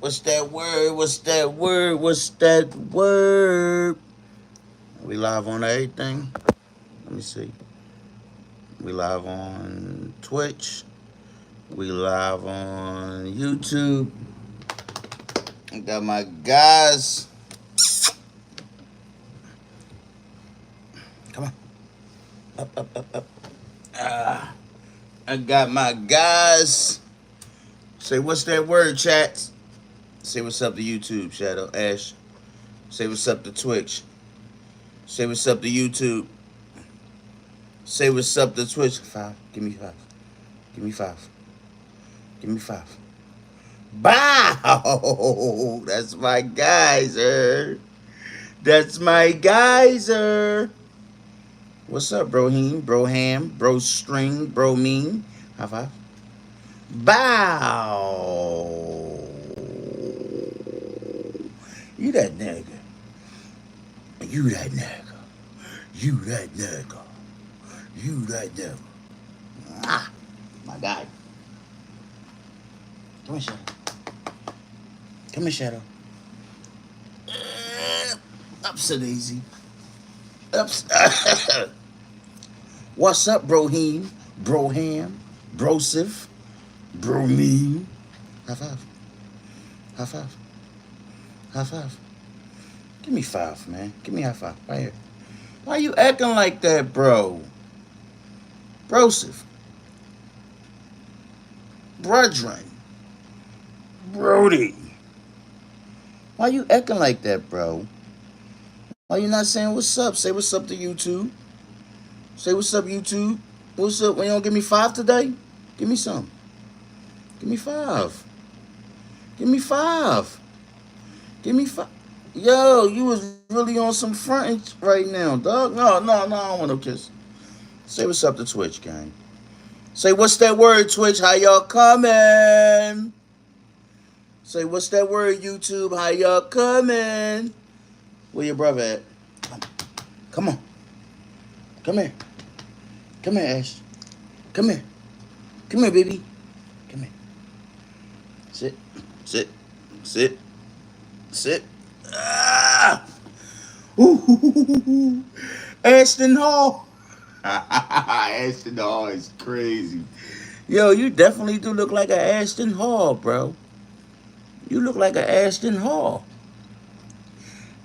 What's that word? What's that word? What's that word? We live on everything. Let me see. We live on Twitch. We live on YouTube. I got my guys. Come on. Up, up, up, up. I got my guys. Say what's that word, chats? Say what's up to YouTube, Shadow Ash. Say what's up to Twitch. Say what's up to YouTube. Say what's up to Twitch. Five. Give me five. Give me five. Give me five. Bow! That's my geyser. That's my geyser. What's up, Broheen? Broham? Bro String? Bro Mean? High five. Bow! You that nigga. You that nigga. You that nigga. You that nigga. Ah, my guy. Come here, Shadow. Come here, Shadow. Ups a daisy. Ups. What's up, Broheen? Broham? Brosif? Bromine? High five. High five. High five. Give me five, man. Give me high five. Right here. Why you acting like that, bro? Brosif. Brethren. Brody. Why you acting like that, bro? Why you not saying what's up? Say what's up to YouTube. Say what's up, YouTube. What's up? When you don't give me five today? Give me some. Give me five. Give me five. Give me five. Yo, you was really on some fronting right now, dog. No, I don't want no kiss. Say what's up to Twitch, gang. Say what's that word, Twitch? How y'all coming? Say what's that word, YouTube? How y'all coming? Where your brother at? Come on. Come here. Come here, Ash. Come here. Come here, baby. Come here. Sit. Sit. Sit. Sit. Ah! Ooh. Ashton Hall. Ashton Hall is crazy. Yo, you definitely do look like an Ashton Hall, bro. You look like an Ashton Hall.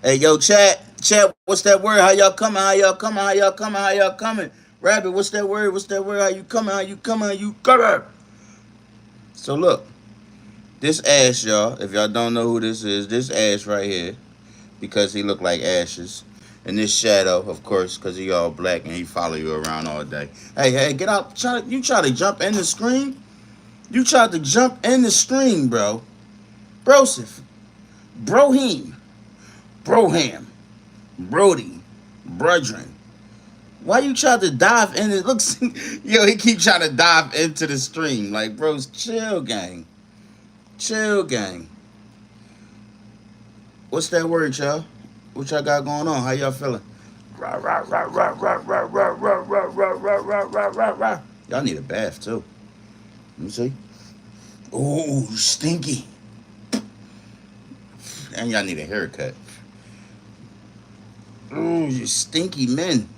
Hey, yo, chat, what's that word? How y'all coming? How y'all coming? How y'all coming? How y'all coming? Rabbit, what's that word? What's that word? How you coming? How you coming? How you coming? So look, this Ash, y'all, if y'all don't know who this Ash right here, because he look like ashes. And this Shadow, of course, because he all black and he follow you around all day. Hey, get out. You try to jump in the screen? You tried to jump in the stream, bro. Brosif. Broheen. Broham. Brody. Brethren. Why you try to dive in? It looks, yo, he keep trying to dive into the stream. Like, bros, chill, gang. Chill, gang. What's that word, y'all? What y'all got going on? How y'all feeling? Rah, rah, rah, rah, rah, rah, rah, rah, rah, rah, rah, rah, rah, rah, rah. Y'all need a bath, too. Let me see. Ooh, stinky. And y'all need a haircut. Ooh, you stinky men.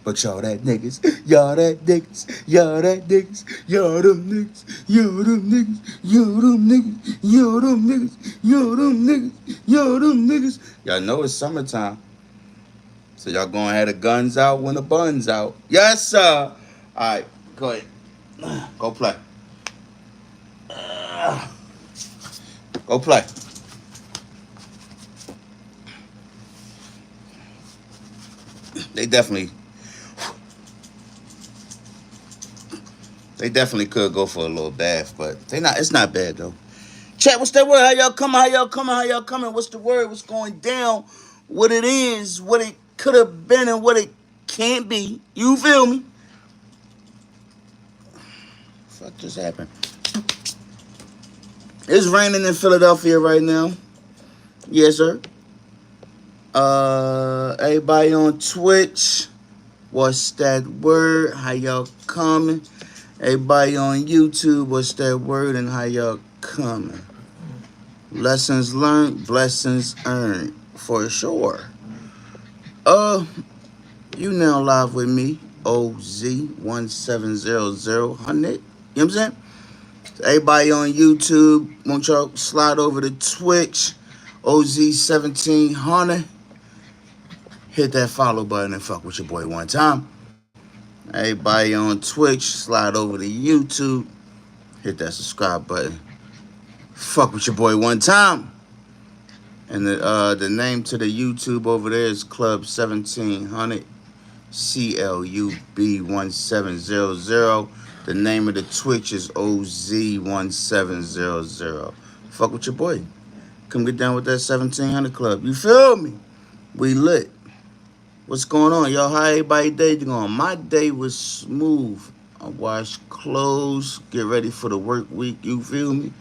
But y'all that niggas, y'all that niggas, y'all that niggas, y'all them niggas, y'all them niggas, y'all them niggas, y'all them niggas, y'all them niggas, y'all them niggas. Y'all know it's summertime. So y'all gonna have the guns out when the bun's out. Yes, sir. Alright, go ahead. Go play. Go play. They definitely could go for a little bath, but it's not bad though. Chat, what's that word? How y'all coming? How y'all coming? How y'all coming? What's the word? What's going down? What it is, what it could have been, and what it can't be. You feel me? Fuck just happened. It's raining in Philadelphia right now. Yes, sir. Everybody on Twitch. What's that word? How y'all coming? Everybody on YouTube, what's that word and how y'all coming? Lessons learned, blessings earned, for sure. Uh, you now live with me, OZ1700. You know what I'm saying? So everybody on YouTube, want y'all slide over to Twitch, OZ1700. Hit that follow button and fuck with your boy one time. Everybody on Twitch, slide over to YouTube, hit that subscribe button. Fuck with your boy one time. And the name to the YouTube over there is Club 1700, CLUB1700. The name of the Twitch is OZ1700. Fuck with your boy. Come get down with that 1700 Club. You feel me? We lit. What's going on, y'all? How everybody day going? My day was smooth. I washed clothes, get ready for the work week. You feel me?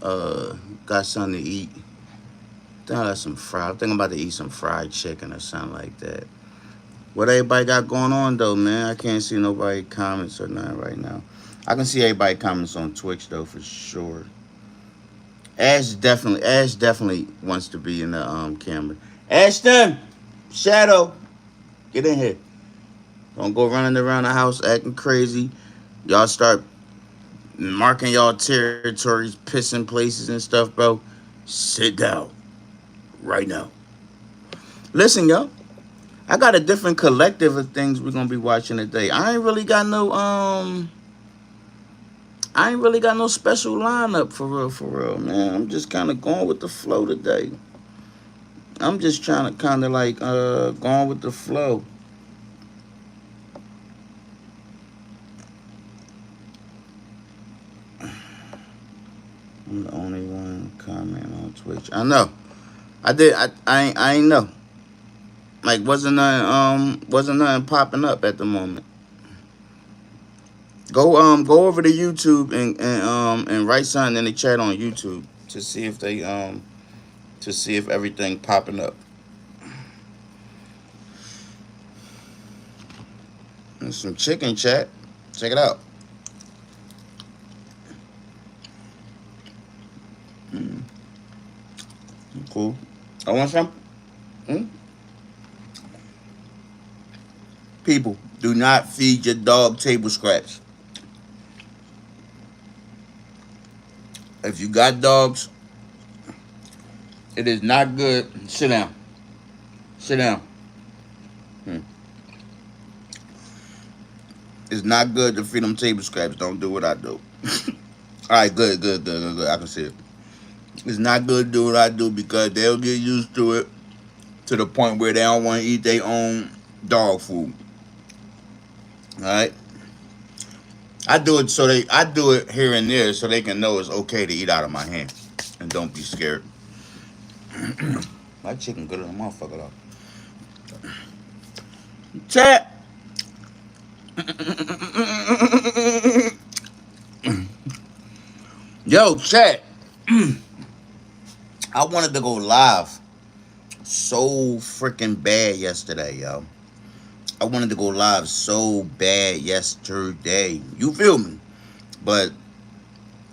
Got something to eat. Think I got some fried. I think I'm about to eat some fried chicken or something like that. What everybody got going on though, man? I can't see nobody comments or nothing right now. I can see everybody comments on Twitch though for sure. Ash definitely wants to be in the camera. Ashton, Shadow, get in here. Don't go running around the house acting crazy. Y'all start marking y'all territories, pissing places and stuff, bro. Sit down right now. Listen, y'all. I got a different collective of things we're gonna be watching today. I ain't really got no special lineup for real, man. I'm just kind of going with the flow today. I'm just trying to kind of like going with the flow. I'm the only one comment on Twitch. I know. I did. I ain't know. Like wasn't nothing popping up at the moment. Go over to YouTube and write something in the chat on YouTube to see if they to see if everything popping up. And some chicken chat. Check it out. Mm, cool. I want some. Mm? People, do not feed your dog table scraps. If you got dogs, it is not good. Sit down. Sit down. Hmm. It's not good to feed them table scraps. Don't do what I do. All right, good. I can see it. It's not good to do what I do because they'll get used to it to the point where they don't want to eat their own dog food. All right. I do it here and there so they can know it's okay to eat out of my hand and don't be scared. My chicken good as a motherfucker though. Chat. Yo, chat. I wanted to go live so freaking bad yesterday, yo. I wanted to go live so bad yesterday. You feel me? But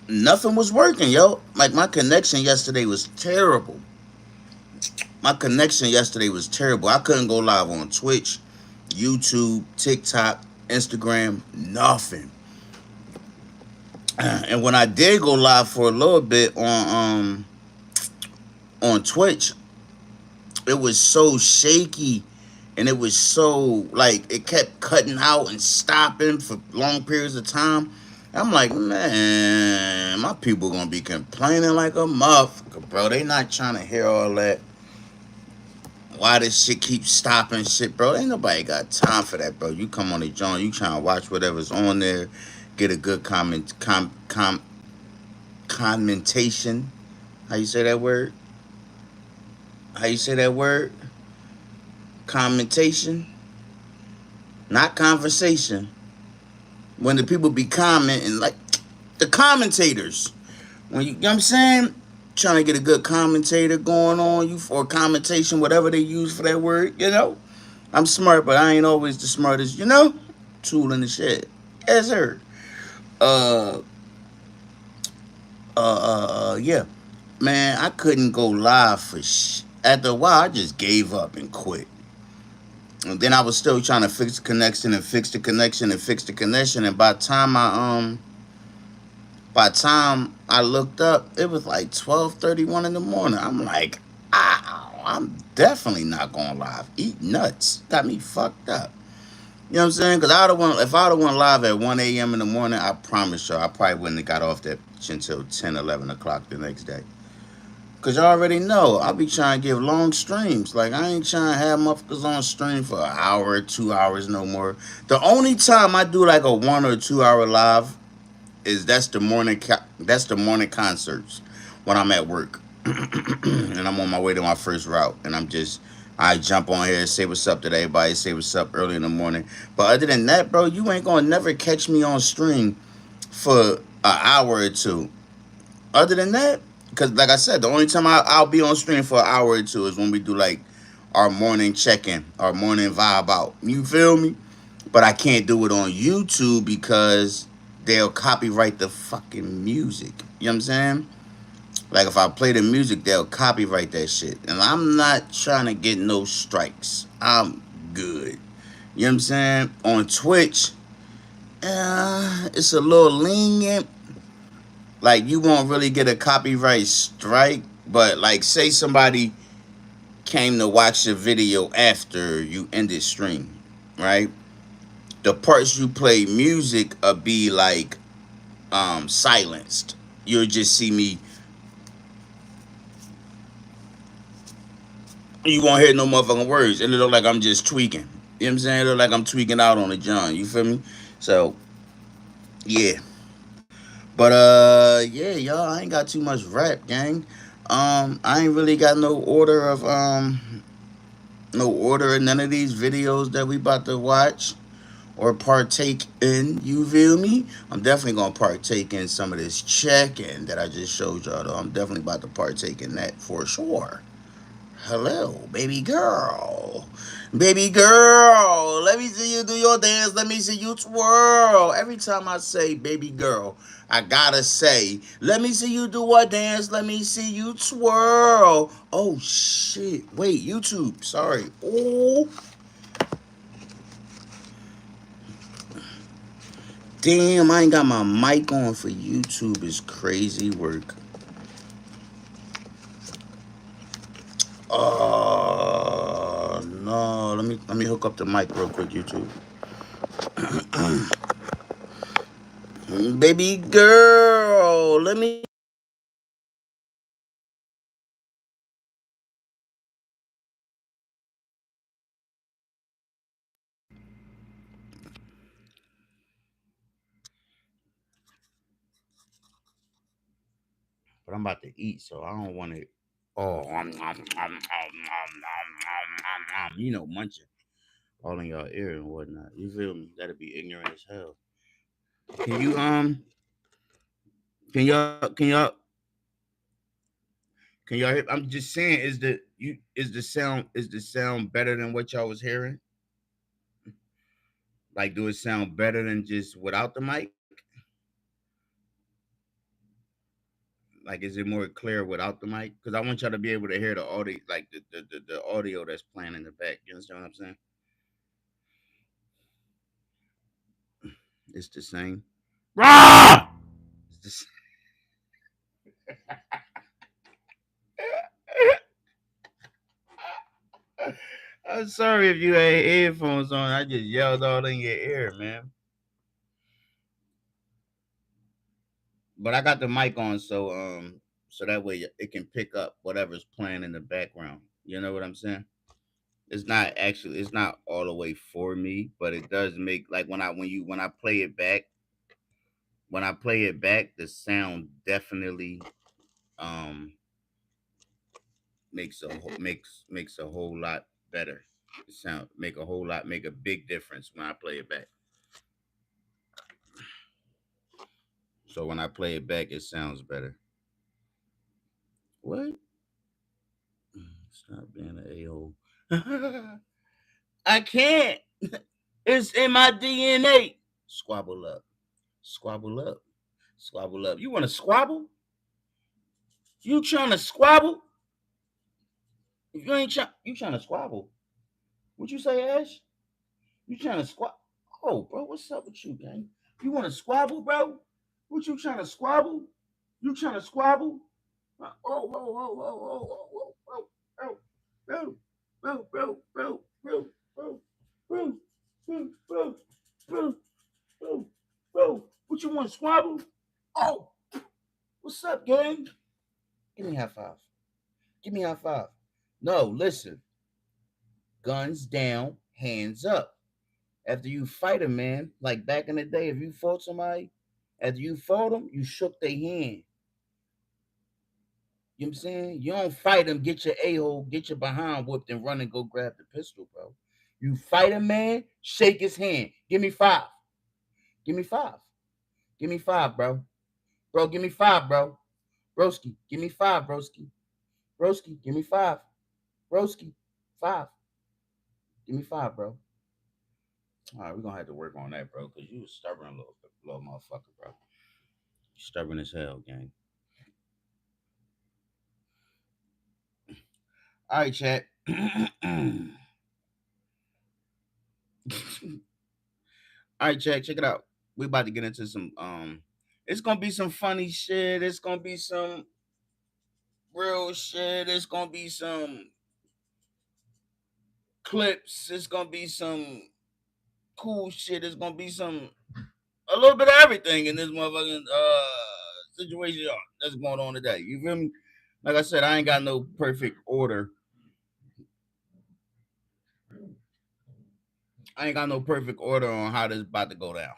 nothing was working, yo. Like my connection yesterday was terrible. My connection yesterday was terrible. I couldn't go live on Twitch, YouTube, TikTok, Instagram, nothing. And when I did go live for a little bit on Twitch, it was so shaky and it was so like it kept cutting out and stopping for long periods of time. I'm like, man, my people gonna be complaining like a motherfucker, bro. They not trying to hear all that. Why this shit keeps stopping shit, bro? Ain't nobody got time for that, bro. You come on the joint, you trying to watch whatever's on there, get a good commentation. How you say that word? How you say that word? Commentation, not conversation. When the people be commenting, like the commentators, when you know what I'm saying, trying to get a good commentator going on you for commentation, whatever they use for that word, you know. I'm smart, but I ain't always the smartest, you know. Tool in the shed, yes sir. Yeah. Man, I couldn't go live for after a while. I just gave up and quit. And then I was still trying to fix the connection and fix the connection and fix the connection. And by the time I looked up, it was like 12:31 in the morning. I'm like, I'm definitely not going live. Eat nuts. Got me fucked up. You know what I'm saying? Because if I'd have went live at 1 a.m. in the morning, I promise you, I probably wouldn't have got off that bitch until 10, 11 o'clock the next day. Because you already know, I'll be trying to give long streams. Like, I ain't trying to have motherfuckers on stream for an hour, 2 hours, no more. The only time I do like a 1 or 2 hour live is that's the morning concerts when I'm at work and I'm on my way to my first route and I jump on here, say what's up to everybody, say what's up early in the morning. But other than that, bro, you ain't gonna never catch me on stream for an hour or two. Other than that, because like I said, the only time I'll be on stream for an hour or two is when we do like our morning check-in, our morning vibe out. You feel me? But I can't do it on YouTube because they'll copyright the fucking music. You know what I'm saying? Like if I play the music, they'll copyright that shit. And I'm not trying to get no strikes. I'm good. You know what I'm saying? On Twitch, it's a little lenient. Like you won't really get a copyright strike, but like say somebody came to watch the video after you ended stream, right? The parts you play music be like silenced. You'll just see me. You won't hear no motherfucking words. It look like I'm just tweaking. You know what I'm saying? It look like I'm tweaking out on the John. You feel me? So yeah. But yeah, y'all, I ain't got too much rap, gang. I ain't really got no order in none of these videos that we about to watch or partake in. You feel me? I'm definitely gonna partake in some of this check-in that I just showed y'all. Though I'm definitely about to partake in that for sure. Hello, baby girl. Baby girl, let me see you do your dance. Let me see you twirl. Every time I say baby girl, I gotta say, let me see you do a dance. Let me see you twirl. Oh shit. Wait, YouTube. Sorry. Oh, damn, I ain't got my mic on for YouTube. It's crazy work. No. Let me hook up the mic real quick, YouTube. Baby girl, let me. But I'm about to eat, so I don't want to. Oh, munching all in your ear and whatnot. You feel me? That'd be ignorant as hell. Can you can y'all hear? I'm just saying, is the sound better than what y'all was hearing? Like, do it sound better than just without the mic? Like, is it more clear without the mic? Because I want y'all to be able to hear the audio, like the audio that's playing in the back. You understand what I'm saying? It's the same. Rah! It's the I'm sorry if you had headphones on. I just yelled all in your ear, man. But I got the mic on, so that way it can pick up whatever's playing in the background. You know what I'm saying? It's not all the way for me, but it does make like when I play it back, the sound definitely um makes a whole lot better. The sound make a big difference when I play it back. So when I play it back, it sounds better. What? Stop being an a-hole. I can't. It's in my DNA. Squabble up. Squabble up. Squabble up. You want to squabble? You trying to squabble? If you ain't you trying to squabble. What you say, Ash? You trying to squabble? Oh, bro, what's up with you, gang? You want to squabble, bro? What you trying to squabble? You trying to squabble? Oh, whoa, whoa, whoa, whoa, whoa, whoa, whoa, bro, bro, bro, bro, bro, bro, bro, bro, bro, bro, bro, bro. What you want to squabble? Oh, what's up, gang? Give me a high five. Give me a high five. No, listen. Guns down, hands up. After you fight a man, like back in the day, if you fought somebody, after you fought them, you shook their hand. You know what I'm saying? You don't fight them, get your a-hole, get your behind whooped, and run and go grab the pistol, bro. You fight a man, shake his hand. Give me five. Give me five. Give me five, bro. Bro, give me five, bro. Broski, give me five, broski. Broski, give me five. Broski, five. Give me five, bro. All right, we're gonna have to work on that, bro, because you a stubborn little motherfucker, bro. Stubborn as hell, gang. All right, chat. All right, chat. Check it out. We about to get into some. It's gonna be some funny shit. It's gonna be some real shit. It's gonna be some clips. It's gonna be some cool shit. It's gonna be some a little bit of everything in this motherfucking situation that's going on today. You feel me? Like I said, I ain't got no perfect order. I ain't got no perfect order on how this about to go down.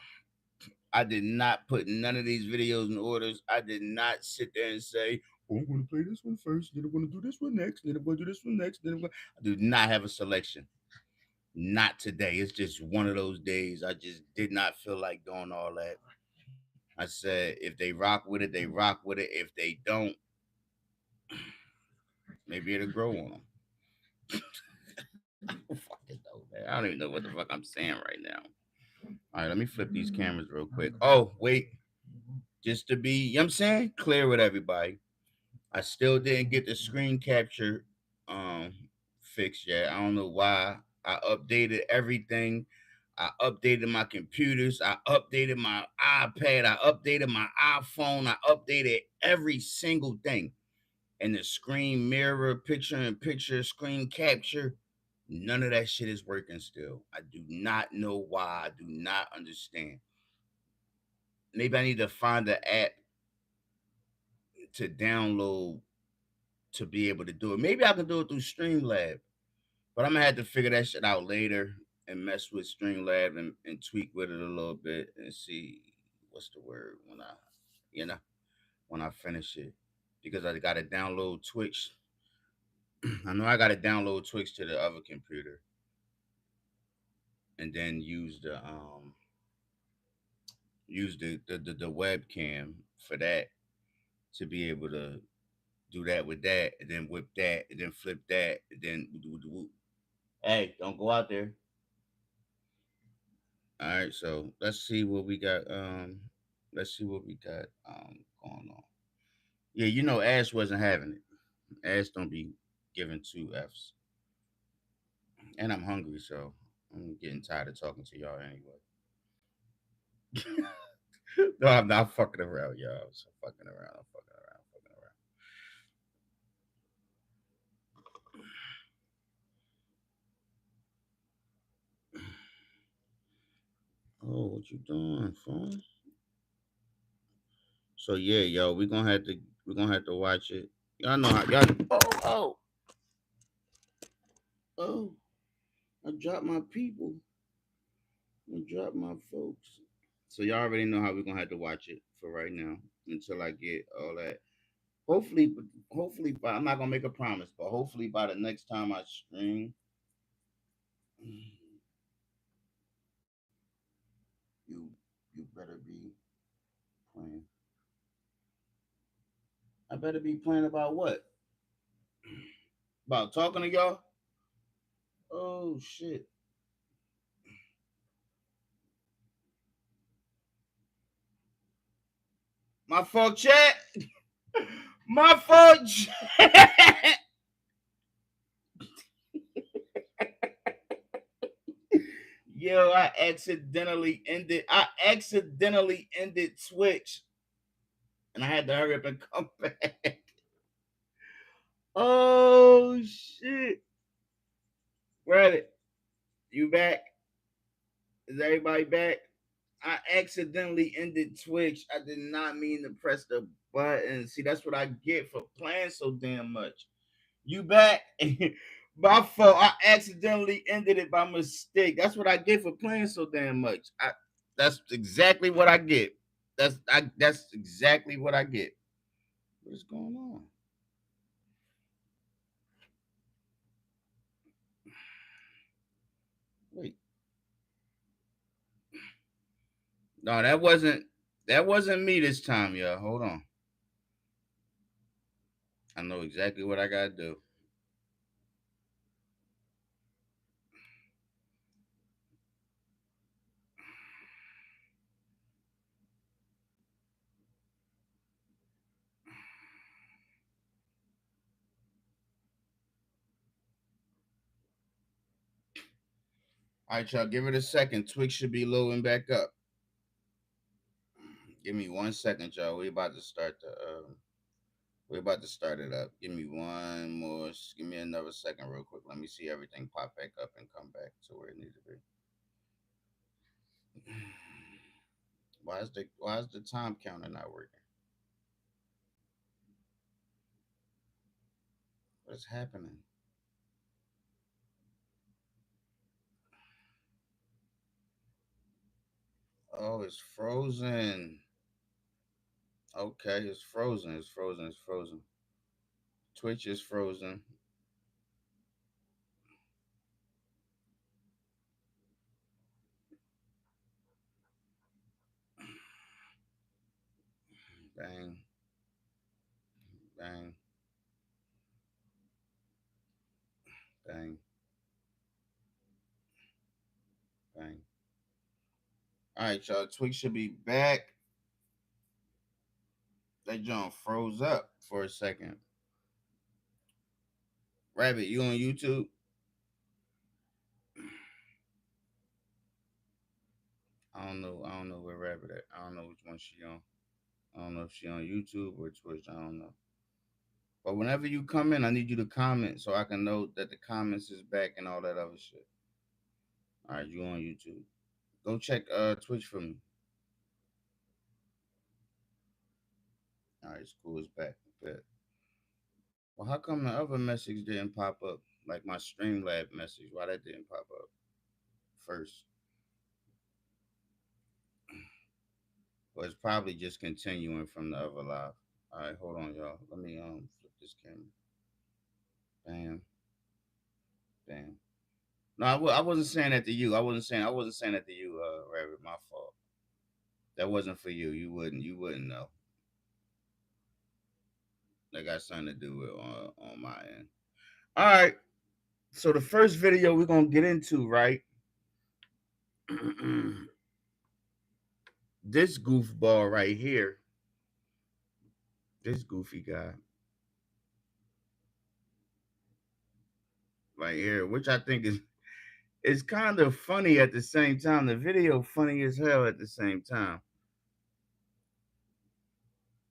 I did not put none of these videos in orders. I did not sit there and say, oh, I'm going to play this one first, then I'm going to do this one next, then I'm going to do this one next, then I'm going to... I do not have a selection. Not today. It's just one of those days. I just did not feel like doing all that. I said, if they rock with it, they rock with it. If they don't, maybe it'll grow on them. Fuck it though, man. I don't even know what the fuck I'm saying right now. All right, let me flip these cameras real quick. Oh, wait. Just to be, you know what I'm saying? Clear with everybody. I still didn't get the screen capture um fixed yet. I don't know why. I updated everything. I updated my computers. I updated my iPad. I updated my iPhone. I updated every single thing. And the screen mirror, picture in picture, screen capture, none of that shit is working still. I do not know why. I do not understand. Maybe I need to find an app to download to be able to do it. Maybe I can do it through Streamlab, but I'm gonna have to figure that shit out later and mess with Streamlab and tweak with it a little bit and see what's the word when you know, when I finish it. Because I gotta download Twitch. I know I gotta download Twitch to the other computer and then use the webcam for that to be able to do that with that, and then whip that, and then flip that, and then hey, don't go out there. All right, so let's see what we got. Let's see what we got going on. Yeah, you know, Ash wasn't having it. Ash don't be giving two Fs, and I'm hungry, so I'm getting tired of talking to y'all anyway. No, I'm not fucking around, y'all. I'm so fucking around. I'm fucking around. Fucking around. Oh, what you doing, phone? So yeah, yo, we're gonna have to watch it. Y'all know how y'all. Oh! I dropped my people. I dropped my folks. So y'all already know how we're gonna have to watch it for right now until I get all that. Hopefully, hopefully, I'm not gonna make a promise, but hopefully by the next time I stream, you you better be playing. I better be playing about what? About talking to y'all? Oh shit! My fault, chat. My fault. Yo, I accidentally ended Twitch, and I had to hurry up and come back. Oh shit! Rabbit, you back? Is everybody back? I accidentally ended Twitch. I did not mean to press the button. See, that's what I get for playing so damn much. You back? My fault. I accidentally ended it by mistake. That's what I get for playing so damn much. That's exactly what I get. That's exactly what I get. What is going on? Wait. No, that wasn't me this time, y'all. Hold on. I know exactly what I gotta do. All right, y'all. Give it a second. Twix should be loading back up. Give me 1 second, y'all. We're about to start it up. Give me one more. Give me another second, real quick. Let me see everything pop back up and come back to where it needs to be. Why is the time counter not working? What's happening? Oh, it's frozen. Okay, it's frozen. It's frozen. It's frozen. Twitch is frozen. Bang, bang, bang, bang. All right, y'all. Twitch should be back. That John froze up for a second. Rabbit, you on YouTube? I don't know. I don't know where Rabbit at. I don't know which one she on. I don't know if she on YouTube or Twitch. I don't know. But whenever you come in, I need you to comment so I can know that the comments is back and all that other shit. All right, you on YouTube? Go check Twitch for me. All right, school is back. Bet. Well, how come the other message didn't pop up? Like my Streamlab message, why that didn't pop up first? Well, it's probably just continuing from the other live. All right, hold on, y'all. Let me flip this camera. Bam, bam. No, I wasn't saying that to you. I wasn't saying that to you, Rabbit. My fault. That wasn't for you. You wouldn't know. That got something to do with on my end. All right. So the first video we're gonna get into, right? This goofball right here, this goofy guy right here, which I think is kind of funny at the same time. The video funny as hell at the same time.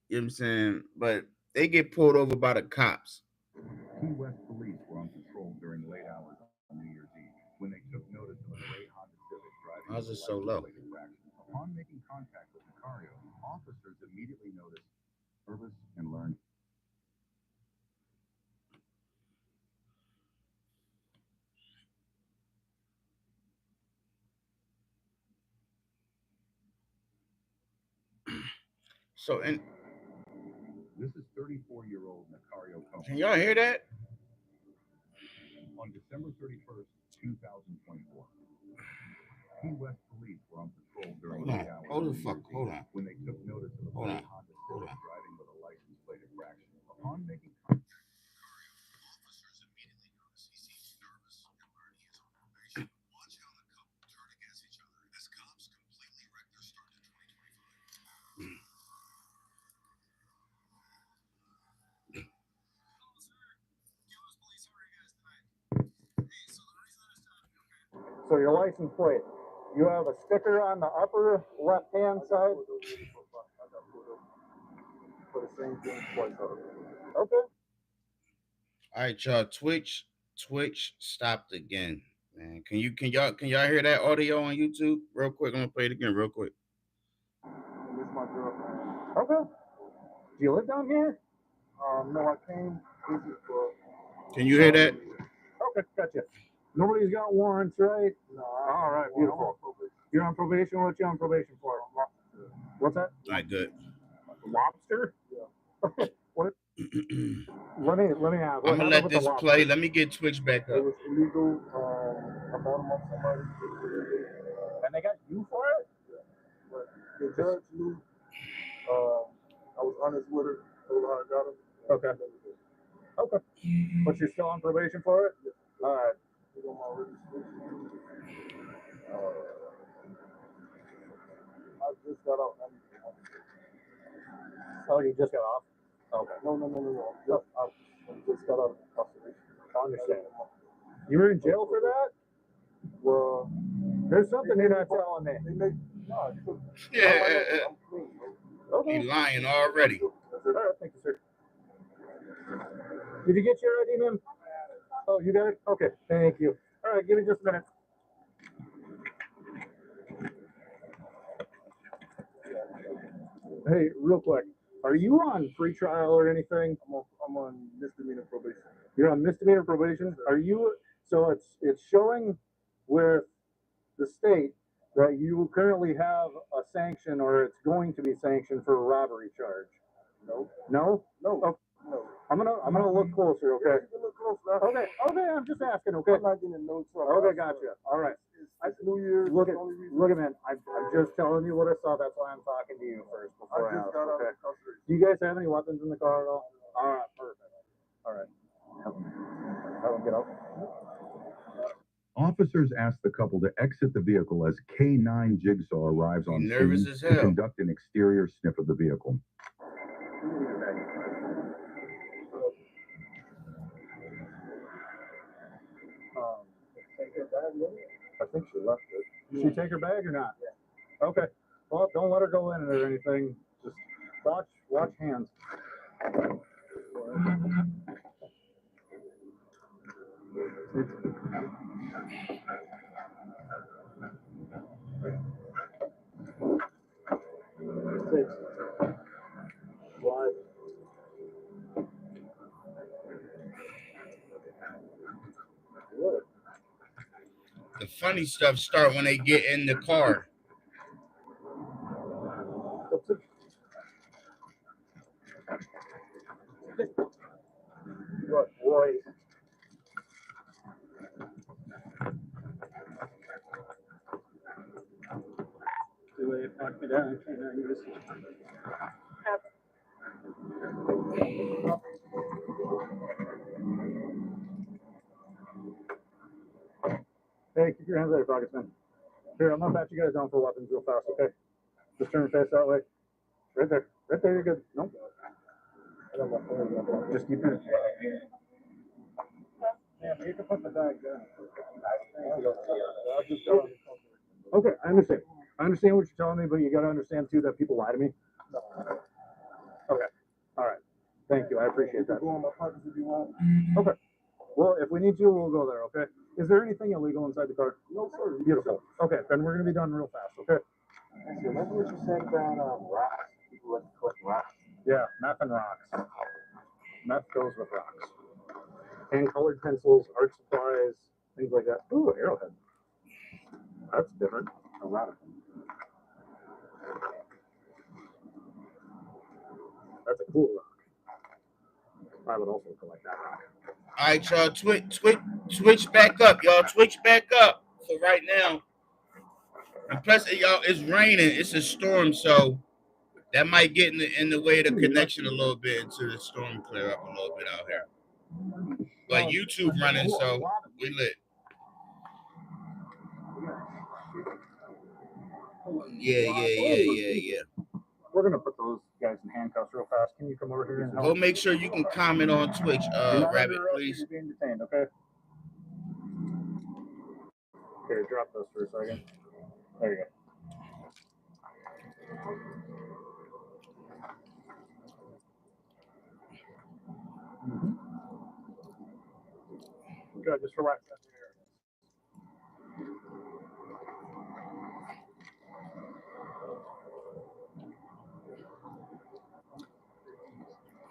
You know what I'm saying? But they get pulled over by the cops. Key West police were on patrol during late hours on New Year's Eve when they took notice of a gray Honda Civic driving with a How's it so license low? plate infraction. Upon making contact with Macario, officers immediately noticed service and learned. So, and this is 34-year-old Macario Cohen. Can y'all hear that? On December 31st, 2024, Key West police were on patrol during late hours on New Year's Eve when they took notice of a gray Honda Civic driving with a license plate infraction. Upon making contact, officers immediately notice he seems nervous and learn he is on probation. Watch how the couple turn against each other as cops completely wreck their start to 2025. So your license plate, you have a sticker on the upper left-hand side? For the same thing twice already. Okay. All right, y'all. Twitch stopped again. Man, can y'all hear that audio on YouTube? Real quick, I'm gonna play it again real quick. And this is my girlfriend. Okay. Do you live down here? No, I came visit for. Can you hear that? Okay, gotcha. Nobody's got warrants, right? No, All right, beautiful. You're on probation. What you on probation for? What's that? All right, good. Lobster? Yeah. Okay. What? Let me ask. What I'm gonna happened let with the this lobster? play. Let me get Twitch back It up. was illegal. I bought them off somebody. And they got you for it? But the judge knew I was honest with her. Told her how I got them. Okay. Okay. But you're still on probation for it? Yeah. All right. It's on my registration. I just got out. Oh, you just got off? Okay. No. I just got out of incarceration. I understand. You were in jail for that? Well, There's something you're not telling me. they make no. Yeah, I'm clean. Okay. he lying already. All right, thank you, sir. Did you get your ID, ma'am? Oh, you got it? Okay, thank you. All right, give me just a minute. Hey, real quick, are you on free trial or anything? I'm on misdemeanor probation. You're on misdemeanor probation? Are you? So it's showing with the state that you currently have a sanction, or it's going to be sanctioned for a robbery charge. No. No? No. Oh, No. I'm gonna look closer, okay? You can look close now. Okay, I'm just asking, okay? I'm not getting in no trouble. Okay, gotcha. All right. It's New Year's. Look that's at the only reason. look at man. I'm just telling you what I saw. That's why I'm talking to you first before I I just ask. got out Okay. of incarceration. Do you guys have any weapons in the car at all? All right, perfect. All right. Have them get out. Officers asked the couple to exit the vehicle as K9 Jigsaw arrives on nervous scene as to hell. conduct an exterior sniff of the vehicle. I think she left it. Did she take her bag or not? Yeah. Okay. Well, don't let her go in or anything. Just watch hands. Six. Wide. The funny stuff start when they get in the car. What, boy? The way it knocked me down, I can't use it. Hey, keep your hands out of your pockets, man. Here, I'm gonna pat you guys down for weapons real fast, okay? Just turn your face that way. Right there. Right there, you're good. Nope. Just keep your... Yeah, you can put the bag down. Okay, I understand. I understand what you're telling me, but you gotta understand too that people lie to me. Okay. All right. Thank you. I appreciate that. Go in my pockets if you want. Okay. Well, if we need to, we'll go there, okay? Is there anything illegal inside the car? No, sir. Beautiful. Okay, then we're gonna be done real fast, okay? Remember what you said about rocks? People like to collect rocks. Yeah, meth and rocks. Meth goes with rocks. And colored pencils, art supplies, things like that. Ooh, arrowhead. That's different. A lot of them. That's a cool rock. I would also collect that rock. All right, y'all. Twitch back up, y'all. Twitch back up for right now. And plus, y'all, it's raining. It's a storm, so that might get in the way of the connection a little bit until the storm clear up a little bit out here. But YouTube running, so we lit. Yeah. We're gonna put those guys in handcuffs real fast. Can you come over here and help? Go make sure you can comment on Twitch, You're not Rabbit, under arrest, please. you're being detained, okay? Here, drop this for a second. There you go. Good, just relax that there.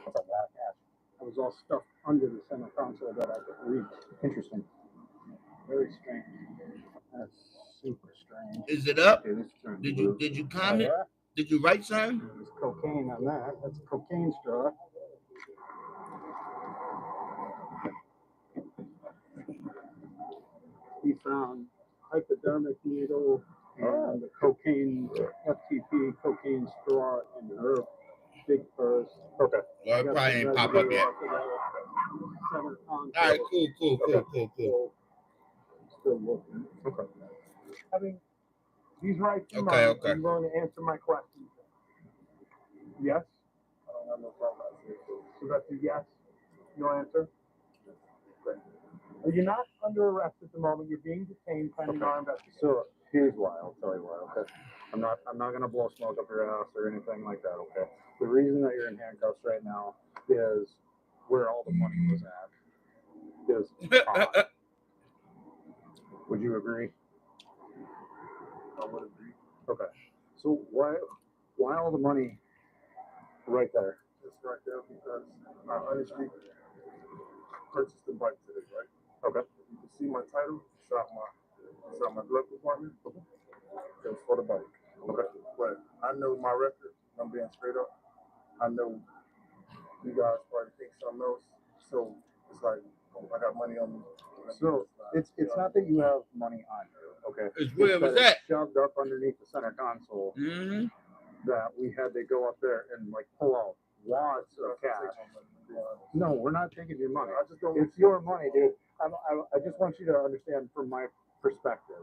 That's a lot of cash. It was all stuffed under the center console that I could reach. Interesting. Very strange. That's super strange. Is it up? Okay, this turned Did blue. you Oh, comment? yeah? Did you write something? There's cocaine on that. That's cocaine straw. He found hypodermic needle and the cocaine, FTP cocaine straw in her big purse. Okay. Well, it probably ain't pop up yet. All right, cool. Still looking. Okay. Having these rights in Okay, mind, okay. are you willing to answer my questions? Yes? I don't have no problem with that. So that's a yes? No answer? Great. Are you not under arrest at the moment? You're being detained pending our investigation. So here's why. I'll tell you why. Okay. I'm not gonna blow smoke up your ass or anything like that. Okay. The reason that you're in handcuffs right now is where all the money was at. Is would you agree? I would agree. Okay. So why all the money right there? Just right there because I honestly purchased the bike today, right? Okay. You can see my title. It's out my glove compartment. It was for the bike. Okay. But I know my record. I'm being straight up. I know you guys probably think something else. So it's like I got money on me. So it's not that you have money on you, okay? It's where was that that? it's shoved up underneath the center console Mm-hmm. that we had to go up there and like pull out wads of cash. No, we're not taking your money. I just don't. It's your money, dude. I just want you to understand from my perspective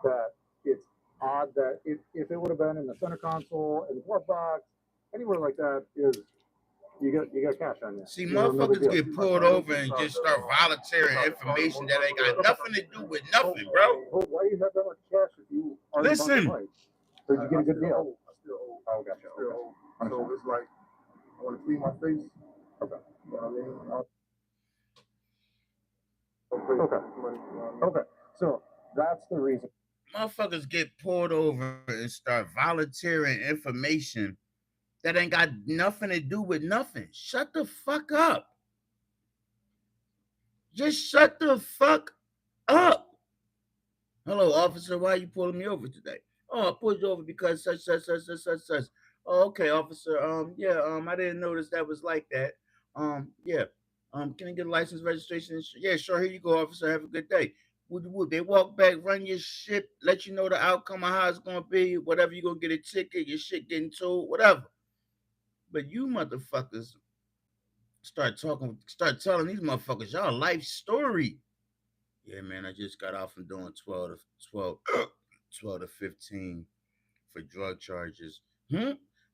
that it's odd that if it would have been in the center console, in the glove box, anywhere like that, is you got cash on you. See, You know, no big motherfuckers deal. get pulled over and just start volunteering information that ain't got nothing to do with nothing, bro. Well, why you have that much cash if you are Listen. Or did you get a good deal? I still owe. Oh, gotcha. Still Okay. owe. So it's like I want to clean my face. Okay. You know what I mean? Okay. Okay. So that's the reason. Motherfuckers get pulled over and start volunteering information that ain't got nothing to do with nothing. Shut the fuck up. Just shut the fuck up. Hello, officer. Why are you pulling me over today? Oh, I pulled you over because such. Oh, okay, officer. I didn't notice that was like that. Yeah. Can I get a license, registration? Yeah, sure. Here you go, officer. Have a good day. Would they walk back, run your shit, let you know the outcome of how it's gonna be, whatever, you're gonna get a ticket, your shit getting towed, whatever. But you motherfuckers start telling these motherfuckers y'all life story. Yeah, man, I just got off from doing 12 to 15 for drug charges.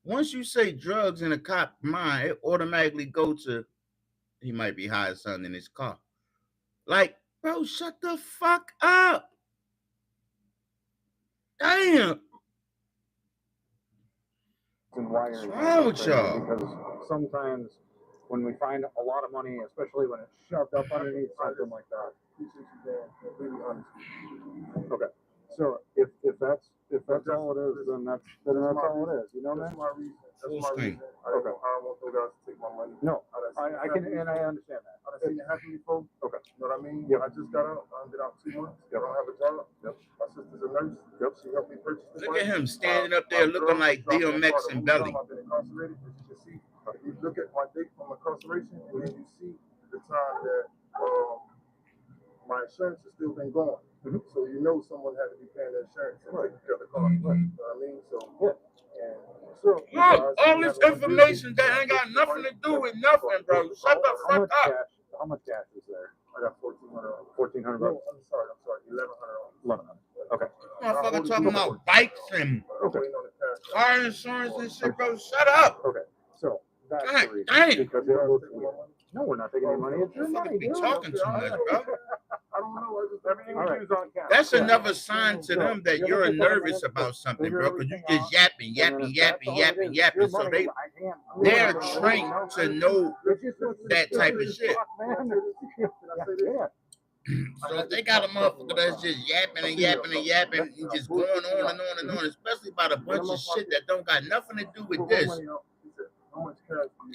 Once you say drugs in a cop mind, it automatically go to he might be high or something in his car. Like, bro, shut the fuck up. Damn. What's wrong with y'all? Because sometimes when we find a lot of money, especially when it's shoved up underneath something like that. Really honest. Okay. So if that's all it is, then that's all it is. You know, That's man? my reason. That's Full my screen. reason. I don't want those guys to take my money. No, I I can, and I understand that. I've seen it happen before. Okay. You know what I mean? Yep. I just got out. I've been out 2 months. Yep. I don't have a job. Yep. My sister's a nurse. Yep. She helped me purchase the Look at bike. him standing up there looking like DMX and Belly. I've been incarcerated, as you can see. If you look at my date from incarceration, and then you see the time that my insurance has still been going. Mhm. So you know someone had to be paying the insurance and taking care of the car. Right. You know what I mean? So Yeah. and So Look, all this information that ain't got nothing to do with nothing, bro. Shut the fuck up. How much cash is there? I got $1,400. $1,400. No, I'm sorry, $1,100. $1,100. Okay. Motherfucker talking about bikes and Okay. Waiting on the cash. car insurance and shit, bro. Shut up. Okay. So that's God the reason. damn. Because it looks weird. No, we're not taking any money. It's your money, Motherfucker be dude. talking too much, bro. I don't know. I just everything All we right. do is on camera. That's Yeah. another sign to them that Give you're us a couple nervous minutes to about something, figure bro. Because you everything just out, yapping. and then if that's all it is, it's your So money. they I can't. they're I don't trained know. to know It's just what that type of it's shit. fuck, man. Yeah. So if they got a motherfucker that's just yapping and yapping and yapping and just going on and on and on, especially about a bunch of shit that don't got nothing to do with this.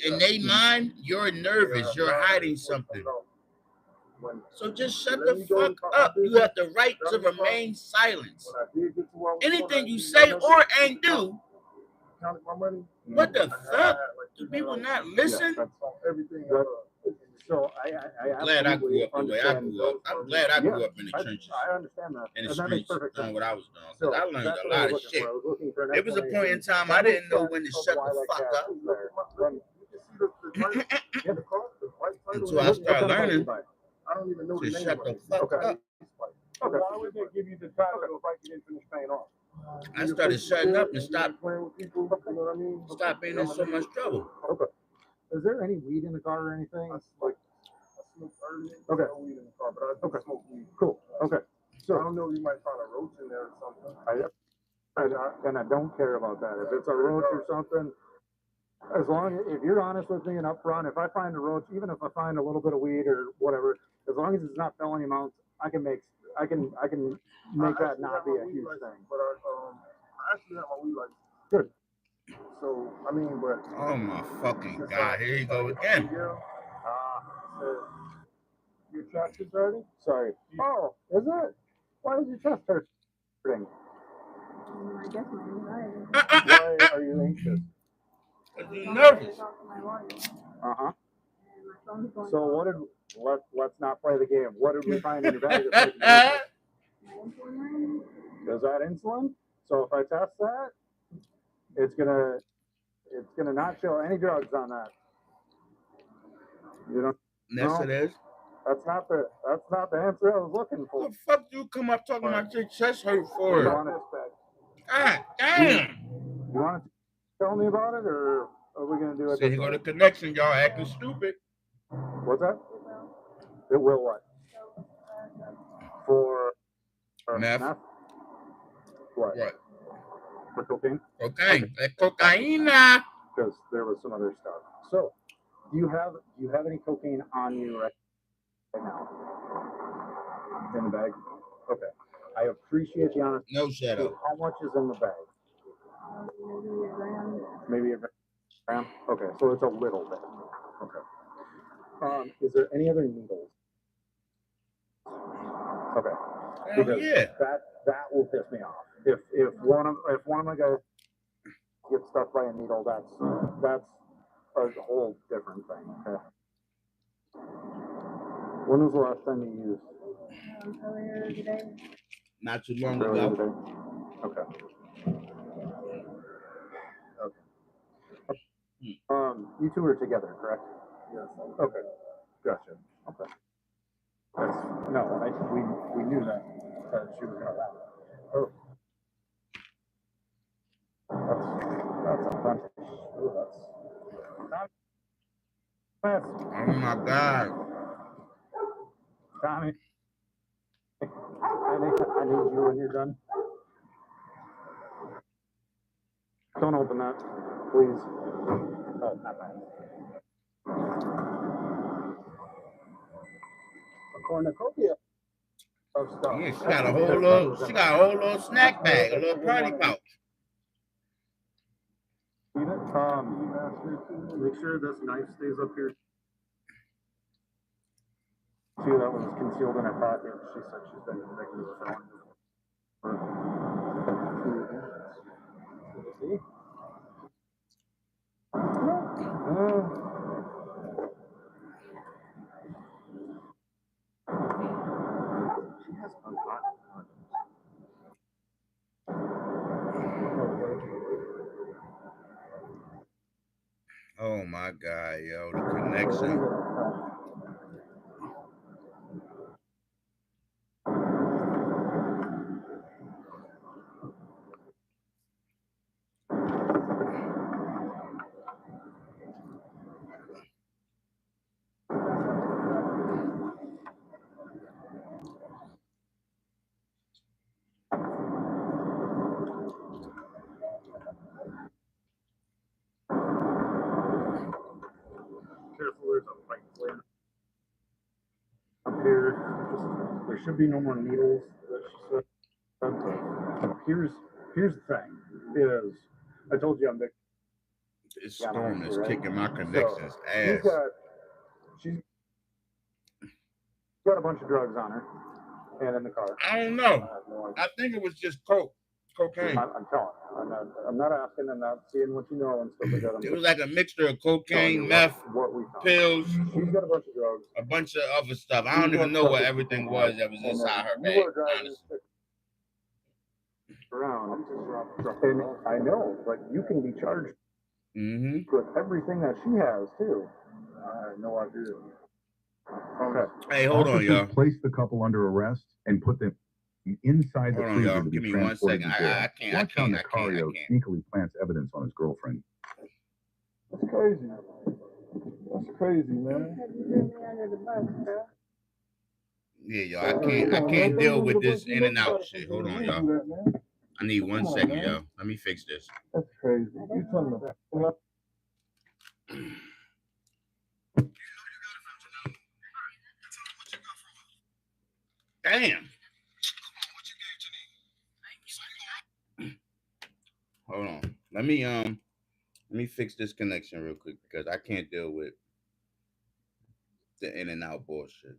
In their mind, you're nervous. You're hiding something. So just shut the fuck up. You have the right to remain silent. Anything you say or ain't do, what the fuck? Do people not listen? Everything. So Glad I grew absolutely up the way I understand grew up. I'm glad I grew up in the trenches, I understand that. in the And that makes streets, perfect doing sense. what I was doing. So Because I learned that's a what I lot was of looking shit. for. I was looking for an There was a point in time I That didn't know makes when to sense shut of why the that fuck cat up was there. When- until I What start kind of bike you learning buy? I don't even know to the name shut of the it. fuck Okay. up. Okay. Why would they give you the title of a bike you didn't finish paying off? I started shutting up and Stop playing with people. You know what I mean? stop being in so much trouble. Okay. Is there any weed in the car or anything? I smoke early. Okay. No weed in the car, but I do Okay. smoke weed. Cool. Okay. I So don't know. You might find a roach in there or something. and I don't care about that. If it's a roach or something, as long as if you're honest with me and upfront, if I find a roach, even if I find a little bit of weed or whatever, as long as it's not felony amounts, I can make that not be a huge thing. But I actually have my weed license. Good. So I mean, but Oh my fucking god, here you go again. yeah. Your chest is hurting? Sorry. Oh, is it? Why is your chest hurting? I guess my anxiety. Why are you anxious? You're nervous. Uh-huh. And my phone's going So off. what did let's not play the game. What did we find in your bag? My insulin ring? Is that insulin? So if I test that, it's gonna not show any drugs on that. You know, Yes, it is. that's not the answer I was looking for. What the fuck do you come up talking about your chest hurt You for? want God damn. to tell me about it, or are we gonna do it? So here go the connection, y'all acting stupid. What's that? It will what? For Meth. What? What? For cocaine? Cocaine. That cocaína. Because there was some other stuff. So, do you have any cocaine on you right now? In the bag? Okay. I appreciate the honesty. No shadow. How much is in the bag? Maybe a gram. Maybe a gram? Okay, so it's a little bit. Okay. Is there any other needles? Okay. Hell Because yeah. that will piss me off. If one of my guys gets stuck by a needle, that's a whole different thing. Okay. When was the last time you used? Earlier today. Not too long Earlier ago. today? Okay. You two are together, correct? Yes. Okay. Gotcha. Okay. We knew that she was gonna laugh. Oh. That's a bunch of that's Oh my god. Tommy. I need you when you're done. Don't open that, please. Oh, not that. A cornucopia of stuff. Yeah, she got a whole little snack bag, a little party pouch. Make sure this knife stays up here. See, that was concealed in her pocket. She said she's been making this phone. See? She has a lot. Oh my god, yo, the connection. There should be no more needles. That she said. But here's the thing: is I told you I'm Vic. This Yeah, storm is right? kicking my connections She's ass. she's got a bunch of drugs on her and in the car. I don't know. I have no idea. I think it was just cocaine. I'm telling you. I'm not asking and not seeing what you know and stuff like that. It was like a mixture of telling cocaine, you meth, what we found. pills, She's got a bunch of drugs. a bunch of other stuff. I don't even know what everything was that was inside her bag, honestly. Around. And I know, but you can be charged with everything that she has too. I had no idea. Okay. Hey, hold on, Officers y'all. placed the couple under arrest and put them inside the Hold on, freezer y'all. to be Give me 1 transported second. to jail. I can't. Watch how Nicario sneakily plants evidence on his girlfriend. That's crazy. That's crazy, man. You threw me under the bus, bro. Yeah, y'all. I can't deal with this in and out shit. Hold on, y'all. I need 1 second, y'all. Let me fix this. That's crazy. You talking about? Damn. Hold on. Let me fix this connection real quick because I can't deal with the in and out bullshit.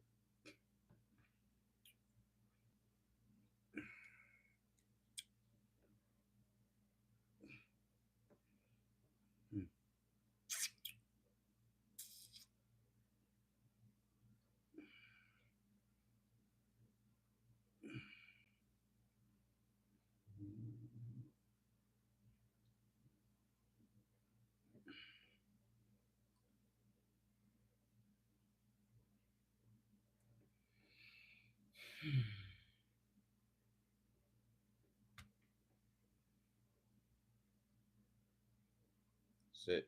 Sit.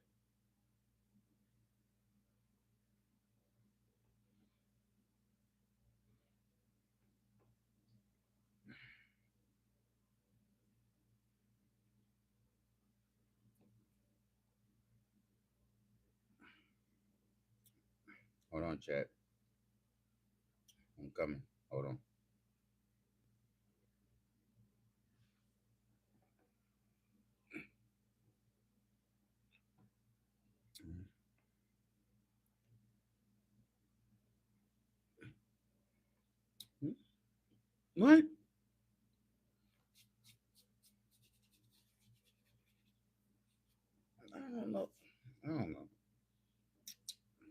Hold on, chat. I'm coming. Hold on. What? I don't know.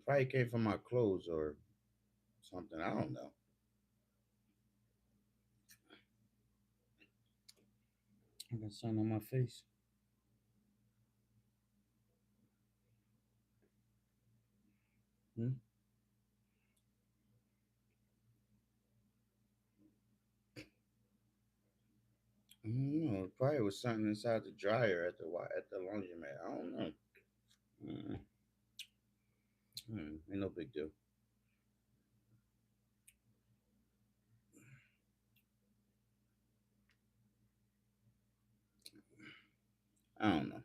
Probably came from my clothes or something. I don't know. I got something on my face. I don't know. It probably was something inside the dryer at the laundromat. I don't know. Ain't no big deal. I don't know.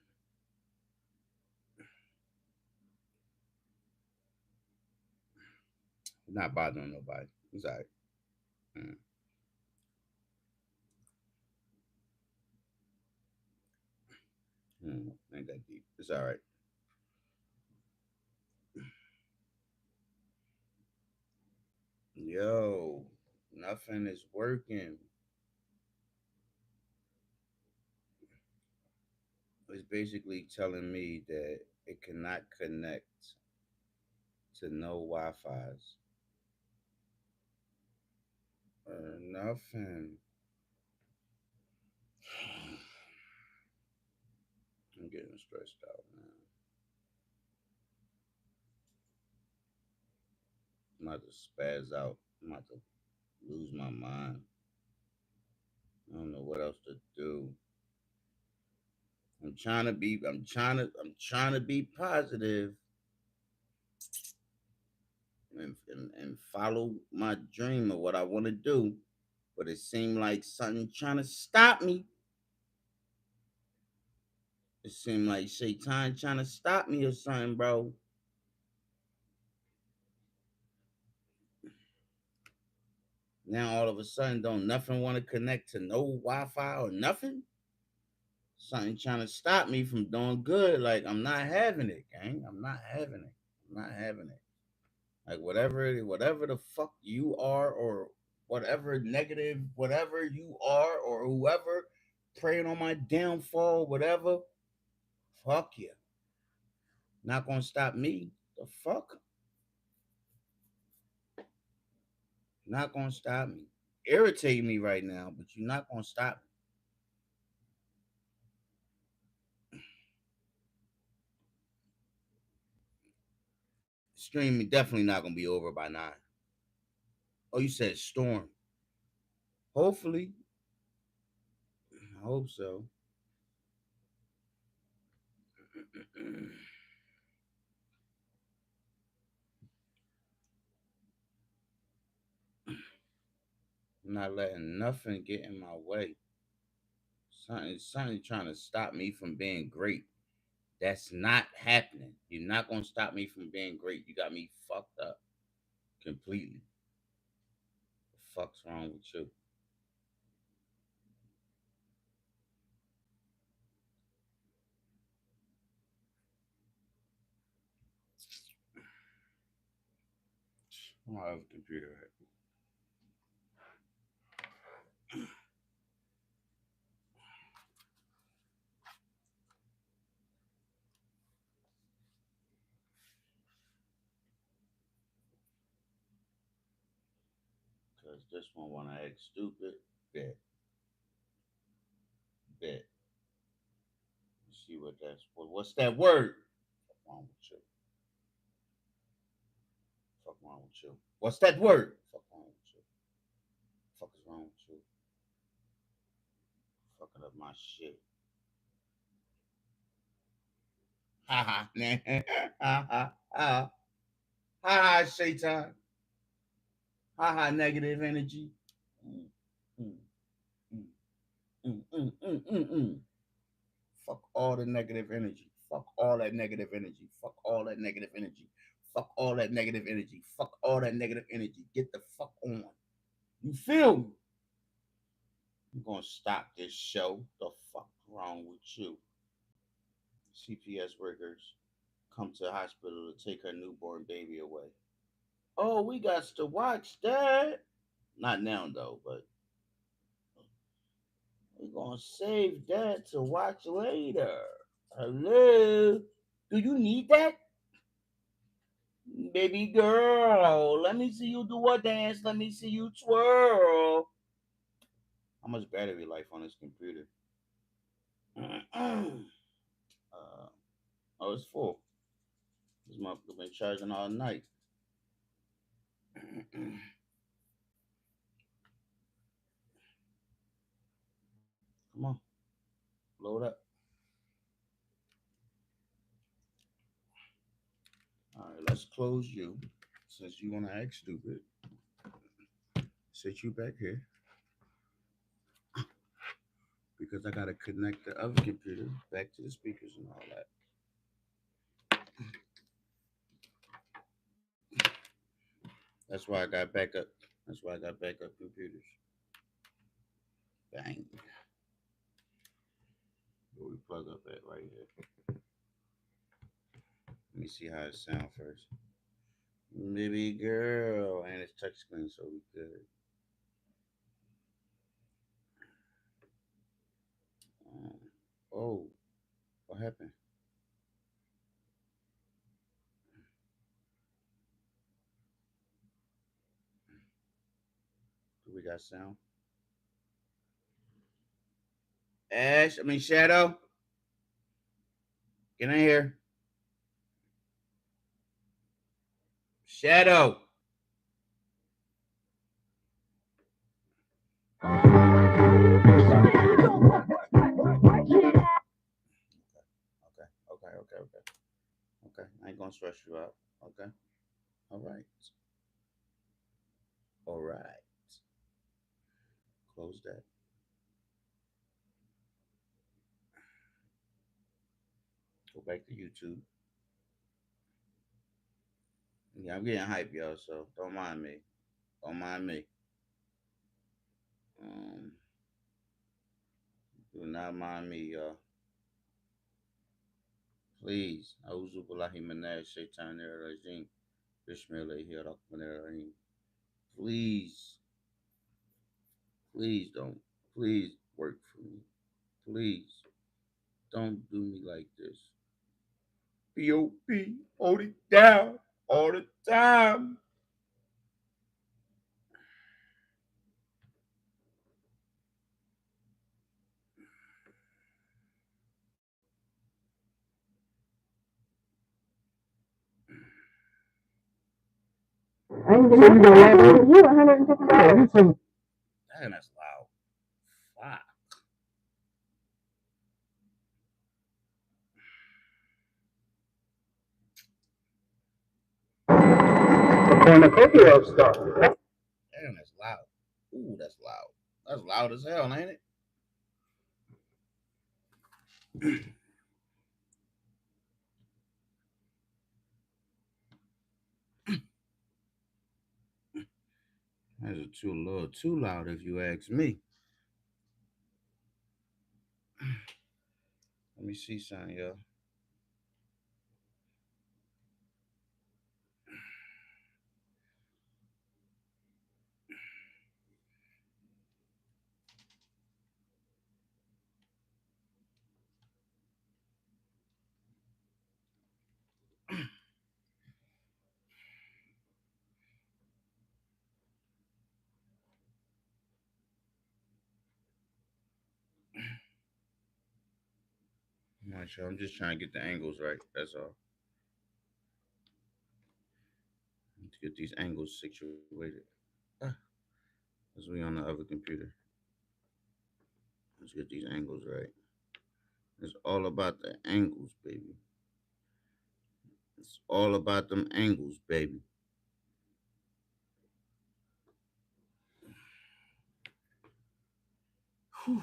Not bothering nobody. It's all right. Ain't that deep. It's all right. Yo, nothing is working. It's basically telling me that it cannot connect to no Wi-Fi's or nothing. I'm getting stressed out, man. I'm about to spaz out. I'm about to lose my mind. I don't know what else to do. I'm trying to be positive and follow my dream of what I want to do. But it seemed like something trying to stop me. It seemed like Shaitan trying to stop me or something, bro. Now all of a sudden, don't nothing want to connect to no Wi-Fi or nothing. Something trying to stop me from doing good. Like I'm not having it, gang. I'm not having it. I'm not having it. Like whatever the fuck you are, or whatever negative, whatever you are, or whoever praying on my downfall, whatever. Fuck you. Not gonna stop me. The fuck? Not gonna stop me. Irritate me right now, but you're not gonna stop me. Stream definitely not gonna be over by 9. Oh, you said storm. Hopefully. I hope so. I'm not letting nothing get in my way. Something trying to stop me from being great. That's not happening. You're not gonna stop me from being great. You got me fucked up completely. The fuck's wrong with you? My other computer at? Cause this one wanna act stupid. Bet. Bet. Let's see what that's. What's that word? Fuck wrong with you? Fuck wrong with you? What's that word? Fuck wrong with you? Fuck is wrong with you? Fucking up my shit. Ha ha, man. Ha ha ha. Ha ha, Shaitan. Ha ha, negative energy. Mm, mm, mm, mm, mm, mm, mm, mm. Fuck all the negative energy. Fuck all that negative energy. Fuck all that negative energy. Fuck all that negative energy. Fuck all that negative energy. Get the fuck on. You feel me? I'm gonna stop this show. The fuck wrong with you? CPS workers come to the hospital to take her newborn baby away. Oh, we got to watch that. Not now though, but we're gonna save that to watch later. Hello? Do you need that? Baby girl, let me see you do a dance. Let me see you twirl. How much battery life on this computer? Oh, it's full. This motherfucker been charging all night. Come on, load up. All right, let's close you. Since you want to act stupid, sit you back here because I gotta connect the other computer back to the speakers and all that. That's why I got backup. That's why I got backup computers. Bang. Where we plug up at right here. Let me see how it sound first. Baby girl, and it's touchscreen, so we good. Oh, what happened? Do we got sound? Shadow. Get in here. Shadow. Okay. I ain't gonna stress you out. Okay. All right. All right. Close that. Go back to YouTube. Yeah, I'm getting hype, y'all, so don't mind me. Don't mind me. Do not mind me, y'all. Please. Auzu billahi minash shaitanir rajim. Bismillahirrahmanirrahim. Please, please don't. Please work for me. Please don't do me like this. B.O.B. Hold it down all the time. I ain't gonna you $150. Damn, that's loud. Fuck. The cornucopia stuff. Damn, that's loud. Ooh, that's loud. That's loud as hell, ain't it? That's a little too loud if you ask me. Let me see something, y'all. I'm not sure. I'm just trying to get the angles right. That's all. To get these angles situated. As we on the other computer. Let's get these angles right. It's all about the angles, baby. It's all about them angles, baby. Whew.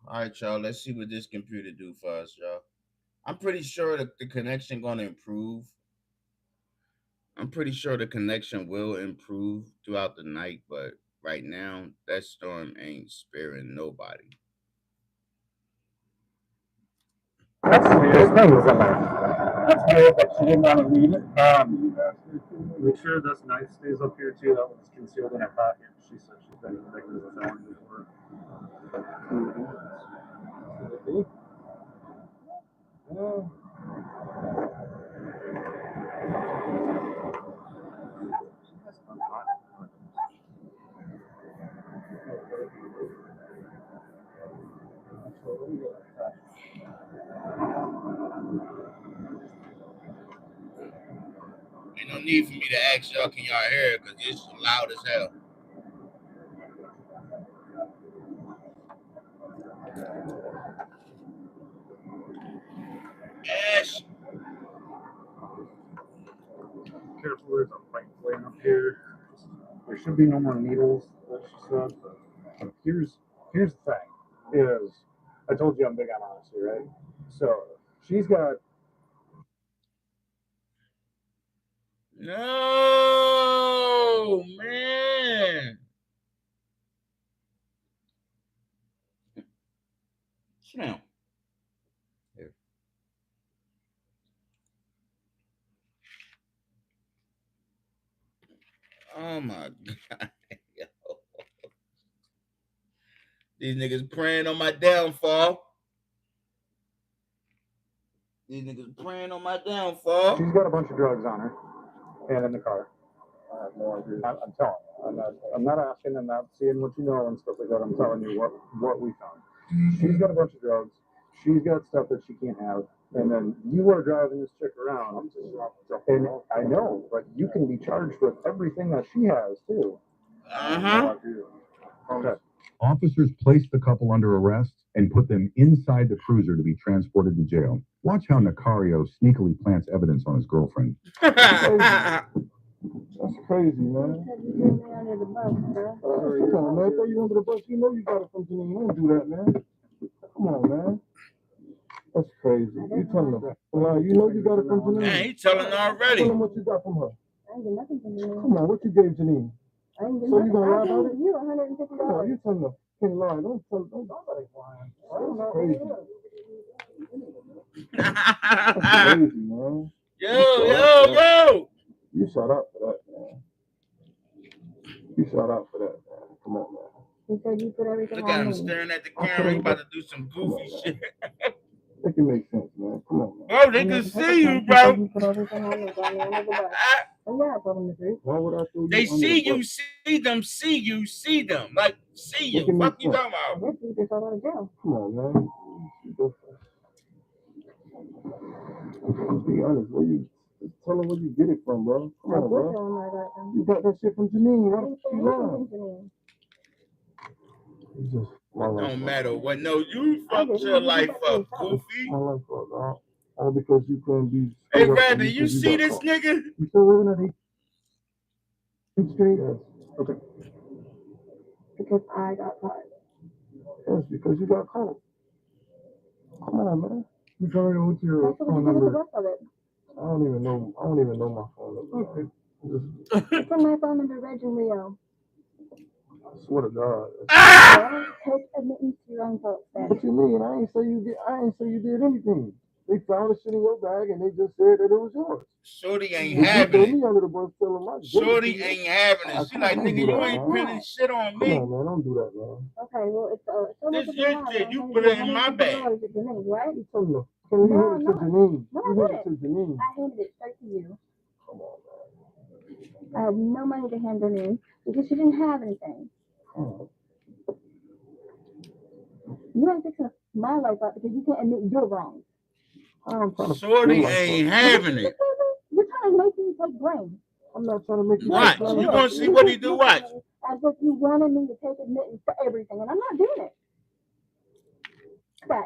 All right, y'all. Let's see what this computer do for us, y'all. I'm pretty sure that the connection gonna improve. I'm pretty sure the connection will improve throughout the night, but right now that storm ain't sparing nobody. That's the weirdest thing is in there. That's weird that she didn't want to leave it. Make sure this knife stays up here too. That one's concealed in her pocket. She said she's been convicted of a felony before. Ain't no need for me to ask y'all, can y'all hear it? Because it's loud as hell. Ash. Careful, there's a pipe laying up here. There should be no more needles, that she said. But here's the thing: is I told you I'm big on honesty, right? So she's got. No, man. Sit down. Here. Oh my God. Yo. These niggas praying on my downfall. These niggas praying on my downfall. She's got a bunch of drugs on her and in the car. I have no idea. I'm telling you. I'm not asking. I'm not seeing what you know and stuff like that. I'm telling you what we found. She's got a bunch of drugs. She's got stuff that she can't have. And then you are driving this chick around. And I know, but you can be charged with everything that she has too. Uh-huh. Okay. Officers placed the couple under arrest and put them inside the cruiser to be transported to jail. Watch how Nicario sneakily plants evidence on his girlfriend. That's crazy, man. Because you threw me under the bus, bro. Come on, man. Throw you under the bus. You know you got it from Janine. Don't do that, man. Come on, man. That's crazy. You telling them. Well, you know you got it from Janine. Man, he telling her already. Tell them what you got from her. I ain't get nothing from you. Come on, what you gave Janine? I ain't So you gonna lie about it? you $150. Come on, you telling the can't lie. Don't nobody lying. That's crazy. That's crazy, man. Yo. You shut up for that, man. You shut up for that, man. Come on, man. He said you put everything Look on at him me. staring at the camera. He about to do some goofy shit. Make it make sense, man. Come on, man. Bro, they can see you, bro. You put everything on me, got me under the bus. Oh yeah, I told him the truth. Why would I throw you They under see the you, bus? see them. Like, see you. Make it make Fuck you sense. talking I about? guess you just out of jail. Come on, man. Be honest. Where you tell them where you get it from, bro? Come I on, did bro. tell him I got them. You got that shit from Janine, right? He said You nothing lying. to me. It's just my It life. don't matter what. No, you I fucked did. your You life got up, yourself. goofy. My life, bro. All because you couldn't be. Hey, straight up Randy, and you because see got this caught. nigga? You still living at 8th Street? Yes. Okay. Because I got caught. Yes, because you got caught. Come on, man. You tell me what's your That's what phone you do with the number? rest of it. I don't even know my phone number. Okay. It's in my phone number, Reg and Leo. I swear to God. Well, take admittance to your own fault then. What you mean? I ain't say you did anything. They found the shit in your bag and they just said that it was yours. Shorty ain't You having throw it. me under the bus telling my Shorty ain't having it. She like, nigga, you ain't pinning shit on Come me. on, man. Don't do that, man. Okay, well, it's so much This of a your lie. shit. You I'm put it in my $150 bag. at Janine, right? You tell me. Can you hand it to Janine? No, You I hand it to Janine. I handed it straight to you. Come on, man. I had no money to hand Janine because she didn't have anything. Come on. You ain't fixing my life up because you can't admit you're wrong. I'm trying to Shorty ain't having it. You're trying to make me take blame. I'm not trying to make you Watch. You gonna see what he do. Watch. As if you wanted me to take admittance for everything, and I'm not doing it. That.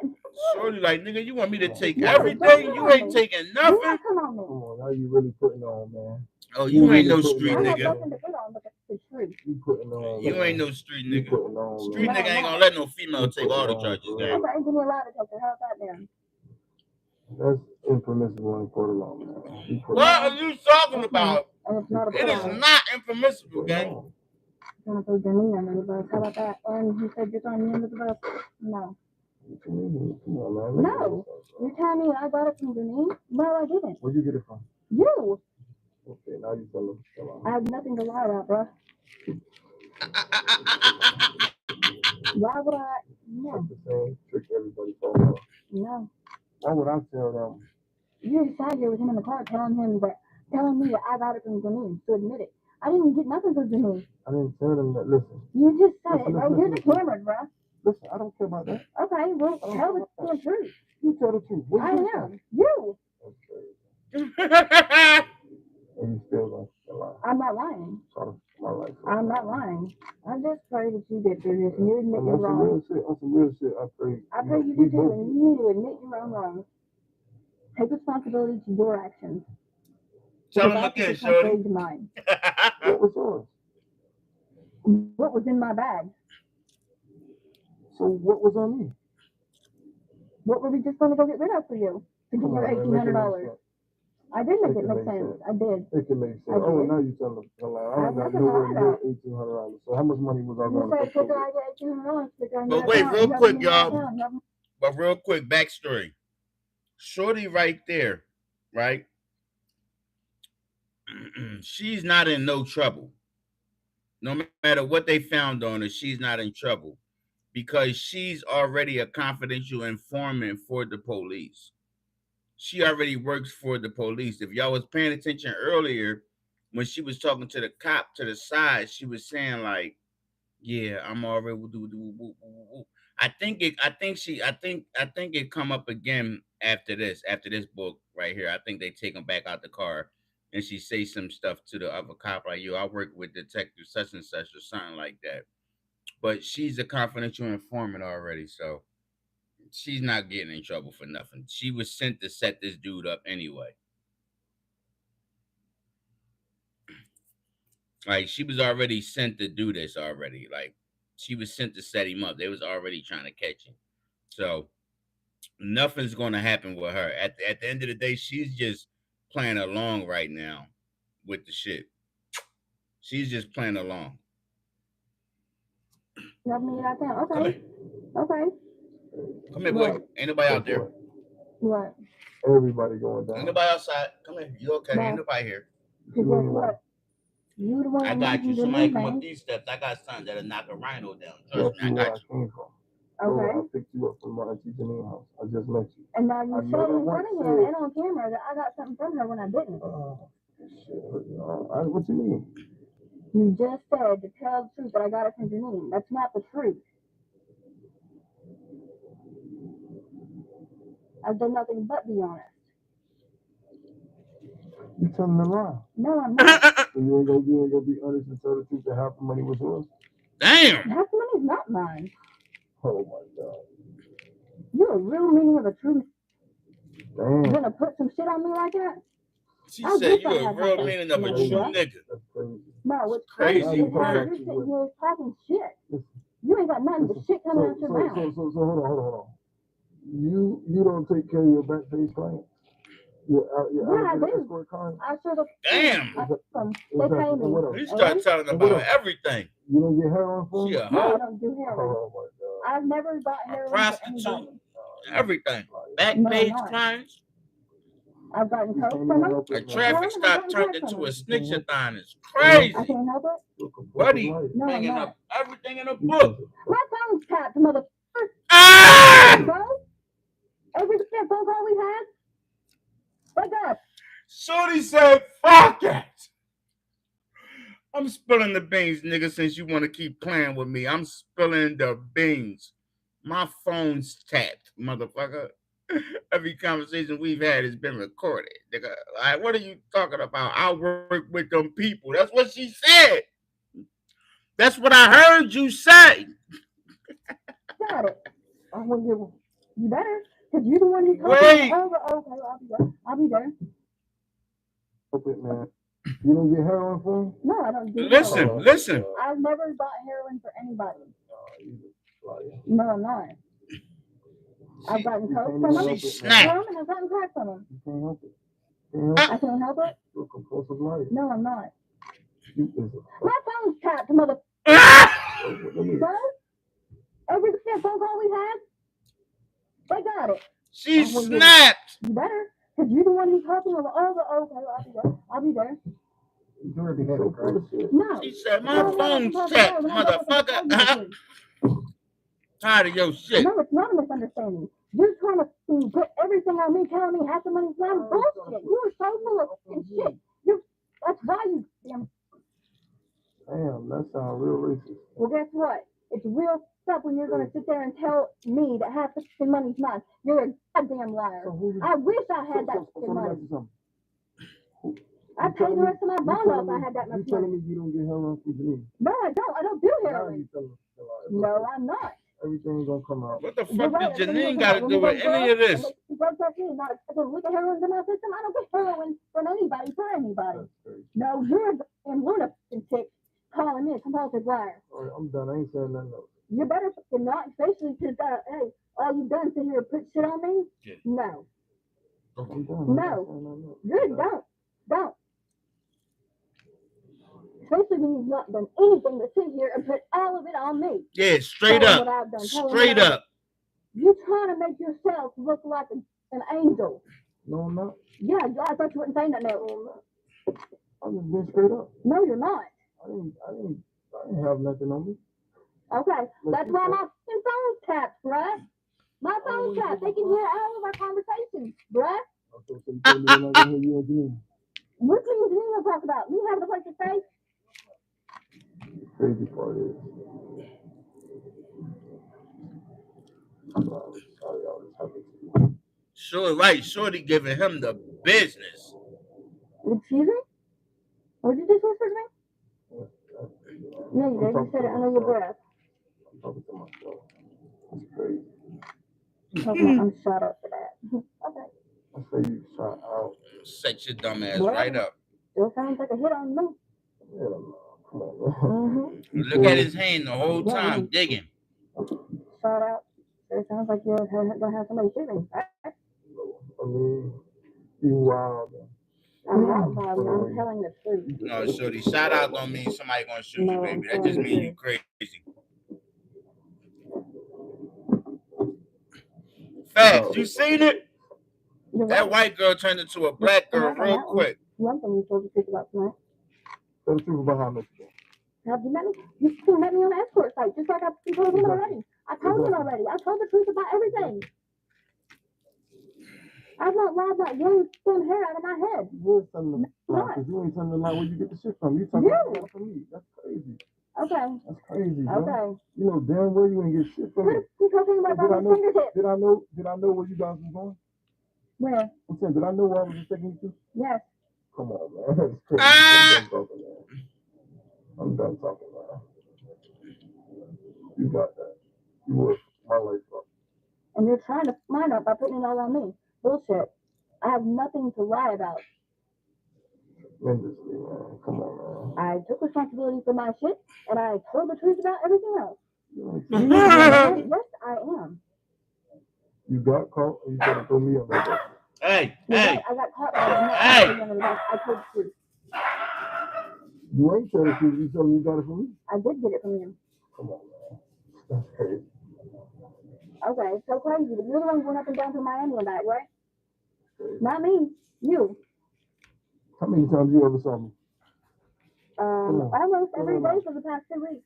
Shorty like, nigga, you want me to take No, everything? You ain't me. taking Do nothing? not come on me. Come on, now you really putting on, man. Oh, you ain't no really street I have nigga. nothing to put on but the truth. You putting on. You man. ain't no street You nigga. putting on, Street man. nigga ain't gonna let no female take all the charges, I'm gang. not even allowed to take it. How's that then? That's impermissible in Puerto Law, man. You putting What on. are you talking about? And it's not a It is problem. not impermissible, Putting gang. on. You're gonna throw Janine under the bus. How about that? And you said you're throwing me under the bus. No. What you mean? Come on, man. Make it No. make sense, You're telling me I got it from Janine? No, I didn't. Where'd you get it from? You. Okay, now you tell them. I have nothing to lie about, bro. Why would I? No. That's the same trick everybody falls off. No. Why would I tell them? You just sat here with him in the car telling me that I got it from Janine to admit it. I didn't get nothing from Janine. I didn't tell them that. Listen. You just said Listen, it, right? Here's the camera, bro. Listen, I don't care about that. Okay, well, tell the damn truth. You tell the truth. Where I you get it am. You. from? That's crazy. And you still gonna lie. I'm not lying. Try to my life. I'm not lying. I just pray that you get through this and you admit you're On some wrong. real shit. On some real shit. I pray. I pray you do too, and you need to admit your own wrongs. Take responsibility to your actions. Tell Because him I took again, Shorty. responsibility to mine. What was yours? What was in my bag? So what was on me? What were we just going to go get rid of for you to get Come your on, man, make it make $1,800? sense. I did make Make it it make make sense. sense. I did. It can make sense. I Oh, did. now you telling the lie. I I ain't got wasn't nowhere lying near about it. $1,800. So how much money was I You going to said, put quicker, for? I get $1,800. Sticker on But your wait, account. real You have quick, it in your y'all. account. You have- But real quick, backstory. Shorty right there, right? She's not in no trouble. No matter what they found on her, she's not in trouble because she's already a confidential informant for the police. She already works for the police. If y'all was paying attention earlier, when she was talking to the cop to the side, she was saying like, "Yeah, I'm already." I think it come up again after this book right here. I think they take him back out the car, and she say some stuff to the other cop like, "Yo, I work with Detective such and such" or something like that. But she's a confidential informant already, so she's not getting in trouble for nothing. She was sent to set this dude up anyway. Like she was already sent to do this already. Like she was sent to set him up. They was already trying to catch him. So nothing's gonna happen with her. At the end of the day, she's just playing along right now with the shit. She's just playing along. Help me out there. Come Okay. here. Okay. Come here, boy. What? Ain't nobody out there. What? Everybody going down. Ain't nobody outside. Come here. You okay? Ain't What? nobody here. Because guess what? You the one I that got mentioned you. your Somebody name, come up man. these steps. I got something that'll knock a rhino down. That's Trust me, I where I got you. came from. Okay. I picked you up from my auntie Janine's house. I just met you. And now you I said never in front once of him said- and on camera that I got something from her when I didn't. Shit, what you mean? You just said to tell the truth that I got it from Janine. That's not the truth. I've done nothing but be honest. You telling a lie. No, I'm not. So you ain't gonna be honest and tell the truth that half the money was yours? Damn. Half the money's not mine. Oh my God. You're a real meaning of the truth. Damn. You're gonna put some shit on me like that? She I said wish you I a had real that. meaning of a No, true what? nigga. That's crazy. No, what's Crazy crazy is how word. you're sitting here talking shit. Listen, You ain't got nothing but shit coming out your mouth. So hold on. You don't take care of your back page clients? Your Yeah, I do. escort clients? I sure the Damn. I took them. They Exactly. pay And what me. else? You start telling And what about else? everything. You don't get heroin for She them? a No, I hoe, don't do heroin. Oh my God. I've never bought a heroin for prostitute, anybody. everything. Back No, page not. clients. I've gotten You coke can't from even them. help A it, man. traffic No, stop I'm turned not into a coming. snitchathon. It's I crazy. can't help it. You're a compulsive Buddy, liar. No, I'm bringing not. up everything in a You book. My phone's tapped, motherfucker. Ah! Bro, every damn phone call we had. Wake up. Shorty said, fuck it. I'm spilling the beans, nigga, since you want to keep playing with me. I'm spilling the beans. My phone's tapped, motherfucker. Every conversation we've had has been recorded, nigga. Like, what are you talking about? I work with them people. That's what she said. That's what I heard you say. Got it. Oh, well, you better. Because you're the one who's Wait. talking over. Okay, I'll be there. I'll be there. Help it, man. You don't get heroin for them? No, I don't do Listen, heroin. listen. I've never bought heroin for anybody. You just liar. No, I'm not. I've gotten coke from them. She snapped. And I've gotten crack from them. You can't help it. Can't help I it. can't help it. You're a compulsive liar. No, I'm not. You is a My phone's tapped, motherfucker. Ah! Let me- Bro, every damn phone call we had, they got it. She snapped. You better. Because you're the one who's talking over. Oh, okay, I'll be there. I'll be there. You already had it, right? No. She said, my No, phone's no, tapped, no, no, no, motherfucker. no, Tired of your shit. no, it's not a misunderstanding. You're trying to put everything on me, telling me half the money's mine. Bullshit. You are so full of fucking shit. That's why you damn. Damn, that sounds real racist. Well, guess what? It's real stuff when you're going to sit there and tell me that half the fucking money's mine. You're a goddamn liar. So who you- I wish I had that so fucking let me money. ask you something. I'd pay the rest of my bond off if I had that You much telling money. me you don't get heroin from Janine? No, I don't. I don't do Now heroin. you telling me a lie. No, I'm not. Everything's gonna come out. What the You're fuck right. did Janine got to do with any of this? Drug testing is not a fucking lick of heroin in my system. I don't get heroin from anybody for anybody. That's crazy. No, you're a damn lunatic chick calling me a compulsive liar. All right, I'm done. I ain't saying nothing else. You better fucking not, especially since hey, all you've done is sit here and put shit on me. Yeah. No, I'm done. No. I'm not saying nothing else. good, don't. Especially when you've not done anything but sit here and put all of it on me. Yeah, straight Telling up. what I've done, telling Straight what I've up. You're trying to make yourself look like an angel. No, I'm not. Yeah, I thought you wouldn't say nothing else. I'm just being straight up. No, you're not. I didn't have nothing on me. Okay, that's why my fucking phone's tapped, bruh. My phone's tapped. They can hear all of our conversations, bruh. Okay, so you told me they're not gonna hear you and Janine. What can you talk about? You have a place to stay? Crazy part is, sorry, all this happened to you. Sure, right. Shorty giving him the business. Excuse me? What did you just whisper to me? No, you did. You said it under your breath. I'm talking to myself. It's crazy. I'm shut up for that. Okay. I say you shot out. Set your dumb ass What? right up. Still sounds like a hit on me. Hell no. Come on, man. Look at his hand the whole time digging. Shut up. It sounds like you're gonna have somebody shoot me. I mean, you wild. Man. I'm not lying. I'm telling the truth. No, shorty, shout out don't mean somebody gonna shoot you, No, baby. I'm That just telling means the you crazy. Facts, you seen it? You're That right. white girl turned into a black girl Enough on real that one. quick. One thing you told the truth about tonight. Tell the truth about how much. Have you met me? You met me on the escort site, just like I told him already. I told him already. I told the truth about everything. I've not lied that one thin hair out of my head. You're telling the lie, What? because you ain't telling the lie where you get the shit from. You talking about from me. That's crazy. Okay. That's crazy, bro. Okay. You know damn well you ain't get shit from me. He's talking about my fingertips. Did I know where you guys was going? Where? I'm saying, did I know where I was taking you to? Yes. Come on, man. That's crazy. I'm done talking, man. I'm done talking, man. You got that. You would my life up. And you're trying to find out by putting it all on me. Bullshit. I have nothing to lie about. Tremendously, man. Come on, man. I took responsibility for my shit, and I told the truth about everything else. Yes, I am. You got caught and you tried to throw me under the bus. Hey, You're hey, right, I got caught, but I did not Hey. have to under the bus. I told the truth. You ain't telling the truth. You telling me you got it from me? I did get it from you. Come on, man. That's crazy. Okay, so crazy. But you're the one who went up and down to Miami and back, right? Not me. You. How many times you ever saw me? Almost every day for the past 2 weeks.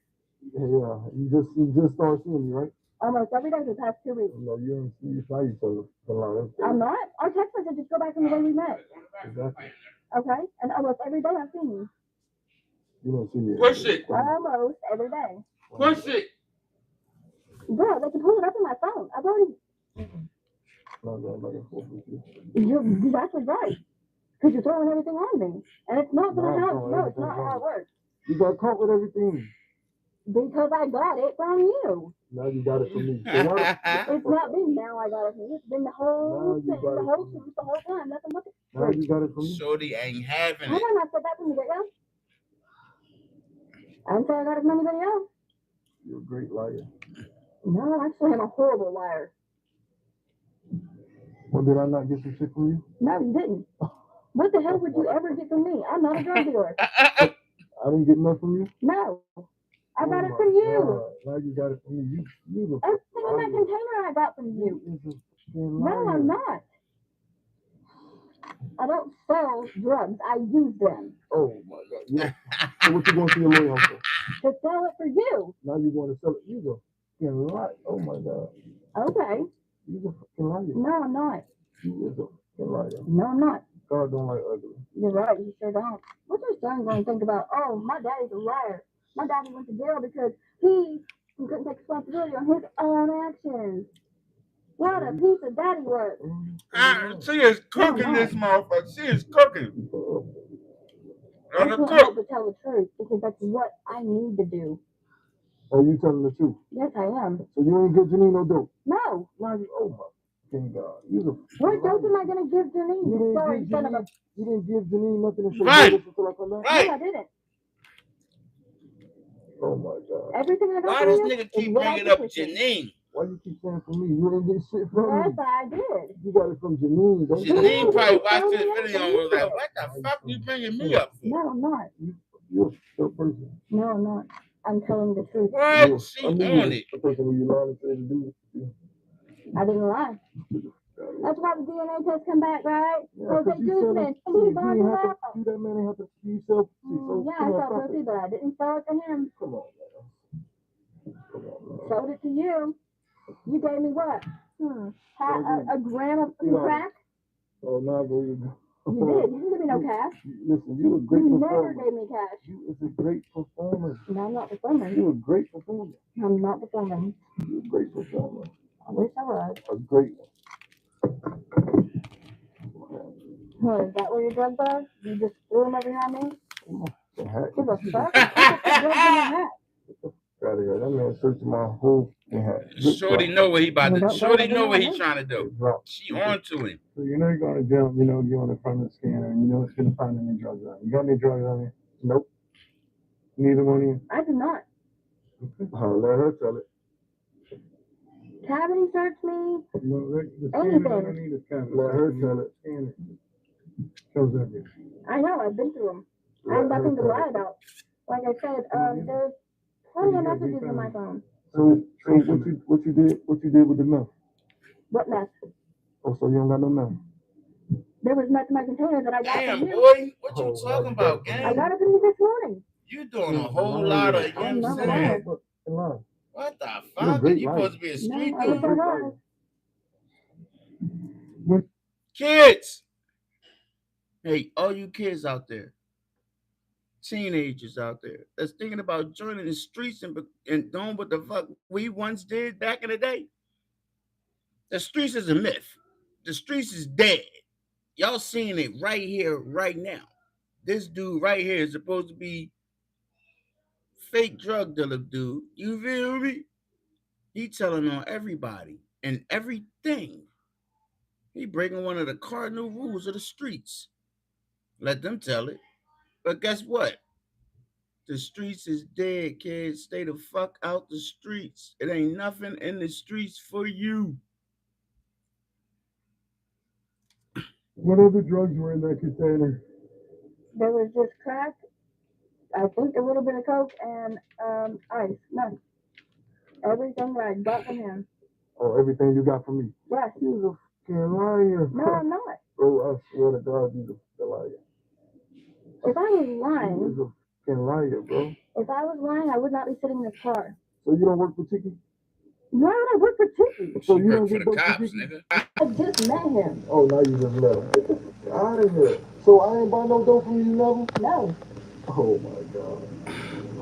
Yeah, you just started seeing me, right? Almost every day for the past 2 weeks. No, you saw each other a lot. I'm not. Our text messages go back from the way we met. Exactly. Okay? And almost every day I've seen you. You don't see me. Push it. Almost every day. Push it. Bro, they can pull it up on my phone. I've already. No, back and forth with you. You're actually right. Because you're throwing everything on me. And it's not gonna help. throwing No, it's not everything how on it works. You got caught with everything. Because I got it from you. Now you got it from me. So It's not been now I got it from you. It's been the whole thing, the whole truth, the whole time. Nothing but the now you got it from me. Shorty ain't having Have it. I not said that from the get-go? I didn't say I got it from anybody else. You're a great liar. No, actually, I'm a horrible liar. Well, did I not get some shit from you? No, you didn't. What the hell would you ever get from me? I'm not a drug dealer. I didn't get nothing from you? No. I got it my from you. God. Now you got it from me. You the Everything in that container I got from you. No, I'm not. I don't sell drugs. I use them. Oh my God. Yeah. So what you going to your lawyer for? To sell it for you. Now you want to sell it. You the fucking liar. Oh my God. Okay. You the fucking liar. No, I'm not. You is a fucking liar. No, I'm not. God don't like ugly. You're right. You sure don't. What's your son going to think about? Oh, my daddy's a liar. My daddy went to jail because he couldn't take responsibility on his own actions. What a piece of daddy work. She is cooking this motherfucker. She is cooking. I can't help but tell the truth because that's what I need to do. Are you telling the truth? Yes, I am. So you ain't give Janine no dope? No. Now you, oh my fucking God. You the What dope am I going to give Janine? You didn't give Janine nothing to say Right. until I come back? Right. No, I didn't. Oh my God. Everything I got Why from this you nigga is keep what I bringing up petitioned. Janine? Why you keep saying from me? You didn't get shit from Yes, me. I did. You got it from Janine. Don't Janine probably watched Tell this me video and was like, what the fuck you bringing me up for? No, I'm not. You're a person. No, I'm not. I'm telling the truth. What? She I knew you on was it. a person who you lied and said to do. I didn't lie. That's why the DNA test come back, right? Yeah, Jose Guzman, he bought it out. You that man ain't have to see yourself. Yeah, I saw pussy, but I didn't sell it to him. Come on, man. Come on, man. Sold it to you. You gave me what? A gram of crack? Oh, now go you go. You did. You didn't give me no cash. Listen, you a great You performer. never gave me cash. You is a great performer. No, I'm not performing. You a great performer. I'm not performing. You a great performer. I wish I was. A great one. What, is that where your drugs are? You just threw them over here on me? The hat. Give a fuck. You put the drugs in your hat. Out of here. That man searched my whole hat. Shorty know what he about to do. Shorty know what he Drop. trying to do. She on to him. So you know you're going to jail, you know you're on the front of the scanner, and you know it's going to find any drugs on you. You got any drugs on you? Nope. Neither one of you? I do not. Let her tell it. Cavity search me. You know, the Anything. scanner underneath is kind of let her tell it. Scan it. Shows everything. I know, I've been through them. I have nothing to lie about. Like I said, there's plenty of messages in my phone. So what you did with the meth? What mess? Oh, so you don't got no meth? There was mess in my container that I got Damn, from you. boy, what you talking about, I gang? got it from you this morning. You doing a whole lot of, you know I'm what I'm not saying? lying. What the You're a fuck? great You liar. supposed to be a street No, I was dude. not. Kids! Hey, all you kids out there, teenagers out there that's thinking about joining the streets and doing what the fuck we once did back in the day. The streets is a myth. The streets is dead. Y'all seeing it right here, right now. This dude right here is supposed to be fake drug dealer dude. You feel me? He telling on everybody and everything. He breaking one of the cardinal rules of the streets. Let them tell it. But guess what? The streets is dead, kids. Stay the fuck out the streets. It ain't nothing in the streets for you. What other drugs were in that container? There was just crack, I think a little bit of coke, and ice. None. Everything that I got from him. Oh, everything you got from me? Yes. You're a fucking liar. No, I'm not. Bro, I swear to God, you're a liar. If I was lying, You're a fucking liar, bro. if I was lying, I would not be sitting in this car. So you don't work for Tiki? Why would I work for Tiki? So She you don't work for get the booked cops, Tiki? nigga. I just met him. Oh, now you just let him. Get the fuck out of here. So I ain't buy no dope from you, never? No. Oh my God.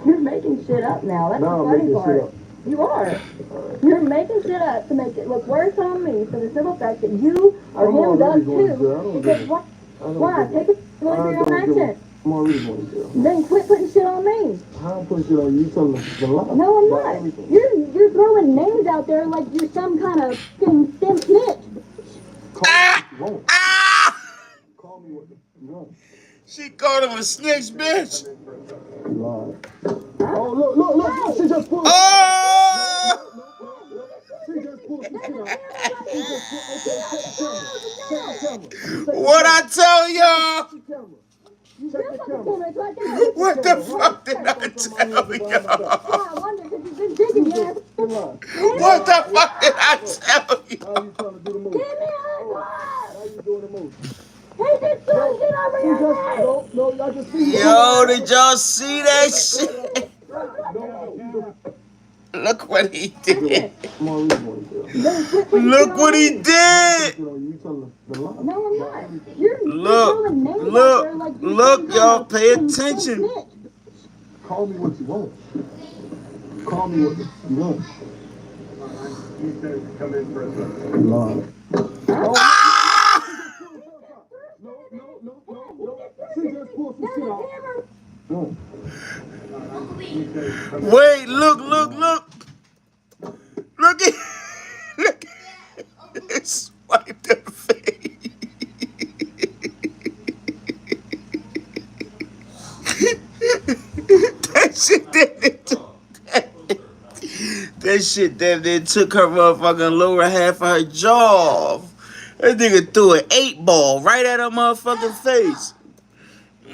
You're making shit up now. That's Now the I'm funny making part. shit up. You are. You're making shit up to make it look worse on me for the simple fact that you or I'm him already does going to too. jail. I don't Because give a- what? I don't Why? give a- Take it for I your own don't give a- action. I'm already going to jail. Then quit putting shit on me. How I'm putting shit on you? You telling the lie? No, I'm about not. everything. You're throwing names out there like you're some kind of fucking STEM snitch. Call me what you want. Ah! Call me what you want. She called him a snitch, bitch. You lying. Oh, look. She just pulled. Oh! She just pulled some shit out. She just pulled. Okay, check the camera. What I tell y'all? Check the camera. It's right there. What the fuck did I tell y'all? Yeah, I wonder because you've been digging your ass. You lying. What the fuck did I tell you? Now you trying to do the most. Give me a glass. Now you doing the most. He just threw shit over She your just, head. no, I just see Yo, did y'all see that shit? No, Look what he did. I'm already going to jail. Then quit putting Look shit what on he me. did. You telling the lie. No, I'm not. You're Look, throwing names out there like you're look, some y'all, kind of pay fucking attention. snitch. Call me what you want. Call me what you want. You said come in for a second. Lying. Ah! No. She just pulled some shit out. No. Wait, look. Look at swipe the face. That shit damn near took her motherfucking lower half of her jaw off. That nigga threw an 8-ball right at her motherfucking face.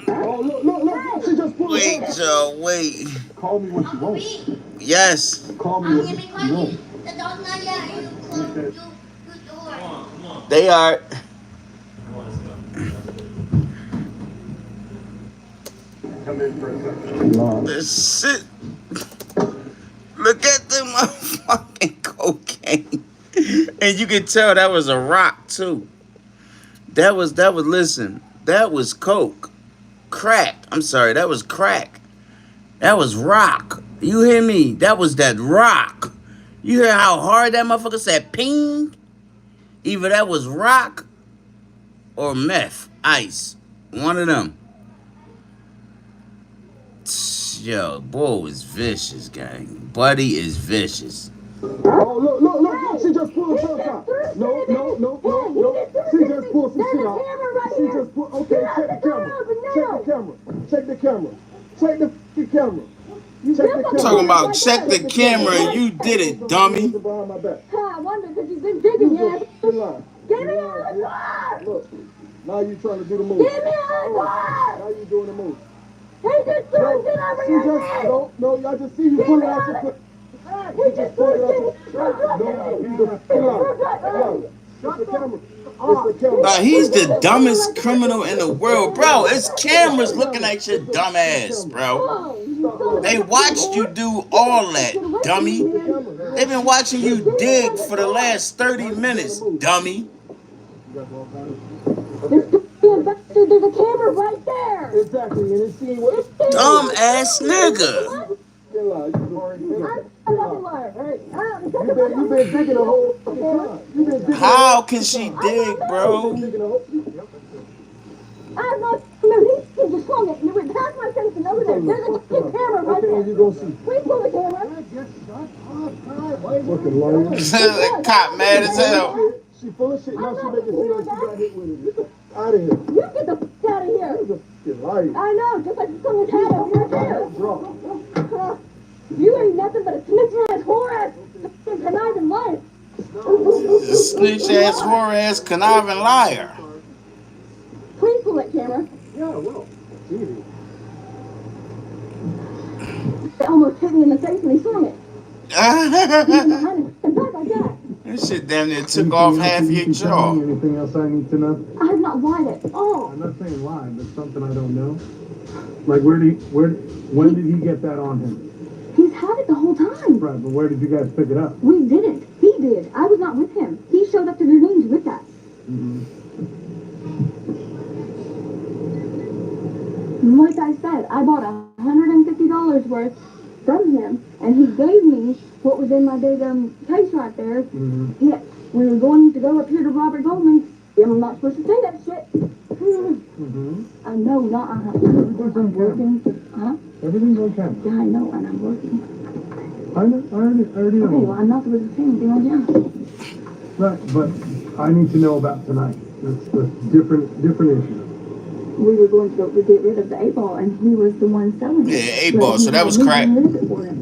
Oh, look. She just pulled Wait, it out. y'all, wait. Call me what you want. Yes. Call me what you want. They are. Come in for a second. Lying. This shit. Look at the motherfucking cocaine. And you can tell that was a rock too. That was listen, that was coke. Crack. I'm sorry, that was crack. That was rock. You hear me? That was that rock. You hear how hard that motherfucker said ping? Either that was rock or meth, ice. One of them. Yo, boy is vicious, gang. Buddy is vicious. Oh, look. She just pulled some shit out. No. She just pulled some shit out. She just pulled. Okay, check the camera. Check the camera. Talking about check the camera and you did it, dummy. I wonder because you've been digging your ass. You're lying. Get me out of the car. Look. Now you trying to do the move. Give me a car! Now you doing the move. He just threw No, shit over she your just, head! no, I just see you Give pulling me out all your the- foot. He just threw shit! No, he's a killer. It's the camera. It's the camera. He's the dumbest criminal in the world, bro. It's cameras looking at your dumb ass, bro. They watched you do all that, dummy. They've been watching you dig for the last 30 minutes, dummy. There's a camera right there! Exactly, and it's seeing what. Dumb ass nigga. I'm not a liar. You've been digging a hole. You've been digging How can she dig, bro? digging a hole. I'm not. No, he just swung it and it went past my face and over there. There's a camera right there. You gonna see. Please pull the camera. Fucking liar. The cop mad as hell. She full of shit. Now she making it seem like she got hit with it. Out of here. You get the f out of here. You're lying. I know, just like someone's hat over here too. You ain't nothing but a snitch ass, whore ass, conniving liar. Snitch ass, whore ass, conniving liar. Please pull that camera. Yeah, well. Easy. It almost hit me in the face when he swung it. And back like that. This shit damn near took off half your jaw. Anything else I need to know? I have not lied at all. I'm not saying lie, but something I don't know. Like when did he get that on him? He's had it the whole time. Right, but where did you guys pick it up? We didn't. He did. I was not with him. He showed up to Jardines with that. Like I said, I bought $150 worth from him, and he gave me what was in my big case right there. Yeah, we were going to go up here to Robert Goldman. I'm not supposed to say that shit. I know not. I'm working. Huh? Everything's on camera. Yeah, I know, and I'm working. I already know. Okay, well, I'm not supposed to say anything on camera. Right, but I need to know about tonight. That's different issue. We were going to go to get rid of the 8-ball, and he was the one selling it. Yeah, 8-ball, so that was crack. Rid of it for him.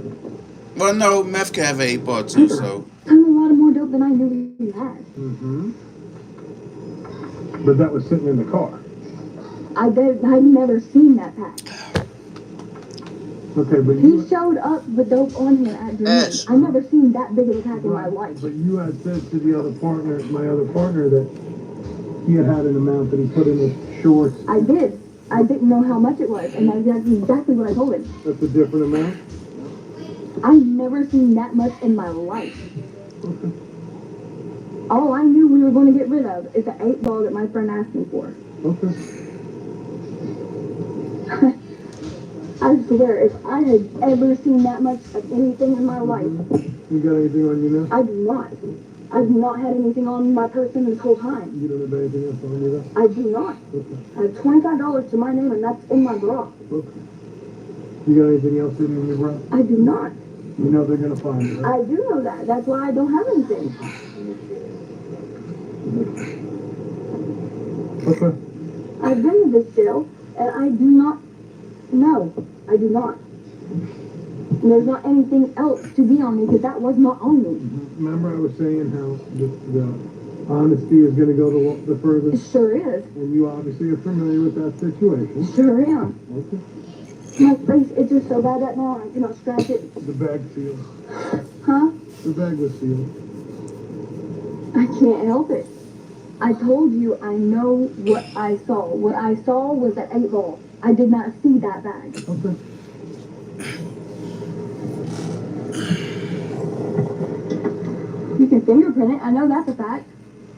Well, no, meth can have an 8-ball too, so. Tell me a lot more dope than I knew he had. But that was sitting in the car. I'd never seen that pack. Okay, but He showed up with dope on him at Jardines. I never seen that big of a pack in my life. But you had said to the other partner, my other partner, that he had an amount that he put in his shorts. I did. I didn't know how much it was, and that's exactly what I told him. That's a different amount? I've never seen that much in my life. Okay. All I knew we were going to get rid of is the 8-ball that my friend asked me for. Okay. I swear, if I had ever seen that much of anything in my life, You got anything on you now? I do not. I've not had anything on my person this whole time. You don't have anything else on you though? I do not. Okay. I have $25 to my name, and that's in my bra. Okay. You got anything else in your bra? I do not. You know they're gonna find it, right? I do know that. That's why I don't have anything. Okay. I've been to this jail, and I do not. No, I do not. And there's not anything else to be on me because that was not on me. Remember I was saying how the honesty is gonna go the It furthest? sure is. And you obviously are familiar with that situation. Sure am. Okay. My face itches so bad right now, I cannot scratch it. The bag sealed. Huh? The bag was sealed. I can't help it. I told you I know what I saw. What I saw was an 8-ball. I did not see that bag. Okay. You can fingerprint it. I know that's a fact.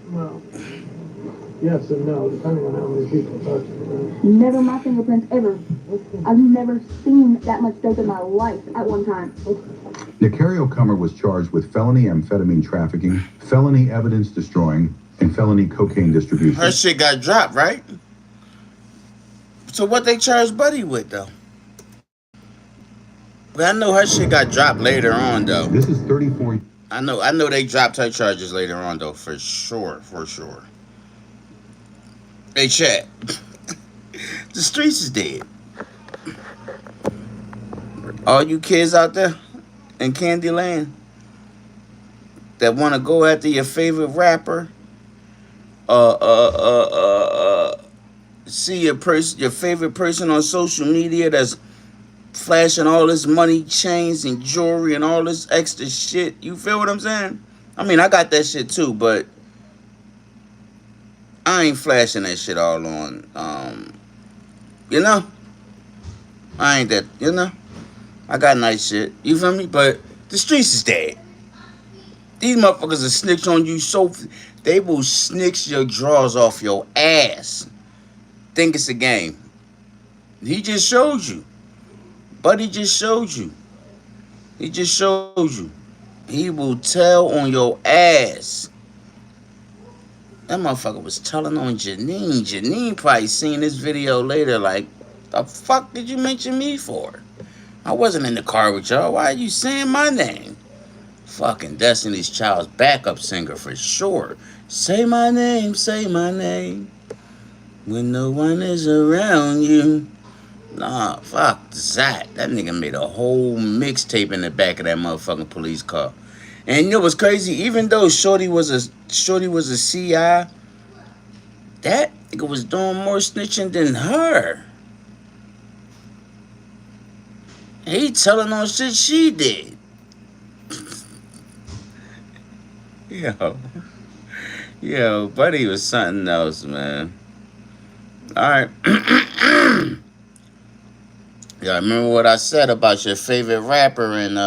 Well, yes and no, depending on how many people touch it. Right? Never my fingerprints ever. I've never seen that much dope in my life at one time. Nicario Comer was charged with felony amphetamine trafficking, felony evidence destroying, and felony cocaine distribution. Her shit got dropped, right? So what they charged Buddy with, though? But I know her shit got dropped later on, though. This is 34. I know they dropped her charges later on, though, for sure. Hey, chat. The streets is dead. All you kids out there in Candyland that want to go after your favorite rapper see your favorite person on social media that's flashing all this money, chains and jewelry and all this extra shit. You feel what I'm saying? I mean, I got that shit too, but I ain't flashing that shit all on, you know? I ain't that, you know? I got nice shit, you feel me? But the streets is dead. These motherfuckers will snitch on you they will snitch your drawers off your ass. Think it's a game. He just showed you. Buddy just showed you. He just showed you. He will tell on your ass. That motherfucker was telling on Janine. Janine probably seen this video later like, the fuck did you mention me for? I wasn't in the car with y'all. Why are you saying my name? Fucking Destiny's Child's backup singer for sure. Say my name, when no one is around you. Nah, fuck that. That nigga made a whole mixtape in the back of that motherfucking police car. And you know what's crazy? Even though Shorty was a CI, that nigga was doing more snitching than her. He telling on shit she did. Yo, buddy was something else, man. Alright. Yeah, remember what I said about your favorite rapper and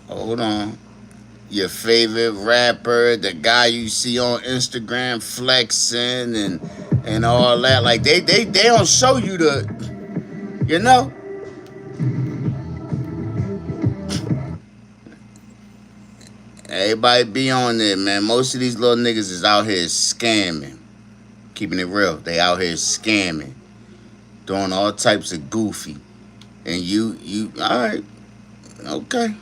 hold on. Your favorite rapper, the guy you see on Instagram flexing and all that. Like they don't show you the, you know? Everybody be on there, man. Most of these little niggas is out here scamming. Keeping it real. They out here scamming. Doing all types of goofy. And you, alright. Okay.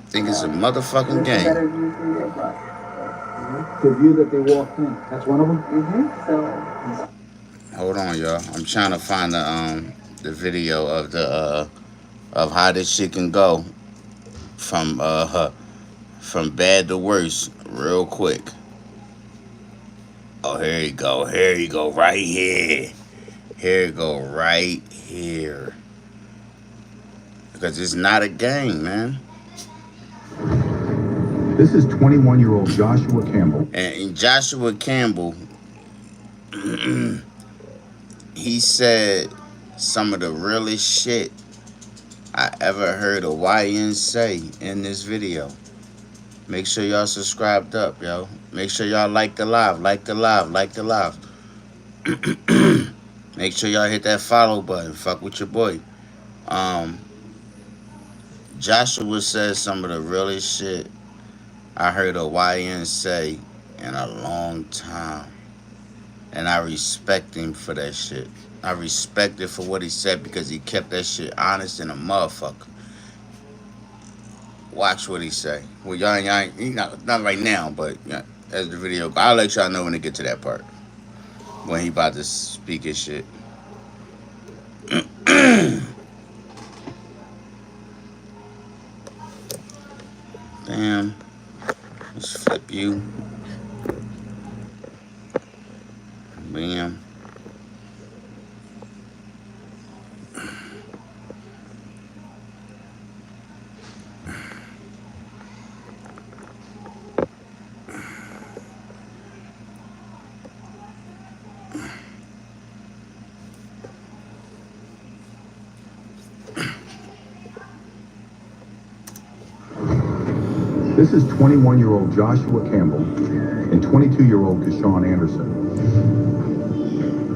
Think it's a motherfucking game. The view that they walked in. That's one of them? So. Hold on, y'all. I'm trying to find the video of of how this shit can go from bad to worse real quick. Oh, here you go. Here you go. Right here. Here you go. Right here. Because it's not a game, man. This is 21-year-old Joshua Campbell. And Joshua Campbell, he said some of the realest shit I ever heard a YN say in this video. Make sure y'all subscribed up, yo. Make sure y'all like the live. Make sure y'all hit that follow button. Fuck with your boy. Joshua says some of the realest shit I heard a YN say in a long time. And I respect him for that shit. I respect it for what he said because he kept that shit honest in a motherfucker. Watch what he say. Well, y'all ain't not right now, but yeah, as the video goes, I'll let y'all know when it get to that part. When he about to speak his shit. Damn. Let's flip you. Bam. This is 21-year-old Joshua Campbell and 22-year-old Keshawn Anderson.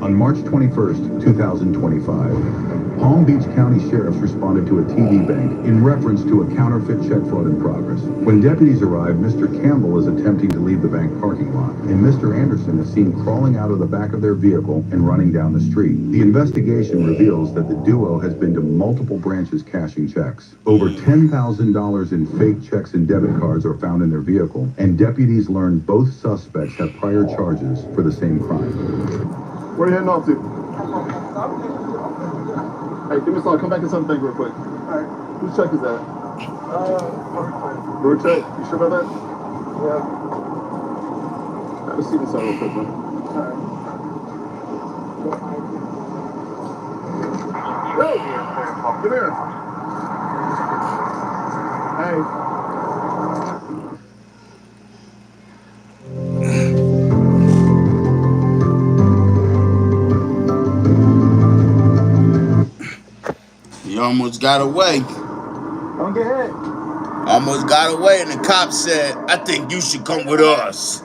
On March 21st, 2025, Palm Beach County sheriffs responded to a TD bank in reference to a counterfeit check fraud in progress. When deputies arrived, Mr. Campbell is attempting to leave the bank parking lot, and Mr. Anderson is seen crawling out of the back of their vehicle and running down the street. The investigation reveals that the duo has been to multiple branches cashing checks. Over $10,000 in fake checks and debit cards are found in their vehicle, and deputies learned both suspects have prior charges for the same crime. Where you heading off to? Hey, give me a song. Come back and something real quick. Alright. Whose check is that? Your check. You sure about that? Yeah. Have a seat inside real quick, man. Yo! Come here. Hey. You almost got away. Don't get hit. Almost got away, and the cop said, I think you should come with us.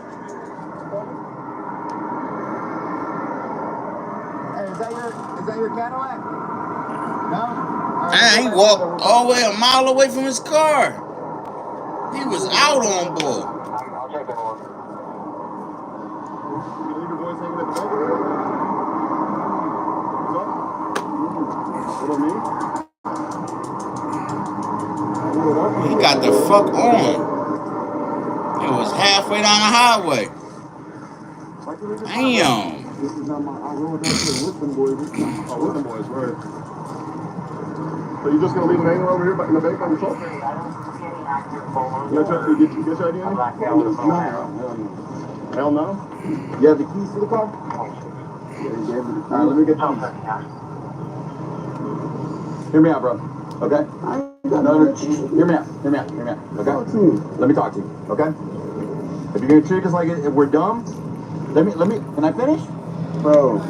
Hey, is that your Cadillac? No? And he walked all the way a mile away from his car. He was out on board. I'll check that one. You leave your boys hanging at the back of What about me? He got the fuck on. It was halfway down the highway. Damn. This is not my. I rode up here with them boys. With them boys, right? So you just gonna leave them hanging over here in the bank on the truck? You get your ID in? Hell no. You have the keys to the car? Alright, let me get these. Hear me out, bro. Okay? No, hear me out. Okay? Let me talk to you. Okay? If you're gonna treat us like we're dumb, let me. Can I finish? Bro.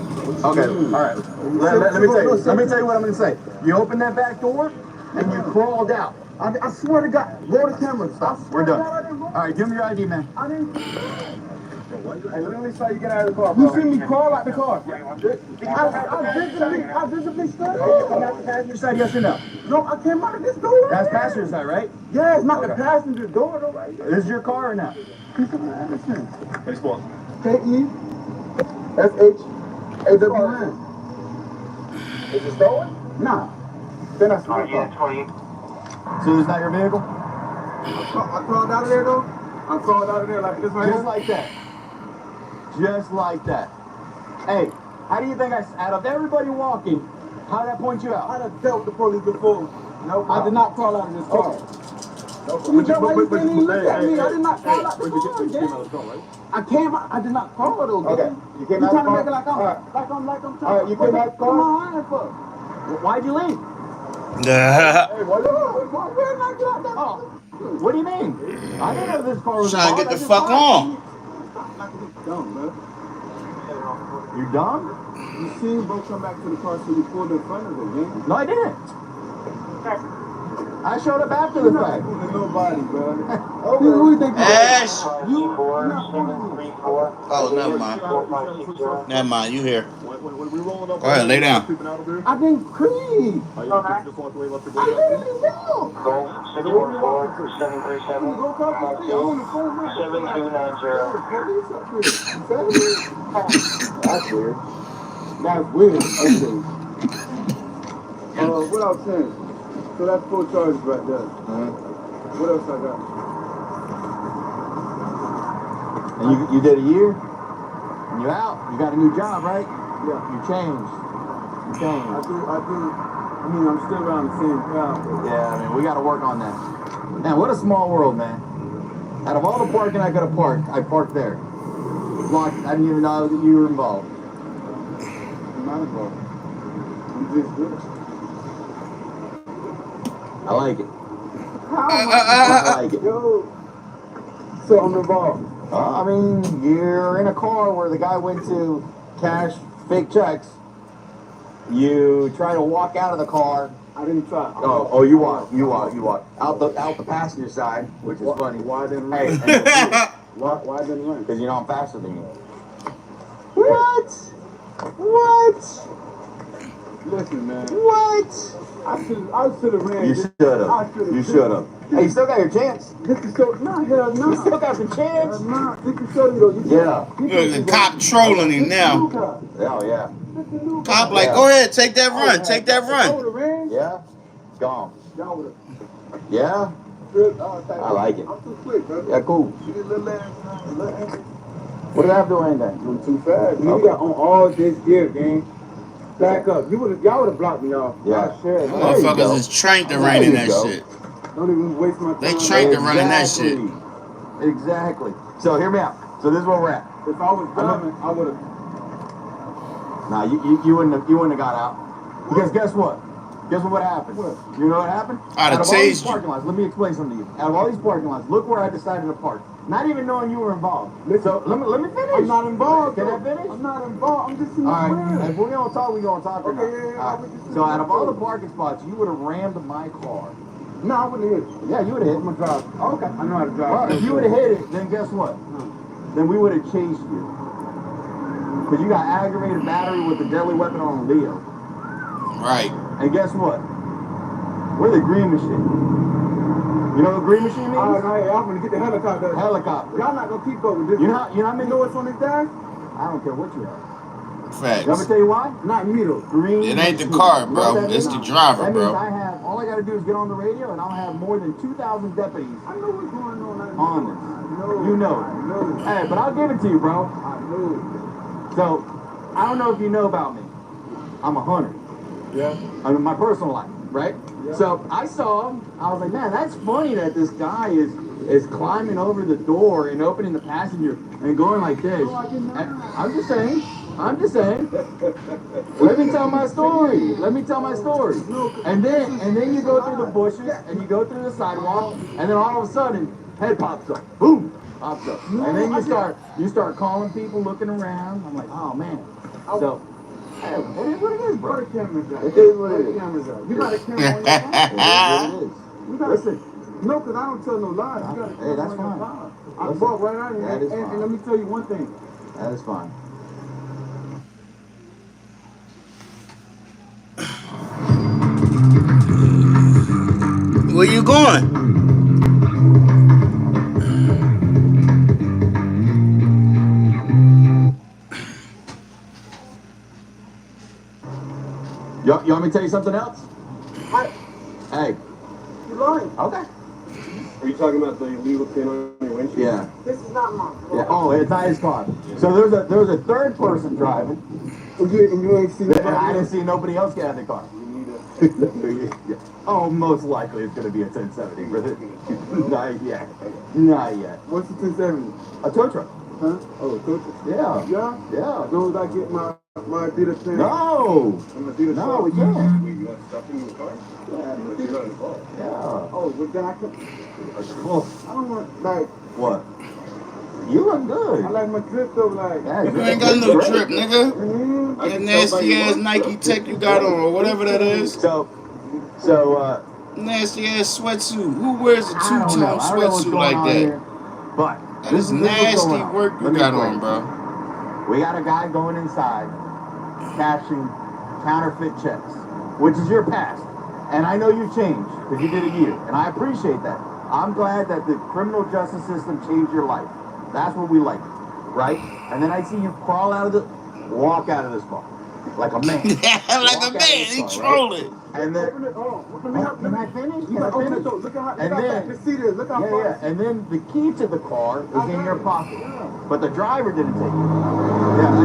Okay. All right. Let me tell you. Let me tell you what I'm gonna say. You opened that back door and you crawled out. I swear to God. Roll the camera. Stop. We're done. All right. Give me your ID, man. I didn't. Hey, let me saw you get out of the car, bro. You see me crawl out the car? I visibly stood. You come out the passenger side, yes or no? No, I came out of this door. That's passenger side, right? Yeah, it's not the passenger door, though, right? This is your car or not? Hey, Spawn. K-E-S-H-A-W-N. Is it stolen? Nah. Then I stole it. So it's not your vehicle? I crawled out of there, though. I crawled out of there like this right here. Just like that. Just like that. Hey, how do you think out of everybody walking, how did that point you out? I'd have dealt with the police before. No, I did not crawl out of this car. You know why you didn't even look at me? I did not crawl out the car, right? I came out. I did not crawl though. Okay. You came out the car? Trying to make it like I'm trying. All right, you came out the car? Why'd you leave? Yeah. Hey, why did I get out that car? What do you mean? I didn't know this car was Trying to get the fuck on. Dumb, man. You dumb? You seen bro come back to the car, so you pulled in front of it, man. No, I didn't. I showed up after the fact. Nobody, bro. Who you think? Ash. You? Oh, never mind. Never mind. You here? Go ahead, lay down. I didn't creep. I literally will. Go 644-737. That's weird. That's weird. Okay. What I was saying. So that's 4 charges right there. What else I got? And you did a year? And you out? You got a new job, right? Yeah. You changed. I do. I mean, I'm still around the same job. Yeah, I mean, we got to work on that. Man, what a small world, man. Out of all the parking I could have parked, I parked there. Blocked. I didn't even know that you were involved. I'm not involved. I'm just good. I like it. I like it. Yo. So I'm involved. I mean, you're in a car where the guy went to cash fake checks. You try to walk out of the car. I didn't try. Oh, you walk. Out the passenger side, which is funny. Why didn't run? Why didn't run? Because you know I'm faster than you. What? Listen, man. What? I should have ran. You should have. Hey, you still got your chance. This is so. No, hell no. You still got the chance. No, this is so. Yeah. Look, the cop trolling him now. Hell yeah. Cop like, go ahead, take that run. Take that run. Yeah. Gone. Yeah. I like it. I'm too quick, bro. Yeah, cool. What did I do anything? I'm too fast. You got on all this gear, gang. Back up. Y'all would have blocked me off. Yeah. Sure. Them There you go. motherfuckers is trained to There run in you that go. shit. Don't even waste my time. They trained to run in that shit. Exactly. So hear me out. So this is where we're at. If I was driving, I would have. Nah, you wouldn't have got out. Because guess what? Guess what happened? What? You know what happened? I'd have Out of all these tased you. parking lots, let me explain something to you. Out of all these parking lots, look where I decided to park. Not even knowing you were involved. So let me finish. I'm not involved. Can I though. finish? I'm not involved. I'm just in the All right. square. If we're gonna talk, we're gonna talk. or Okay, not? yeah. All right. So out of all the parking spots, you would have rammed my car. No, I wouldn't hit. Yeah, you would have hit. I'm a driver. Okay. I know how to drive. Well, if you would have hit it, then guess what? Then we would have chased you. Because you got aggravated battery with a deadly weapon on Leo. Right. And guess what? We're the green machine. You know what green machine means? All right, I'm gonna get the helicopter. Helicopter. Y'all not gonna keep going. This You know how many? you know what's on this dash? I don't care what you have. Facts. Let me tell you why? Not middle. Green. It ain't the machine. car, You know bro. what that It's means? the driver, That bro. means I have, all I gotta do is get on the radio and I'll have more than 2,000 deputies I know what's going on. on this. I know. You know. I know. Hey, but I'll give it to you, bro. I know. So, I don't know if you know about me. I'm a hunter. Yeah. I mean, my personal life, right? Yeah. So I saw him. I was like, man, that's funny that this guy is climbing over the door and opening the passenger and going like this. No, I did not. And I'm just saying. Let me tell my story. And then you go through the bushes and you go through the sidewalk and then all of a sudden head pops up. Boom. Pops up. And then you start calling people, looking around. I'm like, oh man. So hey, it is what it is, bro. Where the cameras at? It is what it Where the is. cameras at? You got a camera on your phone? It is what it is. You got Listen. No, because I don't tell no lies. You got a Hey, camera that's on your fine. phone. I Listen, walk right out here. that is And fine. let me tell you one thing. That is fine. Where you going? You want me to tell you something else? Hey. You lying. Okay. Are you talking about the illegal pin on your windshield? Yeah. This is not mine. Yeah. Oh, it's not his car. So there was a third person driving, And you ain't seen and I didn't see nobody else get out of the car. Yeah. Oh, most likely it's gonna be a 1070, brother. Not yet. Not yet. What's the 1070? A tow truck. Huh? Oh, coach. Yeah. Yeah? Yeah. As long as I get my Adidas pin. No. And my Adidas No, we shorts. can't. Wait, you want stuff in the car? Yeah. You're not in the car. Yeah. Oh, well then I can. Well, I don't want, like, what? You look good. I like my drip though, like. Yeah, You ain't got no great. drip, nigga. Mm-hmm. That nasty ass Nike Tech you got on, or whatever that is. So, Nasty ass sweatsuit. Who wears a I don't know. two-tone I don't know what's sweatsuit going like on that? here, but That is this what's nasty going on. work Let you me got explain. on, bro. We got a guy going inside, cashing counterfeit checks, which is your past. And I know you changed, because you did a year, and I appreciate that. I'm glad that the criminal justice system changed your life. That's what we like, right? And then I see you walk out of this bar, like a man. Like a man, he trolling. And then, Open it. Oh, can I finish? You Can I got, finish? look at how, And look then- how, just see this, look how Yeah, far. yeah. And then the key to the car is in your pocket. Yeah. But the driver didn't take it. Yeah.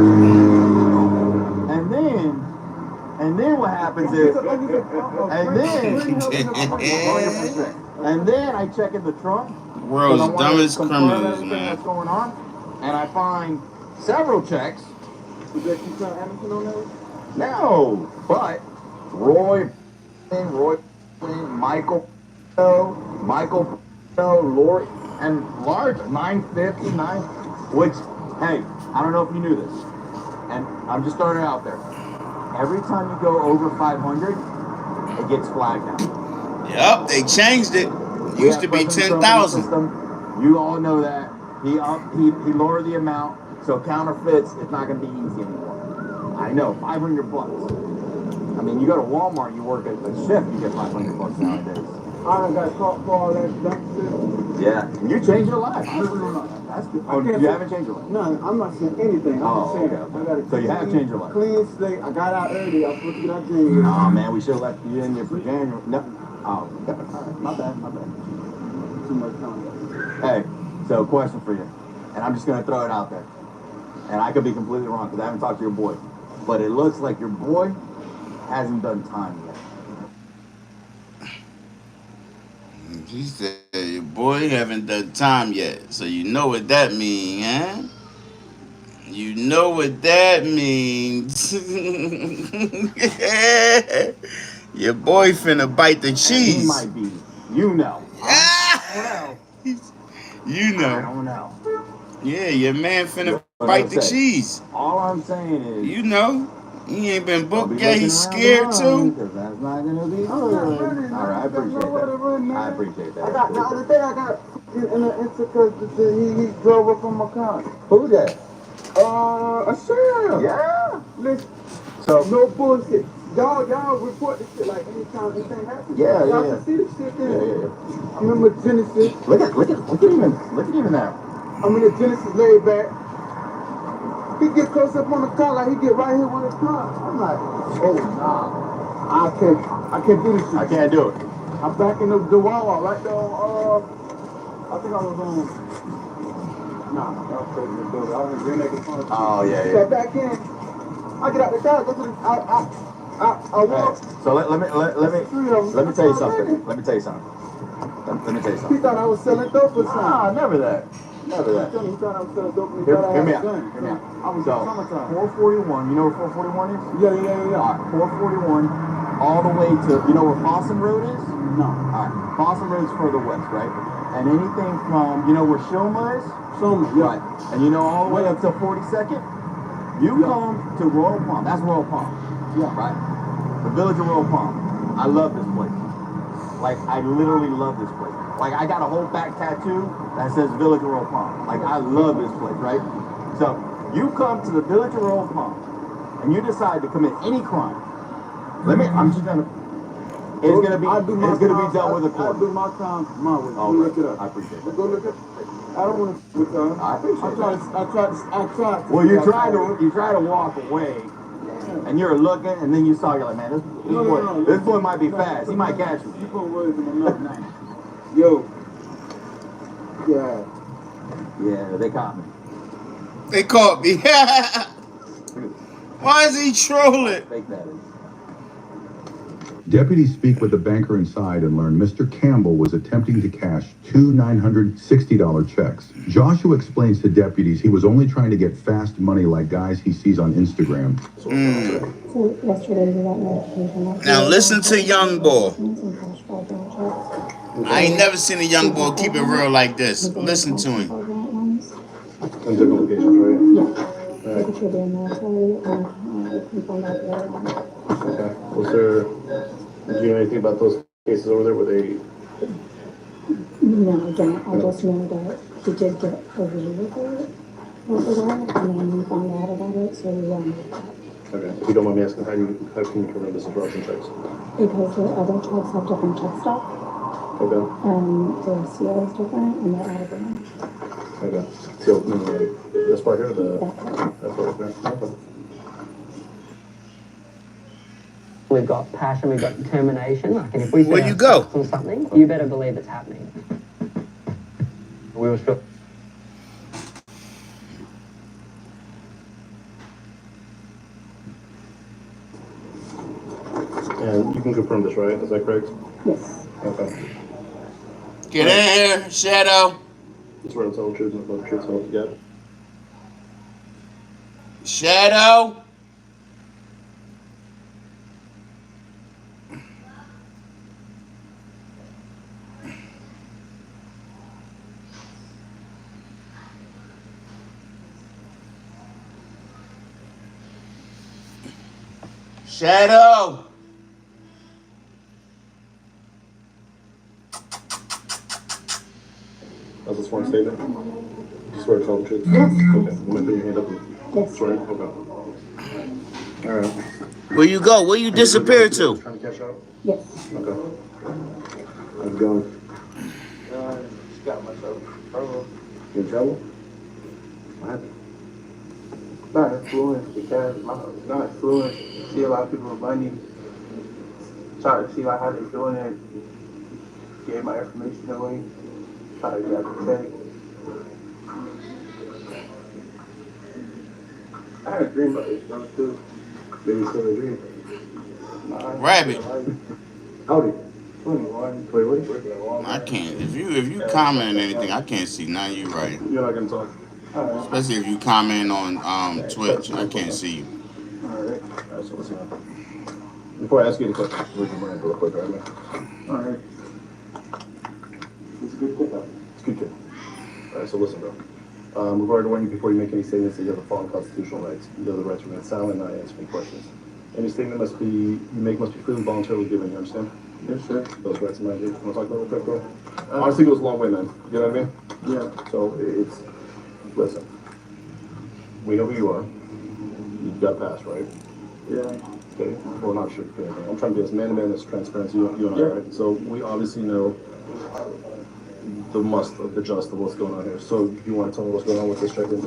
And then what happens is, and then I check in the trunk. World's 'cause I wanna dumbest confirm criminals, everything man. that's going on. And I find several checks. Is that you trying Anderson on that? No, but Roy, Michael, Lori, and large 959, which, hey, I don't know if you knew this, and I'm just throwing it out there. Every time you go over 500, it gets flagged out. Yup, they changed it. We Used have to be President Trump in the 10,000. system. You all know that. He lowered the amount, so counterfeits, it's not going to be easy anymore. I know, $500. I mean, you go to Walmart, you work a shift, you get $500 nowadays. I done got caught for all that dumb shit. Yeah, and you changed your life. That's good. Oh, I can't you say- haven't changed your life? No, I'm not saying anything. I'm Oh, just saying. okay. I got a So you have clean- changed your life? Clean slate. I got out early. I was supposed to get out January. Oh man, we should have left you in there for January. No. Oh, all right. My bad. Too much time. Hey, so question for you, and I'm just gonna throw it out there, and I could be completely wrong because I haven't talked to your boy. but it looks like your boy hasn't done time yet. He said, your boy haven't done time yet. So you know what that means, huh? You know what that means. Your boy finna bite the And cheese. he might be, you know. I You know. don't know. Yeah, your man finna But bite like the I said, cheese. all I'm saying is, You know. He ain't been don't be booked yet. looking He's around scared the line, too. 'cause that's not gonna be good. All right, I appreciate that. I appreciate that. I got the other day I got in the Instagram, he drove up on my car. Who that? A sheriff. Yeah. Listen, So, no bullshit. Y'all report this shit like anytime anything happens. Yeah, Y'all yeah, can see this shit yeah, there. yeah, yeah. I'm in Genesis. Look at even that. I'm in the Genesis laid back. He get close up on the car like he get right here with his car. I'm like, oh nah, I can't do this shit. I can't do it. I'm backing up the wall right there on, I think I was on, nah, that was crazy to do it. I was in Green Acres Farm. Oh yeah, So yeah. back in, I get out the car, go to the, I walk. Hey, so let me tell you something. Let me tell you something. He thought I was selling dope or something. Ah, never that. Never that. He thought I was selling dope and he Hear thought I me had a out. gun. Hear me out. I was So, in summertime. 441, you know where 441 is? Yeah. Alright, 441, all the way to, you know where Fossum Road is? No. Alright, Fossum Road's further west, right? And anything from, you know where Shoma is? Summer, yeah. Right. And you know all the way up to 42nd? You Yeah. come to Royal Palm. That's Royal Palm. Yeah. Right? The village of Royal Palm. I love this place. Like, I literally love this place. Like, I got a whole back tattoo that says Village of Royal Palm. Like, I love this place, right? So, you come to the Village of Royal Palm, and you decide to commit any crime. I'm just gonna, it's gonna be dealt with a I court. do my time my way. Oh, Go look it up. I appreciate Go that. look it up. I don't want to with y'all. I appreciate I tried. Well, you try to walk away, and you're looking, and then you saw, you're like, man, this boy might be fast. He might catch me. You put words in my mouth now. Yo. Yeah. Yeah, they caught me. They caught me. Why is he trolling? Fake that. Deputies speak with the banker inside and learn Mr. Campbell was attempting to cash two $960 checks. Joshua explains to deputies he was only trying to get fast money like guys he sees on Instagram. So yesterday we got notification. Now listen to Young Boy. I ain't never seen a young boy keep it real like this. Listen to him. And different locations, right? Yeah. Right. Because they're military and confirmed out the other one. Okay. Was there, do you know anything about those cases over there where they? No, I don't. I just know that he did get a report over there, and then we found out about it, so we ran with that. Okay. If you don't mind me asking, how can you cover this as Russian checks? Because the other checks have different check stock, Okay. and the CO is different, and they're out of range. Okay. So, this part here, that's right there. Okay. We've got passion, we've got determination. Like, and if we Where set you our go? sights on something, you better believe it's happening. We were still. And you can confirm this, right? Is that correct? Yes. Okay. Get in here, Shadow. That's where I'm telling the truth and the truth all together. Shadow. Shadow. That's a sworn statement? You swear to tell the truth? Yes. Okay. You might put your hand up. Yes. Swear? Okay. Alright. Where you go? Where you disappear to? Trying to cash out? Yes. Okay. How's it going? Just got myself in trouble. You in trouble? What happened? Not influence because not influence. See a lot of people with money. Try to see like how they're doing it. Gave my information away. Try to get the check. I had a dream about this bro too. Maybe still agree. Rabbit. Howdy. 21. Wait, what? I can't. If you comment on anything, I can't see none of you right. You're not gonna talk. Especially if you comment on Twitch, I can't see you. Alright. So what's up? Before I ask you any questions, we're gonna real quick, right, man? Alright. It's a good kid, though. It's a good kid. Alright, so listen, bro. Regarding when before you make any statements that you have the following constitutional rights. You have the right to remain silent, not answer any questions. Any statement must be freely and voluntarily given, you understand? Yes, sir. Those rights in my view. Want to talk about real quick, bro? Honestly, it goes a long way, man. You know what I mean? Yeah. So it's, listen. We know who you are. You got passed, right? Yeah. Okay. Well, not sure. Okay. I'm trying to be as man-to-man, as transparent as you and I, right? So we obviously know the gist of what's going on here. So you want to tell me what's going on with this check in?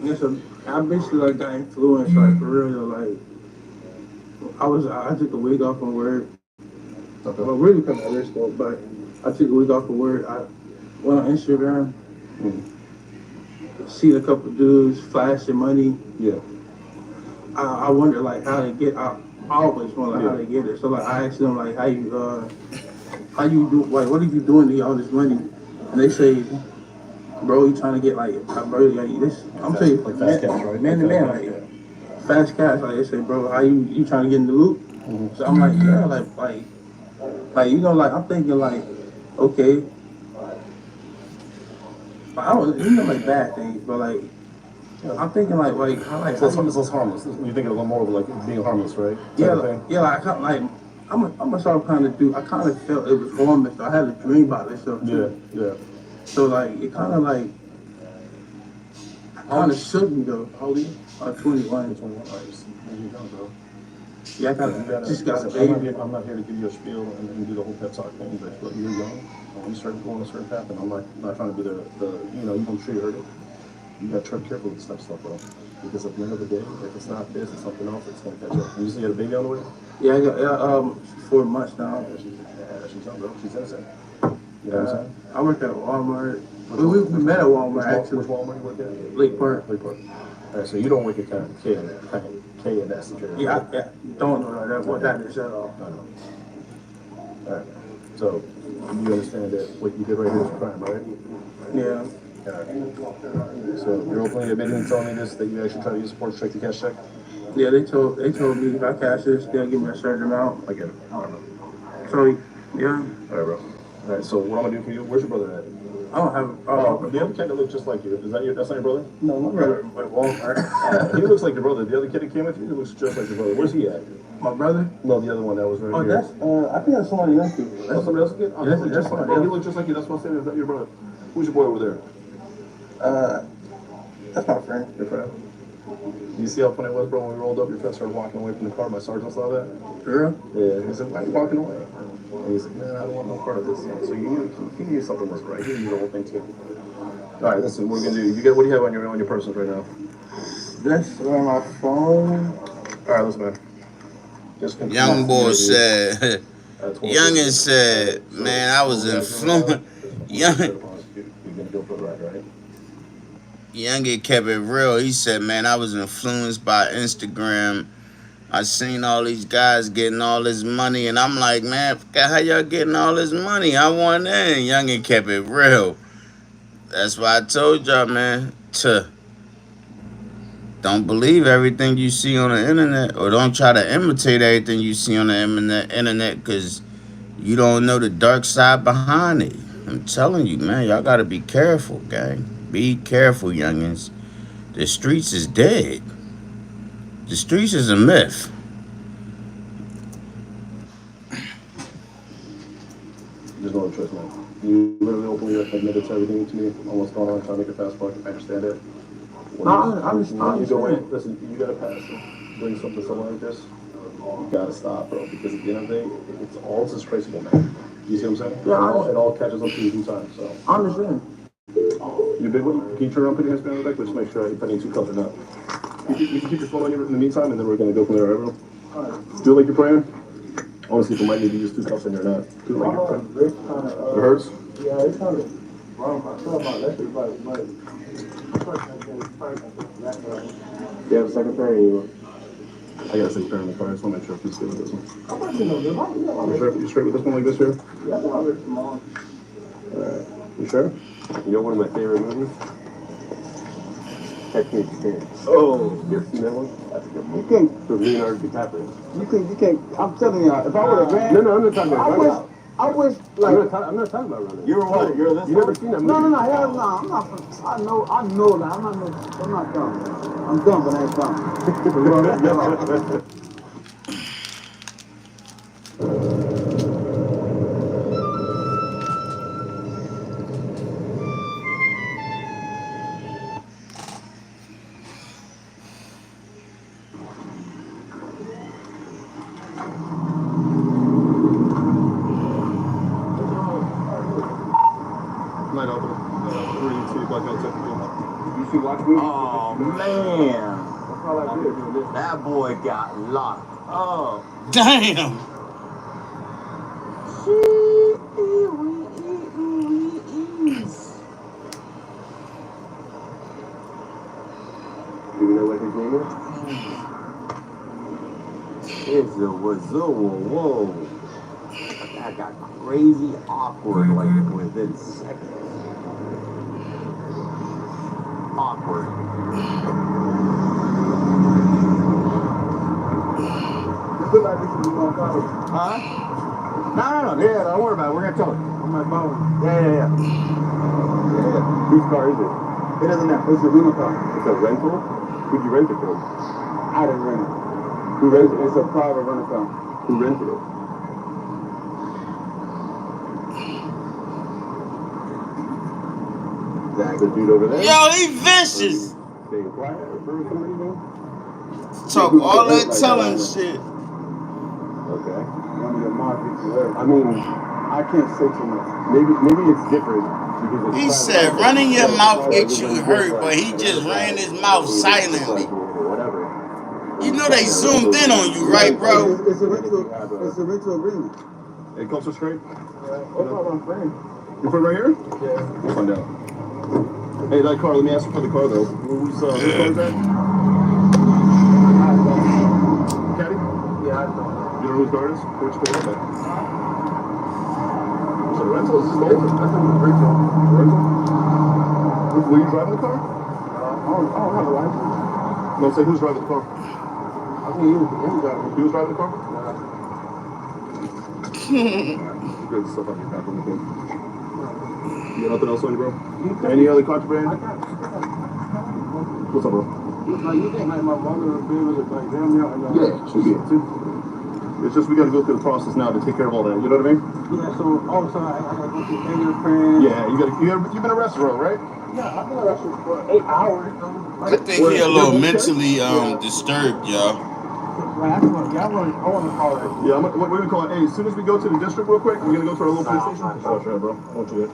Yes, sir. I basically like got influenced, like for real, like I took a week off from work. Okay. Well, really because of risk, but I took a week off from work. I went on Instagram, seen a couple dudes flashing money. Yeah. I wonder like how they get. I always wonder how they get it. So like I asked them like how you do, like what are you doing to get all this money? And they say, bro, you trying to get like this? I'm saying like fast cash, right? Man to man, like fast cash. Like they say, bro, how you trying to get in the loop? So I'm like, yeah, like you know, like I'm thinking like, okay, I don't, you know, like bad things, but like I'm thinking like so it's harmless. You think it'll go more of like being harmless, right? Like I'm a sort of kind of dude. I kind of felt it was harmless. So I had a dream about this stuff too. Yeah. So like it kind of like shook me though. How old are you? 21. 21. Bro. Yeah, I just got a baby. I'm not here to give you a spiel and do the whole pep talk thing, but you're young. You start going a certain path, and I'm not trying to be the I'm sure you heard it. You gotta tread careful with stuff, bro. Because at the end of the day, if it's not this, it's something else, it's gonna catch up. You just had a baby on the way? Yeah, I got 4 months now. She's young, bro. She's innocent. You know what I'm saying? I work at Walmart. We met at Walmart actually. Which Walmart you work at? Lake Park. All right, so you don't work at K and S. Yeah, don't know what that is at all. I know. All right. So you understand that what you did right here is a crime, right? Yeah. So you're openly admitting and telling me this, that you actually try to use a support check to cash check? Yeah, they told me if I cash this, they'll give me a certain amount. I get it. So yeah. All right, bro. All right. So what I'm gonna do for you? Where's your brother at? I don't have. The other kid that looks just like you. That's not your brother? No, my brother at Walmart. He looks like your brother. The other kid that came with you, he looks just like your brother. Where's he at? My brother? No, the other one that was right here. That's I think that's somebody else. That's somebody else again? That's somebody else. He looks just like you. That's what I'm saying. Is that your brother? Who's your boy over there? That's my friend. Your friend. You see how funny it was, bro, when we rolled up, your friend started walking away from the car. My sergeant saw that. Girl? Yeah, he said, why are you walking away? And he's like, man, I don't want no part of this. So he knew something was right. He knew the whole thing too. All right, listen, what are we gonna do? What do you have on your persons right now? That's on my phone. All right, listen, man. Young boy said, Youngin said, man, I was influenced. Youngin kept it real. He said, man, I was influenced by Instagram. I seen all these guys getting all this money, and I'm like, man, how y'all getting all this money? I want in. Youngin kept it real. That's why I told y'all, man, don't believe everything you see on the internet, or don't try to imitate everything you see on the internet, because you don't know the dark side behind it. I'm telling you, man, y'all got to be careful, gang. Be careful, youngins. The streets is dead. The streets is a myth. There's no trust, man. You literally openly admitted to everything to me on what's going on, trying to make a fast buck. I understand it. When you go in, listen, you gotta pass it. Bring something like this, you gotta stop, bro. Because at the end of the day, it's all just traceable, man. You see what I'm saying? Yeah, it all catches up to you in time. So I understand. You big one? Can you turn around, put your hands behind the back, but just make sure you're putting 2 cups or not. You can keep your phone on you in the meantime, and then we're gonna go from there, right, bro? Do it like you're praying. Honestly, people might need to use 2 cups in there, not. Do it like you're praying. It hurts? Yeah, it's kind of wrong. I thought about that. You have a second prayer, you I gotta say, turn the car. I just want to make sure if you're still with this one. You straight with this one like this here? Alright. You sure? You know one of my favorite movies? Technique 10. Oh, you ever seen that one? That's a good movie. You can't, With Leonardo DiCaprio. you can't, I'm telling y'all, if I would have ran, No, I'm not talking about running. I wish, I'm like, not talking about running. You were what? You're this You never seen that movie? no, hell no, I'm not, I know that, I'm not dumb. I'm dumb, but I ain't dumb. Night out there. 3, 2, blackout technical. You should watch me. Oh, man. That's all I did. That boy got locked up. Damn. Do you know what his name is? It's a whoa. That got crazy awkward like within seconds. Awkward. Huh? No. Yeah, don't worry about it. We're gonna tell it. On my phone. Yeah. Whose car is it? It doesn't matter, it's a rental car. It's a rental? Who'd you rent it from? I didn't rent it. Who rented it? It's a private rental car. Who rented it? Zach, the dude over there? Yo, he vicious. Staying quiet or bring somebody down? Talk all that telling shit. Okay. One of your markets, whatever. I mean, I can't say too much. maybe it's different. Because it's He private. said running your mouth gets you hurt, but he just ran his mouth silently. Whatever. You know they zoomed in on you, right, bro? It's a rental agreement. Hey, Culture straight. What about my friend? You put it right here? Yeah. We'll find out. Hey, that car, let me ask you for the car though. Whose car is that? Caddy? Yeah, I know. You know whose car it is? Which car is that? Is it a rental? Is it stolen? I think it's rental. Rental? Were you driving the car? I don't have a license. No, say who's driving the car? I think he was driving. He was driving the car? Good stuff on your back on the thing. You got nothing else on you, bro? Any other contraband? What's up, bro? Like, you think like my mother would be able to like damn near Yeah, should be it too. It's just we got to go through the process now to take care of all that. You know what I mean? Yeah, so also I gotta go through fingerprints. Yeah, you've been arrested, bro, right? Yeah, I've been arrested for 8 hours. I think he a little mentally disturbed, y'all. Like, I want to call it. Yeah, what do we call it? Hey, as soon as we go to the district real quick, we're gonna go to our little police station. Oh, sure, bro. Won't you get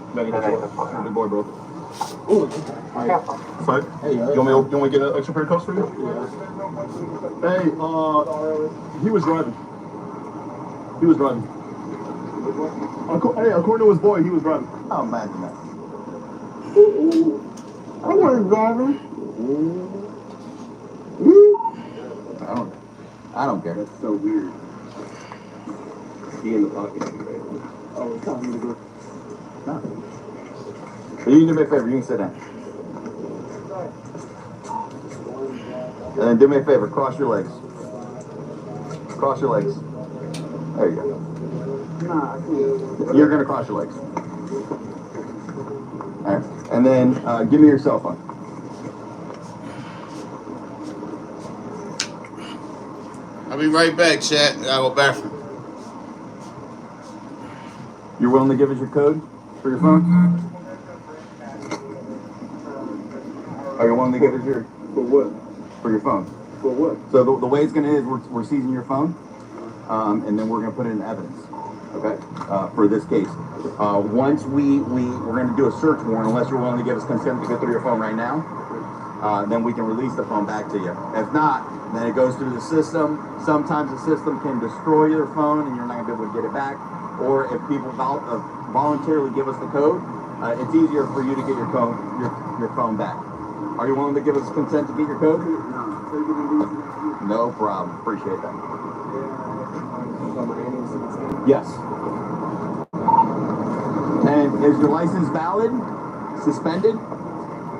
big boy, bro. Fight? Hey, You want me to get an extra pair of cuffs for you? Yeah. Hey, he was driving. He was driving. Hey, according to his boy, he was driving. Oh, imagine that. I wasn't driving. I don't care. That's so weird. He in the pocket. Oh, it's time to go. You can do me a favor, you can sit down. And then do me a favor, cross your legs. Cross your legs. There you go. Nah, I can't. You're gonna cross your legs. Alright. And then give me your cell phone. I'll be right back, chat. I gotta go bathroom. You're willing to give us your code for your phone? Are you willing to give us your For what? for your phone? For what? So the way it's gonna is we're seizing your phone, and then we're gonna put it in evidence. Okay. For this case, once we're gonna do a search warrant, unless you're willing to give us consent to go through your phone right now, then we can release the phone back to you. If not, then it goes through the system. Sometimes the system can destroy your phone, and you're not gonna be able to get it back. Or if people voluntarily give us the code, it's easier for you to get your phone back. Are you willing to give us consent to get your code? No. Take it easy. No problem. Appreciate that. Yeah. Yes. And is your license valid? Suspended?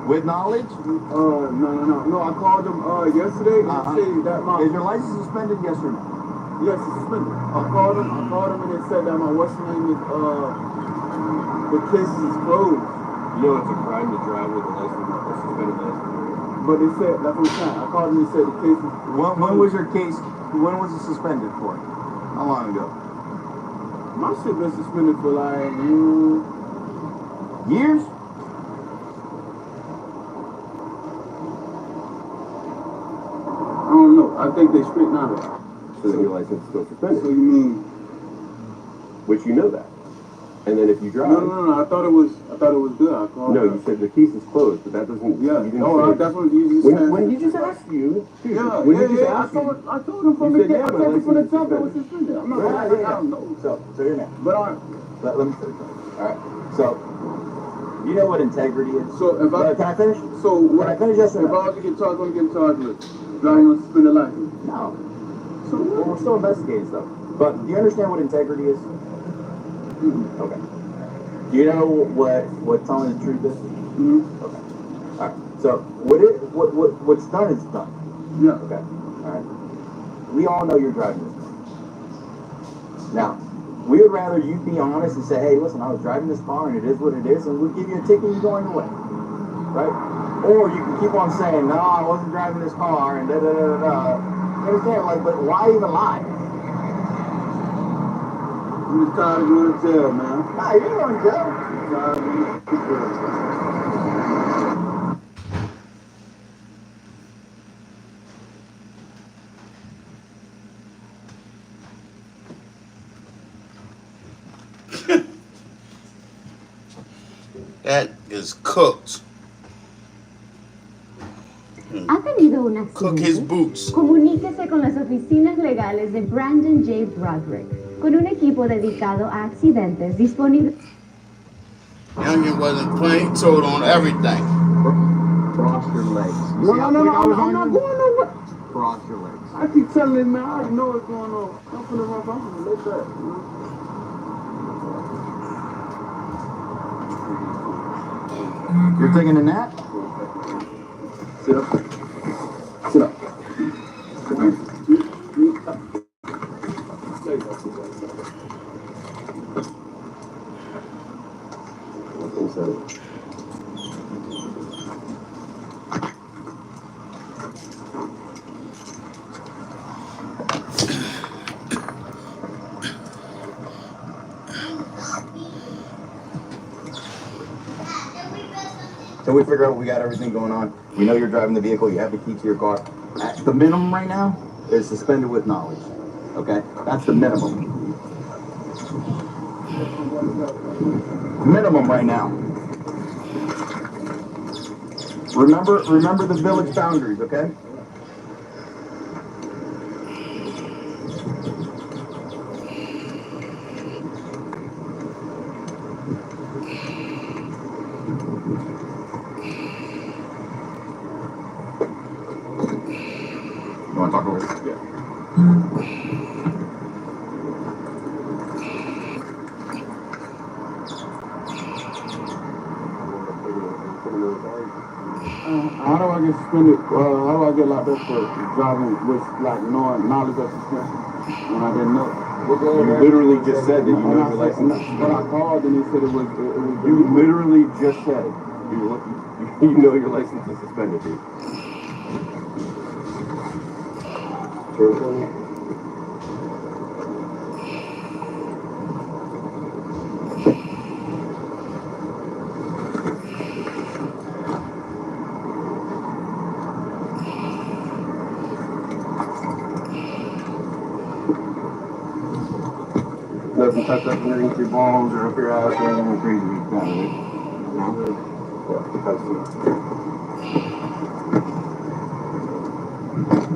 With knowledge? No. I called them yesterday and said that my Is your license suspended? Yes or no? yes, it's suspended. I called them and they said that my what's the name is the case is closed. You know it's a crime to drive with a license, a suspended license. But they said that's what I'm saying. I called them and they said the case is When was your case? When was it suspended for? How long ago? my shit been suspended for like Years? I don't know. I think they straightened out of it. So then your license is still So suspended, you mean which you know that. And then if you drive, no. I thought it was good. I called. no, you said the case is closed, but that doesn't. Yeah. You didn't No, say- that's what you just said. When he just asked you. Yeah, When he just I asked you. told him from You the said, get. yeah, I my told him from the license is jump it was suspended. suspended. I'm not. Yeah, I don't know. So you're now. But Let me finish. All right. So, you know what integrity is? so if I Can I finish? so what Can I finish? Yes or if I no? was to get charged, I'm gonna get charged with driving on suspended license. No. So Well, we're still investigating stuff. But do you understand what integrity is? Okay. Do you know what telling the truth is? Mm-hmm. Okay. All right. So what's done is done. Yeah. Okay. All right. We all know you're driving this car. Now, we would rather you be honest and say, hey, listen, I was driving this car and it is what it is, and we'll give you a ticket and you're going away. Right? Or you can keep on saying, no, I wasn't driving this car and da da da da da. You understand? Like, but why even lie? I'm just tired of going to jail, man. Nah, you're going to jail. I'm tired of going to jail. That is cooked. ¿Ha tenido un Cook his accidente? boots. Comuníquese con las oficinas legales de Brandon J. Broderick, con un equipo dedicado a accidentes disponible. Youngin wasn't playing, he told on everything. Cross your legs. You No, see how no, quick I was I'm on not you? going nowhere. Cross your legs. I keep telling him, man, I know what's going on. I'm finna run, I'm finna let that, you know? You're taking a nap? Sit up. Sit up. So we figure out we got everything going on. We know you're driving the vehicle. You have the key to your car. The minimum right now is suspended with knowledge. Okay? That's the minimum. Minimum right now. Remember the village boundaries, okay? You want to talk over it? Yeah. How do I get suspended? How do I get locked up for driving with like knowledge of suspension when I didn't know? You literally just said that you know your license. But I called and he said it was. You literally just said it. You know your license is suspended, dude. Nothing tucked up underneath your balls or up your ass or anything crazy.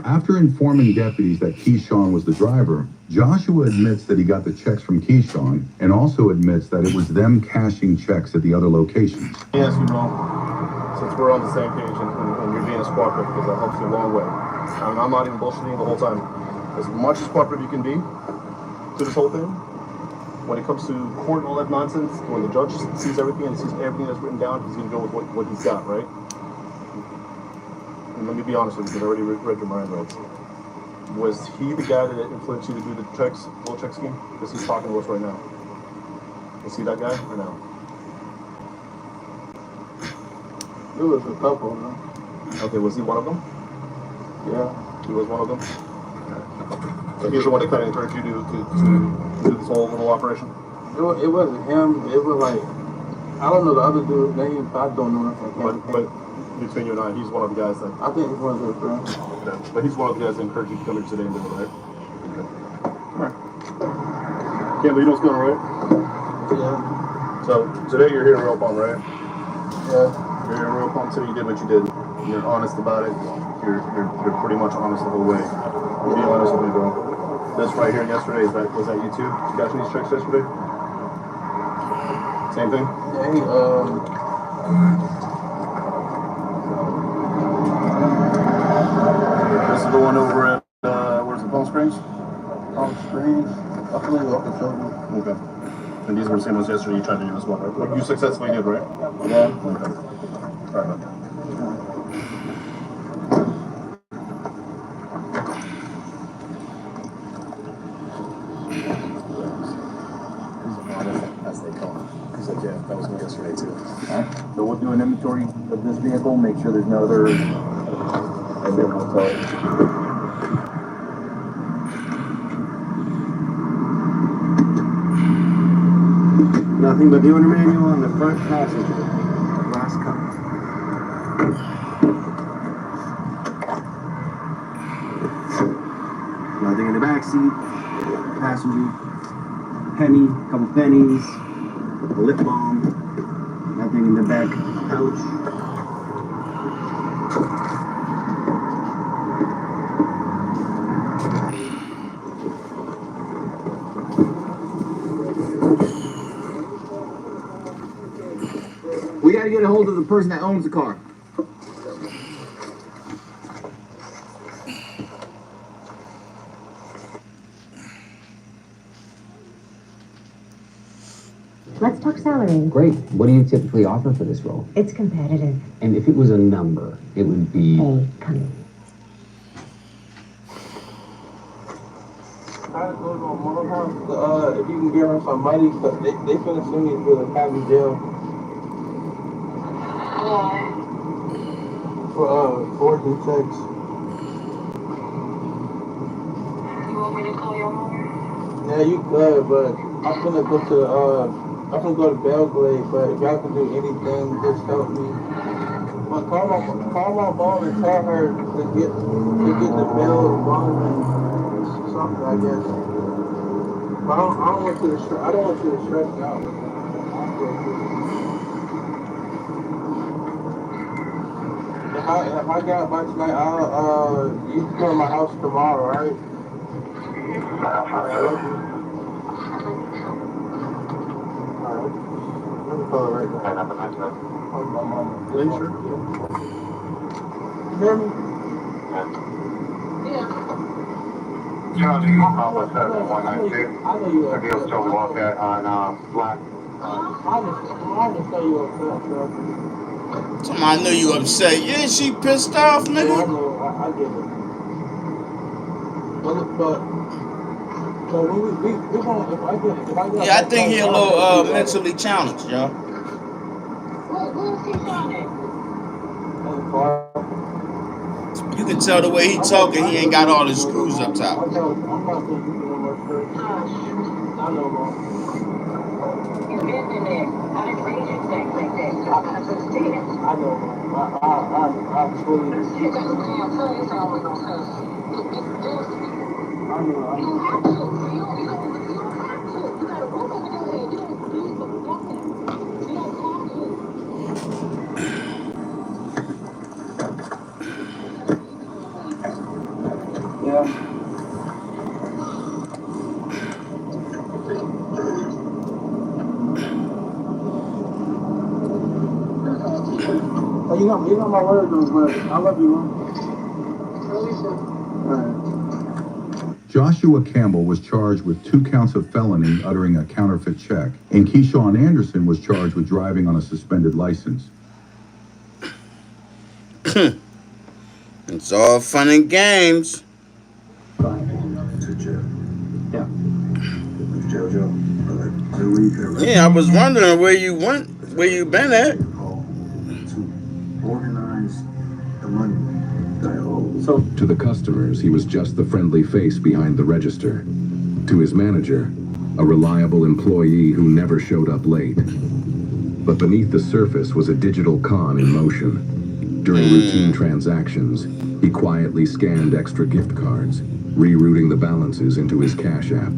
After informing deputies that Keyshawn was the driver, Joshua admits that he got the checks from Keyshawn and also admits that it was them cashing checks at the other locations. Yes, you know, since we're on the same page and you're being a sparker, because that helps you a long way. And I'm not even bullshitting the whole time. As much as cooperative you can be to this whole thing, when it comes to court and all that nonsense, when the judge sees everything and sees everything that's written down, he's going to go with what he's got, right? And let me be honest with you, because I already read your mind rights. Was he the guy that influenced you to do the checks, little check scheme? Because he's talking to us right now. Is he that guy or no? There was a couple, man. Okay, was he one of them? Yeah. He was one of them? So he's the one that kind of encouraged you to do this whole little operation? It wasn't him. It was like, I don't know the other dude's name. I don't know nothing. But between you and I, he's one of the guys that... I think he's one of those friends. Okay. But he's one of the guys that encouraged you to come here today and do it, right? Okay. Alright. Campbell, you know what's going on, right? Yeah. So, today you're here in Real Palm, right? Yeah. You're here in Real Palm, so you did what you did. You're honest about it. You're pretty much honest the whole way. Be honest with me, bro. This right here yesterday, was that you too? Did you catch these checks yesterday? Same thing? Yeah, This is the one over at, where's the Palm Springs? Palm Springs. I believe up in Silver. Okay. And these were the same ones yesterday you tried to do as well, right? Like you successfully did, right? Yeah. Okay. Alright, man. As they call it. He's like, yeah, that was me yesterday too. Alright, so we'll do an inventory of this vehicle, make sure there's no other, and then we'll tell it. Nothing but the owner manual on the front passenger. Last cup. Nothing in the back seat. Passenger. Penny, couple pennies, a lip balm. Nothing in the back pouch. We gotta get a hold of the person that owns the car. Let's talk salary. Great. What do you typically offer for this role? It's competitive. And if it was a number, it would be... Hey, come in. I go to my mom's house. If you can give her some money, because they finna send me to the county jail. For forging checks. You want me to call your mom? Yeah, you could, but I'm gonna go to Belgrade, but if y'all can do anything, just help me. But call my mom and tell her to get the bail bond and something, I guess. But I don't want you to stress me out. If I got by tonight, you can come to my house tomorrow, right? I love you. Let me call her right now. My mom. Are you sure? You hear me? Charlie, what's that? 192. I know you The deal still walk at on Black. I just know you upset, bro. Somebody, I know you upset. Yeah, she pissed off, nigga. Yeah, I know. I get it. But when we gonna, if I get Yeah, I think he a little mentally challenged, y'all. You can tell the way he talking, he ain't got all his screws up top. I'm not gonna do no more shit. I know, Mom. You been in there. I didn't read you things like that. I understand. I know, Mom. I fully. You got the damn face on with no sense. I know. You don't have to. You don't have to. You got a roof over your head. You don't do nothing. You don't talk to. Yeah. Oh, you know my word though, but I love you, Mom. Joshua Campbell was charged with 2 counts of felony uttering a counterfeit check, and Keyshawn Anderson was charged with driving on a suspended license. It's all fun and games. Yeah, I was wondering where you went, where you been at. To the customers, he was just the friendly face behind the register. To his manager, a reliable employee who never showed up late. But beneath the surface was a digital con in motion. During routine transactions, he quietly scanned extra gift cards, rerouting the balances into his Cash App.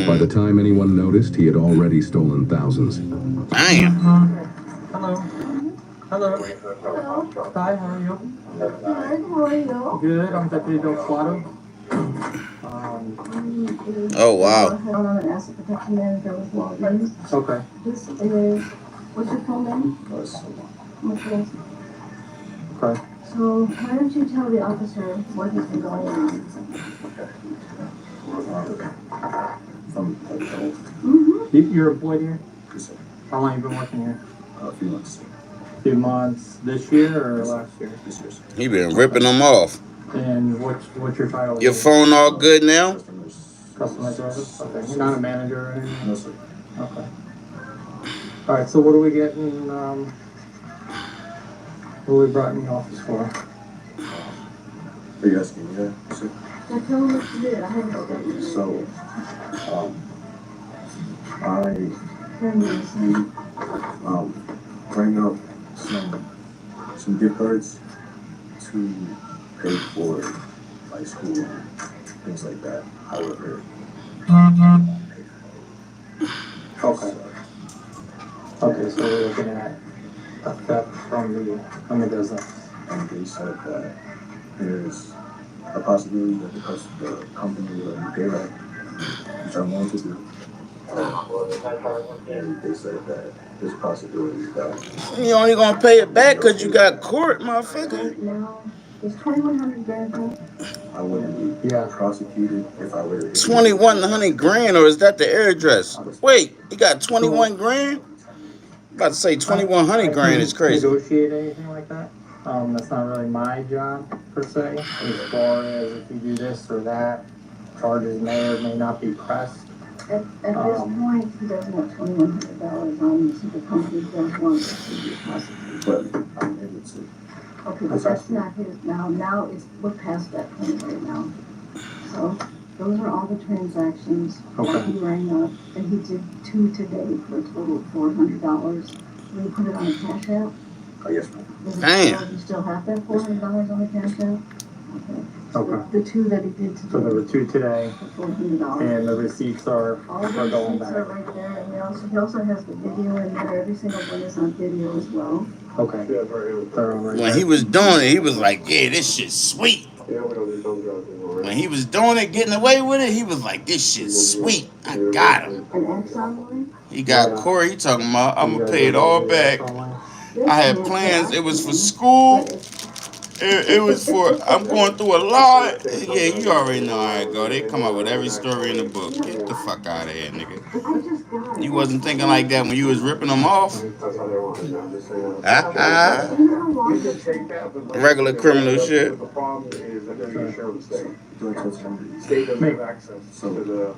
By the time anyone noticed, he had already stolen thousands. Damn. Hello. Hello. Hi, how are you? Good, how are you? Good, I'm Deputy Bill Slaughter. Oh, wow. I'm an asset protection manager with Walgreens. Okay. This is, what's your full name? Nicholas. Okay. So why don't you tell the officer what has been going on? You're employed here? How long have you been working here? A few months. Few months this year or last year? This year. He been ripping them off. And what's your title? Your phone all good now? Customer service? Okay. You're not a manager or anything? No, sir. Okay. All right, so what are we getting, what are we brought in the office for? Are you asking me that, sir? I tell him what you did, I haven't got it. So, bring up some gift cards to pay for my school, things like that. However, Okay. Okay, so we're looking at a theft from the business. and they said that there's a possibility that the company will let me pay back, which I'm willing to do. And they said that there's a possibility that You only gonna pay it back because you got court, motherfucker. Now, is 2,100 guaranteed? I wouldn't be prosecuted if I were to 2,100 grand, or is that the airdress? Wait, he got 21 grand? About to say 2,100 grand is crazy. Negotiate anything like that? That's not really my job per se, as far as if you do this or that, charges may or may not be pressed. At this point, he doesn't have $2,100 on him, so the company does want to be prosecuted. But I'm able to. Okay, but that's not his now. Now we're past that point right now. So those are all the transactions that he rang up, and he did 2 today for a total of $400. Will you put it on a Cash App? Oh, yes, ma'am. Damn. You still have that $400 on the Cash App? Okay. Okay. The 2 that he did today. So there were 2 today, For $400. and the receipts are All the going receipts back. are right there, and he also has the video in there. Every single one is on video as well. Okay. They're on right When he was doing it, he was like, yeah, this shit's sweet. When he was doing it, getting away with it, he was like, this shit's sweet. I got him. An Exxon line? He got Corey, he talking about, I'm going to pay it all back. I had plans. It was for school. It was for, I'm going through a lot. Yeah, you already know how it go. They come up with every story in the book. Get the fuck out of here, nigga. You wasn't thinking like that when you was ripping them off? Regular criminal shit. The problem is that they're share with the state. State doesn't have access to the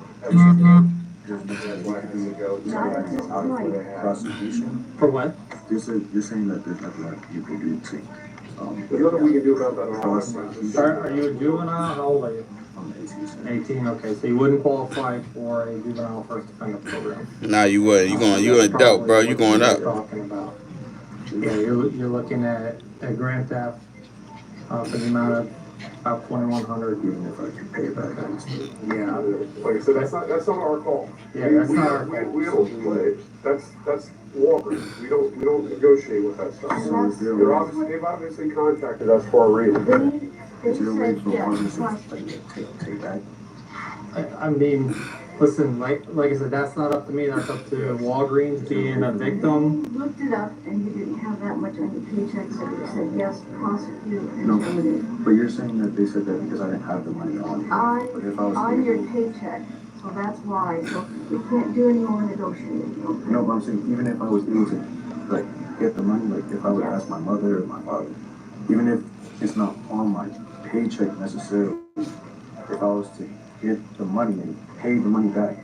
prosecution. For what? You're saying that there's nothing that you can do to. There's nothing we can do about that. Are you a juvenile? How old are you? I'm 18, okay, so you wouldn't qualify for a juvenile first offender program. Nah, you wouldn't. You're an adult, bro. You going up. Talking about. Yeah, you're looking at a grand theft for the amount of about 2,100. Even if I can pay it back. Yeah. Like I said, that's not our call. Yeah, that's not our We don't play. That's Walgreens. We don't negotiate with that stuff. They've obviously contacted us for a reason. Is there a way for Walgreens to take that? I mean, Listen, like I said, that's not up to me. That's up to Walgreens being a victim. You looked it up and you didn't have that much on your paycheck, so you said yes, prosecute, and No, terminate. but you're saying that they said that because I didn't have the money on me. But if I was On your able- paycheck, so that's why. So we can't do any more negotiating. Okay? No, but I'm saying even if I was able to like get the money, like if I would ask my mother or my father, even if it's not on my paycheck necessarily, if I was to get the money and pay the money back,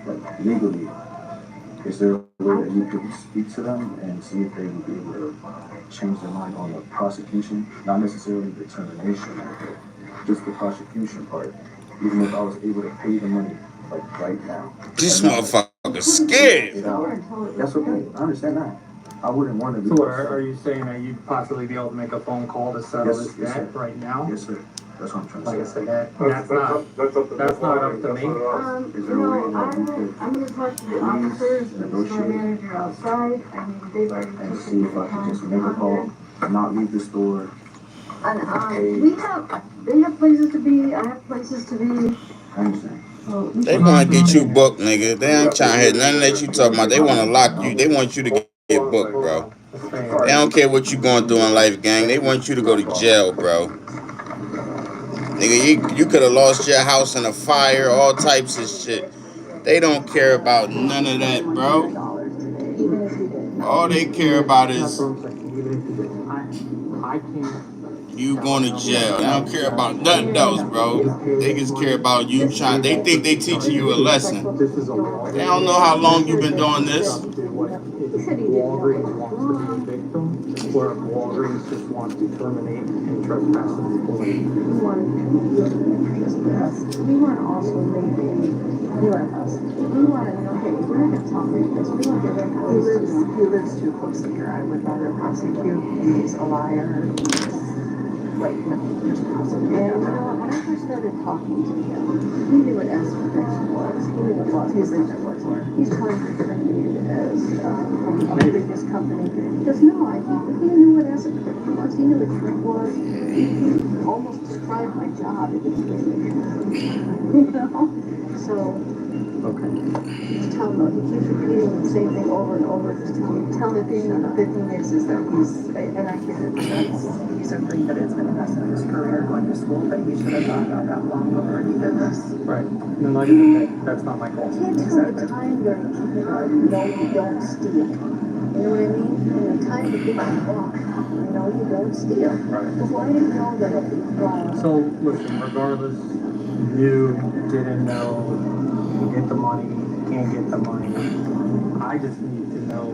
like legally, is there a way that you could speak to them and see if they would be able to change their mind on the prosecution, not necessarily the termination, just the prosecution part, even if I was able to pay the money like right now? This motherfucker's scared. That's okay. I understand that. I wouldn't want to do So what, that. are you saying that you'd possibly be able to make a phone call to settle Yes, this yes, debt sir. right now? Yes, sir. That's what I'm trying to Like I say. said, that's not up to me. Is there a way that you could I'm gonna talk to the officers and the store manager outside. I mean, they've already and taken see if I could just make a call, not leave the store? And they have places to be, I have places to be. I understand. So They want to get you booked, nigga. They ain't trying to hear nothing that you talking about. They want to lock you. They want you to get booked, bro. They don't care what you going through in life, gang. They want you to go to jail, bro. Nigga, you could have lost your house in a fire, all types of shit. They don't care about none of that, bro. All they care about is you going to jail. They don't care about nothing else, bro. They just care about you trying. They think they teaching you a lesson. They don't know how long you've been doing this. Walgreens wants to be a victim, or if Walgreens just wants to terminate and trespass an employee. we want to also make we want us. We want to know, hey, we're not gonna talk like this. We want to get He lives too close to here. I would rather prosecute. He's a liar. Like, no, just prosecute. And when I first started talking to him, he knew what S protection was. He knew what law enforcement was. He's trying to train me as a previous company. He goes, no, I think he knew what asset protection was. He knew what TRIP was. He almost described my job at the you know? So, just tell him, he keeps repeating the same thing over and over. Just tell him The thing is that and I get it, he's afraid that it's going to mess up his career going to school, but he should have thought about that long before he did this. Right. And like I said, that's not my call. You can't tell the time during keeping up, no, you don't steal. You know what I mean? And the time to get you walk, no, you don't steal. Right. But why didn't you know that at the So, listen, regardless, you didn't know, you get the money, can't get the money. I just need to know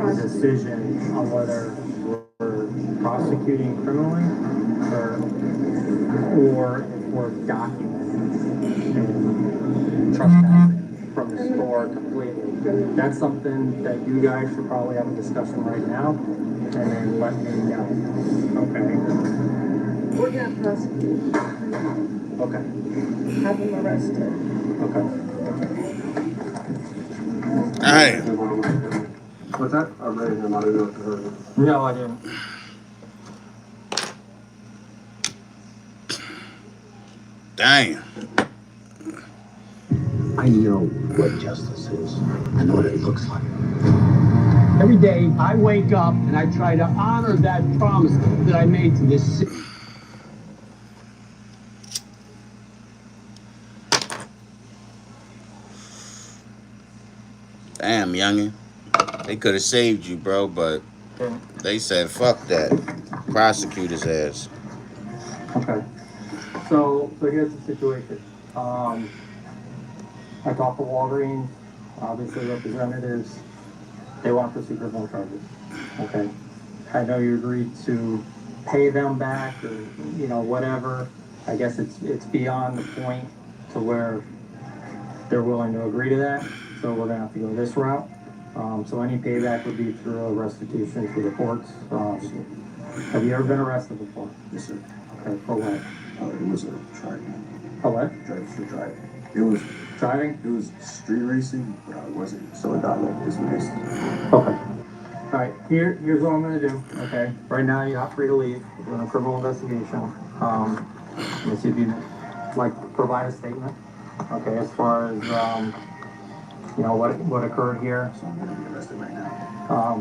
a decision on whether we're prosecuting criminally or if we're documenting and trespassing from the store completely. That's something that you guys should probably have a discussion right now and then let me know. Okay? We're gonna prosecute. Okay. Have him arrested. Okay. Alright. What's that? I read him. I didn't know if you heard him. No, I didn't. Damn. I know what justice is. I know what it looks like. Every day I wake up and I try to honor that promise that I made to this city. Damn, youngin. They could have saved you, bro, but they said, fuck that. Prosecute his ass. Okay. So here's the situation. I talked to Walgreens, obviously representatives. They want to pursue criminal charges. Okay. I know you agreed to pay them back or, whatever. I guess it's beyond the point to where they're willing to agree to that. So we're gonna have to go this route. So any payback would be through a restitution through the courts. Have you ever been arrested before? Yes, sir. Okay, for what? It was a driving. For what? Driving. It was driving? It was street racing, but I wasn't, so it got like dismissed. Okay. All right. Here's what I'm gonna do. Okay. Right now you're not free to leave. We're doing a criminal investigation. Let me see if you'd like to provide a statement. Okay, as far as, you know, what occurred here, So I'm gonna be arrested right now.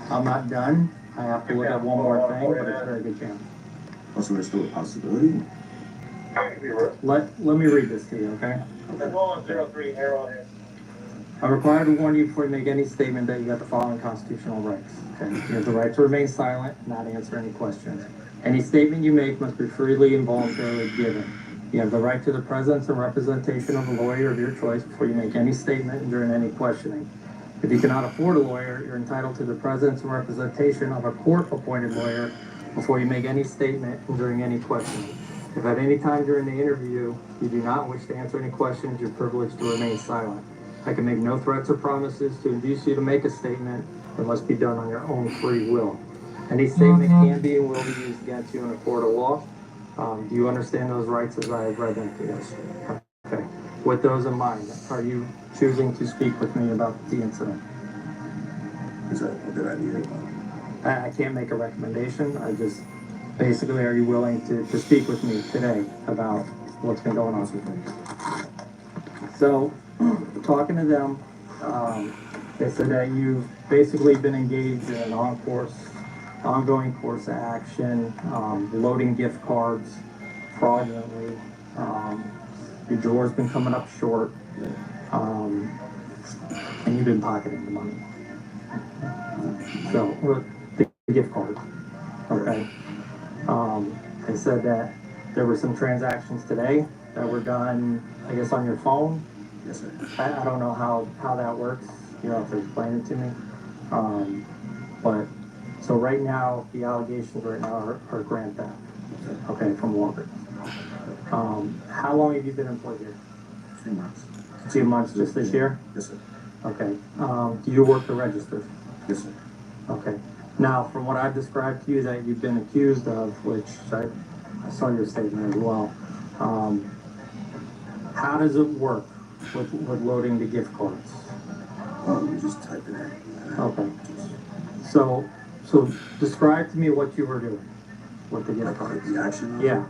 I'm not done. I have to look at one more thing, but it's a very good chance. Also, there's still a possibility. Let me read this to you, okay? I'm required to warn you before you make any statement that you have the following constitutional rights. Okay? You have the right to remain silent and not answer any questions. Any statement you make must be freely and voluntarily given. You have the right to the presence and representation of a lawyer of your choice before you make any statement and during any questioning. If you cannot afford a lawyer, you're entitled to the presence and representation of a court-appointed lawyer before you make any statement and during any questioning. If at any time during the interview you do not wish to answer any questions, you're privileged to remain silent. I can make no threats or promises to induce you to make a statement. It must be done on your own free will. Any statement can be and will be used against you in a court of law. Do you understand those rights as I have read them to you? Okay. With those in mind, are you choosing to speak with me about the incident? Is that a good idea? I can't make a recommendation. I just, basically, are you willing to speak with me today about what's been going on with me? So, talking to them, they said that you've basically been engaged in an ongoing course of action, loading gift cards fraudulently. Your drawer's been coming up short, and you've been pocketing the money. So, the gift card, okay? They said that there were some transactions today that were done, I guess, on your phone. Yes, sir. I don't know how that works. You don't have to explain it to me. But so right now, the allegations right now are grand theft. Okay, from Walgreens. How long have you been employed here? 2 months. 2 months just this year? Yes, sir. Okay. Do you work the register? Yes, sir. Okay. Now, from what I've described to you that you've been accused of, which I saw your statement as well, how does it work with loading the gift cards? You just type it in. Okay. So describe to me what you were doing with the gift cards. The action? Yeah.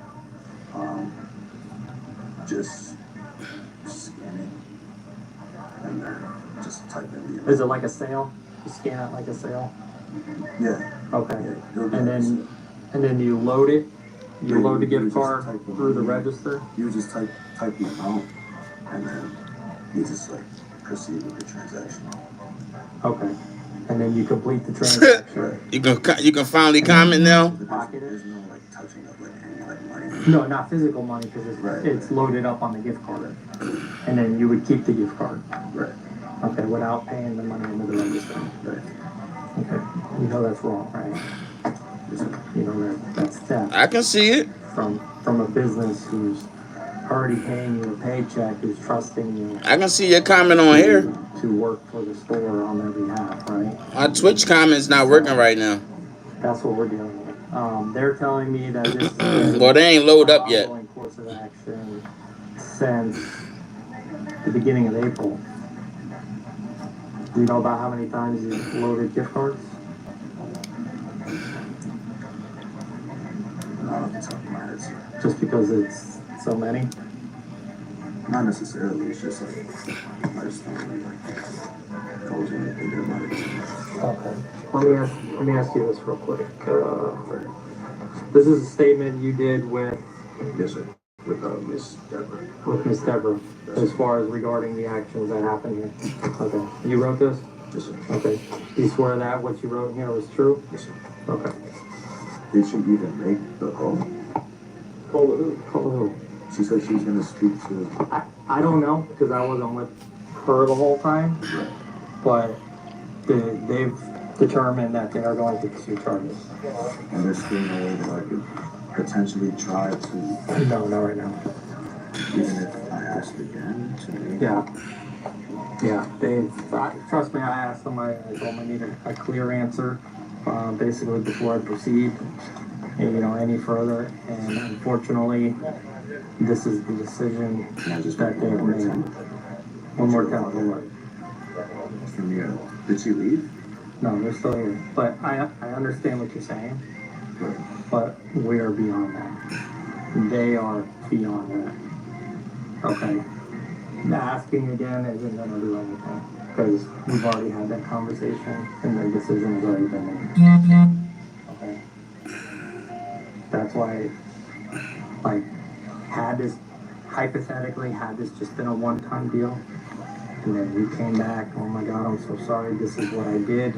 Just scanning and just type in the. Is it like a sale? You scan it like a sale? Yeah. Okay. Yeah, and then you load it. You load the gift card through the register. You just type the amount, and then you just like proceed with the transaction. Okay. And then you complete the transaction. You can finally comment now. Pocket it. There's no like touching of like any like money. No, not physical money because it's loaded up on the gift card, and then you would keep the gift card. Right. Okay, without paying the money into the register. Right. Okay. You know that's wrong, right? You know that's theft. I can see it. From a business who's already paying you a paycheck, who's trusting you. I can see your comment on here. To work for the store on their behalf, right? My Twitch comment's not working right now. That's what we're dealing with. They're telling me that this is well, they ain't loaded up yet. Course of action since the beginning of April. Do you know about how many times you've loaded gift cards? Not off the top of my head, sir. Just because it's so many? Not necessarily. It's just like I just don't really like goes in and about it. Okay. Let me ask you this real quick. This is a statement you did with. Yes, sir. With Miss Deborah. With Miss Deborah, as far as regarding the actions that happened here. Okay. You wrote this? Yes, sir. Okay. You swear that what you wrote here was true? Yes, sir. Okay. Did she even make the call? Call who? Call who? She said she was going to speak to. I don't know because I wasn't with her the whole time, but they've determined that they are going to pursue charges. And there's still no way that I could potentially try to. No, not right now. Even if I asked again to. Yeah. Trust me, I asked them. I told them I need a clear answer, basically before I proceed, any further. And unfortunately, this is the decision that they have made. One more time, From you. Did she leave? No, they're still here. But I understand what you're saying. But we are beyond that. They are beyond that. Okay. Asking again isn't gonna do anything, because we've already had that conversation, and the decision has already been made. Okay. That's why, like, hypothetically, had this just been a one-time deal, and then you came back, oh my God, I'm so sorry, this is what I did,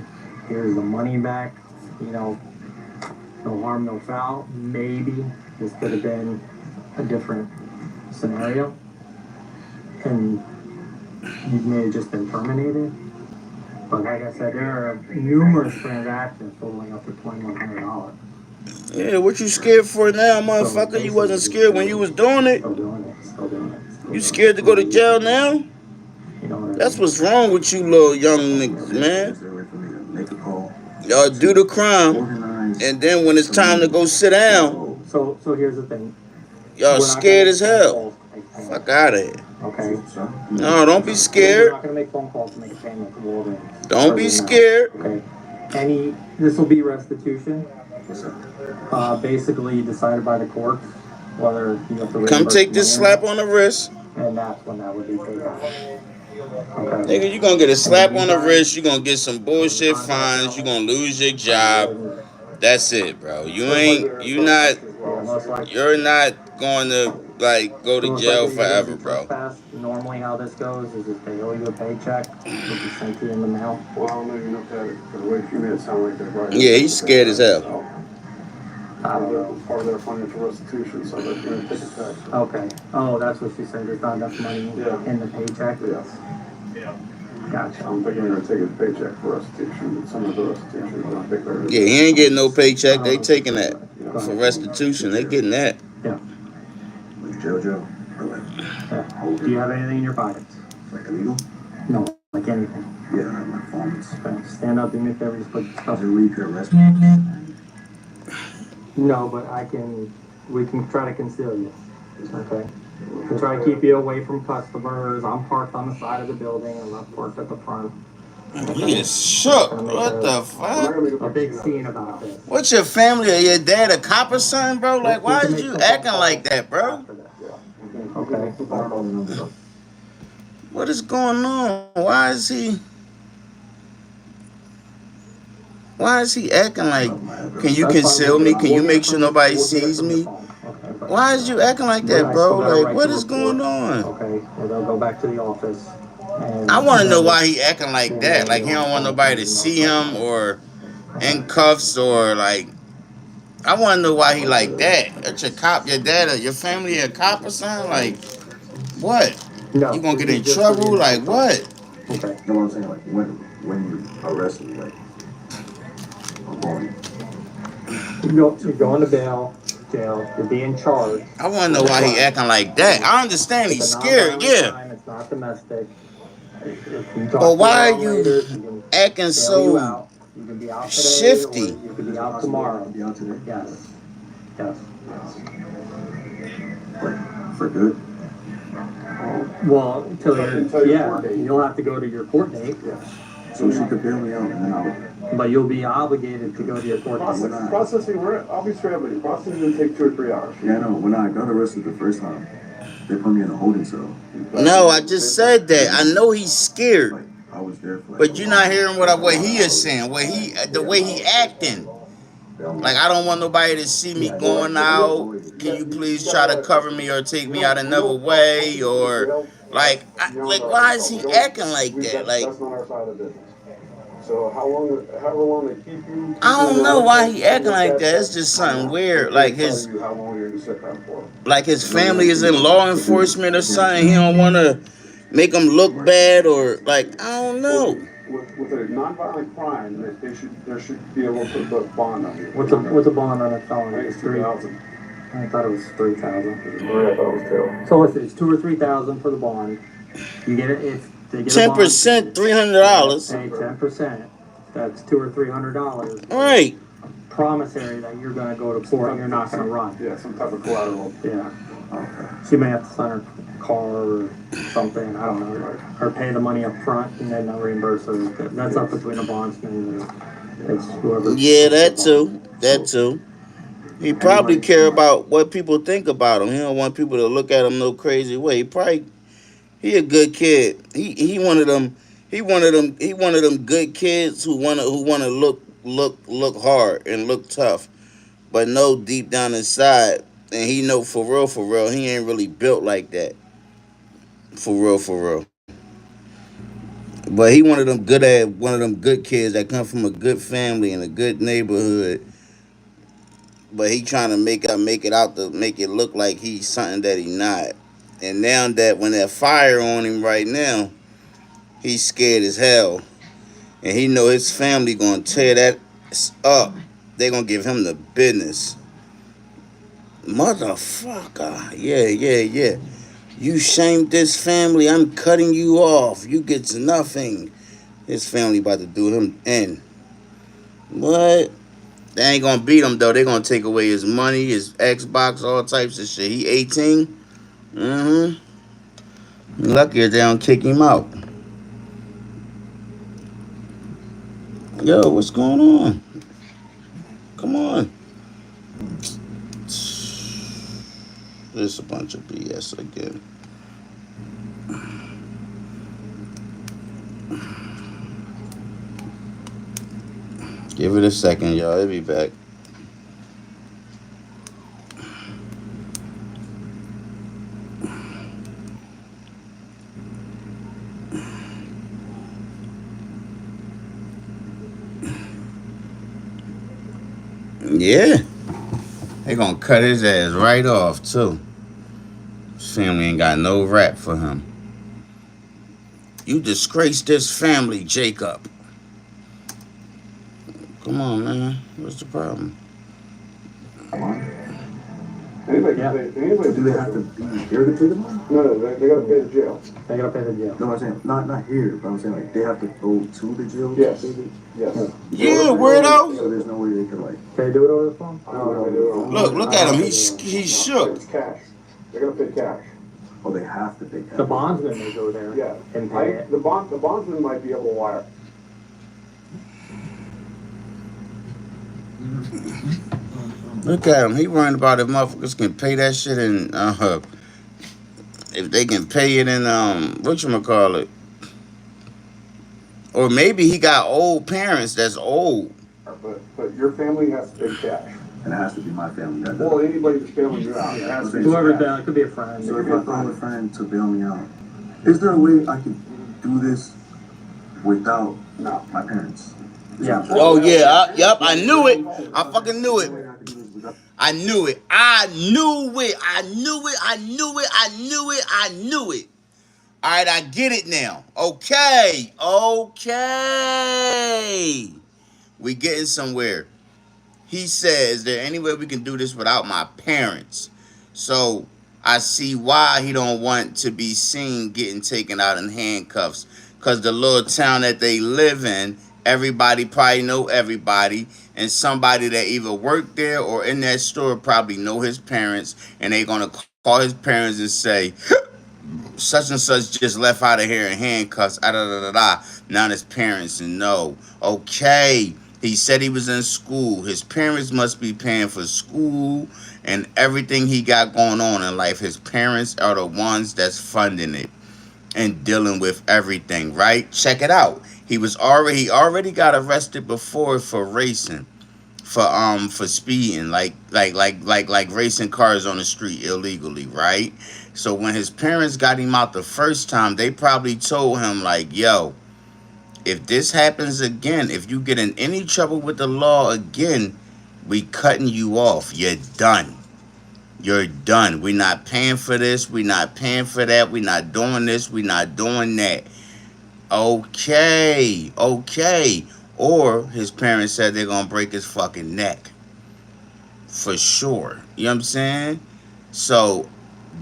here's the money back, you know, no harm, no foul, maybe this could have been a different scenario, and you may have just been terminated. But like I said, there are numerous transactions totaling up to $2,100. Yeah, what you scared for now, motherfucker? You wasn't scared when you was doing it. Still doing it. You scared to go to jail now? That's what's wrong with you little young niggas, man. Make a call. Y'all do the crime, and then when it's time to go sit down, So here's the thing. y'all scared as hell. Fuck out of here. Okay. No, don't be We're scared. not gonna make phone calls to make a payment to Walgreens. Don't be scared. Okay. This will be restitution. Basically decided by the court whether you have to Come reimburse take this money or slap on the wrist. not, and that's when that would be paid out. Okay. Nigga, you gonna get a slap on the wrist, you gonna get some bullshit fines, you gonna lose your job. That's it, bro. You're not going to, like, go to jail forever, bro. Normally how this goes is if they owe you a paycheck, it'll be sent to you in the mail. Well, I don't know, you know, that the way you made it sound like that, right? Yeah, he's scared as hell. I don't know. Part of their financial restitution, so they're going to take a tax. Okay. Oh, that's what she said. There's not enough money in the paycheck? Yes. Gotcha. I'm thinking they're going to take his paycheck for restitution, but some of the restitution, I don't think they're... Yeah, he ain't getting no paycheck. They taking that for restitution. They getting that. Yeah. Like JoJo? Or like... Yeah. Do you have anything in your pockets? Like illegal? No, like anything. Yeah, I have my phones. Okay. Stand up and make every put stuff. Did you leave your arrest? No, but we can try to conceal you. Okay. We try to keep you away from customers. I'm parked on the side of the building and I'm parked at the front. He is shook. What the fuck? A big scene about this. What's your family? Are your dad a cop or something, bro? Like, why is you acting like that, bro? Okay. What is going on? Why is he acting like, can you conceal me? Can you make sure nobody sees me? Why is you acting like that, bro? Like, what is going on? Okay, well, they'll go back to the office. I want to know why he acting like that. Like, he don't want nobody to see him or in cuffs or, like, I want to know why he like that. That's your cop, your dad, your family a cop or something? Like, what? No, you gonna get in trouble? Like, what? Okay. You know what I'm saying? Like, when you arrest me, like, I'm going... You're going to jail. You're being charged. I want to know why he acting like that. I understand he's scared, yeah. It's not domestic. But why are you acting so You can be out today, shifty? You can be out tomorrow. Be out today? Yes. Yes. Like, for good? Well, you'll have to go to your court date. Yeah. So she could bail me out and then I'll... But you'll be obligated to go to your court date. Processing, I'll be straight up with you. Processing will take 2 or 3 hours. Yeah, I know. When I got arrested the first time, they put me in a holding cell. No, I just said that. I know he's scared. Like, I was there for like... But you're not hearing what he is saying. The way he acting. Like, I don't want nobody to see me going out. Can you please try to cover me or take me out another way? Or, like, why is he acting like that? Like, That's not our side of the business. So however long they keep you... I don't know why he acting like that. It's just something weird. Like, his family is in law enforcement or something. He don't want to make them look bad or, like, I don't know. With a nonviolent crime, there should be able to put a bond on you. What's a bond on a felony? It's 3,000. I thought it was 3,000. Yeah, I thought it was 2. So listen, it's 2,000 or 3,000 for the bond. You get it if they get 10%, $300. Hey, 10%. That's $200 or $300. All right. Promissory that you're going to go to court and you're not going to run. Yeah, some type of collateral. Yeah. Okay. She may have to sign her car or something. I don't know. Or pay the money up front and then they'll reimburse her. That's up between the bondsman and it's whoever. Yeah, that too. That too. He probably care about what people think about him. He don't want people to look at him no crazy way. He a good kid. He one of them. He one of them good kids who wanna look hard and look tough, but know deep down inside, and he know for real, he ain't really built like that. For real. But he one of them good kids that come from a good family in a good neighborhood. But he trying to make it look like he's something that he not. And now that when that fire on him right now, he's scared as hell, and he know his family gonna tear that up. They gonna give him the business, motherfucker. Yeah. You shamed this family. I'm cutting you off. You get nothing. His family about to do him in. What? They ain't gonna beat him though. They gonna take away his money, his Xbox, all types of shit. He 18. Lucky if they don't kick him out. Yo, what's going on? Come on. This a bunch of BS again. Give it a second, y'all. It'll be back. Yeah. They gonna cut his ass right off, too. His family ain't got no rap for him. You disgraced this family, Jacob. Come on, man. What's the problem? Anybody do they have to be here to pay the money? No, they gotta pay the jail. They gotta pay the jail. No, I'm saying not here, but I'm saying like they have to go to the jail. Yes. Yes. Yeah, weirdo. So there's no way they could like. Can they do it over the phone? Look at him. He's shook. It's cash. They're gonna pay cash. Oh, they have to pay cash. The bondsman may go there. Yeah. And pay it. The bondsman might be able to wire. Look at him. He worrying about if motherfuckers can pay that shit in if they can pay it in whatchamacallit. Or maybe he got old parents that's old. But your family has to pay cash. And it has to be my family. Well, anybody's family you're out. It has to be Whoever cash. down, it could be a friend. So if I found a friend to bail me out, is there a way I can do this without my parents? Yeah. Oh yeah. Yep. I knew it. I fucking knew it. I knew it. All right, I get it now. Okay. We getting somewhere. He says, is there any way we can do this without my parents? So I see why he don't want to be seen getting taken out in handcuffs. Because the little town that they live in, everybody probably know everybody. And somebody that either worked there or in that store probably know his parents. And they going to call his parents and say, such and such just left out of here in handcuffs. Now his parents know. Okay. He said he was in school. His parents must be paying for school and everything he got going on in life. His parents are the ones that's funding it and dealing with everything, right? Check it out. He already got arrested before for racing, for speeding, like racing cars on the street illegally, right? So when his parents got him out the first time, they probably told him like, yo, if this happens again, if you get in any trouble with the law again, we cutting you off. You're done. You're done. We're not paying for this. We're not paying for that. We're not doing this. We're not doing that. Okay. Or his parents said they're going to break his fucking neck. For sure. You know what I'm saying? So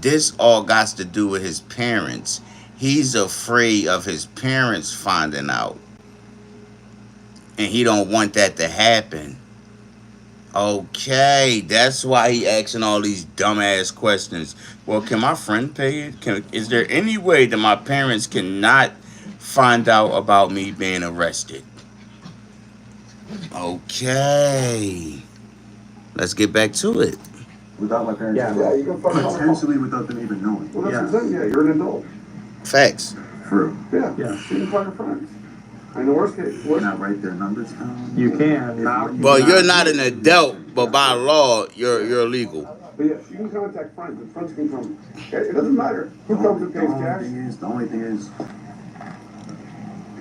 this all got to do with his parents. He's afraid of his parents finding out. And he don't want that to happen. Okay, that's why he asking all these dumbass questions. Well, can my friend pay it? Is there any way that my parents cannot find out about me being arrested? Okay. let's get back to it. Without my parents, Yeah, you can fuck off. potentially without them even knowing. Well, that's the thing. Yeah, you're an adult. Facts. For Yeah. You can fuck your friends. In the worst case, Can I write their numbers down? You can. Not, Well, you're not an adult, but by law, you're legal. But yes, you can contact friends, and friends can come. It doesn't matter who comes and pays cash. The only thing is,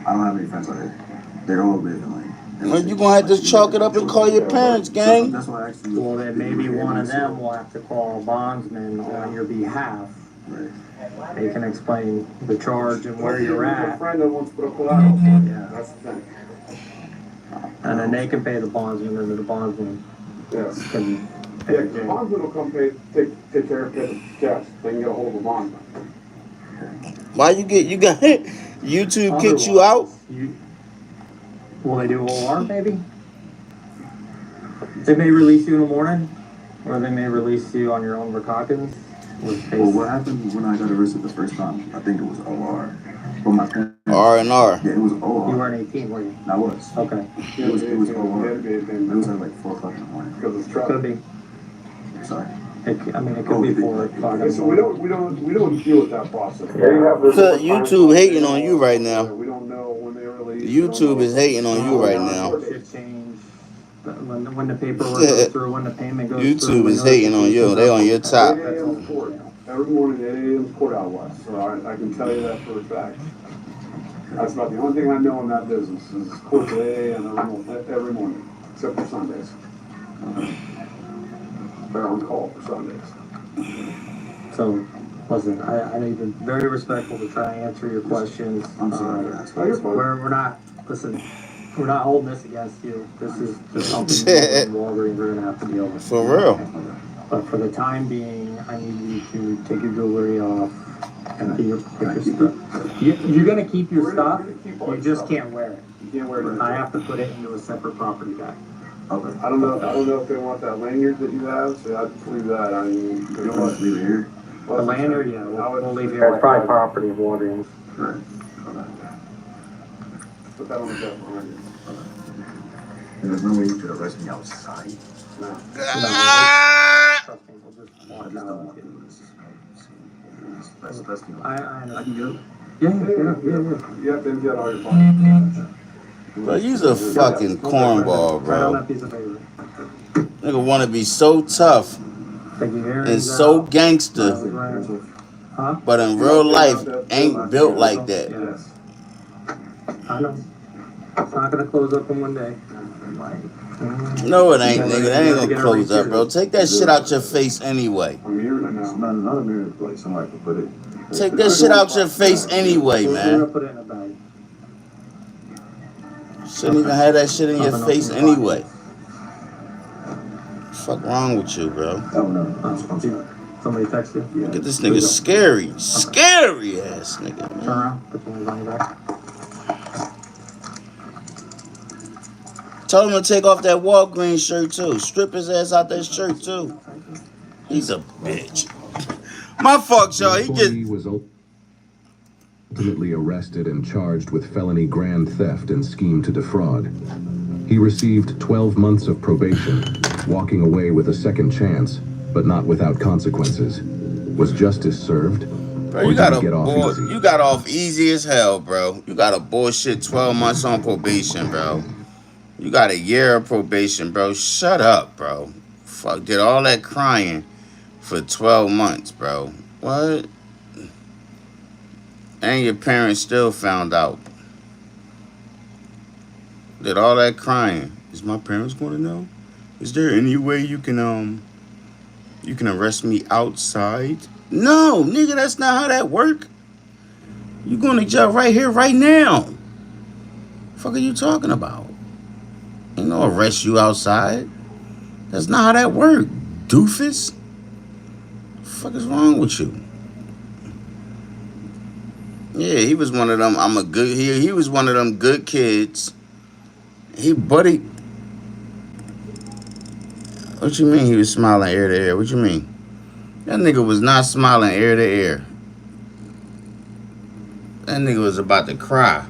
I don't have any friends like that. They all live in like. Well, you're gonna have to chalk it up and call your parents, gang. That's why I asked you. well, then maybe one of them will have to call a bondsman on your behalf. Right. They can explain the charge and where you're A at, friend that wants to put a collateral. Yeah. That's the thing. and then they can pay the bondsman, and the bondsman Yes. can pay Yeah, the the jail. bondsman will come take care of the cash. They can get a hold of a bondsman. Why you got YouTube kicked you out? Will they do OR, maybe? They may release you in the morning, or they may release you on your own recognizance. Well, what happened when I got arrested the first time? I think it was OR. But my parents. R&R. Yeah, it was OR. You weren't 18, were you? I was. Okay. It was OR. It was at like 4 o'clock in the morning. Because it's traffic. Could be. Sorry. It could be 4 o'clock. Okay, so we don't deal with that process. Yeah. They have this Cause YouTube hating on you right now. We don't know when they release. YouTube is hating on you right now. Shift change. When the paperwork goes through, when the payment goes through. YouTube is hating on you. They on your top. 8 a.m. court. Every morning, 8 a.m. court out west. So I can tell you that for a fact. That's about the only thing I know in that business is court at 8 a.m. every morning, except for Sundays. They're on call for Sundays. So, listen, I know you've been very respectful to try and answer your questions. I'm sorry. We're not, listen, we're not holding this against you. This is just something you and Walgreens are gonna have to deal with. For real. But for the time being, I need you to take your jewelry off and put your stuff. You're gonna keep your stuff, you just can't wear it. You can't wear it. I have to put it into a separate property bag. Okay. I don't know if they want that lanyard that you have, so I'd leave that. I mean, You don't want to leave it here? The lanyard, yeah, we'll leave it. It's probably property of Walgreens. Right. Put that on the desk behind you. And there's no way you could arrest me outside. No. Trust me, we'll just walk I just don't out. want to do this. That's the only. I know. I can go. Yeah. You have to empty out all your pockets. Bro, you's a fucking cornball, Right on bro. that piece of paper. Nigga wanna be so tough Take your and earrings so out. gangster, Huh? but in real life ain't built like that. Yes. I know. It's not gonna close up in one day. No, it ain't, nigga. That ain't gonna close up, bro. Take that shit out your face anyway. A mirror It's now. not a mirror place. Somebody could put it. Take that shit out your face anyway, We're gonna man. put it in a bag. Shouldn't even have that shit in your face anyway. Fuck wrong with you, bro? Oh no. I'm sorry. Somebody text you? Yeah. Get this nigga scary. Scary ass nigga, Turn man. around. Put your hands on your back. Tell him to take off that Walgreens shirt too. Strip his ass out that shirt too. He's a bitch. My fault, y'all. He Employee just was ultimately arrested and charged with felony grand theft and scheme to defraud. He received 12 months of probation, walking away with a second chance, but not without consequences. Was justice served? bro, Or you did got he get off easy? you got off easy as hell, bro. You got a bullshit 12 months on probation, bro. You got a year of probation, bro. Shut up, bro. Fuck, did all that crying for 12 months, bro. What? And your parents still found out. Did all that crying. Is my parents going to know? Is there any way you can arrest me outside? No, nigga, that's not how that work. You going to jail right here, right now. Fuck are you talking about? Ain't no arrest you outside. That's not how that work, doofus. Fuck is wrong with you? Yeah, he was one of them. He was one of them good kids. What you mean he was smiling ear to ear? What you mean? That nigga was not smiling ear to ear. That nigga was about to cry.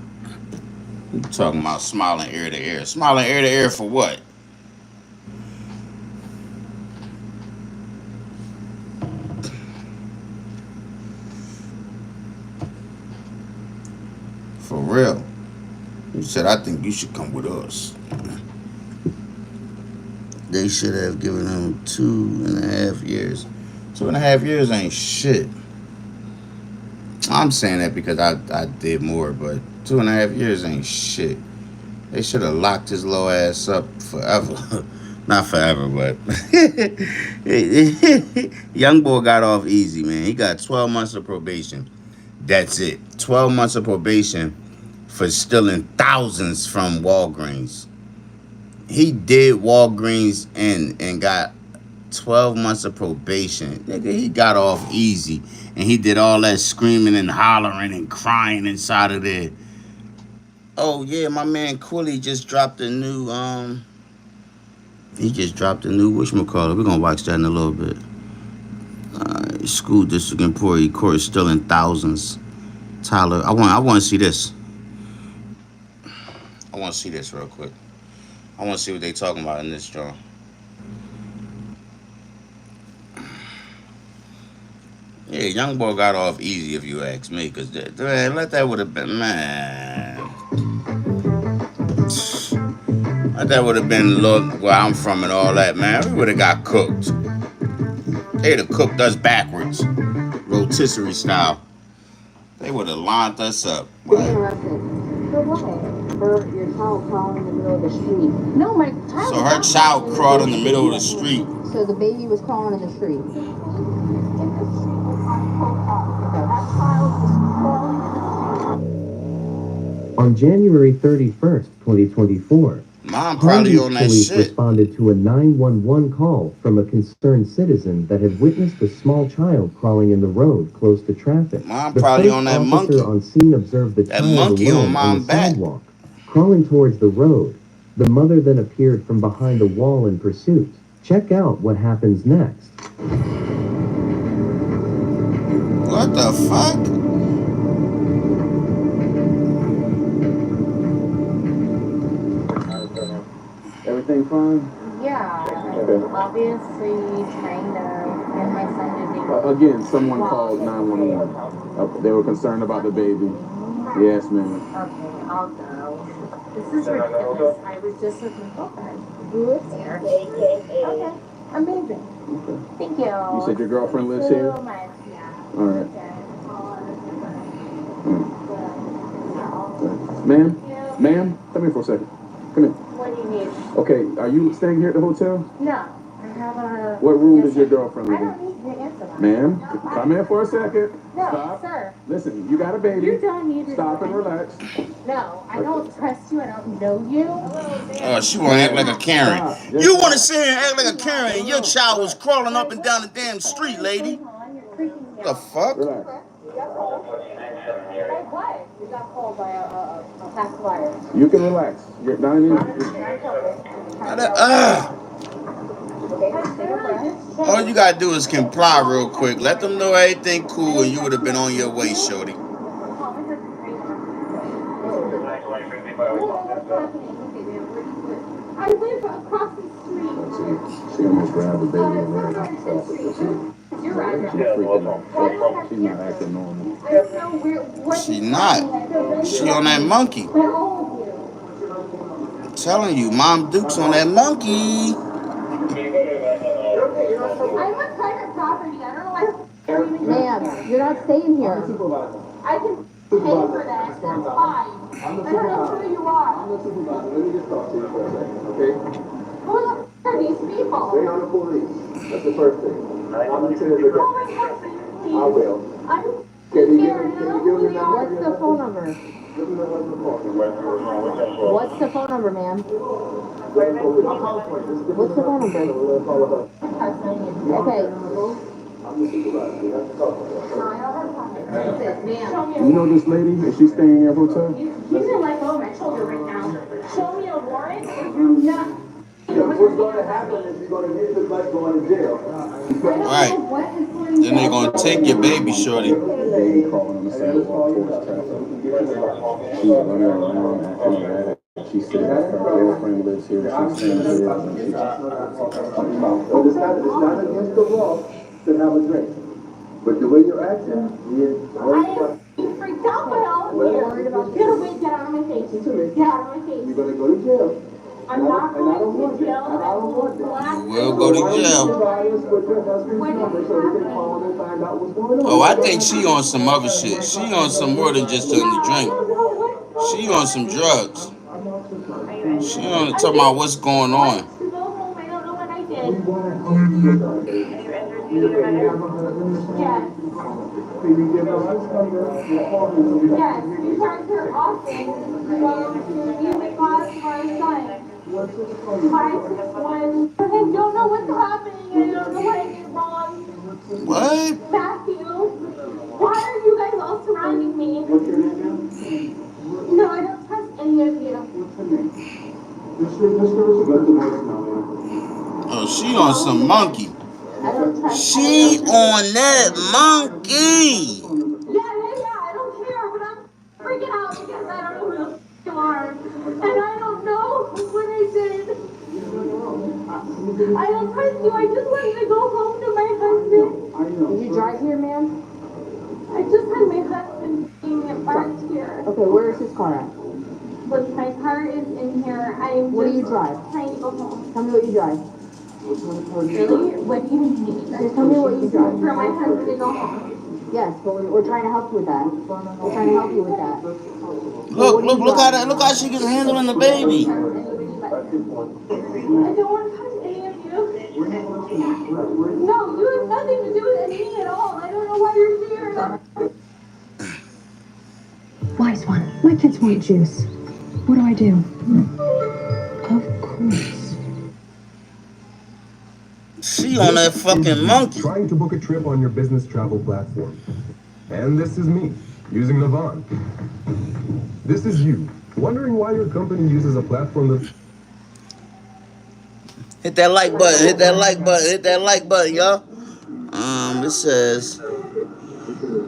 You talking about smiling ear to ear? Smiling ear to ear for what? said, I think you should come with us. They should have given him 2.5 years. 2.5 years ain't shit. I'm saying that because I did more, but 2.5 years ain't shit. They should have locked his low ass up forever. Not forever, but young boy got off easy, man. He got 12 months of probation. That's it. 12 months of probation for stealing thousands from Walgreens. He did Walgreens and got 12 months of probation. Nigga, he got off easy. And he did all that screaming and hollering and crying inside of there. Oh, yeah, my man Quilly just dropped a new, whatchamacallit. We're going to watch that in a little bit. School district employee court stealing thousands. Tyler, I want to see this. I want to see this real quick. I want to see what they talking about in this drawing. Yeah, young boy got off easy if you ask me, because let that would have been, man. That would have been, look, where I'm from and all that, man. We would have got cooked. They'd have cooked us backwards. Rotisserie style. They would have lined us up. For your child crawling in the middle of the street. No, my child. So her child crawled in the middle of the street. So the baby was crawling in the street. On January 31st, 2024, Mom probably on that police shit. responded to a 911 call from a concerned citizen that had witnessed a small child crawling in the road close to traffic. Mom The probably first on that officer monkey. on scene observed the That child monkey alone on Mom's the back. sidewalk, crawling towards the road. The mother then appeared from behind a wall in pursuit. Check out what happens next. What the fuck? Everything fine? Yeah, obviously trying to get my son to be. Again, someone called 911. They were concerned about the baby. Yes, ma'am. Okay, I'll go. This is ridiculous. I was just looking for who lives here. Okay, amazing. Okay. Thank you. You said your girlfriend lives here? So much, yeah. All right. Ma'am? Ma'am? Come here for a second. Come here. What do you need? Okay, are you staying here at the hotel? No, I have a. What room does your girlfriend I live in? don't need to answer that. Ma'am, come here for a second. No, Stop. sir. Listen, you got a baby. You don't need to. Stop and relax. No, I don't trust you. I don't know you. Oh, she want to act like a Karen. You want to sit here and act like a Karen and your child was crawling up and down the damn street, lady. The fuck? Relax. What? You got called by a pacifier. You can relax. You're not in All you gotta do is comply real quick. Let them know everything cool and you would have been on your way, shorty. I live across the street. She almost grabbed the baby and ran out. You're right. She's freaking out. She's not acting normal. I don't know what. She not. She on that monkey. I'm telling you, Mom Duke's on that monkey. I'm on private property. I don't know why. Ma'am, you're not staying here. I can pay for that. That's fine. I don't know who you are. I'm the supervisor. Let me just talk to you for a second, okay? Who the f are these people? Stay on the police. That's the first thing. I'm Lieutenant Legault. Oh my God, please. I will. I'm Can you scared. give me the number? What's the phone number? What's the phone number, ma'am? What's the phone number? Okay. I'm the supervisor. You have to talk to her. Ma'am. You know this lady? Is she staying in your hotel? You can let go of my shoulder right now. Show me a warrant or you're not. What's going to happen is you're going to get this like going to jail. Right. Then they're gonna take your baby, shorty. Baby crawling on the sidewalk towards traffic. She's running around acting erratic. She said her girlfriend lives here. She's staying here. It's not against the law to have a drink. But the way you're acting is Freaked out by all of you. Get out of my face. Get out of my face. You're gonna go to jail. I'm not going to jail. That will black. You will go to jail. Oh, I think she on some other shit. She on some more than just taking the drink. She on some drugs. She on talking about what's going on. I don't know what I did. Yes. Yes, you turned her office to go to music class for our son. 561. I don't know what's happening. I don't know what I did wrong. What? Matthew, why are you guys all surrounding me? No, I don't trust any of you. Oh, she on some monkey. I don't trust She on that monkey. Yeah, I don't care, but I'm freaking out because I don't know who the f you are. And I don't know what I did. I don't trust you. I just wanted to go home to my husband. Did you drive here, ma'am? I just had my husband being parked here. Okay, where is his car at? But my car is in here. What do you drive? Trying to go home. Tell me what you drive. Really? What do you mean? Just tell me what you drive. For my husband to go home. Yes, but we're trying to help you with that. We're trying to help you with that. Look how she was handling the baby. I don't want to touch any of you. No, you have nothing to do with me at all. I don't know why you're here. Wise one, my kids want juice. What do I do? Of course. She on that fucking monkey. Trying to book a trip on your business travel platform. And this is me, using Navan. This is you, wondering why your company uses a platform that... Hit that like button, hit that like button, hit that like button, y'all. It says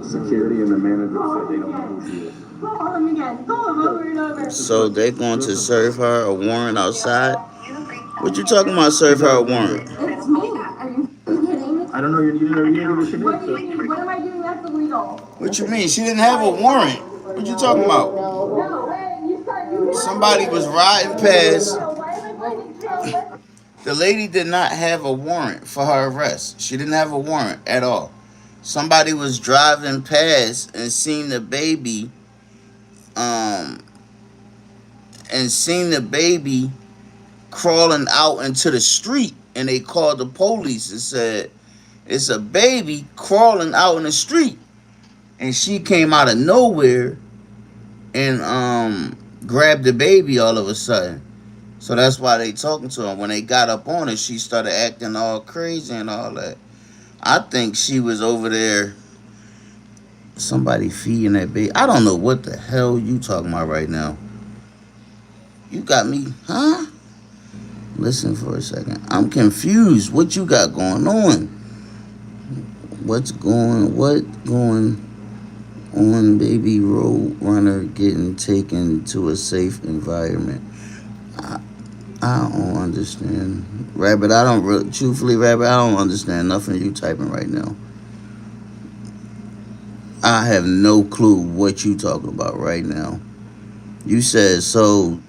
Security and the manager said they don't know who she is. Go home again. Go home over and over. so they're going to serve her a warrant outside. What you talking about? Serve her a warrant? It's me. Are you kidding? I don't know, you need to What do you mean? What am I doing that's illegal? What you mean? She didn't have a warrant. What you talking about? No, when you start Somebody was riding past. Why am I going to jail? The lady did not have a warrant for her arrest. She didn't have a warrant at all. Somebody was driving past and seen the baby, crawling out into the street, and they called the police and said, it's a baby crawling out in the street. And she came out of nowhere and grabbed the baby all of a sudden. So that's why they talking to her. When they got up on her, she started acting all crazy and all that. I think she was over there, somebody feeding that baby. I don't know what the hell you talking about right now. You got me, huh? Listen for a second. I'm confused. What you got going on? What going on, baby road runner getting taken to a safe environment? I don't understand. Rabbit, truthfully, Rabbit, I don't understand nothing you typing right now. I have no clue what you talking about right now. You said, so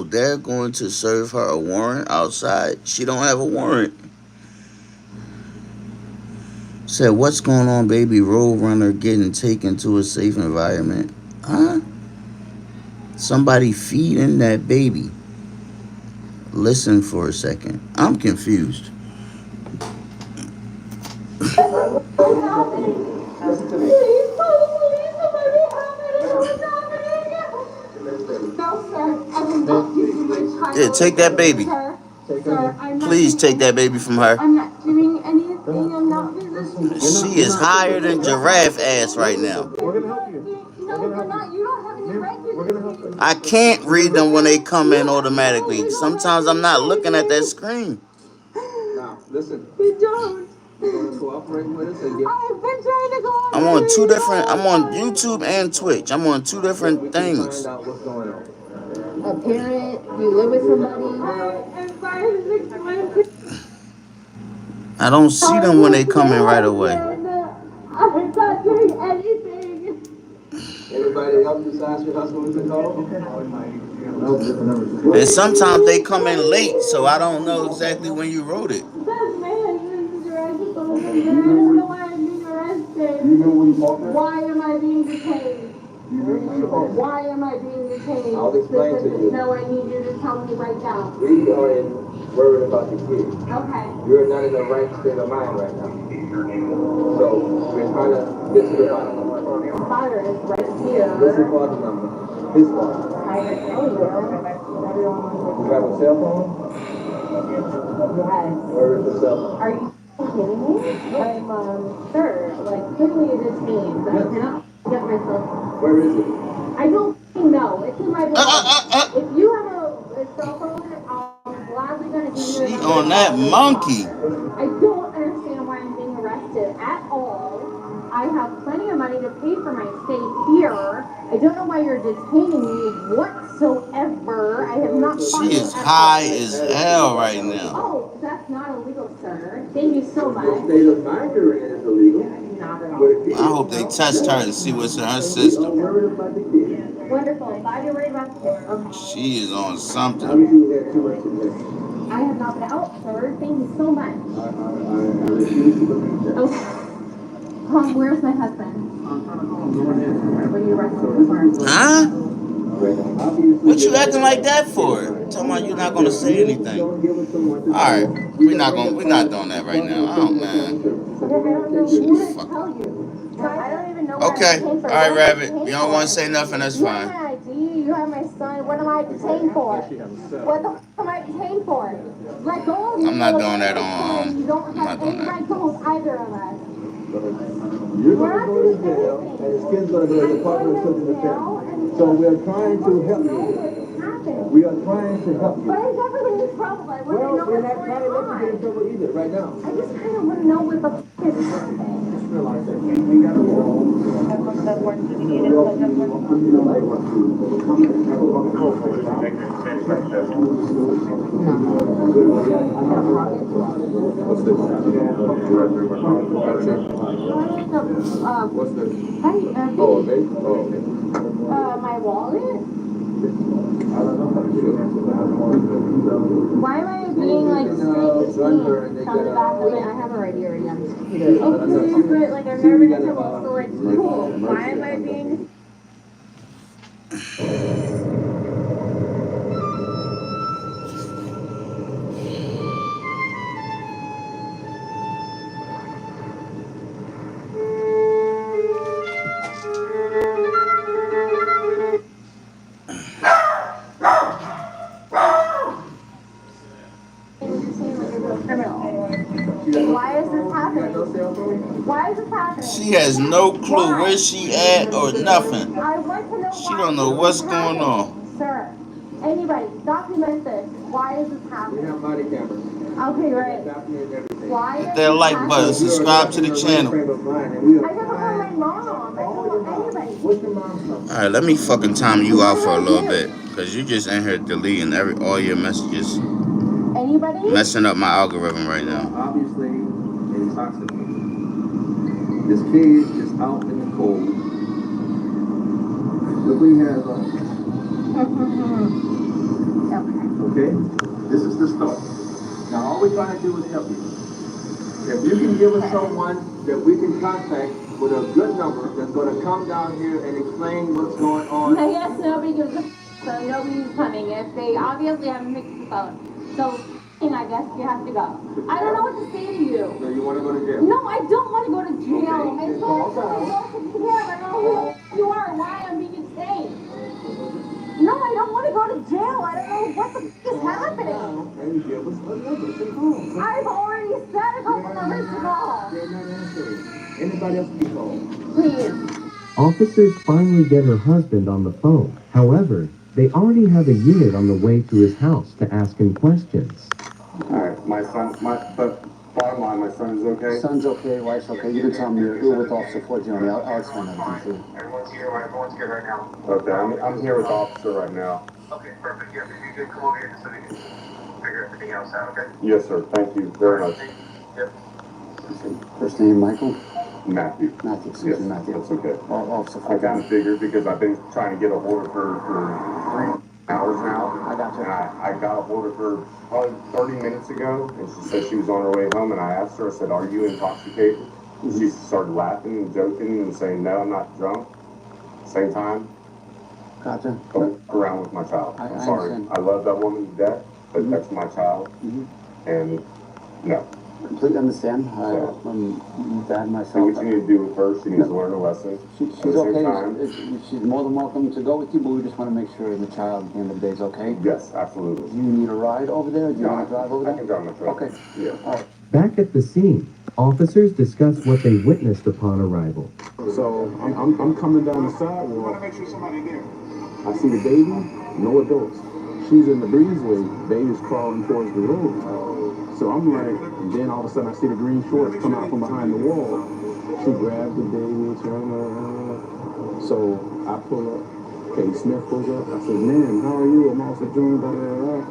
they're going to serve her a warrant outside? She don't have a warrant. Said, what's going on, baby road runner getting taken to a safe environment? Huh? Somebody feeding that baby. Listen for a second. I'm confused. Yeah, take that baby. Please take that baby from her. I'm not doing anything. I'm not resisting. She is higher than giraffe ass right now. We're gonna help you. No, you're not. You don't have any right to. We're gonna help you. I can't read them when they come in automatically. Sometimes I'm not looking at that screen. Now, listen. You don't. You're gonna cooperate with us and get... I've been trying to go on. I'm on two different. I'm on YouTube and Twitch. I'm on two different things. Find out what's going on. A parent, you live with somebody. I'm sorry to explain. I don't see them when they come in right away. I'm not doing anything. ask your husband who's been called? Okay. And sometimes they come in late, so I don't know exactly when you wrote it. That man is arrested. I don't know why I'm being arrested. Why am I being detained? Why am I being detained? I'll explain to you. No, I need you to tell me right now. We are worried about the kid. Okay. You're not in the right state of mind right now. So we're trying to get to the bottom of it. Father is right here. This is father number. His father. I know you. You have a cell phone? Yes. Where is the cell phone? Are you kidding me? I'm, sir, like, clearly detained. I cannot get myself. Where is it? I don't know. It's in my belongings. If you have a cell phone, I'm gladly gonna give you She a on that monkey. I don't understand why I'm being arrested at all. I have plenty of money to pay for my stay here. I don't know why you're detaining me whatsoever. I have not. She is high as hell right now. Oh, that's not illegal, sir. Thank you so much. The state of mind you're in is illegal. Not at all. I hope they test her to see what's in her system. Wonderful. Glad you're worried about this. Okay. She is on something. I have not been out, sir. Thank you so much. I refuse to believe that. Okay. Where's my husband? Were you arrested for? Huh? What you acting like that for? Talking about you're not gonna say anything. Alright, we're not doing that right now. Oh man. Okay, alright, Rabbit. You don't want to say nothing, that's You have fine. my ID, you have my son. What am I detained for? What the f am I detained for? Let go of me. I'm not doing that on, You don't I'm not have doing any that. right to hold either of us. You're going to go to jail, and his kid's going to go to the Department of Children and Family. So we are trying to help you. We are trying to help you. But I never been in trouble. I want to know we're what's not trying to let you get in trouble either, right now. I just kind of want to know what the f is happening. Just realize that we got a wall. What's this? What's this? Hi, Oh, a baby? Oh, okay. my wallet? Why am I being like straight from the back of it? I have a right here again. Okay, but like I've never been in trouble, so like cool. Why am I being? Why is this happening? Why is this happening? She has no clue where she at or nothing. I want to know She don't know what's going on. Sir, anybody, document this. Why is this We happening? have body cameras. Okay, right. Why Hit is that this like happening? button, subscribe to the channel. I never called my mom. I don't know anybody. What's your mom's number? Alright, let me fucking time you out for a little bit. Cause you just in here deleting all your messages. Anybody? Messing up my algorithm right now. Obviously, intoxicated. This kid is out in the cold. Look what he has on. Okay? This is the start. Now, all we're trying to do is help you. If you can give us someone that we can contact with a good number that's going to come down here and explain what's going on. I guess nobody gives a so nobody's coming. If they obviously haven't fixed the phone. So, I guess you have to go. I don't know what to say to you. So you want to go to jail? No, I don't want to go to jail. Okay. I just want to go to jail. I don't know who you are and why I'm being detained. No, I don't want to go to jail. I don't know what the f is happening. And give us a number to call. I've already said a couple numbers to call. They're not answering. Anybody else be called? Please. Officers finally get her husband on the phone. However, they already have a unit on the way to his house to ask him questions. Alright, bottom line, my son's okay? Son's okay, wife's okay. You can tell me you're with Officer Forgione. I'll explain everything to you. Everyone's here right now. Okay, I'm here with the officer right now. Okay, perfect. Yeah, if you could come over here so we can figure everything else out, okay? Yes, sir. Thank you very much. Yep. First name, Michael? Matthew. Matthew, Yes, excuse me, Matthew. that's okay. Officer I kind of figured because I've been trying to get a hold of her for 3 hours now. I got you. And I got a hold of her probably 30 minutes ago, and she said she was on her way home, and I asked her, I said, are you intoxicated? And she started laughing and joking and saying, no, I'm not drunk. Same time, Gotcha. go around with my child. I'm I sorry. understand. I love that woman to death, but that's my child. And no. Completely understand. So, I'm dad do myself. what you need to do with her. She needs to learn a lesson. She's At the same okay. time, She's more than welcome to go with you, but we just want to make sure the child at the end of the day is okay. yes, absolutely. Do you need a ride over there? Do you No, want to drive over I there? can drive my truck. Okay. Yeah. All right. Back at the scene, officers discuss what they witnessed upon arrival. So I'm coming down the sidewalk. I see the baby, no adults. She's in the breezeway, baby's crawling towards the road. So I'm like, and then all of a sudden I see the green shorts come out from behind the wall. She grabbed the baby, turned around. So I pull up. Okay, Smith pulls up. I said, ma'am, how are you? I'm Officer Jones, blah, blah, blah.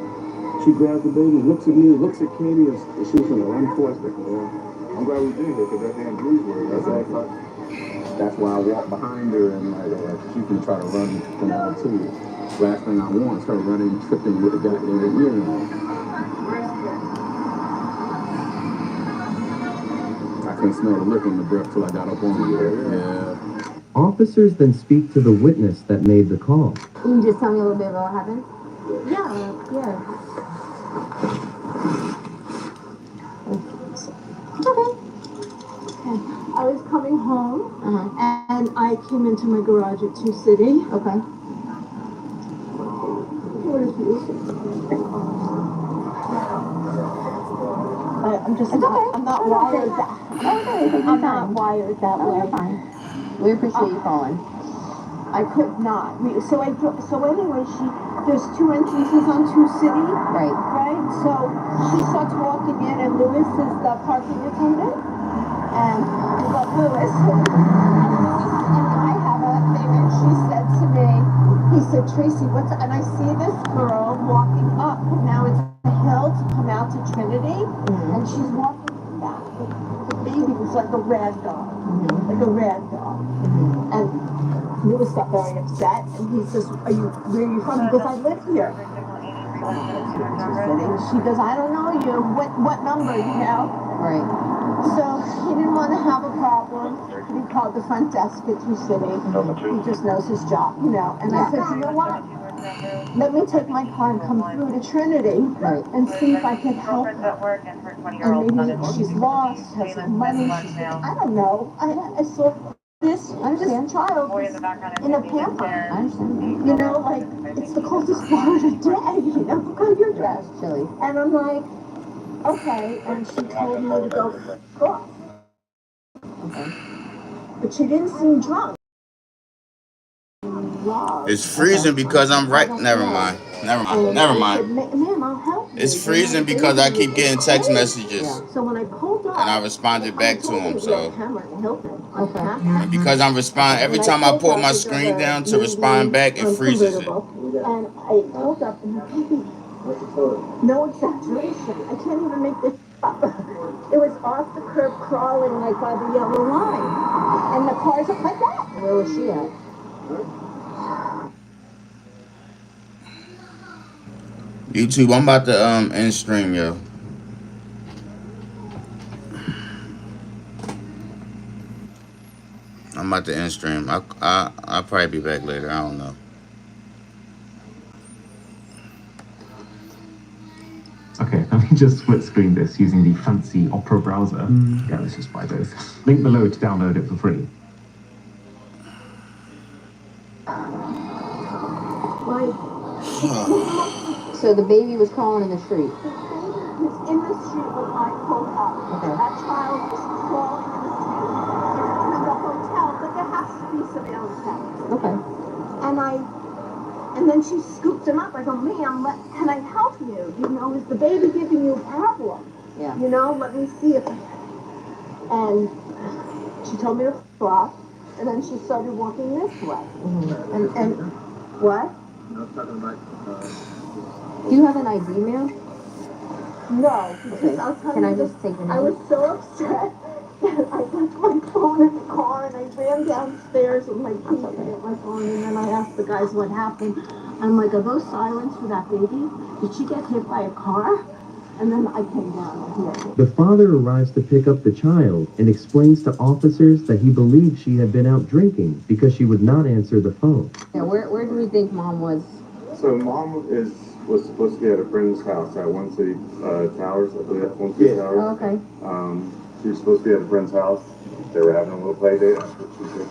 She grabs the baby, looks at me, looks at Katie, and she was gonna run towards me. I'm glad we did it, because that damn breezeway. That's why I walked behind her and she can try to run from out to you. Last thing I want is her running, tripping with the goddamn earring on. I couldn't smell the liquor in the breath till I got up on her. Yeah. Officers then speak to the witness that made the call. Can you just tell me a little bit about what happened? Yeah. Okay. I was coming home Uh-huh. and I came into my garage at 2 City. Okay. What is this? I'm just It's not, okay. I'm not It's wired okay. that. Okay, I'm not wired that Oh, way. you're fine. We appreciate you calling. I could not. So anyway, there's 2 entrances on 2 City. Right. Right? So she starts walking in and Lewis is the parking attendant. And we love Lewis. And I have a thing and she said to me, he said, Tracy, and I see this girl walking up. Now it's a hill to come out to Trinity. And she's walking back. The baby was like a rag doll. Like a rag doll. And Lewis got very upset, and he says, where are you from? He goes, I live here. She goes, I don't know you. What number, you know? Right. So he didn't want to have a problem. He called the front desk at 2 City. He just knows his job, you know. And I said, you know what? Let me take my car and come through to Trinity and see if I can help her. And maybe she's lost, has no money. I don't know. I saw this child is in a pamper. I understand. You know, like, it's the coldest part of the day, you know, because you're dressed. Chilly. And I'm like, okay, and she told me to go off. Okay. But she didn't seem drunk. It's freezing because I'm right. Never mind. Never mind. Ma'am, I'll help you. It's freezing because I keep getting text messages. So when I pulled up, And I responded back to him, so. Okay. And because I'm responding, every time I pull my screen down to respond back, it freezes it. And I pulled up and no exaggeration. I can't even make this up. It was off the curb crawling like by the yellow line. And the car's up like that. Where was she at? YouTube, I'm about to end stream, yo. I'm about to end stream. I'll probably be back later. I don't know. Okay, let me just split screen this using the fancy Opera browser. Yeah, let's just buy both. Link below to download it for free. So the baby was crawling in the street. The baby was in the street when I pulled up. Okay. That child was crawling in the street in the hotel, but there has to be some outside. Okay. And then she scooped him up. I go, ma'am, can I help you? You know, is the baby giving you a problem? Yeah. You know, let me see if. And she told me to stop, and then she started walking this way. And what? Do you have an ID, ma'am? No, because Okay. I'll tell Can you I this, just take the I was so upset that I left my phone phone in the car, and I ran downstairs with my keys and my phone, and then I asked the guys what happened. I'm like, are those sirens for that baby? Did she get hit by a car? And then I came down here. The father arrives to pick up the child and explains to officers that he believed she had been out drinking because she would not answer the phone. Yeah, where do we think mom was? So mom was supposed to be at a friend's house at One City Towers. I believe that's One City Towers. Oh, okay. She was supposed to be at a friend's house. They were having a little play date.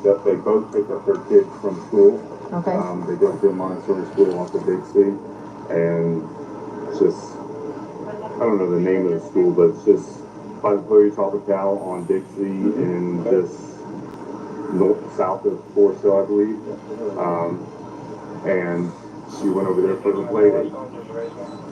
They both picked up their kids from school. Okay. They go to a Montessori school off of Dixie, and it's just, I don't know the name of the school, but it's just by the Prairie Tropical on Dixie and just south of Forest Hill, I believe. And she went over there for the play date.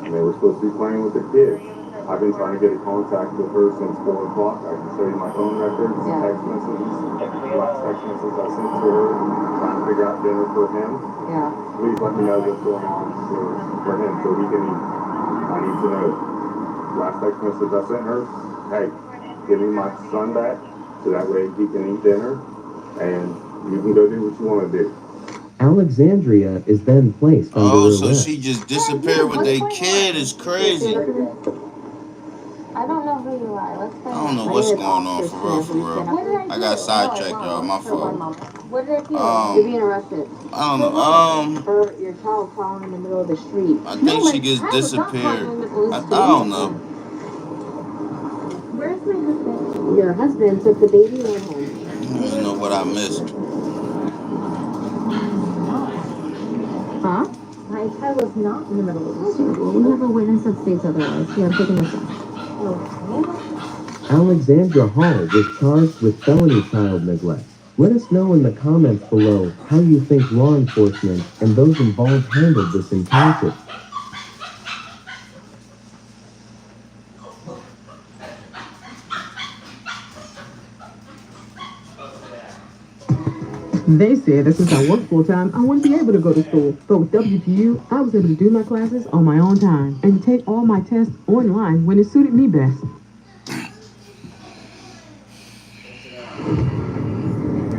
And they were supposed to be playing with the kids. I've been trying to get in contact with her since 4 o'clock. I can show you my phone records, text messages, the last text message I sent to her, trying to figure out dinner for him. Yeah. Please let me know what's going on for him so he can eat. I need to know. Last text message I sent her, hey, give me my son back so that way he can eat dinner and you can go do what you want to do. Alexandria is then placed under Oh, so arrest. she just disappeared with their kid. It's crazy. I don't know who you are. Let's I don't know what's going on for real, for real. I got sidetracked, y'all. My fault. What did I do? You're being arrested. I don't know. For your child falling in the middle of the street. I think she gets disappeared. I don't know. Where's my husband? Your husband took the baby and went home. I don't know what I missed. Huh? My child was not in the middle of the street. Well, we have a witness that states otherwise. Yeah, I'm taking this off. Alexandra Hall was charged with felony child neglect. Let us know in the comments below how you think law enforcement and those involved handled this encounter. They said that since I work full time, I wouldn't be able to go to school. But with WPU, I was able to do my classes on my own time and take all my tests online when it suited me best.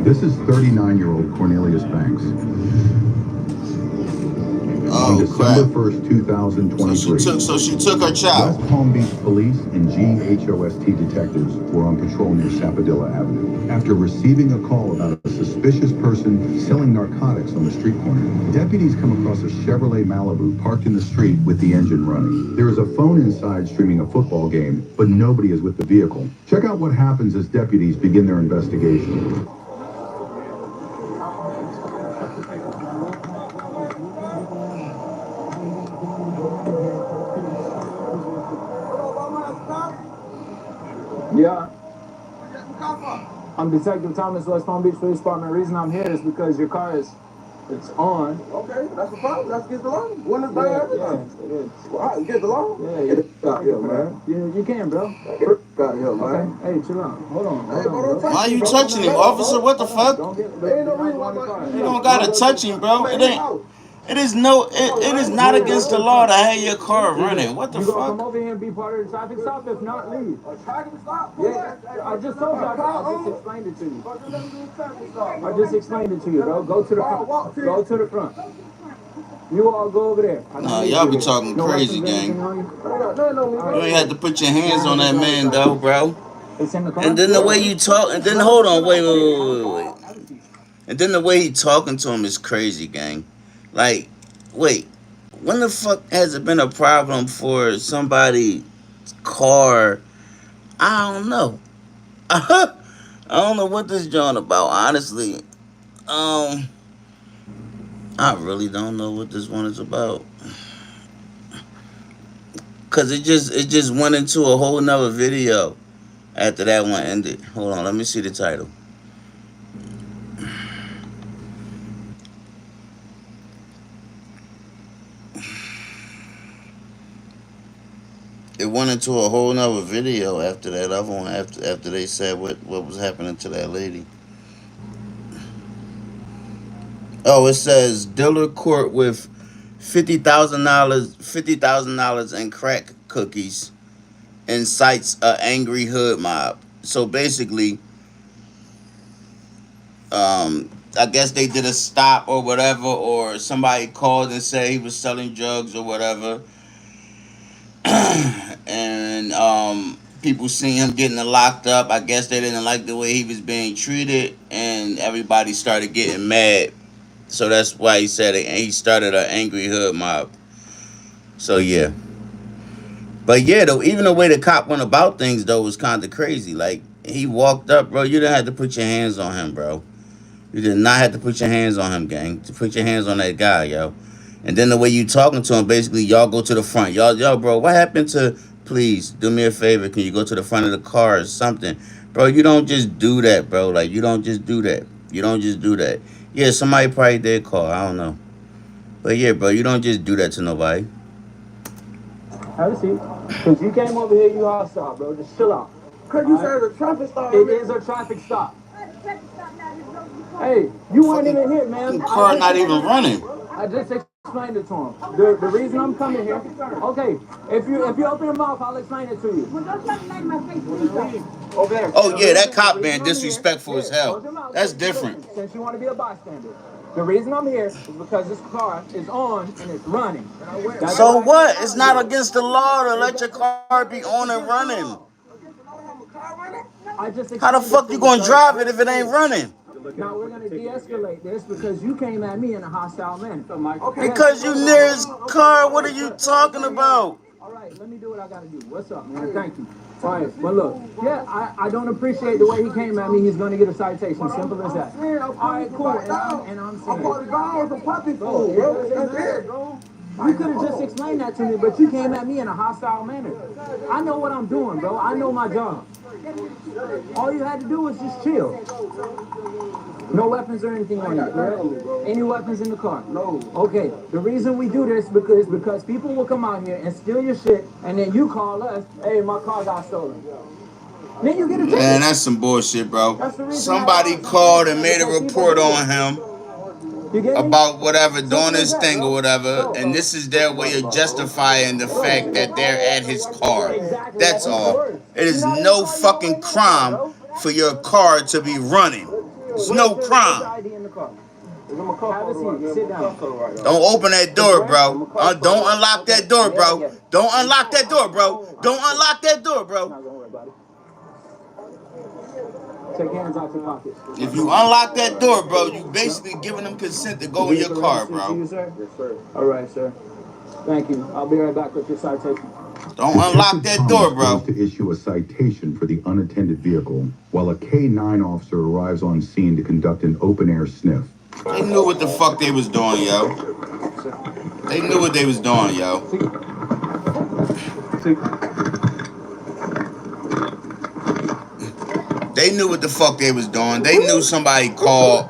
This is 39-year-old Cornelius Banks. On December 1st, 2023. So she took her child. West Palm Beach police and GHOST detectives were on patrol near Sapadilla Avenue after receiving a call about a suspicious person selling narcotics on the street corner. Deputies come across a Chevrolet Malibu parked in the street with the engine running. There is a phone inside streaming a football game, but nobody is with the vehicle. Check out what happens as deputies begin their investigation. Yeah. I'm Detective Thomas, West Palm Beach Police Department. The reason I'm here is because your car is, it's on. Okay, that's the problem. Let's get the law. When is that? Get the law? Yeah, Get out here, man. You can, bro. Get out here, man. Okay. Hey, chill out. Hold on. Why are you touching him, officer? What the fuck? Ain't no reason why You don't gotta touch him, bro. It ain't. It is not against the law to have your car running. What the You gonna fuck? come over here and be part of the traffic stop? If not, leave. A traffic stop? Yeah, I just told you. I just explained it to you. I just explained it to you, bro. Go to the front. Go to the front. You all go over there. Nah, y'all be talking crazy, gang. You ain't have to put your hands on that man, though, bro. And then the way you talk, and then hold on, wait. And then the way he talking to him is crazy, gang. Like, wait, when the fuck has it been a problem for somebody's car? I don't know. I don't know what this joint about, honestly. I really don't know what this one is about. Cause it just went into a whole nother video after that one ended. Hold on, let me see the title. It went into a whole nother video after that other one, after they said what was happening to that lady. Oh, it says dealer court with $50,000 in crack cookies incites an angry hood mob. So basically, I guess they did a stop or whatever, or somebody called and said he was selling drugs or whatever. And people seen him getting locked up. I guess they didn't like the way he was being treated, and everybody started getting mad. So that's why he said it, and he started an angry hood mob. So yeah. But yeah, though, even the way the cop went about things though was kind of crazy. Like he walked up, bro. You didn't have to put your hands on him, bro. You did not have to put your hands on him, gang. To put your hands on that guy, yo. And then the way you talking to him, basically, y'all go to the front. Yo, bro, what happened to? Please do me a favor. Can you go to the front of the car or something, bro? You don't just do that, bro. Like you don't just do that. You don't just do that. Yeah, somebody probably did call. I don't know. But yeah, bro, you don't just do that to nobody. Have a seat. Cause you came over here, you hostile, bro. Just chill out. Cause you said it's a traffic stop. It is a traffic stop. Hey, you weren't even here, man. The car not even running. I just explained it to him. The reason I'm coming here. Okay, if you open your mouth, I'll explain it to you. Okay. Oh yeah, that cop man disrespectful as hell. That's different. Since you want to be a bystander. The reason I'm here is because this car is on and it's running. So what? It's not against the law to let your car be on and running. How the fuck you gonna drive it if it ain't running? Now we're gonna de-escalate this because you came at me in a hostile manner. Because you near his car. What are you talking about? All right, let me do what I gotta do. What's up, man? Thank you. All right, but look, yeah, I don't appreciate the way he came at me. He's gonna get a citation. Simple as that. All right, cool. And I'm saying, you could have just explained that to me, but you came at me in a hostile manner. I know what I'm doing, bro. I know my job. All you had to do was just chill. No weapons or anything on you, correct? Any weapons in the car? No. Okay, the reason we do this is because people will come out here and steal your shit, and then you call us, hey, my car got stolen. Then you get a ticket. Man, that's some bullshit, bro. Somebody called and made a report on him about whatever, doing his thing or whatever, and this is their way of justifying the fact that they're at his car. That's all. It is no fucking crime for your car to be running. It's no crime. Don't open that door, bro. Don't unlock that door, bro. Don't unlock that door, bro. Don't unlock that door, bro. Take hands out your pockets. If you unlock that door, bro, you basically giving them consent to go in your car, bro. Yes, sir. All right, sir. Thank you. I'll be right back with your citation. Don't unlock that door, bro. To issue a citation for the unattended vehicle, while a K-9 officer arrives on scene to conduct an open-air sniff. They knew what the fuck they was doing, yo. They knew what they was doing, yo. They knew what the fuck they was doing. They knew somebody called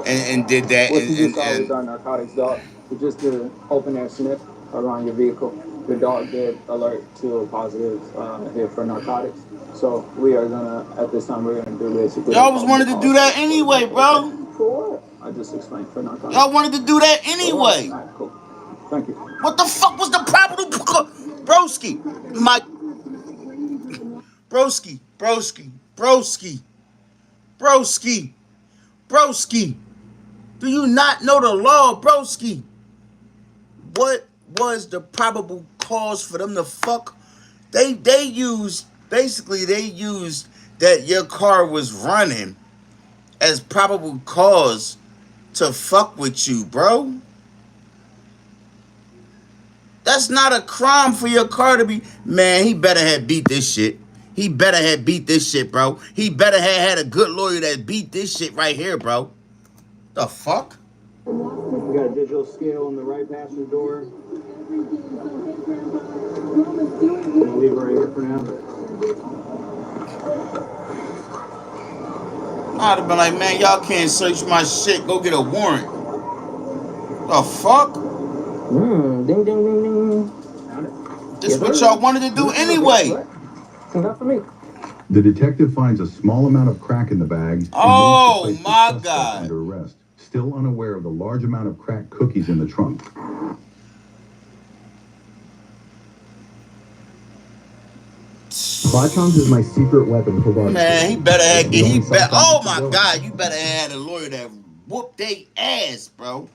and did that. With our narcotics dog, we just did an open-air sniff around your vehicle. The dog did alert to a positive hit for narcotics. So we are gonna, at this time, we're gonna do basically. Y'all was wanted to do that anyway, bro. For what? I just explained for narcotics. Y'all wanted to do that anyway. All right, cool. Thank you. What the fuck was the problem? Broski. Mike. Broski. Do you not know the law, broski? What was the probable cause for them to fuck? They used that your car was running as probable cause to fuck with you, bro. That's not a crime for your car to be. Man, he better have beat this shit. He better have beat this shit, bro. He better have had a good lawyer that beat this shit right here, bro. The fuck? We got a digital scale on the right passenger door. I'll leave it right here for now. I'd have been like, man, y'all can't search my shit. Go get a warrant. The fuck? Ding, ding, ding, ding. This is what y'all wanted to do anyway. Enough for me. The detective finds a small amount of crack in the bag. And oh moves to place my the suspect God. Under arrest, still unaware of the large amount of crack cookies in the trunk. Botrons is my secret weapon for bartering. Man, he better have. The only soft Oh option my to go. God, you better have a lawyer that whoop they ass, bro.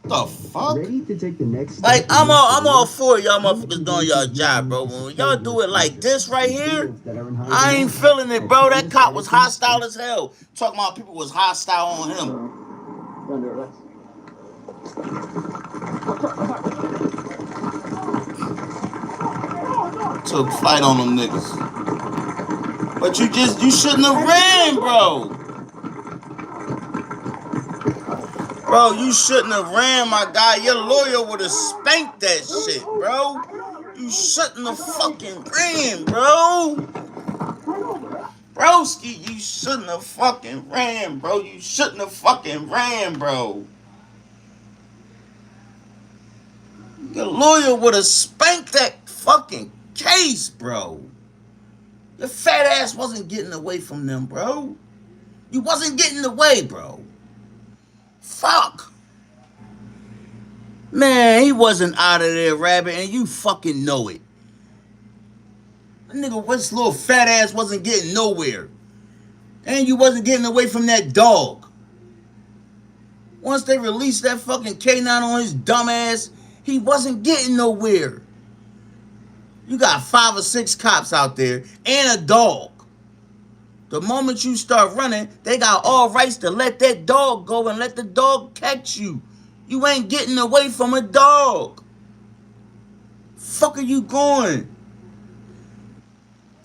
The fuck? Ready to take the next step? Like I'm all for y'all motherfuckers doing y'all job, bro. When y'all do it like this right here, I ain't feeling it, bro. That cop was hostile as hell. Talking about people was hostile on him. Took flight on them niggas. But you shouldn't have ran, bro. Bro, you shouldn't have ran, my guy. Your lawyer would have spanked that shit, bro. You shouldn't have fucking ran, bro. Broski, you shouldn't have fucking ran, bro. You shouldn't have fucking ran, bro. Your lawyer would have spanked that fucking case, bro. Your fat ass wasn't getting away from them, bro. You wasn't getting away, bro. Fuck. Man, he wasn't out of there, Rabbit, and you fucking know it. That nigga, this little fat ass wasn't getting nowhere. And you wasn't getting away from that dog. Once they released that fucking K9 on his dumb ass, he wasn't getting nowhere. You got 5 or 6 cops out there and a dog. The moment you start running, they got all rights to let that dog go and let the dog catch you. You ain't getting away from a dog. Fuck are you going?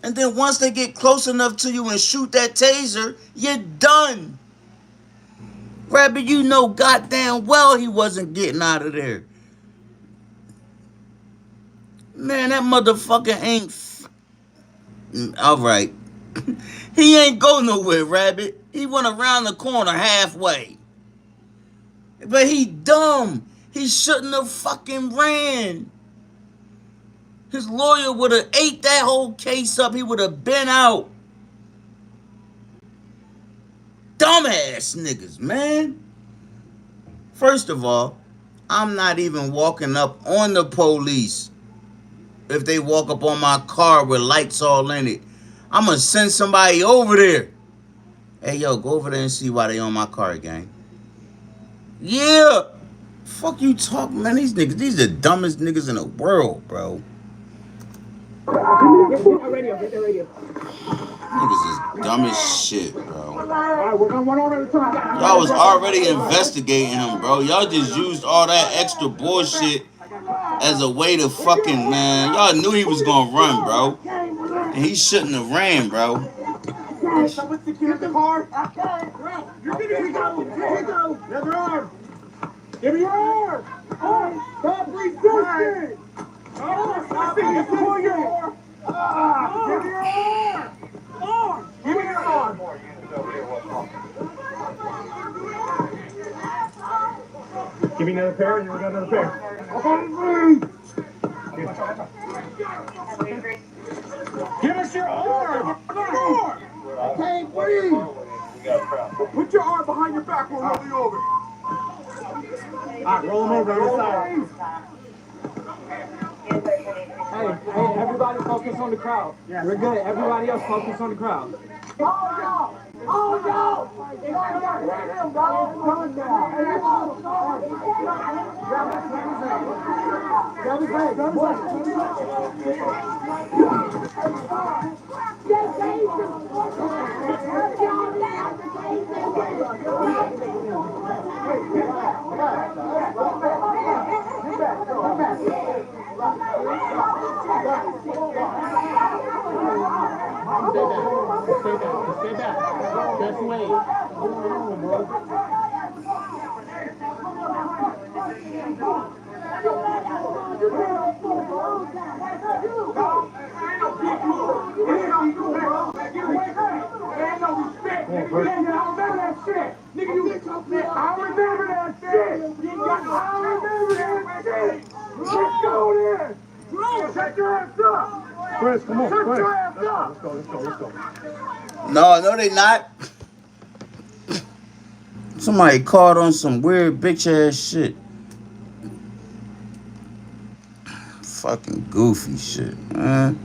And then once they get close enough to you and shoot that taser, you're done. Rabbit, you know goddamn well he wasn't getting out of there. Man, that motherfucker ain't... All right. He ain't go nowhere, Rabbit. He went around the corner halfway. But he dumb. He shouldn't have fucking ran. His lawyer would have ate that whole case up. He would have been out. Dumbass niggas, man. First of all, I'm not even walking up on the police if they walk up on my car with lights all in it. I'm going to send somebody over there. Hey, yo, go over there and see why they on my car, gang. Yeah. Fuck you talking, man. These niggas, these are the dumbest niggas in the world, bro. Get that radio. Niggas is dumb as shit, bro. Alright, we're going one order at a time. Y'all was already investigating him, bro. Y'all just used all that extra bullshit as a way to fucking, man. Y'all knew he was gonna run, bro. And he shouldn't have ran, bro. Someone secure the car. You're gonna go. Here you go. Another arm. Give me your arm. Stop resisting. Stop resisting. Give me your arm. Give me your arm. Give me another pair, and you got another pair. Give us your arm. I can't breathe. Put your arm behind your back. We'll roll you over. All right, roll him over on the side. Hey, everybody focus on the crowd. Yeah. We're good. Everybody else focus on the crowd. Oh, no! Stay back. Just wait. Chris, come on, Chris. Let's go. No, they not. Somebody caught on some weird bitch ass shit. Fucking goofy shit, man.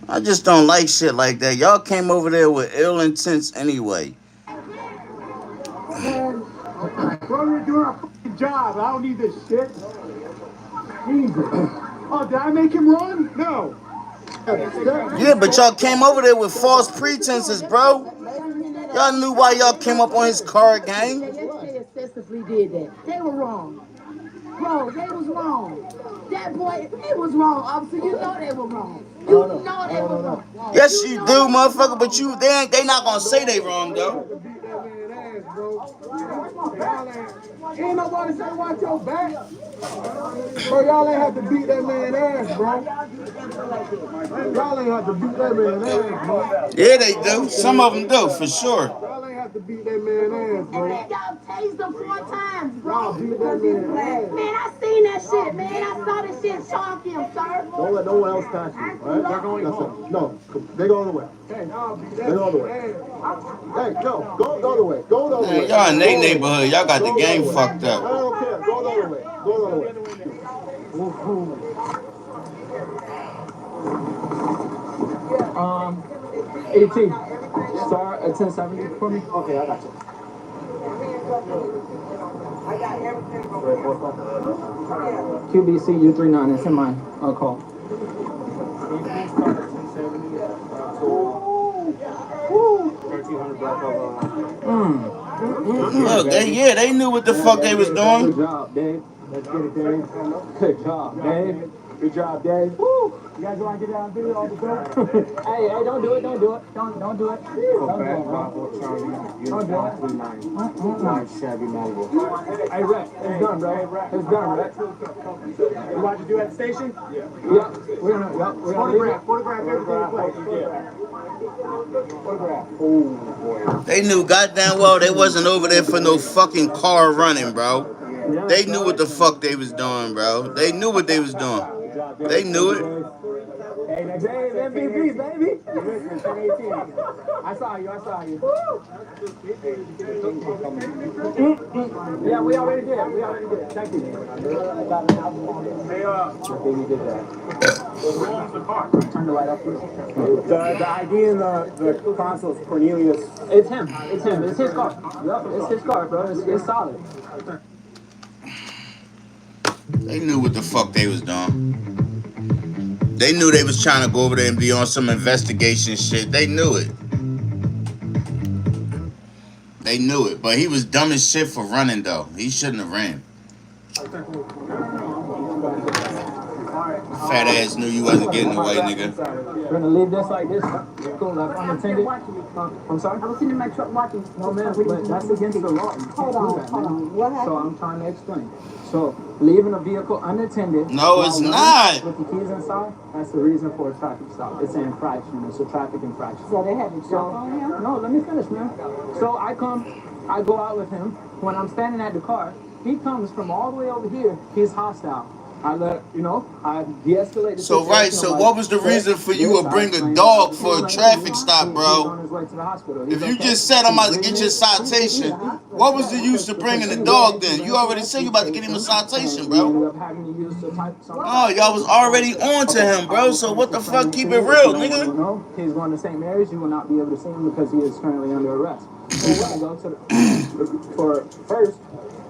I just don't like shit like that. Y'all came over there with ill intents anyway. Bro, you're doing our fucking job. I don't need this shit. Jesus. Oh, did I make him run? No. Yeah, but y'all came over there with false pretenses, bro. Y'all knew why y'all came up on his car, gang. They excessively did that. They were wrong. Bro, they was wrong. That boy, they was wrong, officer. You know they were wrong. You know they were wrong. Yes, you do, motherfucker, but they not gonna say they wrong, though. Ain't nobody say watch your back. Bro, y'all ain't have to beat that man ass, bro. Y'all ain't have to beat that man ass, bro. Yeah, they do. Some of them do, for sure. Y'all ain't have to beat that man ass, bro. And then y'all tased him 4 times, bro. Beat that man ass. Man, I seen that shit, man. I saw that shit shock him, sir. Don't let no one else pass you, all right? They're going home. No, they go the way. They go the way. Hey, no, go the other way. Go the other way. Y'all in their neighborhood. Y'all got the game fucked I up. don't care. Go the other way. Go the other way. 18. Star at 1070 for me. Okay, I got you. QBC U39. It's in my call. Look, they knew what the fuck they was doing. Good job, Dave. Let's get it, Dave. Good job, Dave. Good job, Dave. Woo! You guys want to get down video all the time? Hey, don't do it. Don't do it. Don't do it. Don't do it. Hey, Rex, it's done, bro. It's done, Rex. You want to do at the station? Yeah. We're gonna Photograph everything in place. Photograph. They knew goddamn well they wasn't over there for no fucking car running, bro. They knew what the fuck they was doing, bro. They knew what they was doing. They knew it. Hey, next MVP, baby. I saw you. Yeah, we already did. Thank you. Hey, Baby did that. Turn the light up, please. The ID in the console is Cornelius. It's him. It's his car. Yep, it's his car, bro. It's solid. They knew what the fuck they was doing. They knew they was trying to go over there and be on some investigation shit. They knew it. They knew it. But he was dumb as shit for running, though. He shouldn't have ran. Fat ass knew you wasn't getting away, nigga. We're gonna leave this like this. Cool, like unattended. I'm sorry? I was sitting in my truck watching. No, man, but that's against the law. You can't Hold do on. that, man. What happened? So I'm trying to explain. So leaving a vehicle unattended. No, it's while not. With the keys inside, that's the reason for a traffic stop. It's an infraction. It's a traffic infraction. So they had to jump on him? No, let me finish, man. So I go out with him. When I'm standing at the car, he comes from all the way over here. He's hostile. I de-escalated. So what was the reason for you to bring a dog for a traffic stop, bro? If you just said I'm about to get your citation, what was the use of bringing the dog then? You already said you about to get him a citation, bro. Oh, y'all was already on to him, bro. So what the fuck? Keep it real, nigga. No, he's going to St. Mary's. You will not be able to see him because he is currently under arrest. So we're going to go to for first,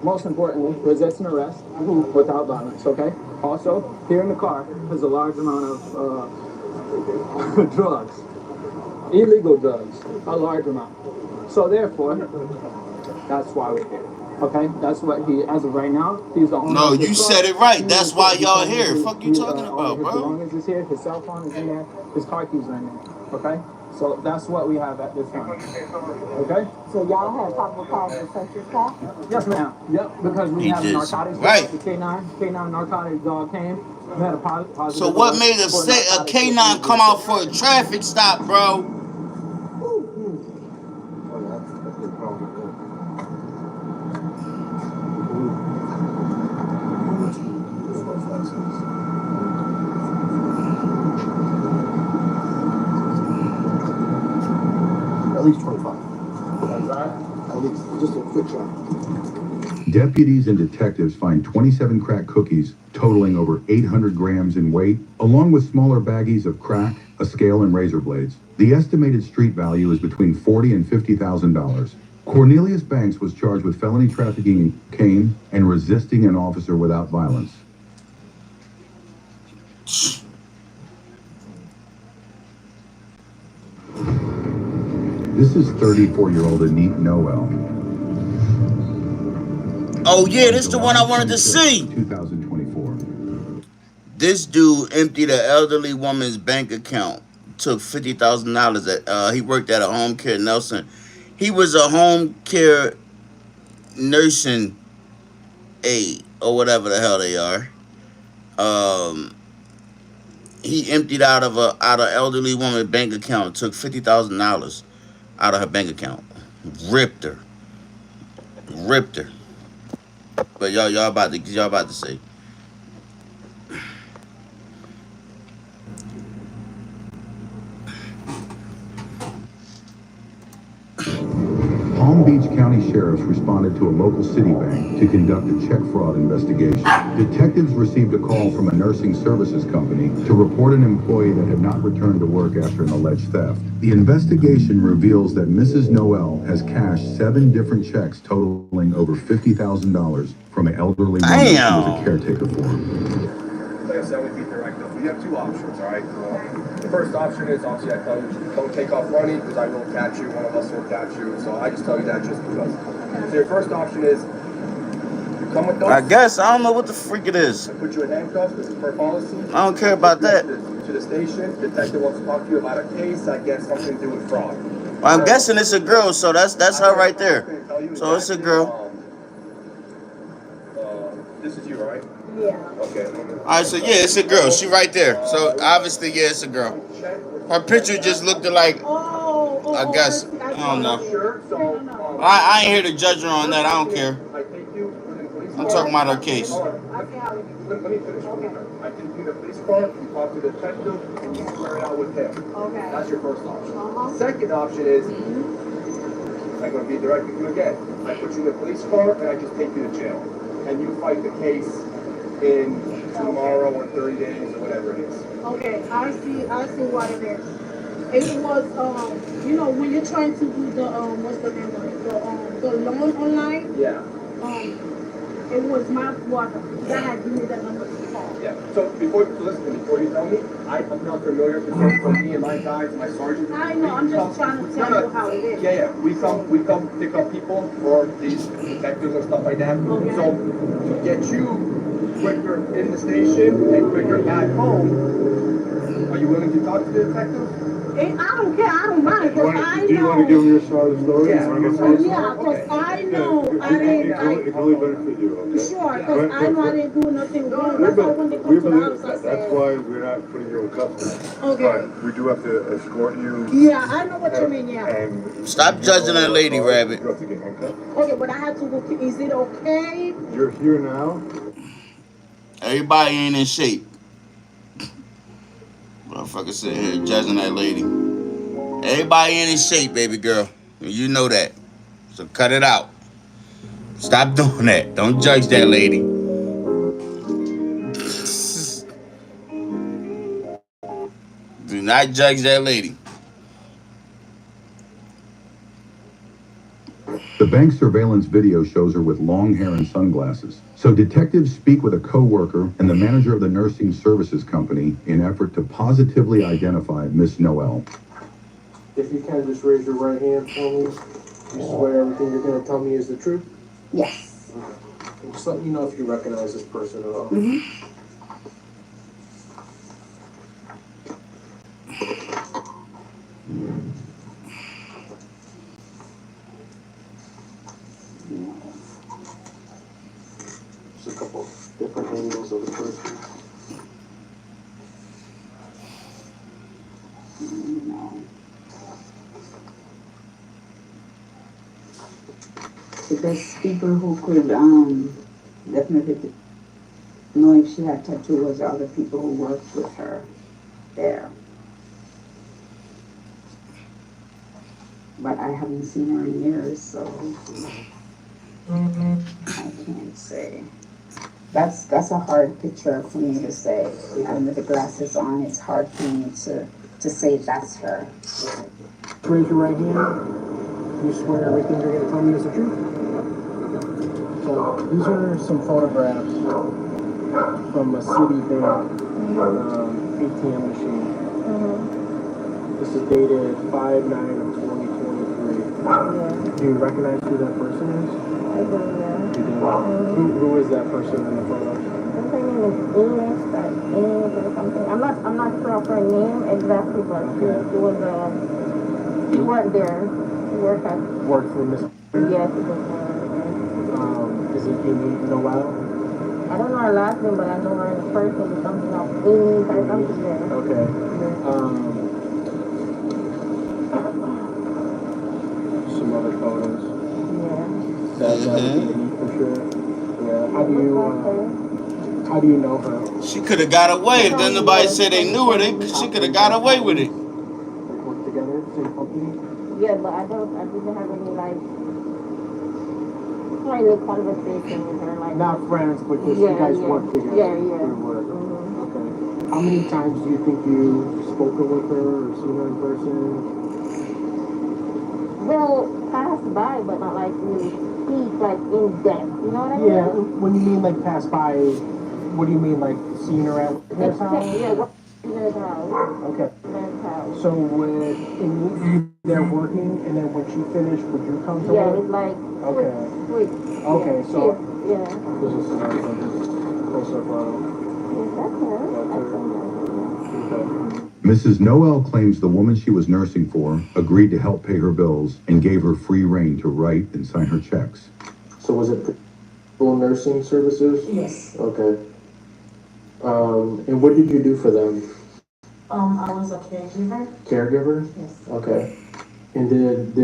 most importantly, resisting arrest without violence, okay? Also, here in the car is a large amount of drugs, illegal drugs, a large amount. So therefore, that's why we're here, okay? That's what as of right now, he's the owner. No, you said it right. That's why y'all here. Fuck you talking about, His bro? belongings is here, his cell phone is in there, his car keys are in there, okay? So that's what we have at this time. Okay? So y'all had probable cause to search his car? Yes, ma'am. Yep, because we have a narcotics right. dog, the K9 narcotics dog came. We had a positive. So what made a K9 come out for a traffic stop, bro? At least 25. At least, just a quick shot. Deputies and detectives find 27 crack cookies totaling over 800 grams in weight, along with smaller baggies of crack a scale and razor blades. The estimated street value is between $40,000 and $50,000. Cornelius Banks was charged with felony trafficking in cocaine and resisting an officer without violence. This is 34-year-old Anit Noel. Oh yeah, this is the one I wanted to see. 2024. This dude emptied an elderly woman's bank account, took $50,000. He worked at a home care Nelson. He was a home care nursing aide or whatever the hell they are. He emptied out of an elderly woman's bank account, took $50,000 out of her bank account, ripped her. But y'all about to see. Palm Beach County sheriffs responded to a local city bank to conduct a check fraud investigation. Detectives received a call from a nursing services company to report an employee that had not returned to work after an alleged theft. The investigation reveals that Mrs. Noel has cashed 7 different checks totaling over $50,000 from an elderly woman she was a caretaker for. Like I said, we beat direct up. You have 2 options, all right? The first option is, obviously, I tell you, don't take off running because I will catch you. One of us will catch you. So I just tell you that just because. So your first option is, you come with us. I guess. I don't know what the freak it is. I put you in handcuffs. This is per policy. I don't care about that. To the station. Detective wants to talk to you about a case. I guess something to do with fraud. I'm guessing it's a girl, so that's her right there. So it's a girl. This is you, right? Yeah. Okay. Alright, so yeah, it's a girl. She right there. So obviously, yeah, it's a girl. Her picture just looked like, I guess, I don't know. I ain't here to judge her on that. I don't care. I'm talking about her case. Let me finish. I take you to the police car, you talk to the detective, and you square it out with him. Okay. That's your first option. Second option is, I'm going to be direct with you again. I put you in the police car, and I just take you to jail. And you fight the case in tomorrow or 30 days or whatever it is. Okay, I see what it is. It was, you know, when you're trying to do the, what's the name of it, the loan online? Yeah. It was my brother that had given me that number to call. Yeah. So before you tell me, I'm not familiar because for me and my guys, my sergeant. I know. I'm just trying to tell you how it is. Yeah. We come pick up people for these detectives and stuff like that. Okay. So to get you quicker in the station and quicker back home, are you willing to talk to the detective? I don't care. I don't mind. Do you want to give him your side of the story? Yeah, because I know I didn't. It only benefit you. Okay? Sure, because I know I didn't do nothing wrong. That's why when they come to the house, I said. That's why we're not putting you in custody. Okay. But we do have to escort you. Yeah, I know what you mean. Yeah. And stop judging that lady, Rabbit. You have to get handcuffed. Okay, but I have to go. Is it okay? You're here now. Everybody ain't in shape. Motherfucker sitting here judging that lady. Everybody ain't in shape, baby girl. You know that. So cut it out. Stop doing that. Don't judge that lady. Do not judge that lady. The bank surveillance video shows her with long hair and sunglasses. So detectives speak with a co-worker and the manager of the nursing services company in effort to positively identify Miss Noel. If you can, just raise your right hand for me. You swear everything you're going to tell me is the truth? Yes. Just let me know if you recognize this person at all. Mm-hmm. Just a couple different angles of the person. The best people who could definitely know if she had tattoo was the other people who worked with her there. But I haven't seen her in years, so I can't say. That's a hard picture for me to say. Even with the glasses on, it's hard for me to to say that's her. Raise your right hand. You swear everything you're going to tell me is the truth? So these are some photographs from a Citibank ATM machine. This is dated 5/9/2023. Do you recognize who that person is? I do, yeah. You do? Who is that person in the photo? I think her name is Ines or something. I'm not sure of her name exactly, but she was she worked there. She worked at. Worked for Miss. Yes, it was her. Is it Amy Noel? I don't know her last name, but I know her in person or something else. Amy or something there. Okay. Some other photos. Yeah. That would be for sure. Yeah. How do you know her? She could have got away. If then nobody said they knew her, she could have got away with it. Work together, same company? Yeah, but I didn't have any friendly conversation with her. Like, not friends, but just you guys work together. Yeah. Okay. How many times do you think you've spoken with her or seen her in person? Well, pass by, but not like really speak like in depth. You know what I mean? Yeah. When you mean like pass by, what do you mean, like seeing her at her house? Yeah, her house. Okay. Her house. So when you there working, and then when she finished, would you come to Yeah, work? it's like Okay. quick. Okay, so Yeah. this is closer photo. Mrs. Noel claims the woman she was nursing for agreed to help pay her bills and gave her free rein to write and sign her checks. So was it full nursing services? Yes. Okay. And what did you do for them? I was a caregiver. Caregiver? Yes. Okay. And did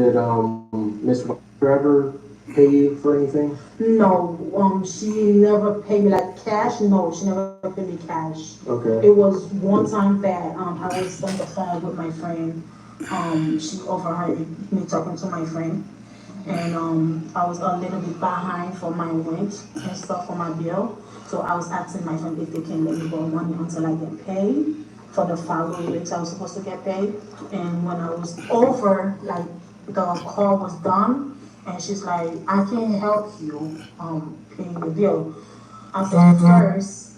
Miss ever pay you for anything? No, she never paid me like cash. No, she never paid me cash. Okay. It was one time that I was on the phone with my friend. She overheard me talking to my friend, and I was a little bit behind for my rent and stuff for my bill. So I was asking my friend if they can let me borrow money until I get paid for the following weeks I was supposed to get paid. And when I was over, like the call was done, and she's like, I can't help you paying the bill. I said, first,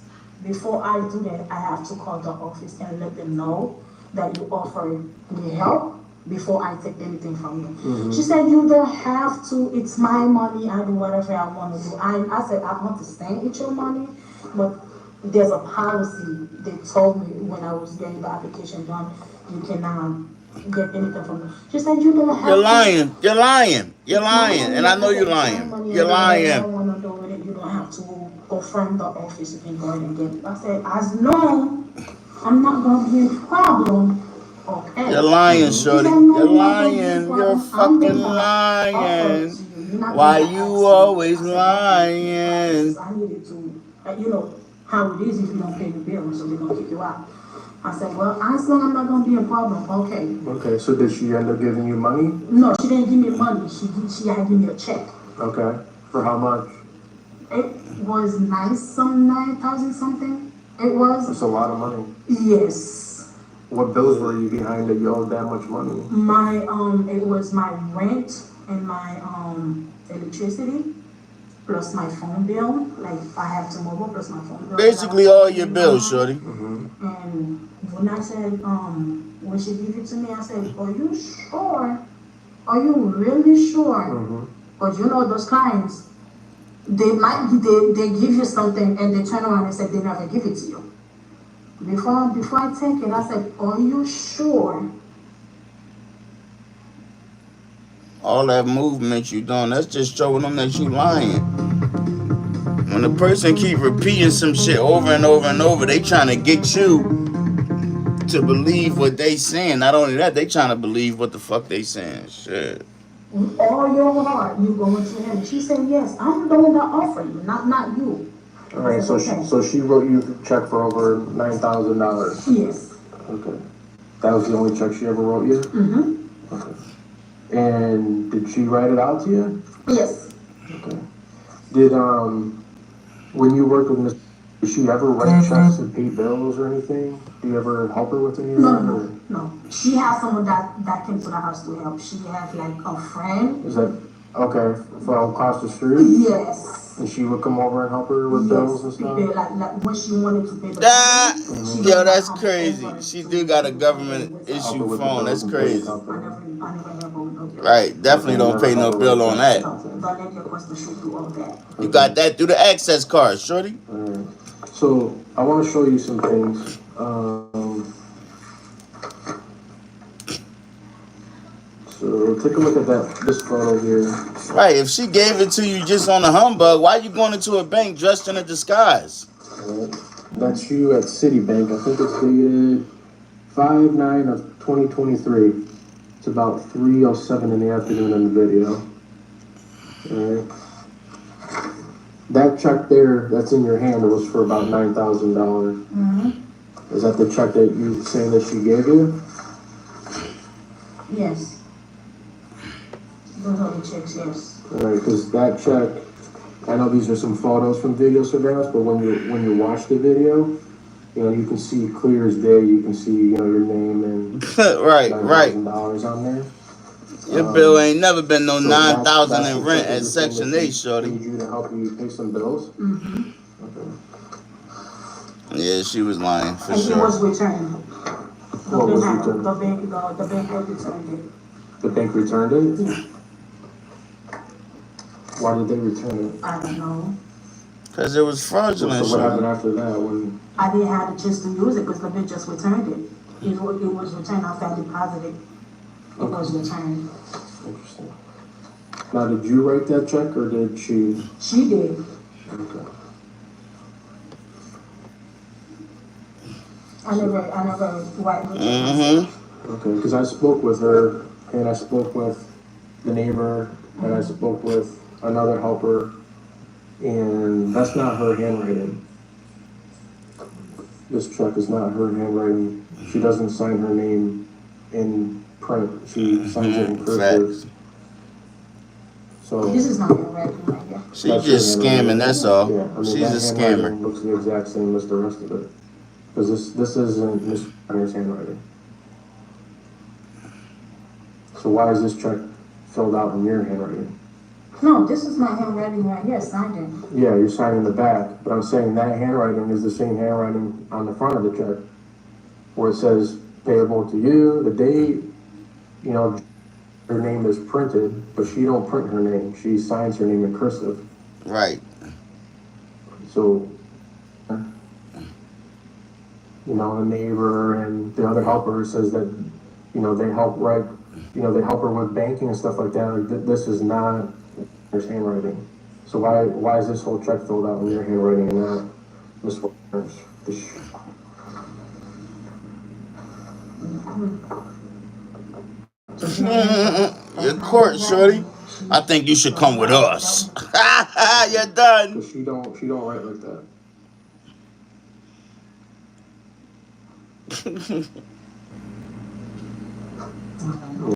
before I do that, I have to call the office and let them know that you offer me help before I take anything from you. She said, you don't have to, it's my money, I do whatever I want to do. I said, I want to stand with your money, but there's a policy. They told me when I was getting the application done, you cannot get anything from me. She said, you don't have You're to. lying. You're lying. You're lying. And I know you're lying. You're lying. I don't want to do it. You don't have to go from the office. You can go ahead and get it. I said, as long I'm not going to be a problem. Okay. You're lying, shorty. You're lying. You're fucking lying. Why you always lying? I needed to, you know, how it is if you don't pay the bill, so they're going to kick you out. I said, well, as long as I'm not going to be a problem, okay. Okay, so did she end up giving you money? No, she didn't give me money. She had given me a check. Okay. For how much? It was 9,000 something. It was. That's a lot of money. Yes. What bills were you behind that you owed that much money? My, it was my rent and my, electricity, plus my phone bill. Like, I have T-Mobile plus my phone bill. Basically all your bills, shorty. And when I said, when she gave it to me, I said, are you sure? Are you really sure? But you know, those clients, they give you something and they turn around and say they never give it to you. Before I take it, I said, are you sure? All that movement you doing, that's just showing them that you lying. When a person keep repeating some shit over and over and over, they trying to get you to believe what they saying. Not only that, they trying to believe what the fuck they saying. Shit. With all your heart, you going to him. She said, yes, I'm the one that offer you, not you. All right, so she wrote you a check for over $9,000. Yes. Okay. That was the only check she ever wrote you? Okay. And did she write it out to you? Yes. Okay. Did when you worked with Miss Does she ever write checks and pay bills or anything? Do you ever help her with any of that? Or? No. She has someone that came to the house to help. She has like a friend. Is that okay from across the street? Yes. And she would come over and help her with bills and stuff? Like when she wanted to pay the That, yo, that's crazy. She do got a government issue phone. That's crazy. Right, definitely don't pay no bill on that. You got that through the access card, shorty. So I want to show you some things. So take a look at this photo here. Right, if she gave it to you just on a humbug, why you going into a bank dressed in a disguise? That's you at Citibank. I think it's dated 5/9 of 2023. It's about 3:07 in the afternoon in the video. Alright. That check there, that's in your hand, it was for about $9,000. Is that the check that you saying that she gave you? Yes. Those are the checks, yes. Alright, because that check, I know these are some photos from video surveillance, but when you watch the video, you know, you can see clear as day, you can see, you know, your name and right. $9,000 on there. Your bill ain't never been no 9,000 in rent at Section 8, shorty. Need you to help you pay some bills? Okay. Yeah, she was lying for and sure. He was returned. What was returned? The bank returned it. The bank returned it? Yeah. Why did they return it? I don't know. Because it was fraudulent. So what happened after that? When I didn't have the chance to use it because the bank just returned it. It was returned after I deposited. It was returned. Interesting. Now, did you write that check or did she? She did. Okay. I never write the check. Okay, because I spoke with her and I spoke with the neighbor and I spoke with another helper, and that's not her handwriting. This check is not her handwriting. She doesn't sign her name in print. She signs it in cursive. So This is not your handwriting right here. She's just scamming, that's all. Yeah, I mean, She's a that scammer. handwriting looks the exact same as the rest of it. Because this isn't Miss Reiner's handwriting. So why is this check filled out in your handwriting? No, this is my handwriting right here, signed it. Yeah, you're signing the back, but I'm saying that handwriting is the same handwriting on the front of the check, where it says payable to you, the date, you know, her name is printed, but she don't print her name. She signs her name in cursive. Right. So, you know, the neighbor and the other helper says that, you know, they help write, you know, they help her with banking and stuff like that. This is not her handwriting. So why is this whole check filled out in your handwriting and not Miss Warner's? You're court, shorty. I think you should come with us. You're done. She don't write like that.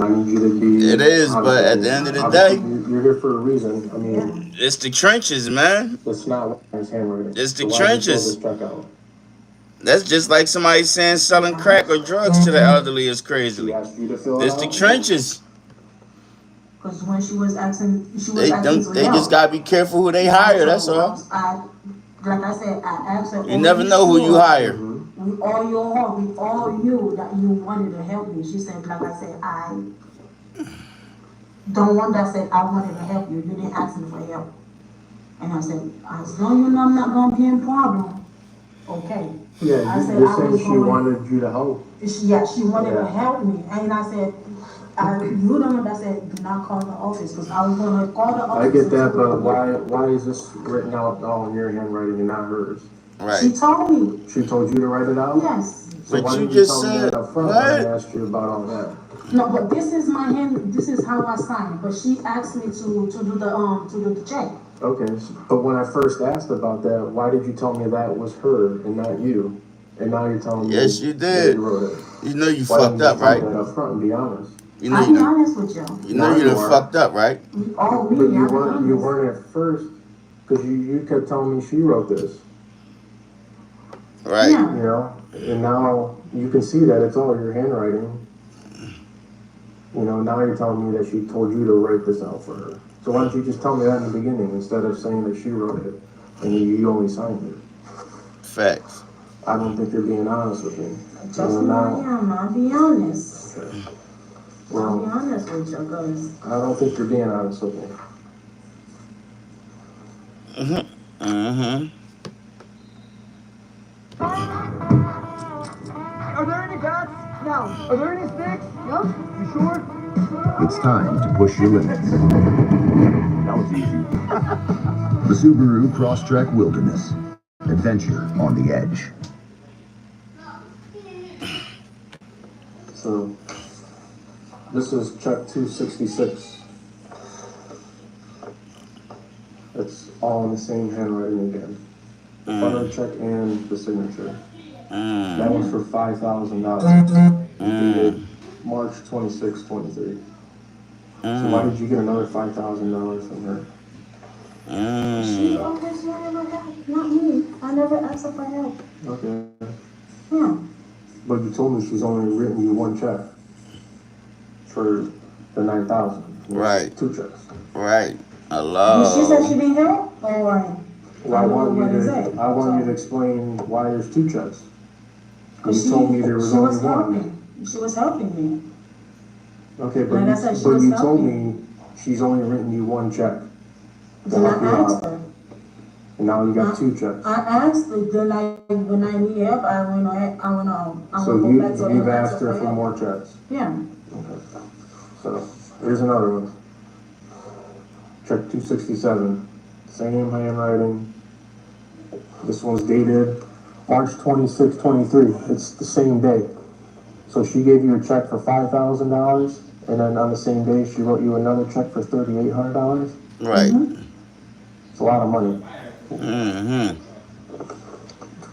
I need you to be. It is, but at the end of the day, you're here for a reason. I mean, it's the trenches, man. It's not his handwriting. It's the So why trenches. did you fill this check out? That's just like somebody saying selling crack or drugs to the elderly is crazy. She asked you to fill it It's the out? trenches. Because when she was asking, They just gotta be careful who they hire. That's all. Like I said, I asked her. You never know who you hire. We all knew that you wanted to help me. She said, like I said, I don't want that. Said I wanted to help you. You didn't ask me for help. And I said, as long as you know I'm not gonna be in problem, okay. Yeah, I said, you're I saying was she going- wanted you to help. She wanted to Yeah. help me. And I said, you the one that said, do not call the office, because I was gonna call the office. I get that, and see but what- why is this written out all in your handwriting and not hers? She told me. She told you to write it out? Yes. So But why you didn't just tell me said- that up front when what? I asked you about all that? No, but this is my hand, this is how I signed, but she asked me to do the check. Okay, but when I first asked about that, why did you tell me that was her and not you? And now you're telling me. Yes, you that did. You wrote it. You know you Why fucked didn't up, you tell right? me that up front and be honest? You know I'll you be done, honest with you. you know you done fucked up, right? Oh, But me, you I'll be weren't honest. at first, because you kept telling me she wrote this. Right. Yeah. You know, and now you can see that it's all your handwriting. You know, now you're telling me that she told you to write this out for her. So why don't you just tell me that in the beginning instead of saying that she wrote it and you only signed it? Facts. I don't think you're being honest with me. Just I am. I'll be honest. Well, I'll be honest with you, guys. I don't think you're being honest with me. Are there any bats? No. Are there any sticks? No. You sure? It's time to push your limits. That was easy. The Subaru Crosstrek Wilderness. Adventure on the edge. So, this is check 266. It's all in the same handwriting again. The front of the check and the signature. That was for $5,000. Dated March 26, 23. So why did you get another $5,000 from her? She always wanted my help, not me. I never asked her for help. Okay. Yeah. But you told me she's only written you one check for the $9,000. Right. 2 checks. Right. Hello. She said she didn't help, or Well, I want you to explain why there's 2 checks. You told me there was only one. She was helping me. Okay, but Like I said, she was you told helping. me she's only written you one check. Then I asked her. And now you got 2 checks. I asked her, then when I need help, I went So go back to you've asked her for help. more checks. Yeah. Okay. So here's another one. Check 267. Same handwriting. This one's dated March 26, 23. It's the same day. So she gave you a check for $5,000, and then on the same day she wrote you another check for $3,800. Right. It's a lot of money.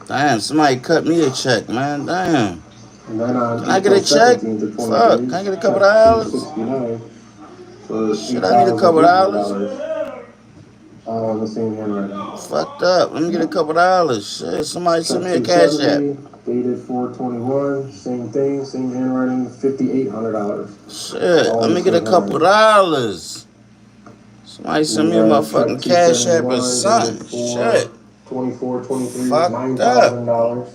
Damn, somebody cut me a check, man. Damn. And then on Can I get a check? Fuck, can I get a couple dollars? Shit, I need a couple dollars. All in the same handwriting. Fucked up. Let me get a couple dollars. Shit, somebody send me a cash app. Dated 4/21, same thing, same handwriting, $5,800. Shit, let me get a couple dollars. Somebody send me a motherfucking cash app or something. Shit. 24/23, Fucked $9,000.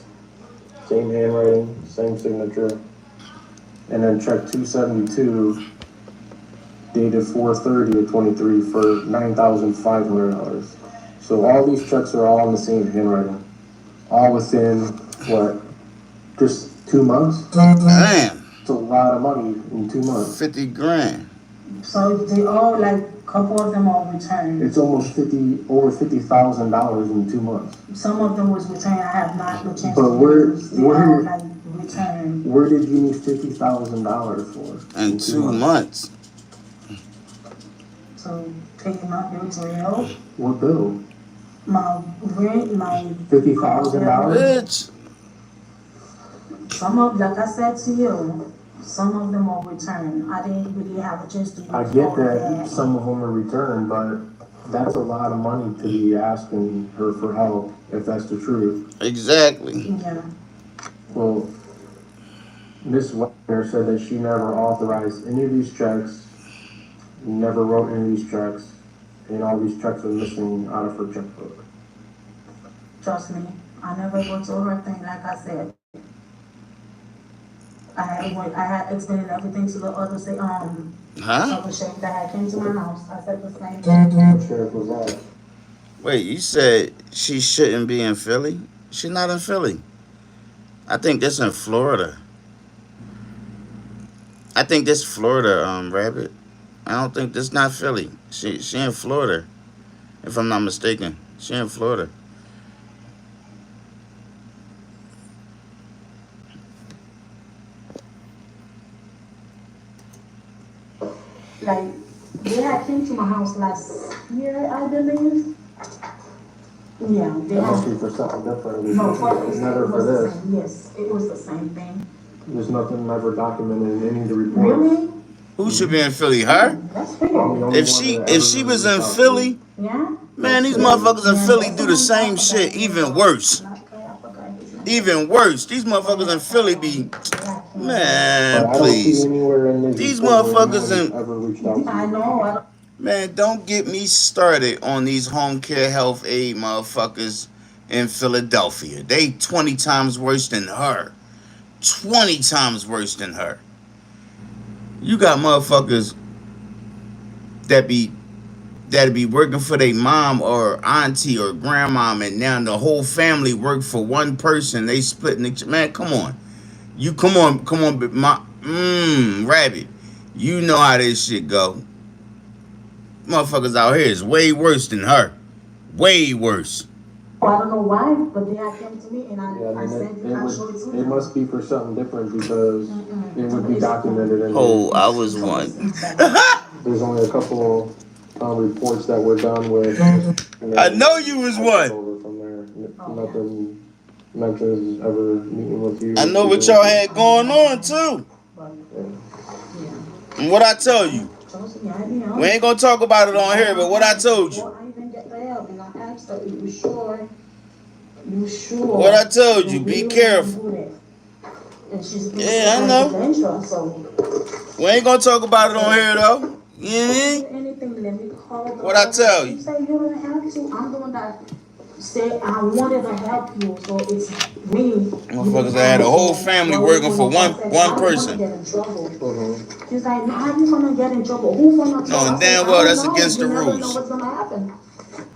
Same handwriting, same signature. And then check 272, dated 4/30/23 for $9,500. So all these checks are all in the same handwriting. All within, what, just 2 months? Damn. It's a lot of money in 2 months. 50 grand. So they all, like, a couple of them all returned. It's almost over $50,000 in 2 months. Some of them was returned. I have not the chance But to use. They all, like, returned. where did you need $50,000 for? In 2 months. So paying my bills real. What bill? My rent, my $50,000? Bitch. Some of, like I said to you, some of them will return. I didn't really have a chance to. I get that some of them are returned, but that's a lot of money to be asking her for help, if that's the truth. Exactly. Yeah. Well, Miss Wagner said that she never authorized any of these checks, never wrote any of these checks, and all these checks are missing out of her checkbook. Trust me, I never go to her thing, like I said. I had explained everything to the other other sheriff that had came to my house. I said the same thing. What sheriff was that? Wait, you said she shouldn't be in Philly? She's not in Philly. I think that's in Florida. I think that's Florida, Rabbit. I don't think that's not Philly. She in Florida, if I'm not mistaken. She in Florida. Like, they had came to my house last year, I believe. Yeah, they That must had. be for something different. No, It's never it for was the this. same. Yes, it was the same thing. There's nothing ever documented in any of the reports. Really? Who should be in Philly? Her? That's fair. If she was in Philly, Yeah? man, these motherfuckers in Philly do the same shit, even worse. Even worse, these motherfuckers in Philly be, man, please. These motherfuckers in, I know. man, don't get me started on these home care health aid motherfuckers in Philadelphia. They 20 times worse than her. 20 times worse than her. You got motherfuckers that be working for their mom or auntie or grandmom, and now the whole family work for one person. They splitting the man. Come on, come on, my rabbit. You know how this shit go. Motherfuckers out here is way worse than her. Way worse. I don't know why, but they had came to me and I said it must be for something different because it would be documented. I was one. There's only a couple reports that were done with. I know you was one. From there, nothing mentions ever meeting with you. I know what y'all had going on too. And what I tell you, we ain't gonna talk about it on here, but what I told you. You sure? What I told you, be careful. Yeah, I know. We ain't gonna talk about it on here though. You know what I mean? What I tell you? Say you don't have to. I'm the one that said I wanted to help you, so it's me. Motherfuckers had a whole family working for one person. She's like, how you gonna get in trouble? Who's gonna trouble? No, damn well that's against the rules. Know what's gonna happen.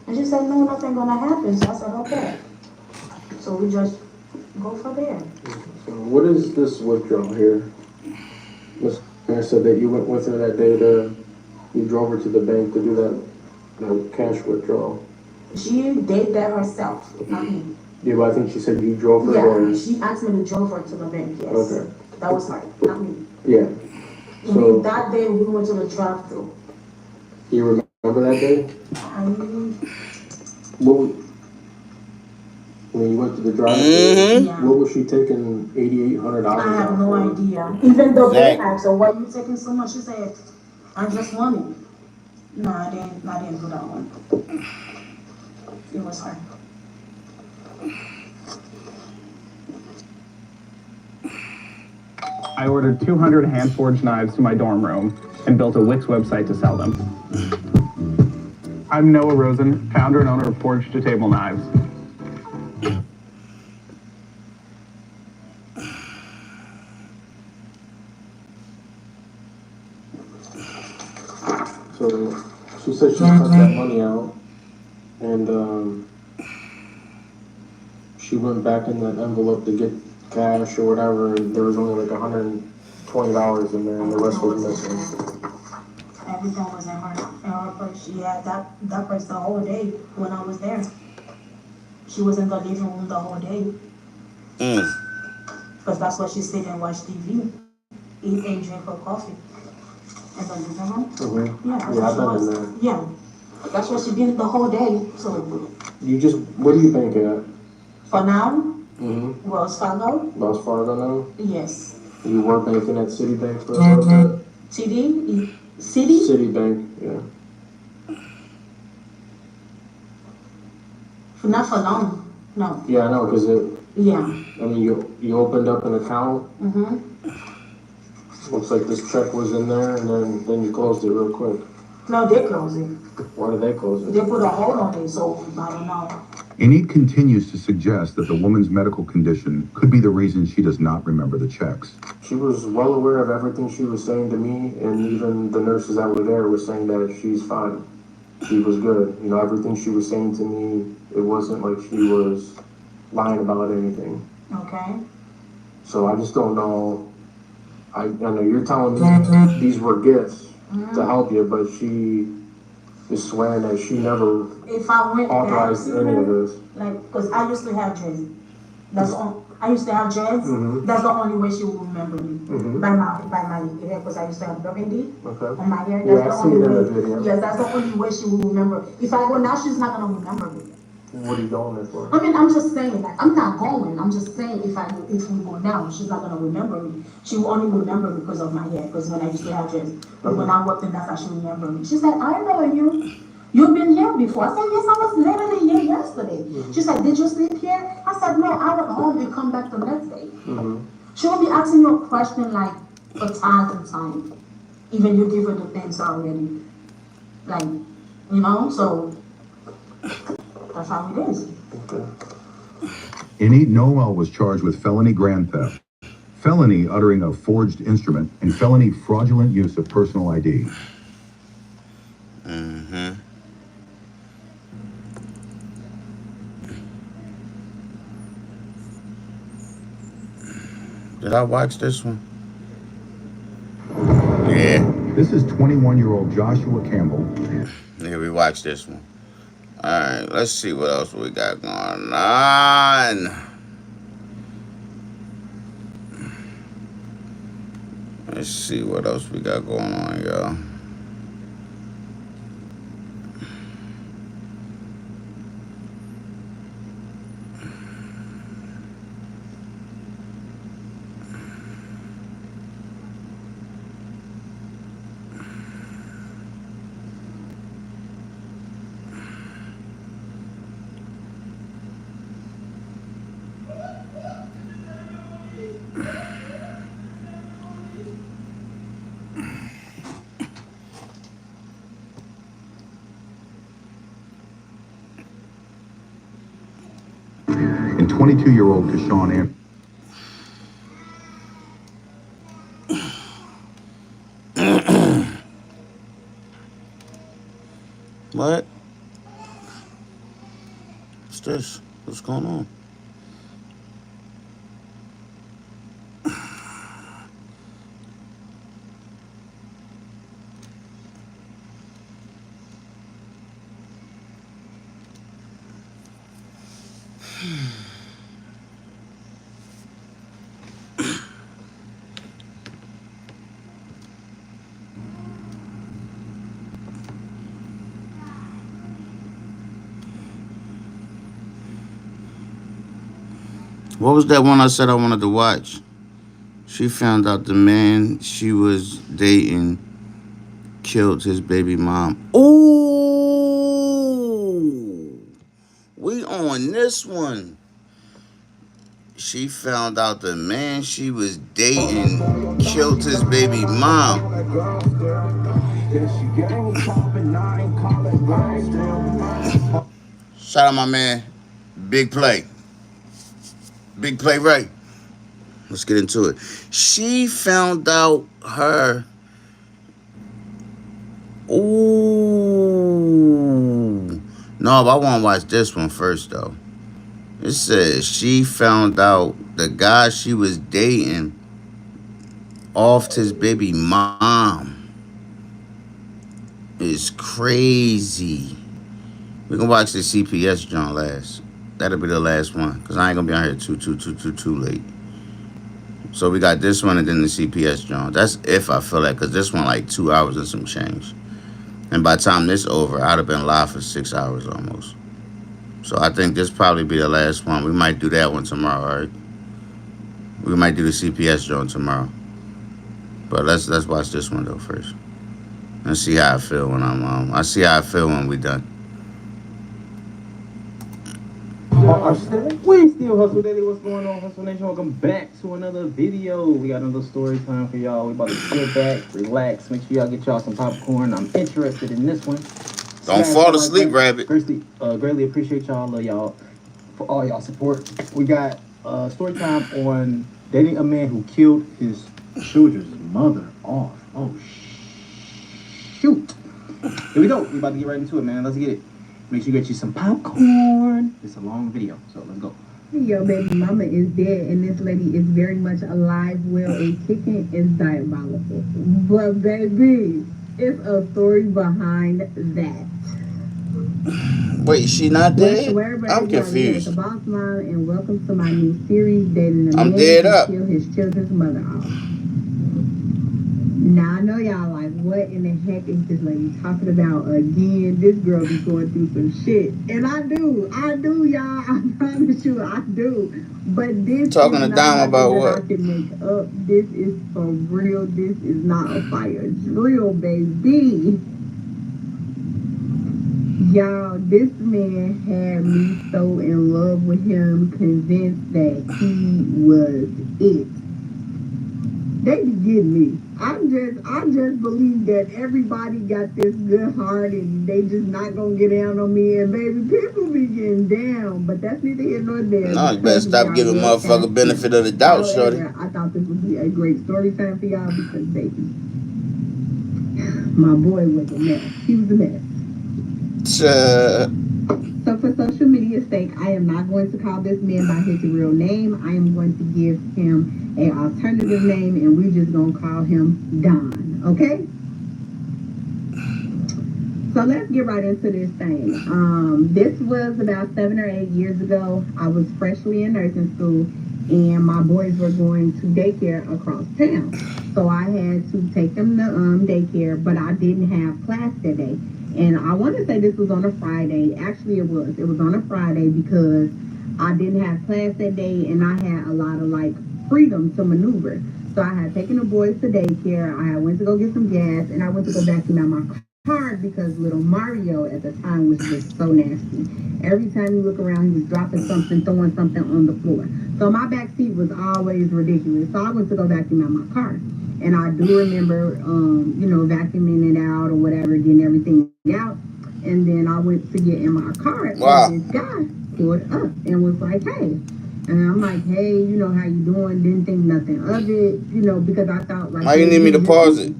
And she said, no, nothing gonna happen. So I said, okay. So we just go from there. So what is this withdrawal here? Ms. Mayor said that you went with her that day you drove her to the bank to do that cash withdrawal. She did that herself, not me. Yeah, but I think she said you drove her there. Yeah, she asked me to drive her to the bank, yes. Okay. That was her, not me. Yeah. So that day we went to the drive-thru. You remember that day? When you went to the drive-thru, what was she taking $8,800? I have no idea. Even though they asked her, why are you taking so much? She said, I just want it. No, I didn't do that one. It was her. I ordered 200 hand-forged knives to my dorm room and built a Wix website to sell them. I'm Noah Rosen, founder and owner of Forged to Table Knives. So she said she took that money out, and she went back in that envelope to get cash or whatever, and there was only like $120 in there, and the rest was missing. Everything was in her purse. She had that purse the whole day when I was there. She was in the living room the whole day. Because that's what she stayed and watched TV, eat and drink her coffee. In the living room. Yeah, that's what she was. Yeah, that's what she did the whole day. So What do you bank at? For now, Wells Fargo. Wells Fargo now? Yes. You were banking at Citibank for a little bit? City? Citibank, yeah. Not for long, no. Yeah, I know, because Yeah. I mean, you opened up an account. Looks like this check was in there, and then you closed it real quick. No, they closed it. Why did they close it? They put a hold on it, so I don't know. Enid continues to suggest that the woman's medical condition could be the reason she does not remember the checks. She was well aware of everything she was saying to me, and even the nurses that were there were saying that she's fine. She was good. You know, everything she was saying to me, it wasn't like she was lying about anything. Okay. So I just don't know. I know you're telling me these were gifts to help you, but she is swearing that she never If I went authorized back to any of her, this. like, because I used to have dreads. I used to have dreads. That's the only way she will remember me. By my hair, because I used to have burgundy on my hair. Yeah, I That's see the it in only the way. video. Yes, that's the only way she will remember. If I go now, she's not gonna remember me. What are you going there for? I mean, I'm just saying, like, I'm not going. I'm just saying, if we go now, she's not gonna remember me. She will only remember me because of my hair. Because when I used to have dreads, when I walked in, that's how she remembered me. She said, I know you. You've been here before. I said, yes, I was literally here yesterday. She said, did you sleep here? I said, no, I went home and come back the next day. She will be asking you a question like a time to time. Even you give her the answer already. Like, you know, so that's how it is. Enid Noel was charged with felony grand theft, felony uttering a forged instrument, and felony fraudulent use of personal ID. Did I watch this one? Yeah. This is 21-year-old Joshua Campbell. Yeah, we watched this one. All right, let's see what else we got going on. Let's see what else we got going on, y'all. And 22-year-old Keshawn Anderson. What? What's this? What's going on? What was that one I said I wanted to watch? She found out the man she was dating killed his baby mom. Ooh, we on this one. She found out the man she was dating killed his baby mom. Shout out my man, Big Play. Big Play Ray. Let's get into it. She found out her... Ooh. No, but I want to watch this one first, though. It says she found out the guy she was dating offed his baby mom. It's crazy. We can watch the CPS joint last. That'll be the last one, because I ain't going to be on here too late. So we got this one and then the CPS joint. That's if I feel like, because this one like 2 hours and some change. And by the time this over, I'd have been live for 6 hours almost. So I think this probably be the last one. We might do that one tomorrow, all right? We might do the CPS joint tomorrow. But let's watch this one though first. And see how I feel when I see how I feel when we done. We still Hustle Daily. What's going on, Hustle Nation? Welcome back to another video. We got another story time for y'all. We about to sit back, relax. Make sure y'all get y'all some popcorn. I'm interested in this one. Don't fall asleep, Rabbit. Greatly appreciate y'all, love y'all for all y'all support. We got story time on dating a man who killed his children's mother off. Oh shoot! Here we go. We about to get right into it, man. Let's get it. Make sure you get you some popcorn. It's a long video, so let's go. Your baby mama is dead, and this lady is very much alive, well, and kicking is diabolical. But baby, it's a story behind that. Wait, she not dead? I'm confused. The Boss Mom, and welcome to my new series, Dating a I'm Man dead Who up. Killed His Children's Mother Off. Now I know y'all like, what in the heck is this lady talking about again? This girl be going through some shit, and I do, y'all. I promise you, I do. But this Talking is to Dom not about something what? I can make up. This is for real. This is not a fire drill, baby. Y'all, this man had me so in love with him, convinced that he was it. They be getting me. I just believe that everybody got this good heart and they just not gonna get down on me. And baby, people be getting down, but that's neither here nor there. No, you better stop giving motherfucker benefit of the doubt, shorty. I thought this would be a great story time for y'all because, baby, my boy was a mess. He was a mess. So for social media's sake, I am not going to call this man by his real name. I am going to give him an alternative name, and we're just going to call him Don, okay? So let's get right into this thing. This was about 7 or 8 years ago. I was freshly in nursing school, and my boys were going to daycare across town. So I had to take them to daycare, but I didn't have class that day. And I want to say this was on a Friday. Actually, it was. It was on a Friday because I didn't have class that day, and I had a lot of, like, freedom to maneuver. So I had taken the boys to daycare. I went to go get some gas, and I went to go vacuum out my car because little Mario at the time was just so nasty. Every time you look around, he was dropping something, throwing something on the floor. So my back seat was always ridiculous. So I went to go vacuum out my car. And I do remember, vacuuming it out or whatever, getting everything out. And then I went to get in my car. Wow. And this guy pulled up and was like, hey. And I'm like, hey, how you doing? Didn't think nothing of it, because I thought like. Why you need me to pause it?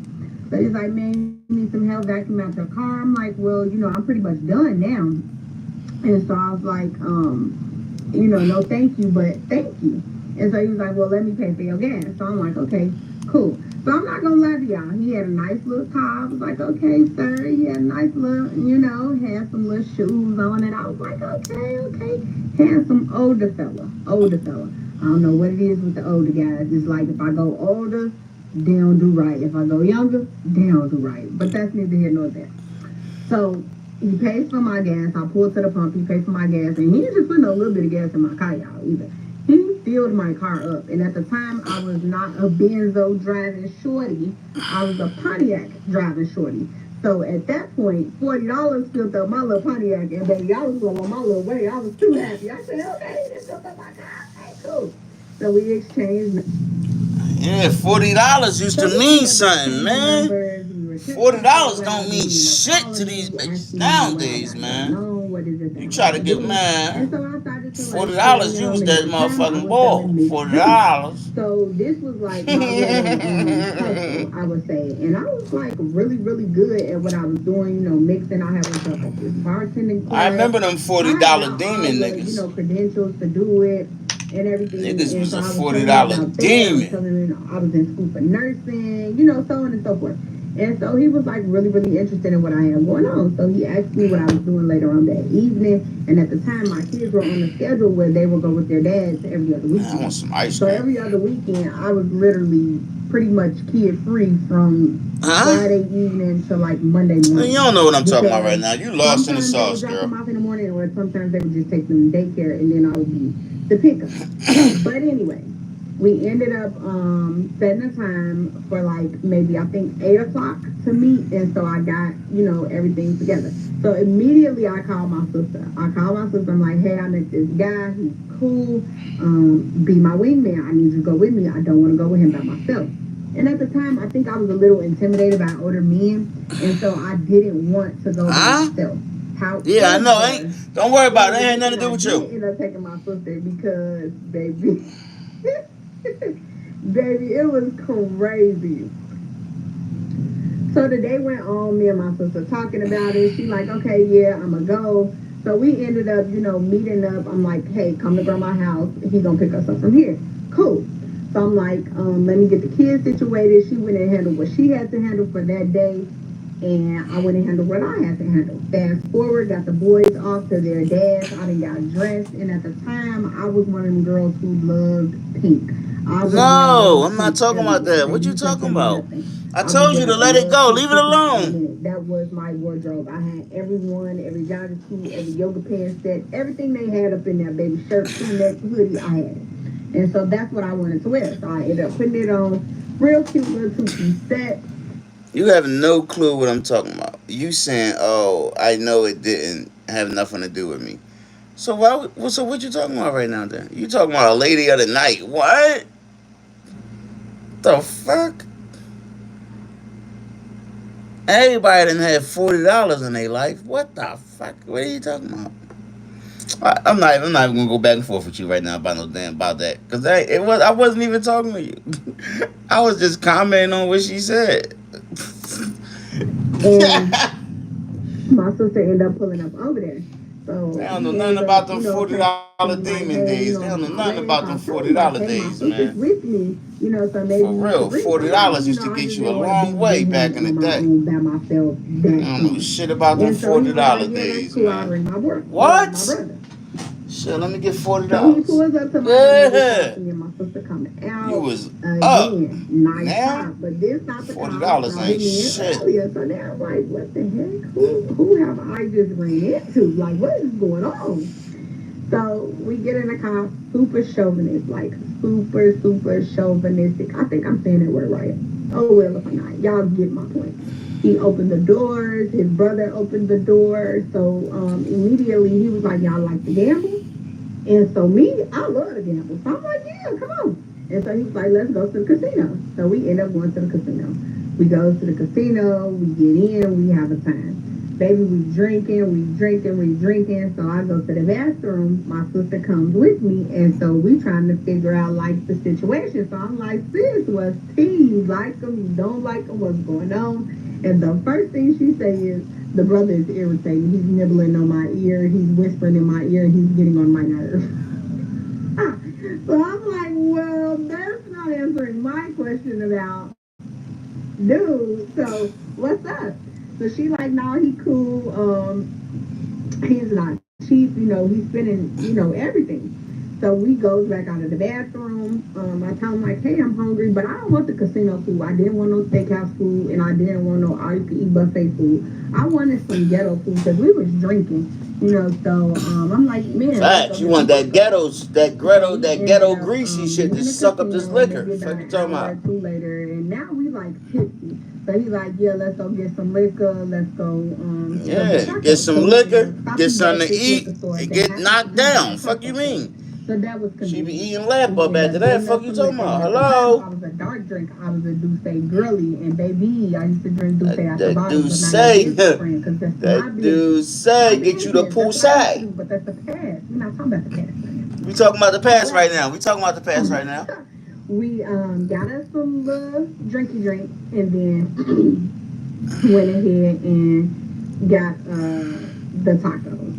So he's like, man, you need some help vacuuming out your car. I'm like, well, I'm pretty much done now. And so I was like, no, thank you, but thank you. And so he was like, well, let me pay for your gas. So I'm like, okay, cool. So I'm not gonna lie to y'all. He had a nice little car. I was like, okay, sir. He had a nice little, had some little shoes on it. I was like, okay. Handsome older fella. I don't know what it is with the older guys. It's like if I go older, they don't do right. If I go younger, they don't do right. But that's neither here nor there. So he pays for my gas. I pulled to the pump. He paid for my gas. And he didn't just put a little bit of gas in my car, y'all, either. He filled my car up. And at the time, I was not a Benzo driving shorty. I was a Pontiac driving shorty. So at that point, $40 filled up my little Pontiac. And baby, I was going on my little way. I was too happy. I said, okay, this filled up my car. Okay, cool. So we exchanged. Yeah, $40 used to mean something, man. $40 don't mean shit to these bitches nowadays, man. You try to get mad. $40, you was that motherfucking ball. $40. So this was like my little I would say. And I was like really, really good at what I was doing, mixing. I had myself like this bartending class. I remember them $40 demon niggas. Credentials to do it. And everything. Niggas was a $40 demon. I was in school for nursing, so on and so forth. And so he was like really, really interested in what I had going on. So he asked me what I was doing later on that evening. And at the time, my kids were on a schedule where they would go with their dads every other weekend. I want some ice cream. So every other weekend, I was literally pretty much kid free from Friday evening to like Monday morning. You don't know what I'm talking about right now. You lost in the sauce, girl. Sometimes they would drop them off in the morning, or sometimes they would just take them to daycare, and then I would be the pickup. But anyway, we ended up setting a time for like maybe I think 8 o'clock to meet, and so I got everything together. So immediately I called my sister. I'm like, hey, I met this guy. He's cool. Be my wingman. I need you to go with me. I don't want to go with him by myself. And at the time, I think I was a little intimidated by older men, and so I didn't want to go by myself. Yeah, I know. Don't worry about it. It ain't nothing to do with you. I ended up taking my sister because, baby, it was crazy. So the day went on, me and my sister talking about it. She like, okay, yeah, I'm going to go. So we ended up, meeting up. I'm like, hey, come to grandma's house. He going to pick us up from here. Cool. So I'm like, let me get the kids situated. She went and handled what she had to handle for that day. And I went and handled what I had to handle. Fast forward, got the boys off to their dads. I done got dressed. And at the time, I was one of them girls who loved pink. No, I'm not talking about that. What you talking about? I told you to let it go. Leave it alone. That was my wardrobe. I had every jogging suit, every yoga pants set, everything they had up in there, baby. Shirt, neck, hoodie, I had it. And so that's what I wanted to wear. So I ended up putting it on. Real cute little two-piece set. You have no clue what I'm talking about. You saying, "Oh, I know it didn't have nothing to do with me." So why? So what you talking about right now? Then you talking about a lady of the night? What the fuck? Everybody done had $40 in their life. What the fuck? What are you talking about? I'm not even gonna go back and forth with you right now about no damn about that, because I wasn't even talking to you. I was just commenting on what she said. And my sister ended up pulling up over there. So they don't know nothing about them $40 demon days. They don't know nothing about them $40 days, man. With me, so maybe for real, $40 used to get you a long way back in the day. I don't know shit about them $40 days, man. What? Shit, let me get $40. So he pulls up to my house and my sister coming out. You was up. Nice now, top, but this not the $40 ain't shit. Earlier, so now I'm like, what the heck? Who have I just ran into? Like, what is going on? So we get in the car, super chauvinist, like super chauvinistic. I think I'm saying that word right. Oh well, if I'm not, y'all get my point. He opened the doors. His brother opened the door. So immediately he was like, "Y'all like to gamble?" And so me, I love to gamble. So I'm like, "Yeah, come on." And so he was like, "Let's go to the casino." So we end up going to the casino. We go to the casino. We get in. We have a time. Baby, we drinking. So I go to the bathroom. My sister comes with me, and so we trying to figure out like the situation. So I'm like, "Sis, what's tea? You like him? You don't like him? What's going on?" And the first thing she say is, "The brother is irritating. He's nibbling on my ear. He's whispering in my ear, and he's getting on my nerve." So I'm like, well, that's not answering my question about dude. So what's up? So she like, "No, he cool. He's not cheap. He's spending, everything." So we goes back out of the bathroom. I tell him like, "Hey, I'm hungry, but I don't want the casino food. I didn't want no steakhouse food, and I didn't want no all-you-can-eat buffet food. I wanted some ghetto food because we was drinking, So I'm like, man, facts. You want that ghetto greasy shit to suck up this liquor. Fuck you talking about? Two later, and now we like tipsy. So he's like, "Yeah, let's go get some liquor. Let's go, get some liquor, get something to eat, and get knocked down. Fuck you mean?" So that was she be eating lap up after that. Fuck you talking about? Hello? I was a dark drink. I was a Douce girly, and baby, I used to drink Douce at the bar. That Douce get you the poolside. But that's the past. We're not talking about the past. We talking about the past right now. We got us some little drinky drink, and then went ahead and got the tacos.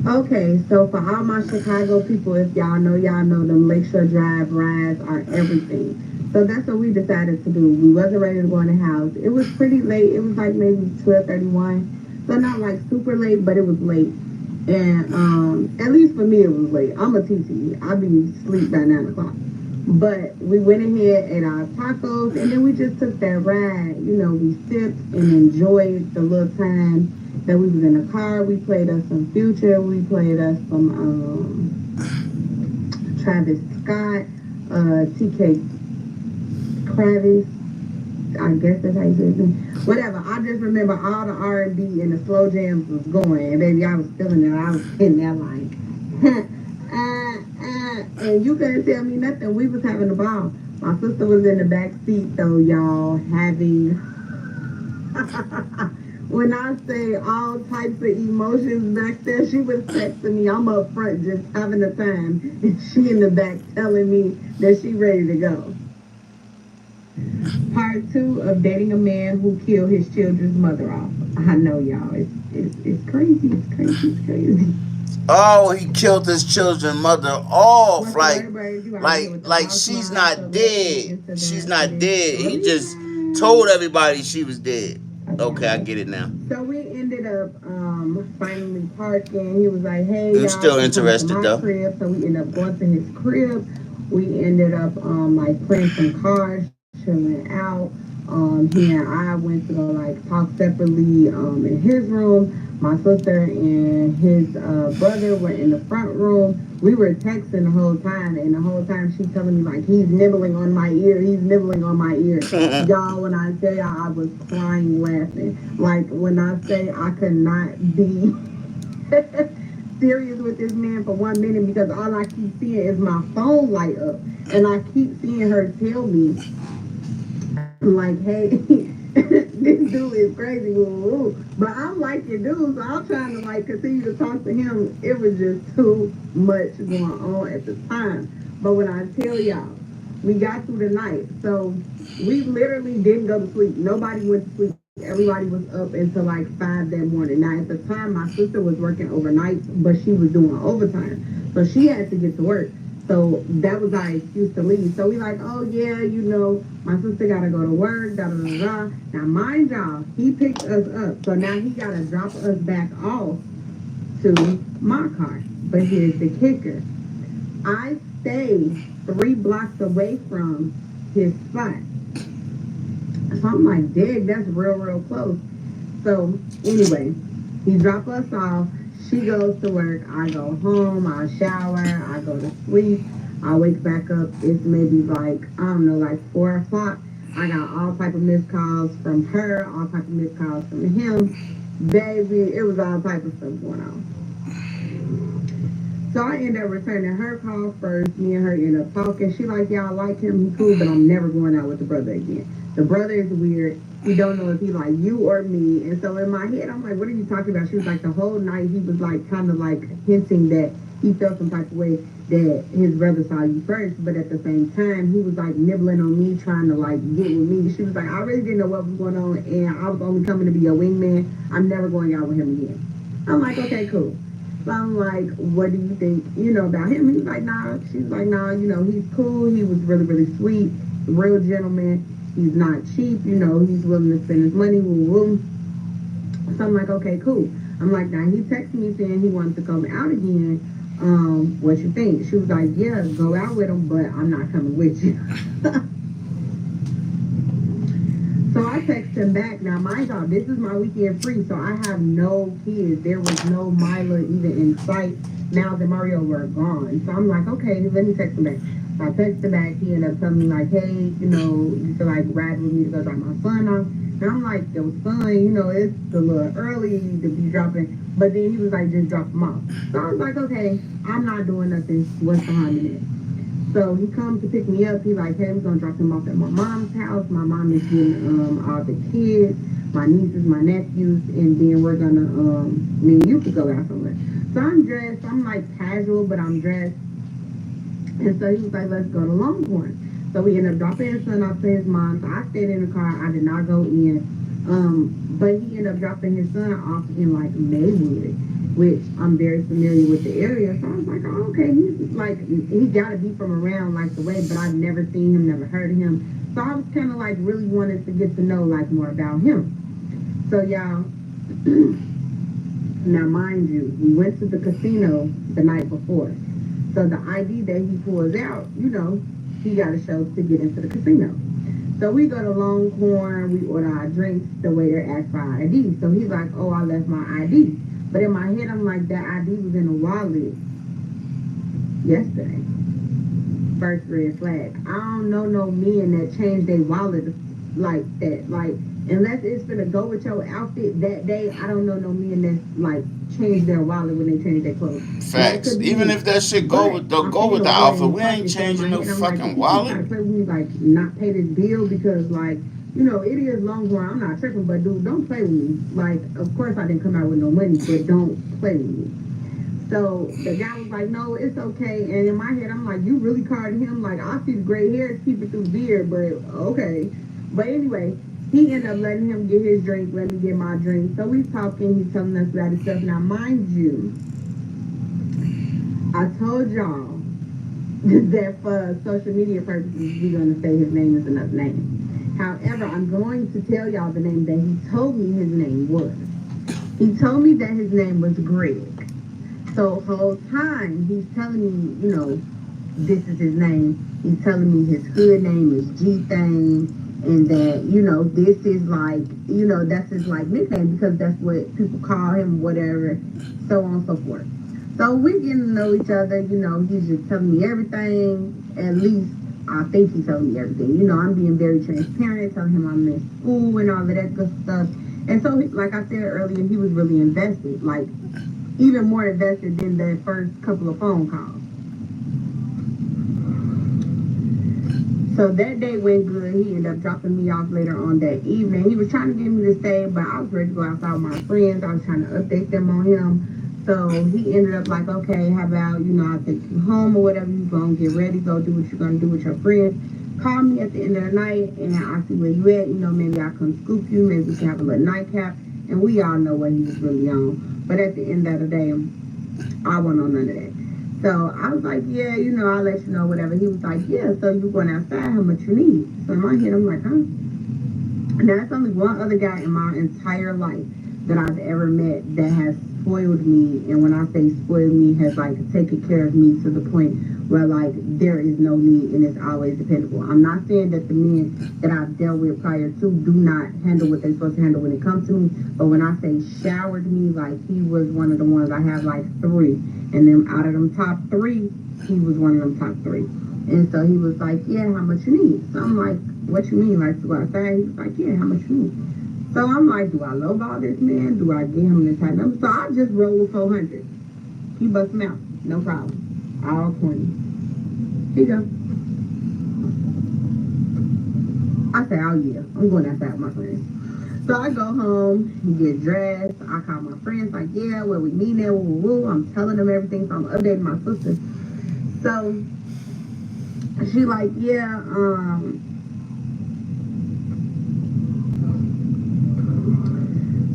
Okay, so for all my Chicago people, if y'all know them Lakeshore Drive rides are everything. So that's what we decided to do. We wasn't ready to go in the house. It was pretty late. It was like maybe 12:31. So not like super late, but it was late. And at least for me, it was late. I'm a TT. I be asleep by 9 o'clock. But we went ahead and ate our tacos, and then we just took that ride. We sipped and enjoyed the little time that we was in the car. We played us some Future. We played us some Travis Scott, TK Kravis. I guess that's how you say his name. Whatever. I just remember all the R&B and the slow jams was going. And baby, I was feeling it. I was hitting that like, and you couldn't tell me nothing. We was having a ball. My sister was in the back seat, though, y'all, having... When I say all types of emotions back there, she was texting me. I'm up front just having a time. And she in the back telling me that she ready to go. Part 2 of dating a man who killed his children's mother off. I know, y'all. It's crazy. It's crazy. Oh, he killed his children's mother off. Like she's not dead. She's not dead. He just told everybody she was dead. Okay, I get it now. So we ended up finally parking. He was like, "Hey, I'm still interested though." Crib. So we ended up going to his crib. We ended up like playing some cards, chilling out. He and I went to go like talk separately in his room. My sister and his brother were in the front room. We were texting the whole time, and the whole time she telling me like, he's nibbling on my ear, he's nibbling on my ear. Y'all, when I say I was crying laughing. Like when I say I could not be serious with this man for 1 minute because all I keep seeing is my phone light up. And I keep seeing her tell me like, hey, this dude is crazy, woo, woo. But I'm like your dude, so I'm trying to like continue to talk to him. It was just too much going on at the time. But when I tell y'all, we got through the night, so we literally didn't go to sleep. Nobody went to sleep. Everybody was up until like 5 that morning. Now at the time, my sister was working overnight, but she was doing overtime, so she had to get to work. So that was our excuse to leave. So we like, oh yeah, you know, my sister gotta go to work, da da da da. Now mind y'all, he picked us up. So now he gotta drop us back off to my car. But here's the kicker. I stay 3 blocks away from his spot. So I'm like, dang, that's real close. So anyway, he dropped us off. She goes to work, I go home, I shower, I go to sleep, I wake back up, it's maybe like, I don't know, like 4 o'clock. I got all type of missed calls from her, all type of missed calls from him. Baby, it was all type of stuff going on. So I end up returning her call first, me and her end up talking. She like, yeah, I like him, he cool, but I'm never going out with the brother again. The brother is weird. We don't know if he like you or me. And so in my head, I'm like, what are you talking about? She was like, the whole night he was like kind of like hinting that he felt some type of way that his brother saw you first. But at the same time, he was like nibbling on me, trying to like get with me. She was like, I really didn't know what was going on. And I was only coming to be a wingman. I'm never going out with him again. I'm like, okay, cool. So I'm like, what do you think, you know, about him? He's like, nah. She's like, nah, you know, he's cool. He was really sweet, real gentleman. He's not cheap, you know, he's willing to spend his money, woo. So I'm like, okay, cool. I'm like, now he texted me saying he wanted to come out again. What you think? She was like, yeah, go out with him, but I'm not coming with you. So I text him back. Now, mind y'all, this is my weekend free, so I have no kids. There was no Mila even in sight. Now that Mario were gone. So I'm like, okay, let me text him back. I texted back, he ended up telling me like, hey, you know, you feel like ride with me to go drop my son off. And I'm like, yo, son, you know, it's a little early to be dropping. But then he was like, just drop him off. So I was like, okay, I'm not doing nothing. What's behind it? So he comes to pick me up. He's like, hey, we're going to drop him off at my mom's house. My mom is getting all the kids, my nieces, my nephews, and then we're going to, me and you could go out somewhere. So I'm dressed. I'm like casual, but I'm dressed. And so he was like, let's go to Longhorn. So we ended up dropping his son off to his mom. So I stayed in the car. I did not go in. But he ended up dropping his son off in like Maywood, which I'm very familiar with the area. So I was like, oh, okay, he's like, he got to be from around like the way, but I've never seen him, never heard of him. So I was kind of like really wanted to get to know like more about him. So y'all, now mind you, we went to the casino the night before. So the ID that he pulls out, you know, he got to show to get into the casino. So we go to Longhorn, we order our drinks, the waiter asks for our ID. So he's like, oh, I left my ID. But in my head, I'm like, that ID was in the wallet yesterday. First red flag. I don't know no men that change their wallet like that. Like, unless it's gonna go with your outfit that day, I don't know no men that like change their wallet when they change their clothes. Facts. Even if that shit go with the outfit, we ain't changing no fucking wallet. Like, play with me, like not pay this bill because like, you know, it is Longhorn. I'm not tripping, but dude, don't play with me. Like, of course I didn't come out with no money, but don't play with me. So the guy was like, no, it's okay. And in my head, I'm like, you really carded him? Like, I see the gray hairs peeping through beard, but okay. But anyway, he ended up letting him get his drink, let me get my drink. So we talking, he's telling us about his stuff. Now, mind you, I told y'all that for social media purposes, we're going to say his name is another name. However, I'm going to tell y'all the name that he told me his name was. He told me that his name was Greg. So the whole time, he's telling me, you know, this is his name. He's telling me his hood name is G-Thing. and that, you know, this is like, you know, that's his like nickname because that's what people call him, whatever, so on and so forth. So we're getting to know each other, you know, he's just telling me everything, at least I think he's telling me everything. You know, I'm being very transparent, telling him I'm in school and all of that good stuff. And so, like I said earlier, he was really invested, like even more invested than the first couple of phone calls. So that day went good. He ended up dropping me off later on that evening. He was trying to get me to stay, but I was ready to go outside with my friends. I was trying to update them on him. So he ended up like, okay, how about, you know, I'll take you home or whatever. You go and get ready, go do what you're going to do with your friends. Call me at the end of the night and I'll see where you at. You know, maybe I can scoop you. Maybe we can have a little nightcap. And we all know what he was really on. But at the end of the day, I wasn't on none of that. So I was like, yeah, you know, I'll let you know, whatever. He was like, yeah, so you going outside, how much you need? So in my head, I'm like, huh? Now, there's only one other guy in my entire life that I've ever met that has spoiled me. And when I say spoiled me, has like taken care of me to the point where like there is no need and it's always dependable. I'm not saying that the men that I've dealt with prior to do not handle what they're supposed to handle when it comes to me. But when I say showered me, like he was one of the ones. I have like 3. And then out of them top 3, he was one of them top 3. And so he was like, yeah, how much you need? So I'm like, what you mean? Like to go outside? He was like, yeah, how much you need? So I'm like, do I lowball this man? Do I get him this type number? So I just rolled 400. He bust him out. No problem. All 20. Here you go. I say, oh yeah, I'm going outside with my friends. So I go home, get dressed. I call my friends, like, yeah, where we meet at, woo. I'm telling them everything, so I'm updating my sister. So she like, yeah,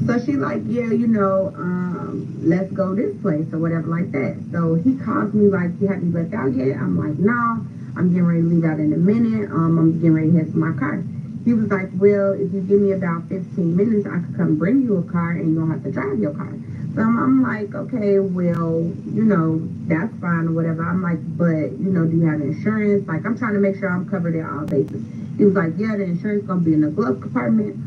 so she like, yeah, you know, let's go this place or whatever like that. So he calls me like, you haven't left out yet? I'm like, no, I'm getting ready to leave out in a minute. I'm getting ready to head to my car. He was like, well, if you give me about 15 minutes, I could come bring you a car and you don't have to drive your car. So I'm like, okay, well, you know, that's fine or whatever. I'm like, but, you know, do you have insurance? Like, I'm trying to make sure I'm covered at all bases. He was like, yeah, the insurance going to be in the glove compartment.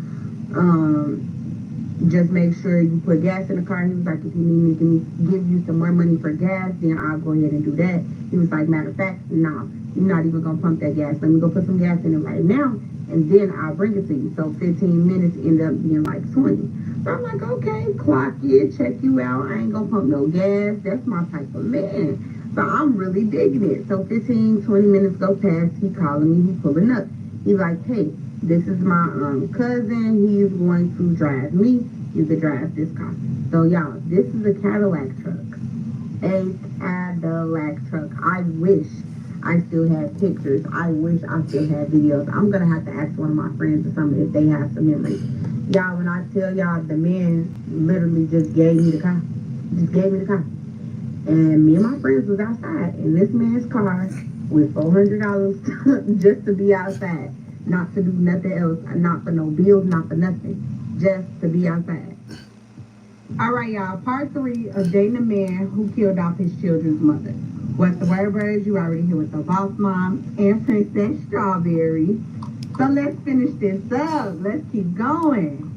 Just make sure you put gas in the car. He was like, if you need me to give you some more money for gas, then I'll go ahead and do that. He was like, matter of fact, no, you're not even going to pump that gas. Let me go put some gas in it right now, and then I'll bring it to you. So 15 minutes ended up being like 20. So I'm like, okay, clock it, check you out. I ain't going to pump no gas. That's my type of man. So I'm really digging it. So 15, 20 minutes go past. He calling me. He pulling up. He's like, hey, this is my cousin. He's going to drive me. You could drive this car. So y'all, this is a Cadillac truck. A Cadillac truck. I wish I still had pictures. I wish I still had videos. I'm going to have to ask one of my friends or something if they have some memories. Y'all, when I tell y'all, the man literally just gave me the car. Just gave me the car. And me and my friends was outside in this man's car with $400 just to be outside. Not to do nothing else. Not for no bills, not for nothing. Just to be outside. All right, y'all. Part 3 of dating a man who killed off his children's mother. What's the word, birds? You already here with the boss mom and Princess Strawberry. So let's finish this up. Let's keep going.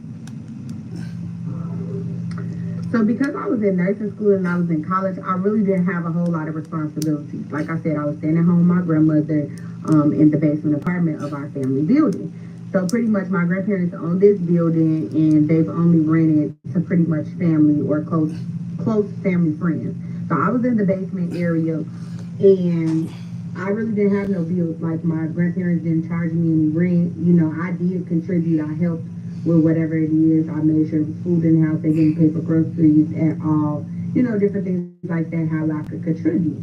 So because I was in nursing school and I was in college, I really didn't have a whole lot of responsibilities. Like I said, I was staying at home with my grandmother in the basement apartment of our family building. So pretty much my grandparents own this building and they've only rented to pretty much family or close family friends. So I was in the basement area and I really didn't have no bills. Like my grandparents didn't charge me any rent. You know, I did contribute. I helped with whatever it is. I made sure there was food in the house. They didn't pay for groceries at all. You know, different things like that, how I could contribute.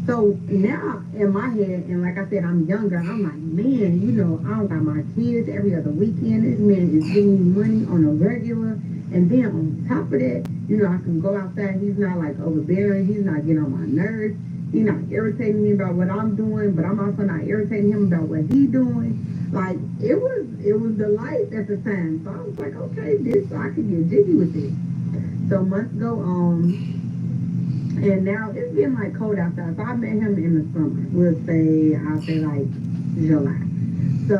So now in my head, and like I said, I'm younger, I'm like, man, you know, I don't got my kids every other weekend. This man is giving me money on a regular. And then on top of that, you know, I can go outside. He's not like overbearing. He's not getting on my nerves. He's not irritating me about what I'm doing, but I'm also not irritating him about what he's doing. Like, it was the life at the time. So I was like, okay, I could get jiggy with this. So months go on. And now it's getting like cold outside. So I met him in the summer. I'll say like July. So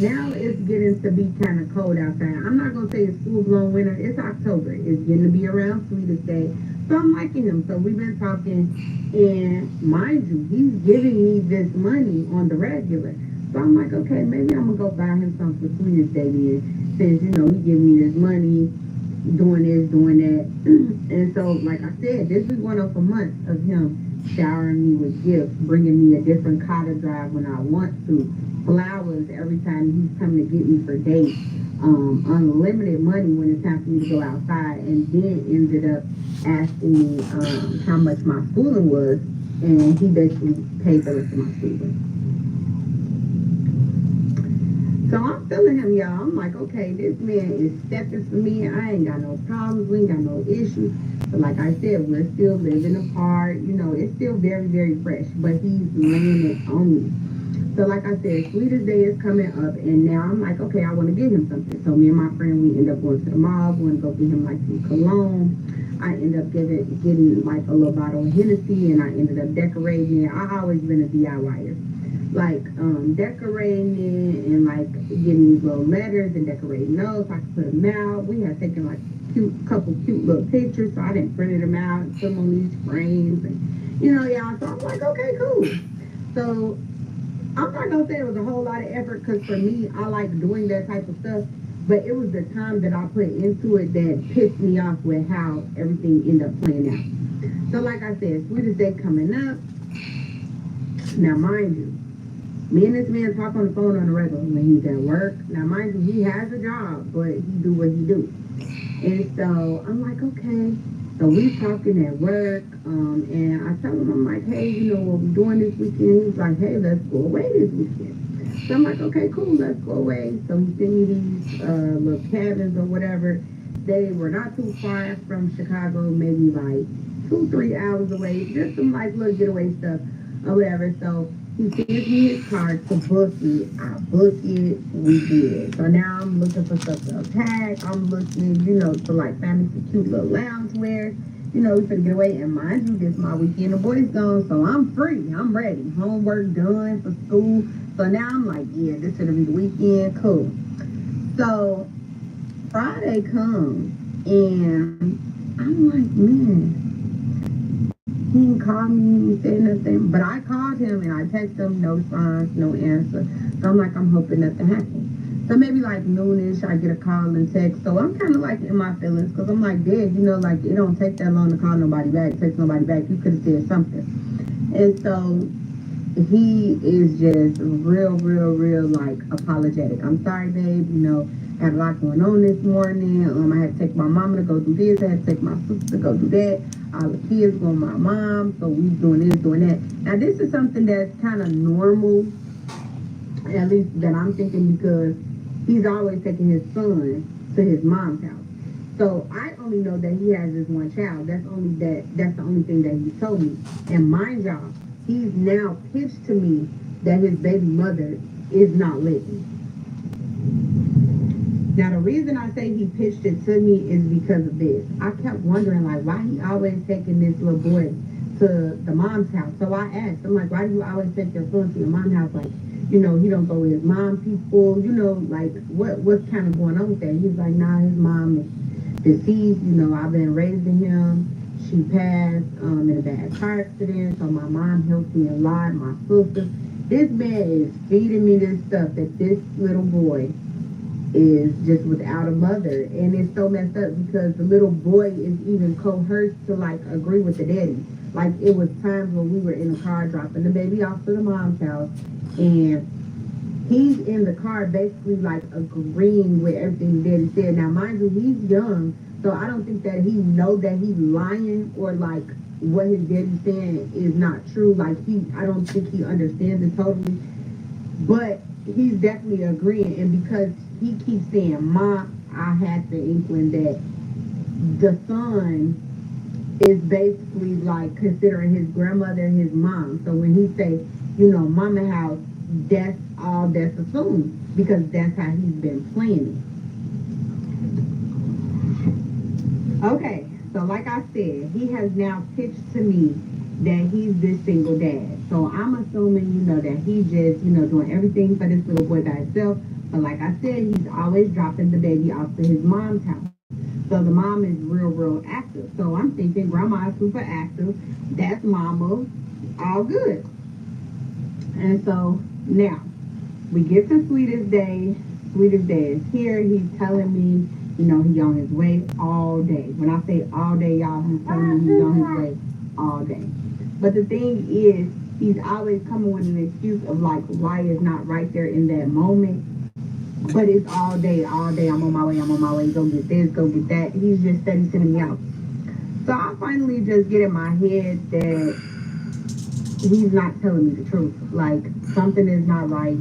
now it's getting to be kind of cold outside. I'm not gonna say it's full blown winter. It's October. It's getting to be around Sweetest Day. So I'm liking him. So we've been talking, and mind you, he's giving me this money on the regular. So I'm like, okay, maybe I'm gonna go buy him something for Sweetest Day then, since he giving me this money, doing this, doing that. And so, like I said, this is one of a month of him showering me with gifts, bringing me a different car to drive when I want to, flowers every time he's coming to get me for dates, unlimited money when it's time for me to go outside, and then ended up asking me how much my schooling was, and he basically paid the rest of my schooling. So I'm feeling him, y'all. I'm like, okay, this man is stepping for me. I ain't got no problems. We ain't got no issues. But like I said, we're still living apart. It's still very, very fresh. But he's laying it on me. So like I said, Sweetest Day is coming up. And now I'm like, okay, I want to get him something. So me and my friend, we end up going to the mall. Going to go get him like some cologne. I end up getting like a little bottle of Hennessy. And I ended up decorating it. I always been a DIYer. Like decorating it and like getting these little letters and decorating those so I could put them out. We had taken like couple cute little pictures, so I didn't print them out and put them on these frames, and y'all. So I'm like, okay, cool. So I'm not gonna say it was a whole lot of effort, because for me, I like doing that type of stuff. But it was the time that I put into it that pissed me off with how everything ended up playing out. So like I said, Sweetest Day coming up. Now mind you, me and this man talk on the phone on the regular when he's at work. Now, mind you, he has a job, but he do what he do. And so I'm like, okay. So we talking at work, and I tell him, I'm like, hey, what we doing this weekend? He's like, hey, let's go away this weekend. So I'm like, okay, cool, let's go away. So he sent me these little cabins or whatever. They were not too far from Chicago, maybe like 2-3 hours away. Just some like little getaway stuff or whatever. So he sends me his card to book it. I book it. We did. So now I'm looking for stuff to pack. I'm looking, for like family some cute little loungewear. We finna get away. And mind you, this my weekend. The boys gone, so I'm free. I'm ready. Homework done for school. So now I'm like, yeah, this gonna be the weekend. Cool. So Friday comes, and I'm like, man. He didn't call me, he said nothing, but I called him and I texted him, no response, no answer. So I'm like, I'm hoping nothing happens. So maybe like noonish, I get a call and text. So I'm kind of like in my feelings, because I'm like, Dad, like it don't take that long to call nobody back, text nobody back. You could have said something. And so he is just real, like apologetic. I'm sorry, babe, I had a lot going on this morning. I had to take my mama to go do this. I had to take my sister to go do that. All the kids going with my mom. So we doing this, doing that. Now this is something that's kind of normal, at least that I'm thinking, because he's always taking his son to his mom's house. So I only know that he has this one child. That's the only thing that he told me. And mind y'all, he's now pitched to me that his baby mother is not living. Now, the reason I say he pitched it to me is because of this. I kept wondering, like, why he always taking this little boy to the mom's house. So I asked, I'm like, why do you always take your son to your mom's house? Like, he don't go with his mom people, like, what's kind of going on with that? He's like, nah, his mom is deceased. I've been raising him. She passed in a bad car accident, so my mom helped me a lot, my sister. This man is feeding me this stuff that this little boy is just without a mother. And it's so messed up, because the little boy is even coerced to like agree with the daddy. Like, it was times when we were in the car dropping the baby off to the mom's house, and he's in the car basically like agreeing with everything daddy said. Now mind you, he's young, so I don't think that he know that he's lying, or like what his daddy's saying is not true. Like, I don't think he understands it totally, but he's definitely agreeing. And because he keeps saying mom, I had the inkling that the son is basically like considering his grandmother his mom. So when he say, mama house, that's all that's assumed, because that's how he's been planning. Okay, so like I said, he has now pitched to me that he's this single dad. So I'm assuming, you know, that he's just, you know, doing everything for this little boy by himself. But like I said, he's always dropping the baby off to his mom's house. So the mom is real active. So I'm thinking grandma is super active. That's mama. All good. And so now we get to Sweetest Day. Sweetest Day is here. He's telling me, you know, he's on his way all day. When I say all day, y'all, he's telling me he's on his way all day. But the thing is, he's always coming with an excuse of like why it's not right there in that moment. But it's all day, I'm on my way, go get this, go get that. He's just steady sending me out. So I finally just get in my head that he's not telling me the truth. Like, something is not right.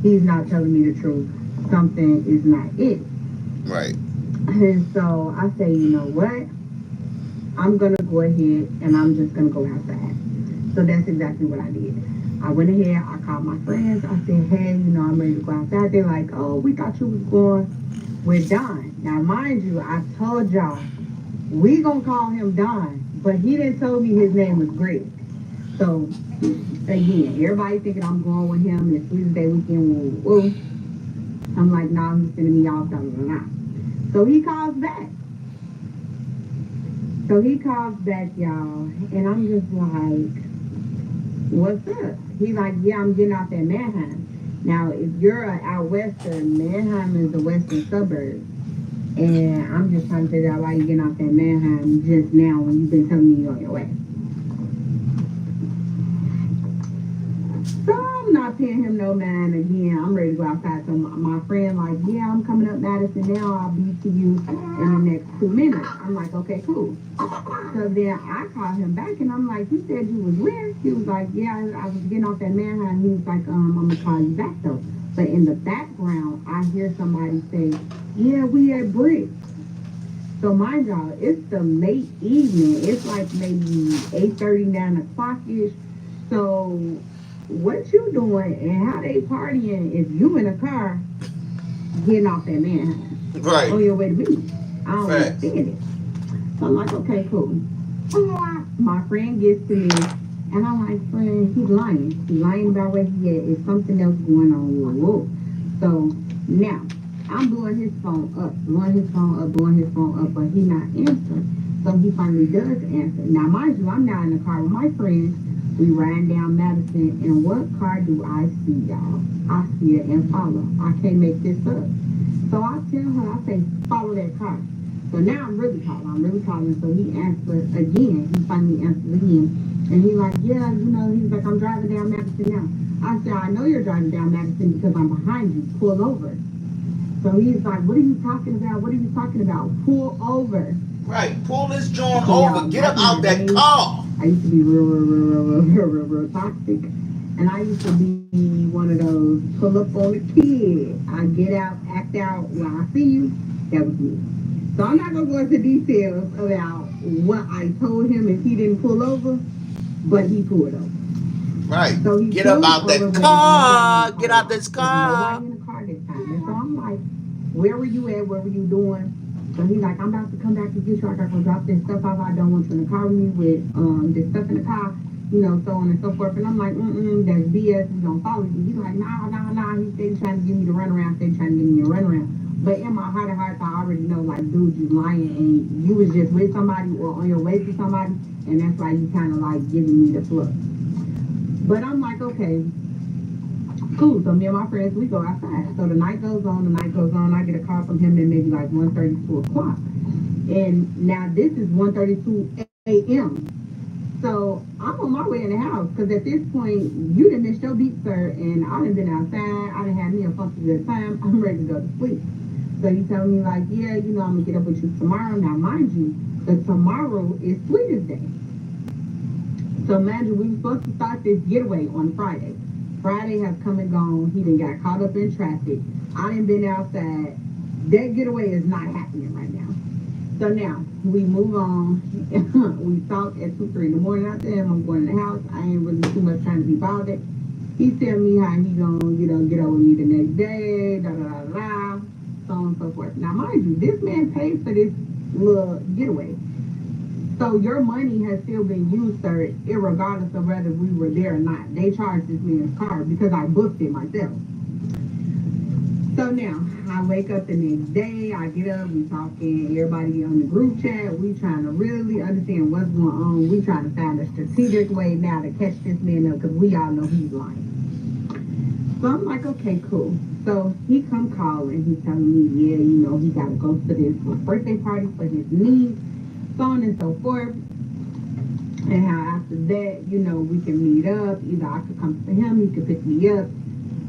He's not telling me the truth. Something is not it. Right. And so I say, you know what? I'm going to go ahead and I'm just going to go outside. So that's exactly what I did. I went ahead, I called my friends. I said, hey, you know, I'm ready to go outside. They're like, oh, we thought you was going with Don. Now, mind you, I told y'all, we gonna call him Don, but he didn't tell me his name was Greg. So, again, everybody thinking I'm going with him. It's Sweetest Day weekend, woo, woo. I'm like, nah, he's sending me off, blah, blah, blah. So he calls back. Y'all, and I'm just like, what's up? He's like, yeah, I'm getting out there Manheim. Now, if you're out western, Manheim is the western suburb. And I'm just trying to figure out why you're getting out there Manheim just now when you've been telling me you're on your way. So I'm not paying him no mind again. I'm ready to go outside. So my friend like, yeah, I'm coming up Madison now. I'll be to you in the next 2 minutes. I'm like, okay, cool. So then I called him back and I'm like, you said you was where? He was like, yeah, I was getting off that Manheim. He was like, I'm gonna call you back though. But in the background, I hear somebody say, yeah, we at Brick. So mind y'all, it's the late evening. It's like maybe 8:30, 9 o'clock-ish. So what you doing and how they partying if you in a car getting off that Manheim? Right. On your way to me. I don't understand it. So I'm like, okay, cool. My friend gets to me, and I'm like, friend, he's lying. He's lying about where he at. It's something else going on. Whoa. So now, I'm blowing his phone up, but he not answering. So he finally does answer. Now, mind you, I'm now in the car with my friends. We ran down Madison, and what car do I see, y'all? I see it Impala. I can't make this up. So I tell her, I say, follow that car. So now I'm really calling. So he answers again. He finally answers again. And he's like, yeah, you know, he's like, I'm driving down Madison now. I said, I know you're driving down Madison because I'm behind you. Pull over. So he's like, what are you talking about? Pull over. Right. Pull this joint over. Get him out that car. I used to be real toxic. And I used to be one of those pull up on the kid. I get out, act out when I see you. That was me. So I'm not going to go into details about what I told him if he didn't pull over, but he pulled over. Right. So he get up out that car. Get out this car. Nobody in the car this time. And so I'm like, where were you at? What were you doing? So he's like, I'm about to come back to get you. I got to go drop this stuff off. I don't want you in the car with me with this stuff in the car, you know, so on and so forth. And I'm like, that's BS. He's going to follow me. He's like, nah. He's still trying to give me the runaround. But in my heart of hearts, I already know, like, dude, you lying. And you was just with somebody or on your way to somebody. And that's why you kind of like giving me the fluff. But I'm like, okay, cool. So me and my friends, we go outside. So the night goes on. I get a call from him at maybe like 1:30, 2 o'clock. And now this is 1:32 a.m. So I'm on my way in the house because at this point, you done missed your beat, sir. And I done been outside. I done had me a funky good time. I'm ready to go to sleep. So he told me like, yeah, you know, I'm going to get up with you tomorrow. Now, mind you, the tomorrow is Sweetest Day. So mind you, we were supposed to start this getaway on Friday. Friday has come and gone. He done got caught up in traffic. I done been outside. That getaway is not happening right now. So now, we move on. We talk at 2, 3 in the morning. I tell him I'm going to the house. I ain't really too much trying to be bothered. He tell me how he gonna, you know, get over me the next day, so on and so forth. Now, mind you, this man paid for this little getaway. So your money has still been used, sir, irregardless of whether we were there or not. They charged this man's card because I booked it myself. So now, I wake up the next day, I get up, we talking, everybody on the group chat, we trying to really understand what's going on. We trying to find a strategic way now to catch this man up because we all know he's lying. So I'm like, okay, cool. So he come calling, he's telling me, yeah, you know, he gotta go to this birthday party for his niece, so on and so forth. And how after that, you know, we can meet up, either I could come to him, he could pick me up.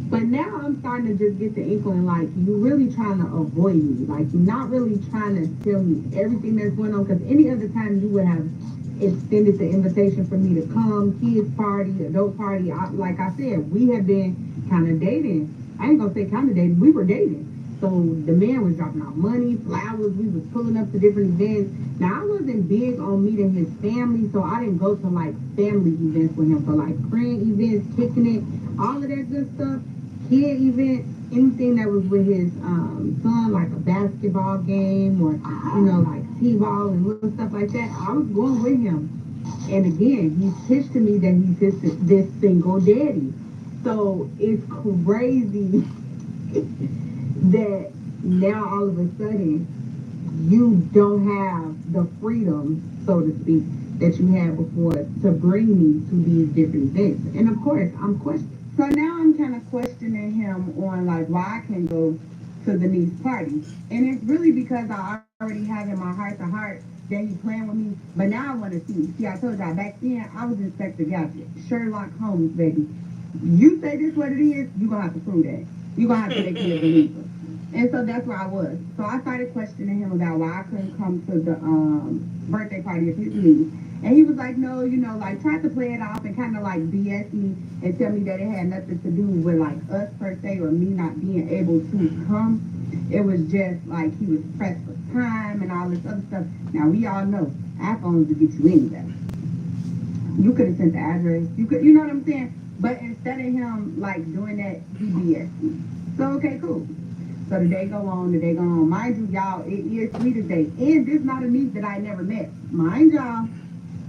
But now I'm starting to just get the inkling, like, you're really trying to avoid me. Like, you're not really trying to tell me everything that's going on. Because any other time you would have extended the invitation for me to come, kids party, adult party. Like I said, we have been kind of dating. I ain't going to say kind of dating. We were dating. So the man was dropping out money, flowers. We was pulling up to different events. Now, I wasn't big on meeting his family, so I didn't go to, like, family events with him. So, like, friend events, kicking it, all of that good stuff. Kid event, anything that was with his son, like a basketball game or, you know, like t-ball and little stuff like that, I was going with him. And again, he's pitched to me that he's this single daddy. So it's crazy that now all of a sudden you don't have the freedom, so to speak, that you had before to bring me to these different events. And of course, I'm questioning. So now I'm kind of questioning him on like why I can't go to the niece party. And it's really because I already have in my heart to heart that he's playing with me. But now I want to see. See, I told y'all back then I was Inspector Gadget, Sherlock Holmes, baby. You say this what it is, you're going to have to prove that. You're going to have to make me a believer. And so that's where I was. So I started questioning him about why I couldn't come to the birthday party of his niece. And he was like, no, you know, like, tried to play it off and kind of, like, BS me and tell me that it had nothing to do with, like, us per se or me not being able to come. It was just, like, he was pressed for time and all this other stuff. Now, we all know iPhones will get you anywhere. You could have sent the address. You could, you know what I'm saying? But instead of him, like, doing that, he BS me. So, okay, cool. So the day go on, the day go on. Mind you, y'all, it is Sweetest Day. And this not a niece that I never met. Mind y'all.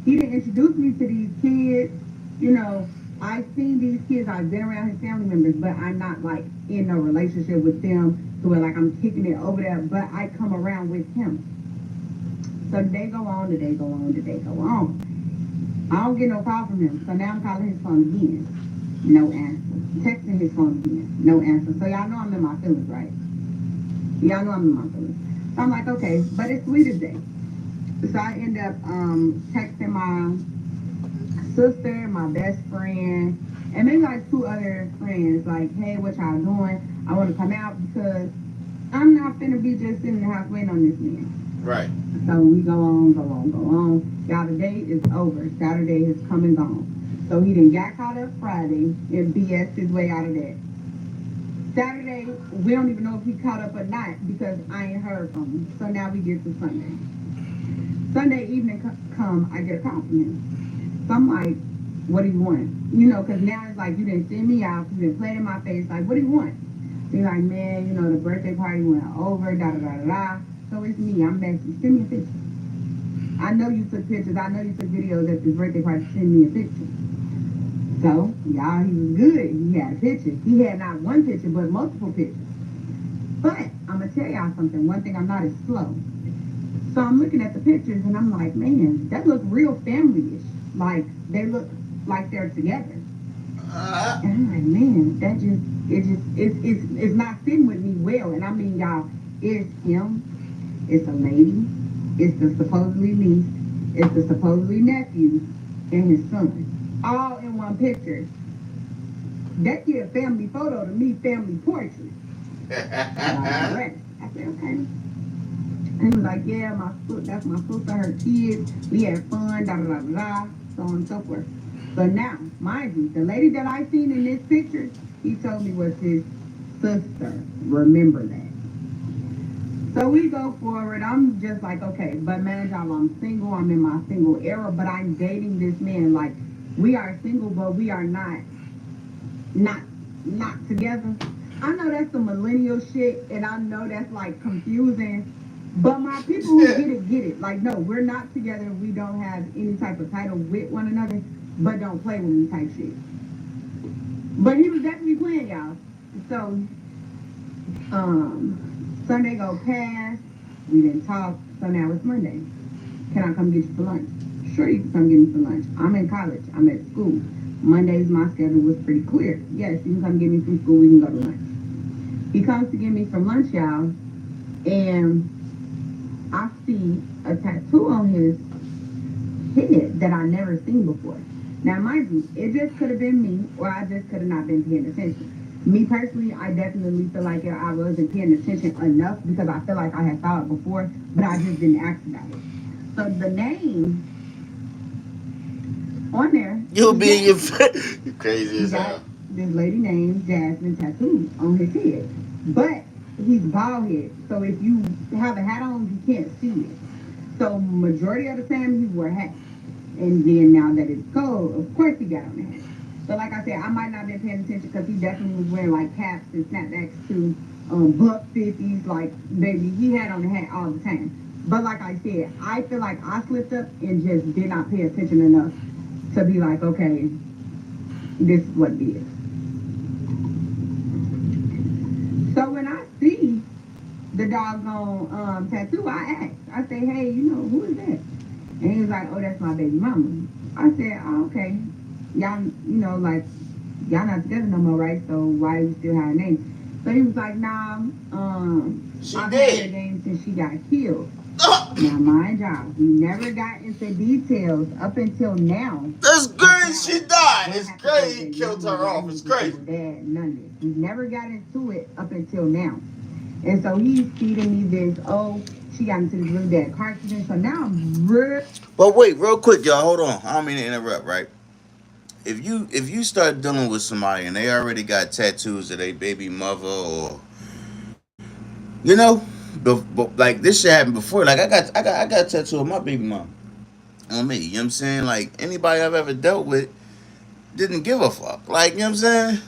He didn't introduce me to these kids. You know, I've seen these kids. I've been around his family members, but I'm not, like, in a relationship with them to where, like, I'm kicking it over there, but I come around with him. So the day go on, the day go on, the day go on. I don't get no call from him. So now I'm calling his phone again. No answer. Texting his phone again. No answer. So y'all know I'm in my feelings, right? Y'all know I'm in my feelings. So I'm like, okay, but it's Sweetest Day. So I end up texting my sister, my best friend, and maybe like 2 other friends, like, hey, what y'all doing? I want to come out because I'm not finna be just sitting in the house waiting on this man. Right. So we go on. Y'all, the day is over. Saturday has come and gone. So he done got caught up Friday and BS his way out of that. Saturday, we don't even know if he caught up or not because I ain't heard from him. So now we get to Sunday. Sunday evening come, I get a call from him. So I'm like, what do you want? You know, because now it's like, you didn't send me out, you didn't play in my face, like, what do you want? He's like, man, you know, the birthday party went over, da-da-da-da-da. So it's me, I'm messy, send me a picture. I know you took pictures, I know you took videos at this birthday party, send me a picture. So, y'all, he was good, he had a picture. He had not one picture, but multiple pictures. But, I'm going to tell y'all something, one thing I'm not is slow. So I'm looking at the pictures and I'm like, man, that looks real family-ish. Like, they look like they're together. And I'm like, man, that it's not sitting with me well. And I mean, y'all, it's him, it's a lady, it's the supposedly niece, it's the supposedly nephew, and his son. All in one picture. That give family photo to me, family portrait. I said, okay. And he was like, yeah, that's my sister, her kids. We had fun, da-da-da-da-da, so on and so forth. But now, mind you, the lady that I seen in this picture, he told me was his sister. Remember that. So we go forward. I'm just like, okay, but man, y'all, I'm single. I'm in my single era, but I'm dating this man. Like, we are single, but we are not together. I know that's some millennial shit, and I know that's, like, confusing. But my people who get it. Like, no, we're not together. We don't have any type of title with one another, but don't play with me type shit. But he was definitely playing, y'all. So, Sunday go past. We didn't talk. So now it's Monday. Can I come get you for lunch? Sure, you can come get me for lunch. I'm in college. I'm at school. Mondays, my schedule was pretty clear. Yes, you can come get me from school. We can go to lunch. He comes to get me from lunch, y'all, and I see a tattoo on his head that I never seen before. Now, mind you, it just could have been me, or I just could have not been paying attention. Me personally, I definitely feel like I wasn't paying attention enough because I feel like I had saw it before, but I just didn't ask about it. So the name on there, You'll be in your you crazy as got hell. this lady named Jasmine tattooed on his head, but he's bald head. So if you have a hat on, you can't see it. So majority of the time he wore a hat. And then now that it's cold, of course he got on the hat. So like I said, I might not have been paying attention because he definitely was wearing like caps and snapbacks too, buck 50s, like baby, he had on the hat all the time. But like I said, I feel like I slipped up and just did not pay attention enough to be like, okay, this is what it is. So when I see the doggone tattoo, I asked. I say, hey, who is that? And he was like, oh, that's my baby mama. I said, oh, okay. Y'all, like, y'all not together no more, right? So why do you still have a name? So he was like, nah, she I've did. had her name since she got killed. Now, mind y'all, we never got into details up until now. That's crazy. She died. It's crazy. He killed her off. It's crazy. Dad, none of this. We never got into it up until now. And so he's feeding me this, she got into this really bad car accident. So now I'm real. But wait, real quick, y'all. Hold on. I don't mean to interrupt, right? If you start dealing with somebody and they already got tattoos of their baby mother or like this shit happened before. Like I got a tattoo of my baby mom on me. You know what I'm saying? Like anybody I've ever dealt with didn't give a fuck. Like, you know what I'm saying?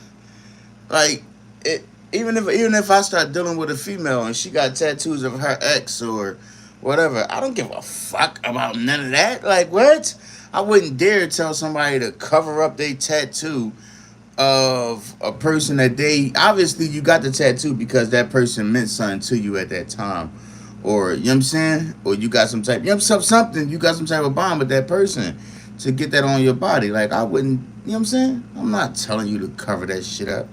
Like it even if I start dealing with a female and she got tattoos of her ex or whatever, I don't give a fuck about none of that. Like what? I wouldn't dare tell somebody to cover up their tattoo of a person that they obviously you got the tattoo because that person meant something to you at that time. Or you know what I'm saying? Or you got some type something, you got some type of bond with that person to get that on your body. Like I wouldn't, you know what I'm saying? I'm not telling you to cover that shit up.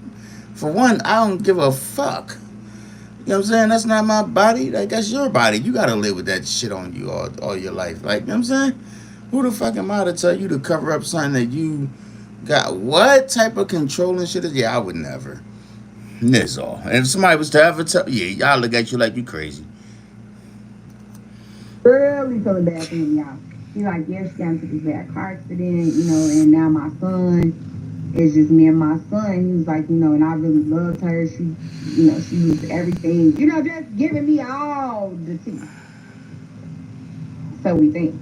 For one, I don't give a fuck. You know what I'm saying? That's not my body. Like that's your body. You gotta live with that shit on you all your life. Like, you know what I'm saying? Who the fuck am I to tell you to cover up something that you got? What type of controlling shit is? Yeah, I would never. That's all. And if somebody was to ever tell, yeah, y'all look at you like you crazy. Really feeling bad for him, y'all. He's like, yeah, she got into this bad car accident, and now my son, it's just me and my son. He was like, and I really loved her. She, she was everything, just giving me all the tea. So we think.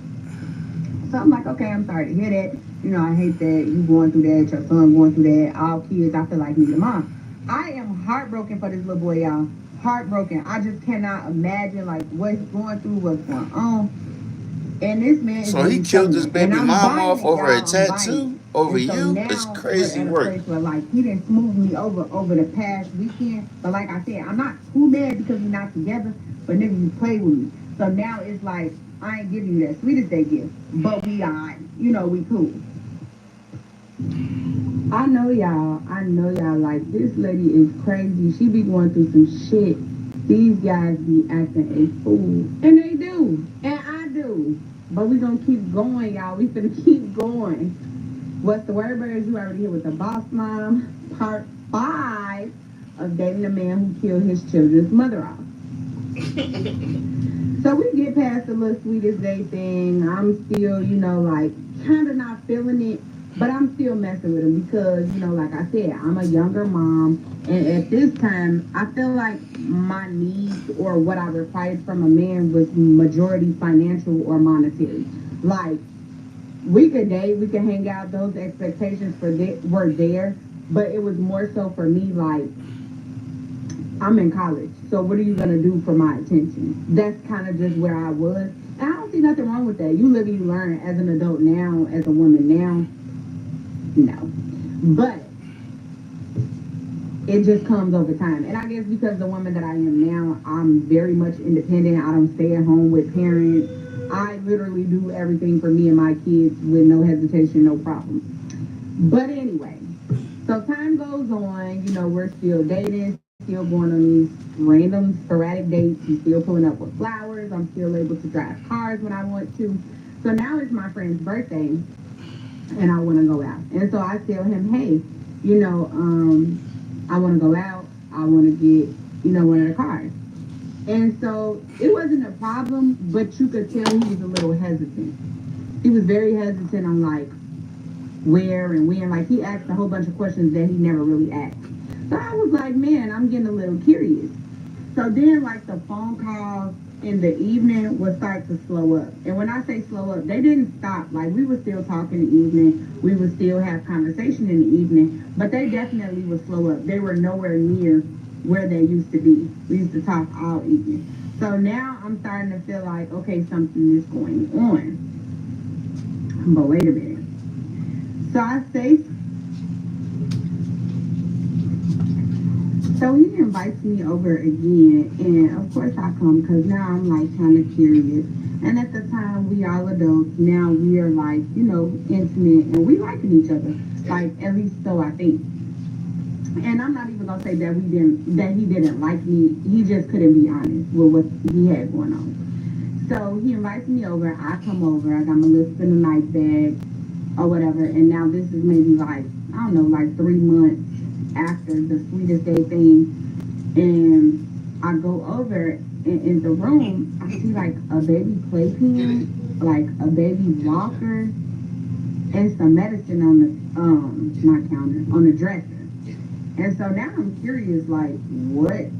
So I'm like, okay, I'm sorry to hear that. I hate that you going through that, your son going through that. All kids, I feel like need a mom. I am heartbroken for this little boy, y'all. Heartbroken. I just cannot imagine like what he's going through, what's going on. And this man. So he killed his baby mom off over a tattoo over you? It's crazy work. Where, like he didn't smooth me over the past weekend. But like I said, I'm not too mad because we're not together. But nigga, you play with me. So now it's like I ain't giving you that sweetest day gift, but we alright. We cool. I know y'all like this lady is crazy. She be going through some shit. These guys be acting a fool. And they do. And I do. But we gonna keep going, y'all. We finna keep going. What's the word, birds? You already here with the boss mom. Part 5 of dating a man who killed his children's mother off. So we get past the little sweetest day thing. I'm still, like kind of not feeling it. But I'm still messing with him because, like I said, I'm a younger mom. And at this time, I feel like my needs or what I required from a man was majority financial or monetary. Like, we could date, we could hang out, those expectations were there. But it was more so for me, like, I'm in college, so what are you gonna do for my attention? That's kind of just where I was. And I don't see nothing wrong with that. You live and you learn as an adult now, as a woman now. No. But it just comes over time. And I guess because the woman that I am now, I'm very much independent. I don't stay at home with parents. I literally do everything for me and my kids with no hesitation, no problem. But anyway, so time goes on, you know, we're still dating, still going on these random sporadic dates. He's still pulling up with flowers. I'm still able to drive cars when I want to. So now it's my friend's birthday and I want to go out. And so I tell him, hey, you know, I want to go out. I want to get, you know, one of the cars. And so it wasn't a problem, but you could tell he was a little hesitant. He was very hesitant on like where and when. Like he asked a whole bunch of questions that he never really asked. So I was like, man, I'm getting a little curious. So then like the phone calls in the evening would start to slow up. And when I say slow up, they didn't stop. Like we would still talk in the evening. We would still have conversation in the evening, but they definitely would slow up. They were nowhere near where they used to be. We used to talk all evening. So now I'm starting to feel like, okay, something is going on. But wait a minute. So I say, so he invites me over again, and of course I come because now I'm like kind of curious. And at the time we all adults, now we are like, you know, intimate and we liking each other. Like at least so I think. And I'm not even gonna say that he didn't like me. He just couldn't be honest with what he had going on. So he invites me over. I come over. I got my little spin the night bag or whatever. And now this is maybe like, I don't know, like 3 months after the sweetest day thing. And I go over in the room. I see like a baby playpen, like a baby walker, and some medicine on the not counter, on the dresser. And so now I'm curious, like, what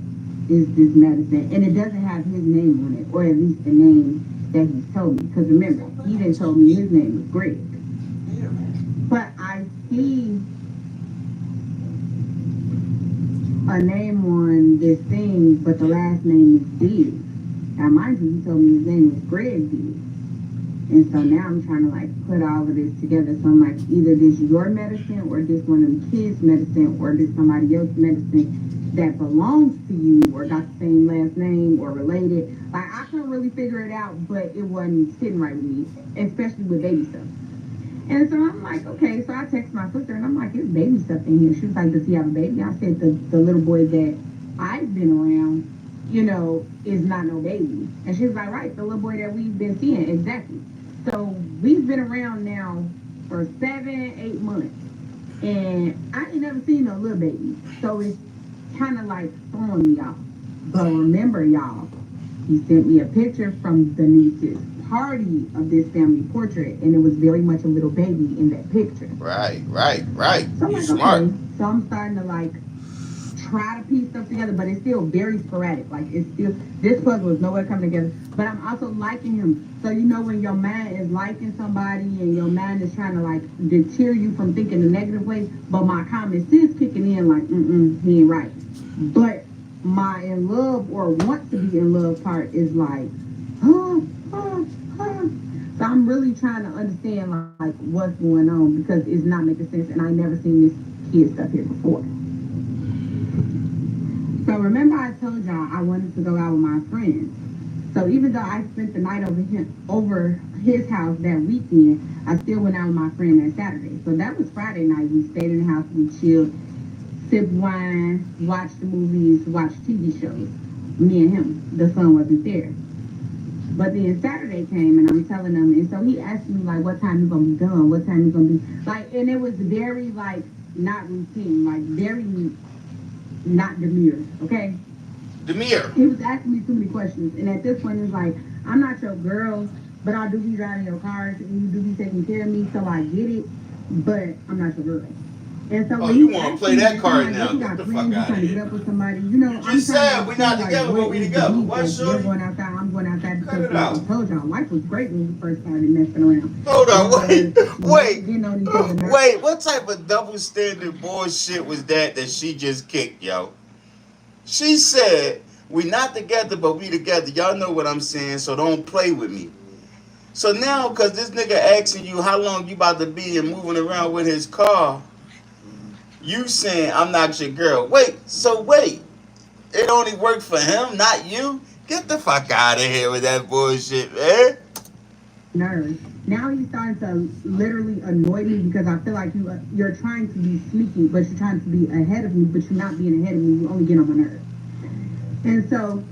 is this medicine? And it doesn't have his name on it, or at least the name that he's told me. Because remember, he didn't told me his name was Greg. But I see a name on this thing, but the last name is Diggs. Now, mind you, he told me his name was Greg Diggs. And so now I'm trying to like put all of this together. So I'm like, either this your medicine or this one of them kids' medicine or this somebody else's medicine that belongs to you or got the same last name or related. Like I couldn't really figure it out, but it wasn't sitting right with me, especially with baby stuff. And so I'm like, okay, so I text my sister and I'm like, there's baby stuff in here. She was like, does he have a baby? I said, the little boy that I've been around, you know, is not no baby. And she was like, right, the little boy that we've been seeing, exactly. So we've been around now for 7-8 months, and I ain't never seen no little baby. So it's kind of like throwing me off. But remember, y'all, he sent me a picture from the niece's party of this family portrait, and it was very much a little baby in that picture. Right. So I'm You like, smart. okay. So I'm starting to like try to piece stuff together, but it's still very sporadic. Like it's still, this puzzle is nowhere coming together. But I'm also liking him. So you know when your mind is liking somebody and your mind is trying to like deter you from thinking the negative way, but my common sense kicking in like, he ain't right. But my in love or want to be in love part is like, So I'm really trying to understand like what's going on because it's not making sense and I never seen this kid stuff here before. So remember I told y'all I wanted to go out with my friends. So even though I spent the night over his house that weekend, I still went out with my friend that Saturday. So that was Friday night. We stayed in the house, we chilled, sipped wine, watched the movies, watched TV shows. Me and him. The son wasn't there. But then Saturday came and I'm telling him, and so he asked me like what time you gonna be done, what time you gonna be like, and it was very like not routine, like very not demure, okay? Demure. He was asking me too many questions, and at this point, it's like, I'm not your girl, but I do be driving your cars, and you do be taking care of me, so I get it, but I'm not your girl. And so when you want to play that card now? You Get got the friends, fuck you out trying of to get here. up with somebody, you know. You said we're not together, but we together. Why You're should going outside, I'm going outside Cut because it out. I told y'all, life was great when we first started messing around. Hold on, wait. Getting on each other's nerves. Wait, what type of double standard bullshit was that she just kicked, yo? She said, we not together, but we together. Y'all know what I'm saying, so don't play with me. So now, because this nigga asking you how long you about to be and moving around with his car, you saying, I'm not your girl. Wait, it only worked for him, not you? Get the fuck out of here with that bullshit, man. Nerves. Now he's starting to literally annoy me because I feel like you're trying to be sneaky, but you're trying to be ahead of me, but you're not being ahead of me. You only get on my nerves. And so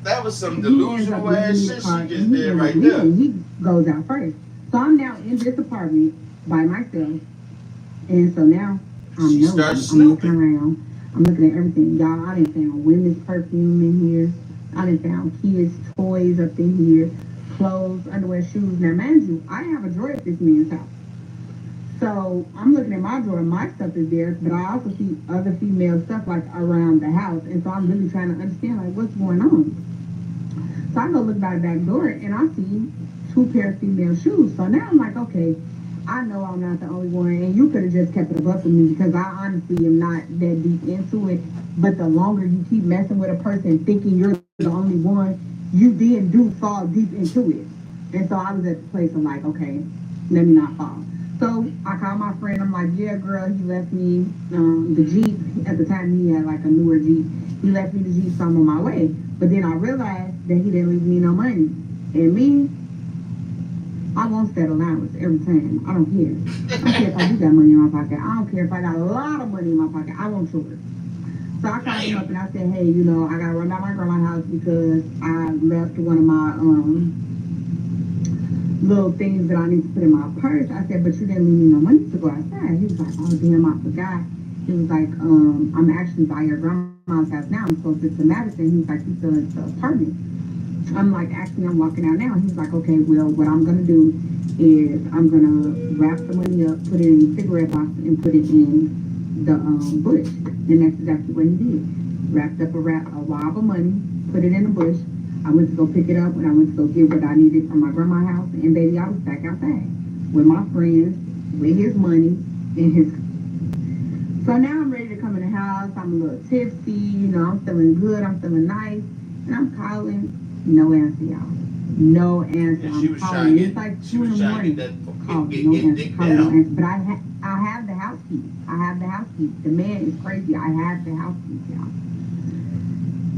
that was some delusional ass shit she just did right there. He goes out first. So I'm now in this apartment by myself. And so now I'm looking around. I'm looking at everything. Y'all, I done found women's perfume in here. I done found kids' toys up in here. Clothes, underwear, shoes. Now, mind you, I have a drawer at this man's house. So I'm looking at my drawer. My stuff is there, but I also see other female stuff like around the house. And so I'm really trying to understand like what's going on. So I go look by the back door and I see 2 pair of female shoes. So now I'm like, okay, I know I'm not the only one, and you could have just kept it above with me because I honestly am not that deep into it. But the longer you keep messing with a person thinking you're the only one, you then do fall deep into it. And so I was at the place of like, okay, let me not fall. So I called my friend. I'm like, yeah, girl, he left me the Jeep. At the time, he had like a newer Jeep. He left me the Jeep, so I'm on my way. But then I realized that he didn't leave me no money. And me, I want that allowance every time. I don't care. I don't care if I do got money in my pocket. I don't care if I got a lot of money in my pocket. I want yours. So I called him up and I said, hey, you know, I got to run down my grandma's house because I left one of my little things that I need to put in my purse. I said, but you didn't leave me no money to go outside. He was like, oh, damn, I forgot. He was like, I'm actually by your grandma's house now. I'm supposed to get to Madison. He was like, you still at the apartment. I'm like, actually, I'm walking out now. He's like, okay, well, what I'm going to do is I'm going to wrap the money up, put it in a cigarette box, and put it in the bush. And that's exactly what he did. Wrapped up a wad of money, put it in the bush. I went to go pick it up, and I went to go get what I needed from my grandma's house. And baby, I was back outside with my friends, with his money, and his. So now I'm ready to come in the house. I'm a little tipsy, you know, I'm feeling good, I'm feeling nice. And I'm calling. No answer, y'all. No answer. I'm calling. It's like 2 in the morning. Calling. No answer. Calling. No answer. But I have the house key. I have the house key. The man is crazy. I have the house key, y'all.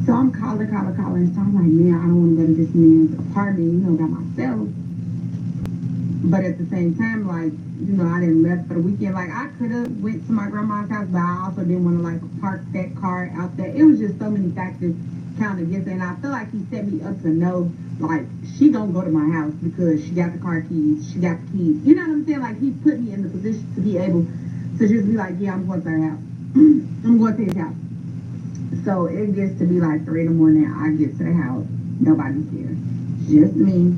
So I'm calling. So I'm like, man, I don't want to go to this man's apartment, you know, by myself. But at the same time, like, you know, I didn't left for the weekend. Like, I could have went to my grandma's house, but I also didn't want to, like, park that car out there. It was just so many factors counted against it. And I feel like he set me up to know, like, she don't go to my house because she got the car keys, she got the keys. You know what I'm saying? Like, he put me in the position to be able to just be like, yeah, I'm going to her house. I'm going to his house. So it gets to be like 3 in the morning. I get to the house. Nobody's here. Just me,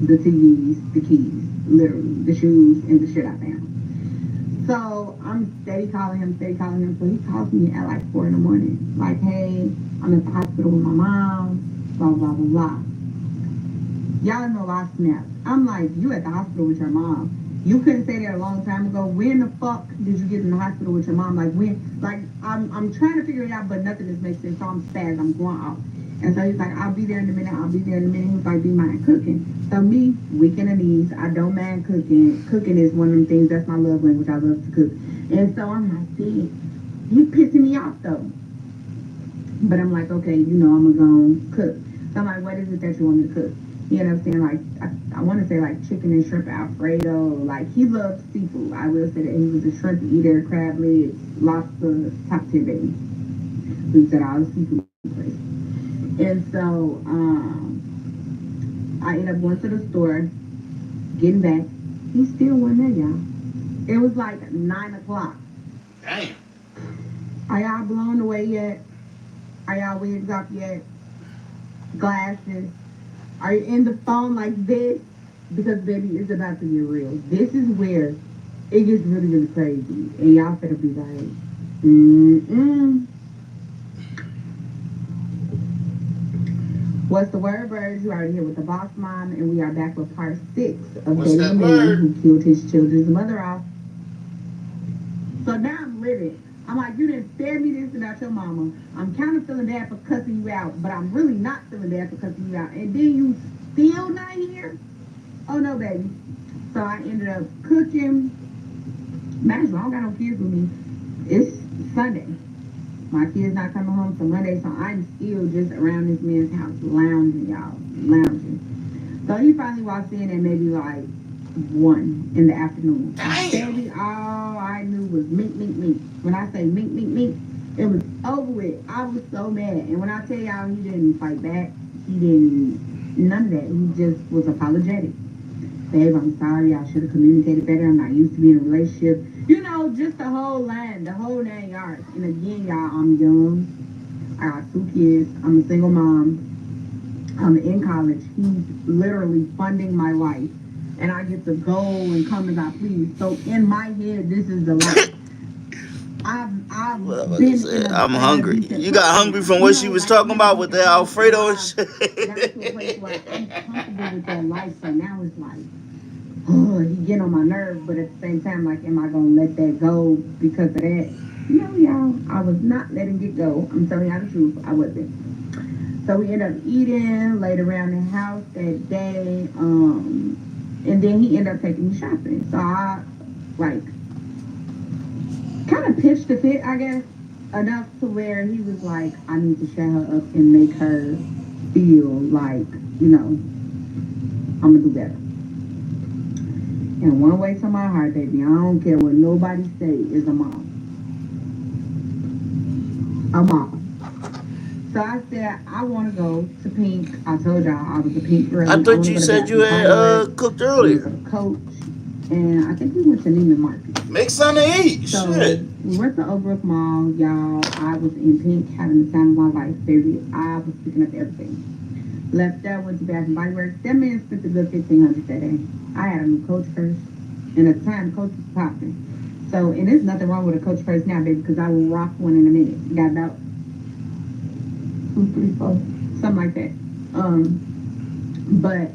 the TVs, the keys, literally, the shoes, and the shit I found. So I'm steady calling him. So he calls me at like 4 in the morning. Like, hey, I'm at the hospital with my mom, blah, blah, blah, blah. Y'all know I snapped. I'm like, you at the hospital with your mom. You couldn't say that a long time ago. When the fuck did you get in the hospital with your mom? Like, when? Like, I'm trying to figure it out, but nothing is making sense. So I'm sad. I'm going off. And so he's like, I'll be there in a minute. He was like, do you mind cooking? So me, weak in the knees, I don't mind cooking. Cooking is one of them things, that's my love language. I love to cook. And so I'm like, see, you pissing me off though. But I'm like, okay, you know, I'm going to cook. So I'm like, what is it that you want me to cook? You know what I'm saying? Like, I want to say like chicken and shrimp Alfredo. Like, he loves seafood. I will say that he was a shrimp eater, crab legs, lobster, top tier baby. He said all the seafood place. And so, I ended up going to the store, getting back. He still wasn't there, y'all. It was like 9 o'clock. Damn. Are y'all blown away yet? Are y'all wigs up yet? Glasses? Are you in the phone like this? Because, baby, it's about to get real. This is where it gets really, really crazy. And y'all better be like, What's the word, birds? You already here with the Boss Mom, and we are back with part 6 of Dating a Man Who Killed His Children's Mother Off. So now I'm living. I'm like, you didn't spare me this about your mama. I'm kind of feeling bad for cussing you out, but I'm really not feeling bad for cussing you out. And then you still not here? Oh no, baby. So I ended up cooking. Might as well, I don't got no kids with me. It's Sunday. My kids not coming home till Monday, so I'm still just around this man's house lounging, y'all. Lounging. So he finally walks in at maybe like 1 in the afternoon. Baby, all I knew was mink, mink, mink. When I say mink, mink, mink, it was over with. I was so mad. And when I tell y'all he didn't fight back, he didn't, none of that. He just was apologetic. Babe, I'm sorry. I should have communicated better. I'm not used to being in a relationship. You know, just the whole 9 yards. And again, y'all, I'm young. I got 2 kids. I'm a single mom. I'm in college. He's literally funding my life. And I get to go and come as I please. So in my head, this is the life. I've been I'm hungry. You got hungry from what she was talking about with the Alfredo and shit. Got to a place where I'm comfortable with that life. So now it's like, oh, he getting on my nerves. But at the same time, like, am I going to let that go because of that? No, y'all. I was not letting it go. I'm telling y'all the truth. I wasn't. So we ended up eating, laid around the house that day. And then he ended up taking me shopping. So I, like, kind of pitched the fit, I guess, enough to where he was like, I need to shut her up and make her feel like, you know, I'm going to do better. And one way to my heart, baby, I don't care what nobody say, is a mom. A mom. So I said, I want to go to Pink. I told y'all I was a Pink girl. I thought you said you had cooked earlier. Coach. And I think we went to Neiman Marcus. Make something to eat. So Shit. we went to Oakbrook Mall, y'all. I was in Pink, having the time of my life, baby. I was picking up everything. Left there, went to Bath and Body Works. That man spent a good $1,500 that day. I had a new Coach purse, and at the time, Coach was popping. So, and there's nothing wrong with a Coach purse now, baby, because I will rock one in a minute. Got about 2, 3, 4, something like that. But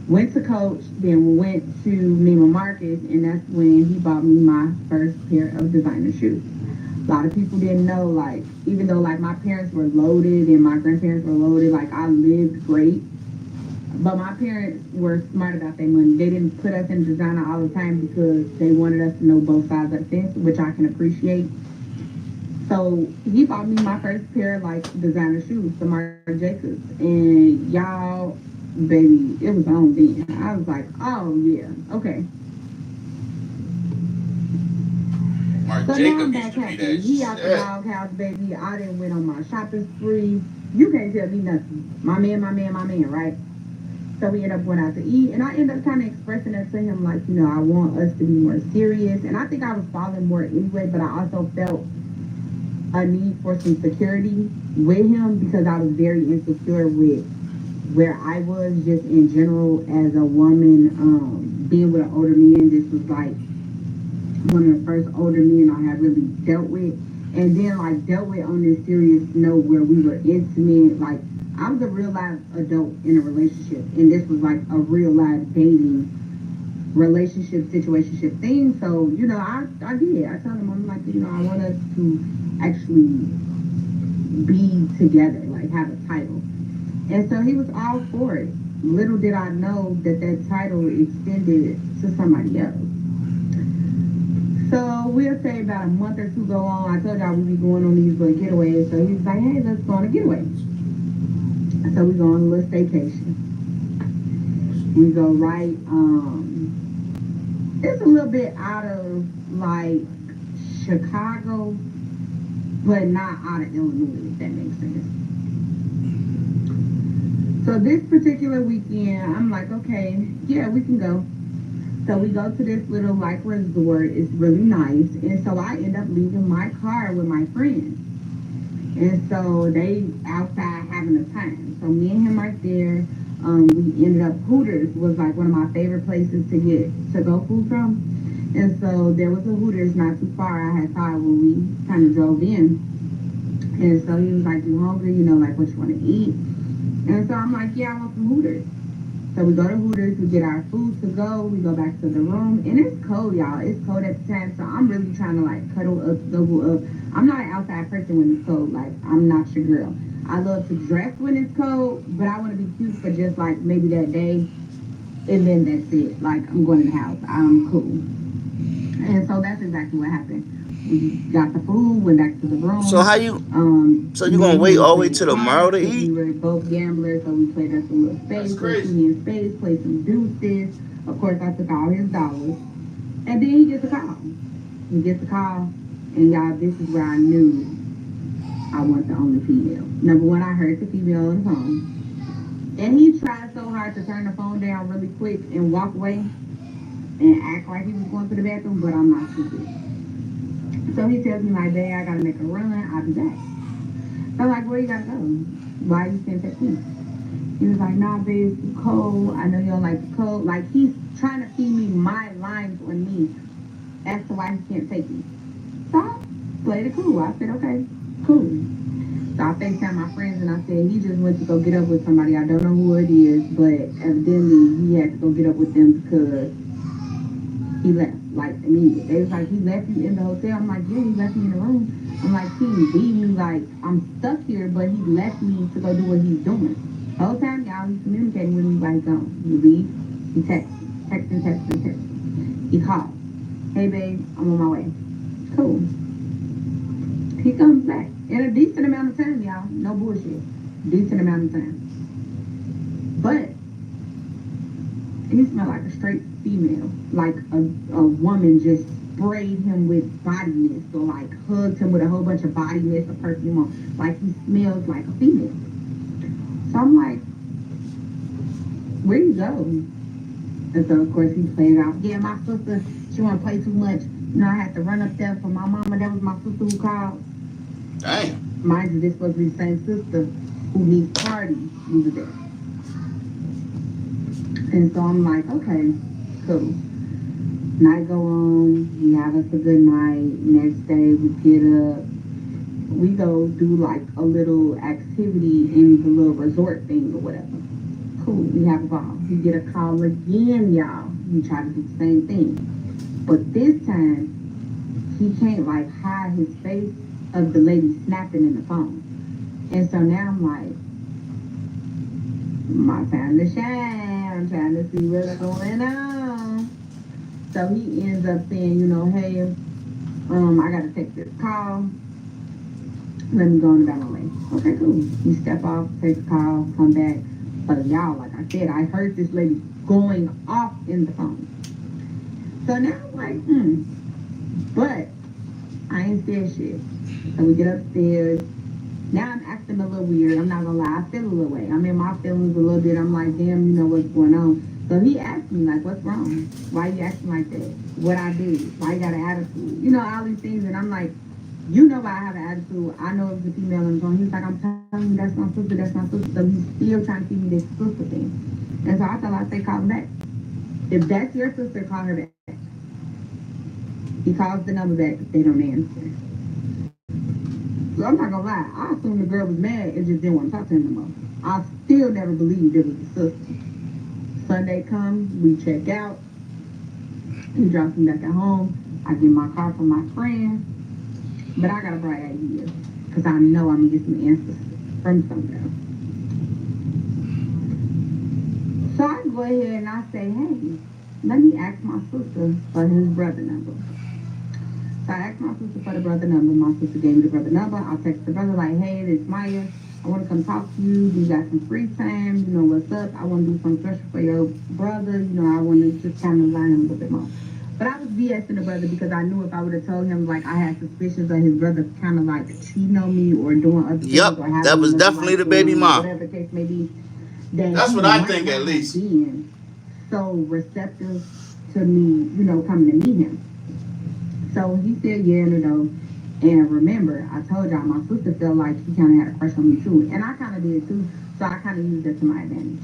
went to Coach, then went to Neiman Marcus, and that's when he bought me my first pair of designer shoes. A lot of people didn't know, like, even though, like, my parents were loaded and my grandparents were loaded, like, I lived great. But my parents were smart about their money. They didn't put us in designer all the time because they wanted us to know both sides of the fence, which I can appreciate. So he bought me my first pair of, like, designer shoes, the Marc Jacobs. And y'all, baby, it was on then. I was like, oh, yeah, okay. Marc So now Jacob I'm used back to be happy. that He out the shit. doghouse, baby. I done went on my shopping spree. You can't tell me nothing. My man, right? So we ended up going out to eat, and I ended up kind of expressing that to him, like, you know, I want us to be more serious. And I think I was falling more anyway, but I also felt a need for some security with him because I was very insecure with where I was just in general as a woman. Being with an older man, this was like one of the first older men I had really dealt with, and then like dealt with on this serious note where we were intimate. Like, I was a real live adult in a relationship, and this was like a real live dating relationship, situationship thing. So, you know, I did. I told him, I'm like, you know, I want us to actually be together, like have a title. And so he was all for it. Little did I know that that title extended to somebody else. So we'll say about a month or 2 go on. I told y'all we'd be going on these little getaways. So he was like, hey, let's go on a getaway. So we go on a little staycation. We go right, it's a little bit out of like Chicago, but not out of Illinois, if that makes sense. So this particular weekend, I'm like, okay, yeah, we can go. So we go to this little like resort. It's really nice. And so I end up leaving my car with my friends. And so they outside having a time. So me and him right there. We ended up, Hooters was like one of my favorite places to get to-go food from. And so there was a Hooters not too far. I had saw it when we kind of drove in. And so he was like, you hungry? You know, like what you want to eat? And so I'm like, yeah, I want some Hooters. So we go to Hooters, we get our food to go, we go back to the room, and it's cold, y'all. It's cold at the time, so I'm really trying to like cuddle up, snuggle up. I'm not an outside person when it's cold, like I'm not your girl. I love to dress when it's cold, but I want to be cute for just like maybe that day, and then that's it. Like I'm going in the house, I'm cool. And so that's exactly what happened. We got the food, went back to the room. So how you? So you gonna wait all the way to tomorrow to eat? We were both gamblers, so we played us a little space, played space, played some deuces. Of course, I took all his dollars, and then he gets a call. He gets a call, and y'all, this is where I knew I want the only female. Number one, I heard the female on the phone, and he tried so hard to turn the phone down really quick and walk away and act like he was going to the bathroom, but I'm not stupid. So he tells me, like, babe, I gotta make a run, I'll be back. So I'm like, where you gotta go? Why you can't text me? He was like, nah, babe, it's too cold. I know you don't like the cold. Like, he's trying to feed me my lines on me as to why he can't take me. So I played it cool. I said, okay, cool. So I FaceTimed my friends and I said, he just went to go get up with somebody. I don't know who it is, but evidently he had to go get up with them because he left, like, immediately. They was like, he left you in the hotel? I'm like, yeah, he left me in the room. I'm like, he leave me, like, I'm stuck here, but he left me to go do what he's doing. The whole time, y'all, he's communicating with me while he's gone. He leaves, he texts. He calls. Hey, babe, I'm on my way. Cool. He comes back in a decent amount of time, y'all. No bullshit. Decent amount of time. But he smelled like a straight female. Like a woman just sprayed him with body mist or like hugged him with a whole bunch of body mist or perfume on. Like he smells like a female. So I'm like, where you go? And so of course he played it off. Yeah, my sister, she wanna play too much. You know, I had to run up there for my mama. That was my sister who called. Damn. Mind you, this supposed to be the same sister who needs parties. We were there. And so I'm like, okay, cool. Night go on, we have us a good night. Next day we get up, we go do like a little activity in the little resort thing or whatever. Cool, we have a ball. We get a call again, y'all. We try to do the same thing. But this time, he can't like hide his face of the lady snapping in the phone. And so now I'm like, my time to shine. I'm trying to see what's going on. So he ends up saying, you know, hey, I gotta take this call. Let me go on about my way. Okay, cool. You step off, take the call, come back. But y'all, like I said, I heard this lady going off in the phone. So now I'm like, but I ain't said shit. So we get upstairs. Now I'm acting a little weird. I'm not gonna lie. I feel a little way. I'm in my feelings a little bit. I'm like, damn, you know what's going on. So he asked me, like, what's wrong? Why you acting like that? What I did? Why you got an attitude? You know, all these things. And I'm like, you know why I have an attitude. I know it was a female on the phone. He's like, I'm telling you, that's my sister, that's my sister. So he's still trying to feed me this sister thing. And so I thought I'd say, call him back. If that's your sister, call her back. He calls the number back. They don't answer. So I'm not gonna lie, I assumed the girl was mad and just didn't want to talk to him no more. I still never believed it was the sister. Sunday comes, we check out. He drops me back at home. I get my car from my friend. But I got a bright idea, because I know I'm gonna get some answers from somewhere. So I go ahead and I say, hey, let me ask my sister for his brother number. So I asked my sister for the brother number. My sister gave me the brother number. I text the brother like, hey, this is Maya. I want to come talk to you. You got some free time? You know what's up? I want to do something special for your brother. You know, I want to just kind of learn him a little bit more. But I was BSing the brother because I knew if I would have told him, like, I had suspicions of his brother kind of like cheating on me or doing other things. Yep, or that was definitely the baby mom. Whatever the case may be. That's what I think, at least. Being so receptive to me, you know, coming to meet him. So he said, yeah, no. And remember, I told y'all my sister felt like he kind of had a crush on me too. And I kind of did too. So I kind of used it to my advantage.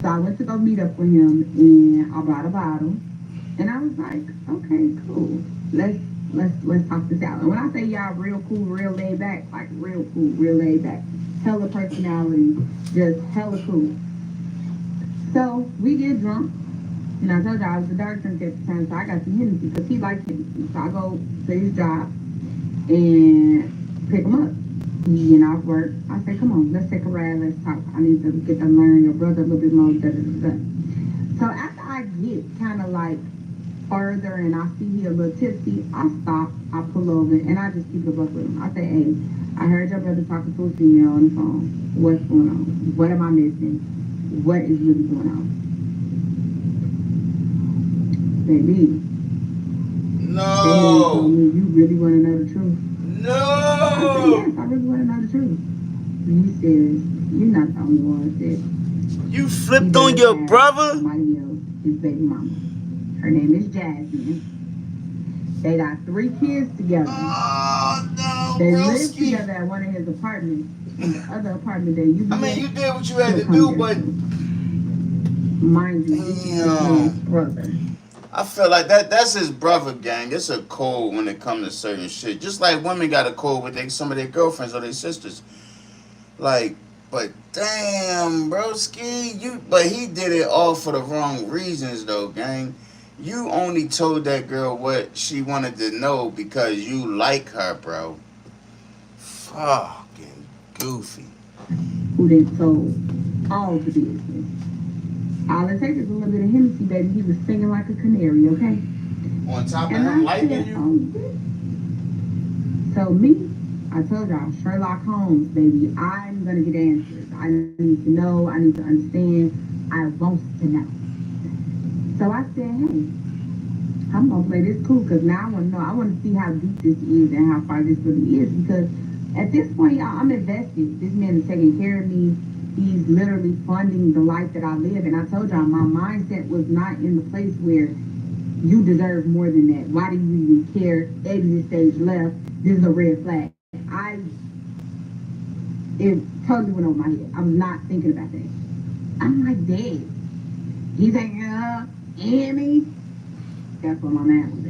So I went to go meet up with him and I brought a bottle. And I was like, okay, cool. Let's talk this out. And when I say y'all real cool, real laid back, like real cool, real laid back. Hella personality, just hella cool. So we get drunk. And I told you I was a dark drinker at the time, so I got some Hennessy because he likes Hennessy. So I go to his job and pick him up. He getting off work. I say, come on, let's take a ride, let's talk. I need to get to learn your brother a little bit more. Da, da, da, da. So after I get kind of like further and I see he a little tipsy, I stop, I pull over, and I just keep it up with him. I say, hey, I heard your brother talking to a female on the phone. What's going on? What am I missing? What is really going on? Baby. No. They told me, you really want to know the truth? No. I said, yes, I really want to know the truth. And he says, you're not the only one. Said, you flipped on your brother? Somebody else, his baby mama. Her name is Jasmine. They got 3 kids together. Oh, no, they broski. live together at one of his apartments. In the other apartment that you I mean, you did what you had to do, but... Mind you, this is his brother. I feel like that's his brother, gang. It's a code when it comes to certain shit. Just like women got a code with some of their girlfriends or their sisters. Like, but damn, broski, but he did it all for the wrong reasons, though, gang. You only told that girl what she wanted to know because you like her, bro. Fucking goofy. Who they told all the business. All it takes is a little bit of Hennessy, baby. He was singing like a canary, okay? On top of him liking you? So me, I told y'all, Sherlock Holmes, baby. I'm gonna get answers. I need to know. I need to understand. I want to know. So I said, hey, I'm gonna play this cool because now I want to know. I want to see how deep this is and how far this really is because at this point, y'all, I'm invested. This man is taking care of me. He's literally funding the life that I live. And I told y'all, my mindset was not in the place where you deserve more than that. Why do you even care? Exit stage left. This is a red flag. It totally went over my head. I was not thinking about that. I'm like, Dad. He's like, Amy. That's where my man was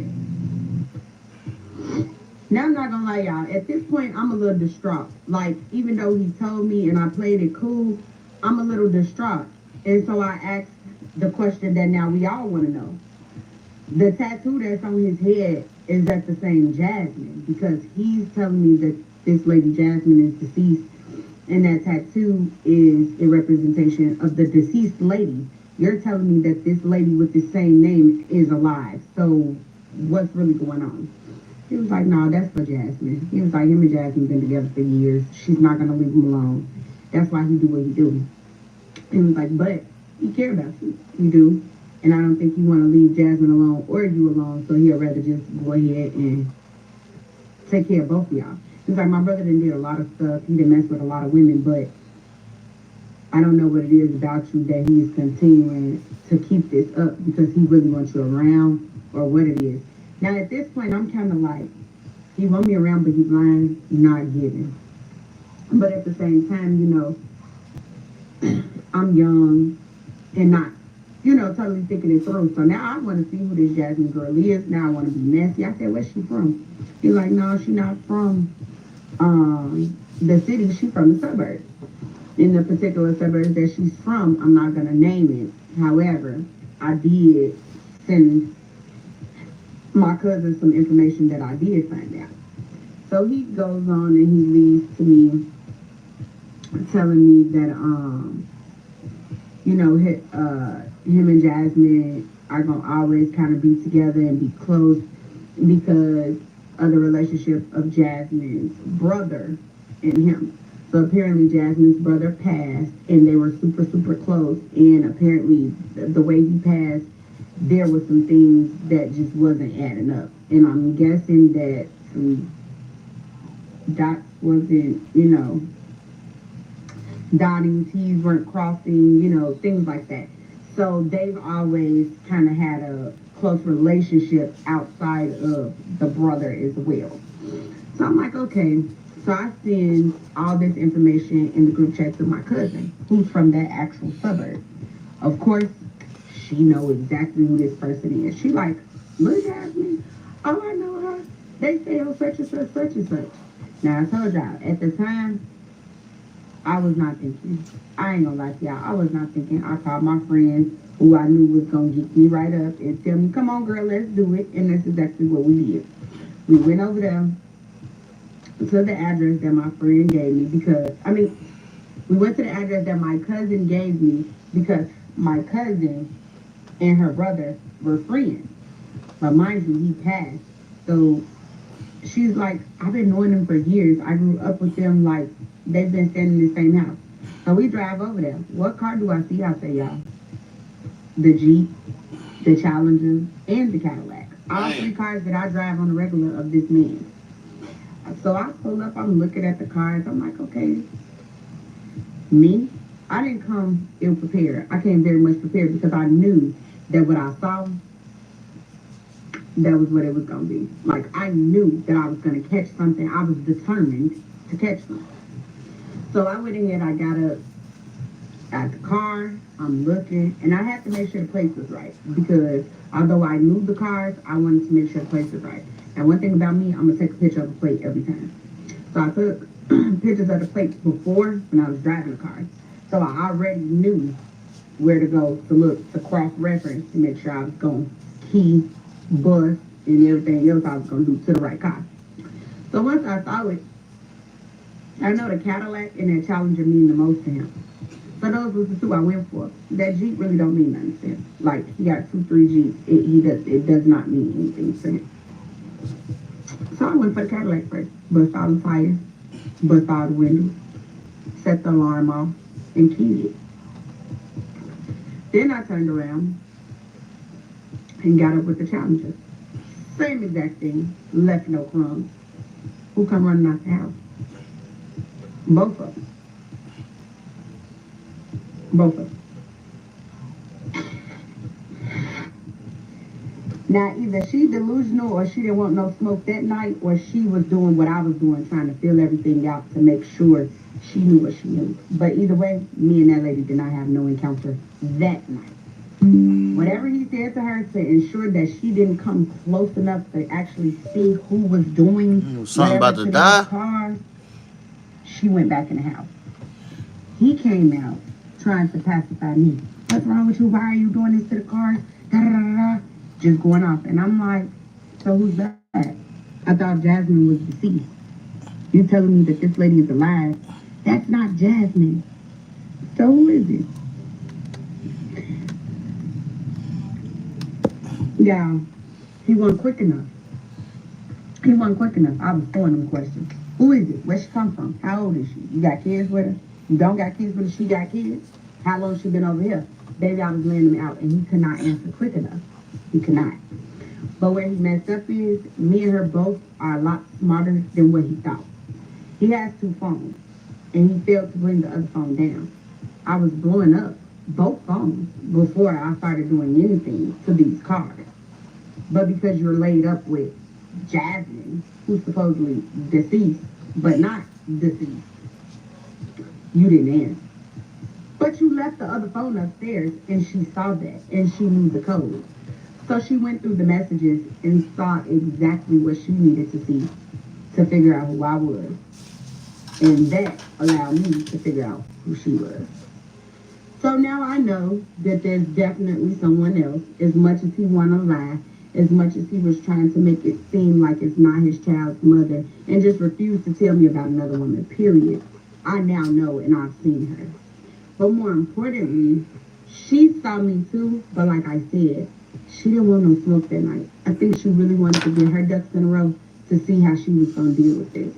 at. Now I'm not gonna lie, y'all. At this point, I'm a little distraught. Like, even though he told me and I played it cool, I'm a little distraught. And so I asked the question that now we all want to know. The tattoo that's on his head, is that the same Jasmine? Because he's telling me that this lady Jasmine is deceased, and that tattoo is a representation of the deceased lady. You're telling me that this lady with the same name is alive. So what's really going on? He was like, no, that's for Jasmine. He was like, him and Jasmine been together for years. She's not going to leave him alone. That's why he do what he do. He was like, but he care about you. You do. And I don't think you want to leave Jasmine alone or you alone. So he'll rather just go ahead and take care of both of y'all. He was like, my brother done did a lot of stuff. He done messed with a lot of women, but I don't know what it is about you that he is continuing to keep this up because he really wants you around or what it is. Now, at this point, I'm kind of like, he want me around, but he's lying, not giving. But at the same time, you know, I'm young and not, you know, totally thinking it through. So now I want to see who this Jasmine girl is. Now I want to be messy. I said, where's she from? He's like, no, she's not from the city. She's from the suburbs. In the particular suburbs that she's from, I'm not going to name it. However, I did send my cousin some information that I did find out. So he goes on and he leads to me telling me that, you know, him and Jasmine are going to always kind of be together and be close because of the relationship of Jasmine's brother and him. So apparently Jasmine's brother passed and they were super, super close. And apparently the way he passed, there were some things that just wasn't adding up. And I'm guessing that some dots wasn't, you know, dotting, T's weren't crossing, you know, things like that. So they've always kind of had a close relationship outside of the brother as well. So I'm like, okay. So I send all this information in the group chat to my cousin, who's from that actual suburb. Of course, she know exactly who this person is. She like, look at me. Oh, I know her. They say, oh, such and such, such and such. Now, I told y'all, at the time, I was not thinking. I ain't gonna lie to y'all. I was not thinking. I called my friend who I knew was gonna get me right up and tell me, come on, girl, let's do it. And that's exactly what we did. We went over there to the address that my friend gave me we went to the address that my cousin gave me because my cousin and her brother were friends. But mind you, he passed. So she's like, I've been knowing them for years. I grew up with them, like, they've been staying in the same house. So we drive over there. What car do I see out there, y'all? The Jeep, the Challenger, and the Cadillac. All three cars that I drive on the regular of this man. So I pull up, I'm looking at the cars. I'm like, okay, me? I didn't come ill prepared. I came very much prepared because I knew that what I saw, that was what it was going to be. Like, I knew that I was going to catch something. I was determined to catch something. So I went ahead, I got up at the car, I'm looking, and I had to make sure the place was right. Because although I knew the cars, I wanted to make sure the place was right. And one thing about me, I'm going to take a picture of the plate every time. So I took pictures of the plates before when I was driving the car. So I already knew where to go to look, to cross-reference, to make sure I was going key, bus, and everything else I was going to do to the right car. So once I saw it, I know the Cadillac and the Challenger mean the most to him. So those was the two I went for. That Jeep really don't mean nothing to him. Like, he got 2-3 Jeeps. It does not mean anything to him. So I went for the Cadillac first. Bust all the tires, bust all the windows, set the alarm off, and keyed it. Then I turned around and got up with the Challenger. Same exact thing, left no crumbs. Who come running out the house? Both of them. Both of them. Now, either she delusional or she didn't want no smoke that night, or she was doing what I was doing, trying to fill everything out to make sure she knew what she knew. But either way, me and that lady did not have no encounter that night. Whatever he said to her to ensure that she didn't come close enough to actually see who was doing something about to die. Cars, she went back in the house. He came out trying to pacify me. What's wrong with you? Why are you doing this to the cars? Da, da, da, da. Just going off. And I'm like, so who's that? I thought Jasmine was deceased. You telling me that this lady is alive? That's not Jasmine. So who is it? Yeah, he wasn't quick enough. He wasn't quick enough. I was throwing them questions. Who is it? Where she come from? How old is she? You got kids with her? You don't got kids with her? She got kids? How long she been over here? Baby, I was laying him out, and he could not answer quick enough. He could not. But where he messed up is, me and her both are a lot smarter than what he thought. He has 2 phones, and he failed to bring the other phone down. I was blowing up both phones before I started doing anything to these cars. But because you're laid up with Jasmine, who's supposedly deceased, but not deceased, you didn't answer. But you left the other phone upstairs, and she saw that, and she knew the code. So she went through the messages and saw exactly what she needed to see to figure out who I was. And that allowed me to figure out who she was. So now I know that there's definitely someone else. As much as he wanted to lie, as much as he was trying to make it seem like it's not his child's mother, and just refused to tell me about another woman, period. I now know, and I've seen her. But more importantly, she saw me too, but like I said, she didn't want no smoke that night. I think she really wanted to get her ducks in a row to see how she was going to deal with this.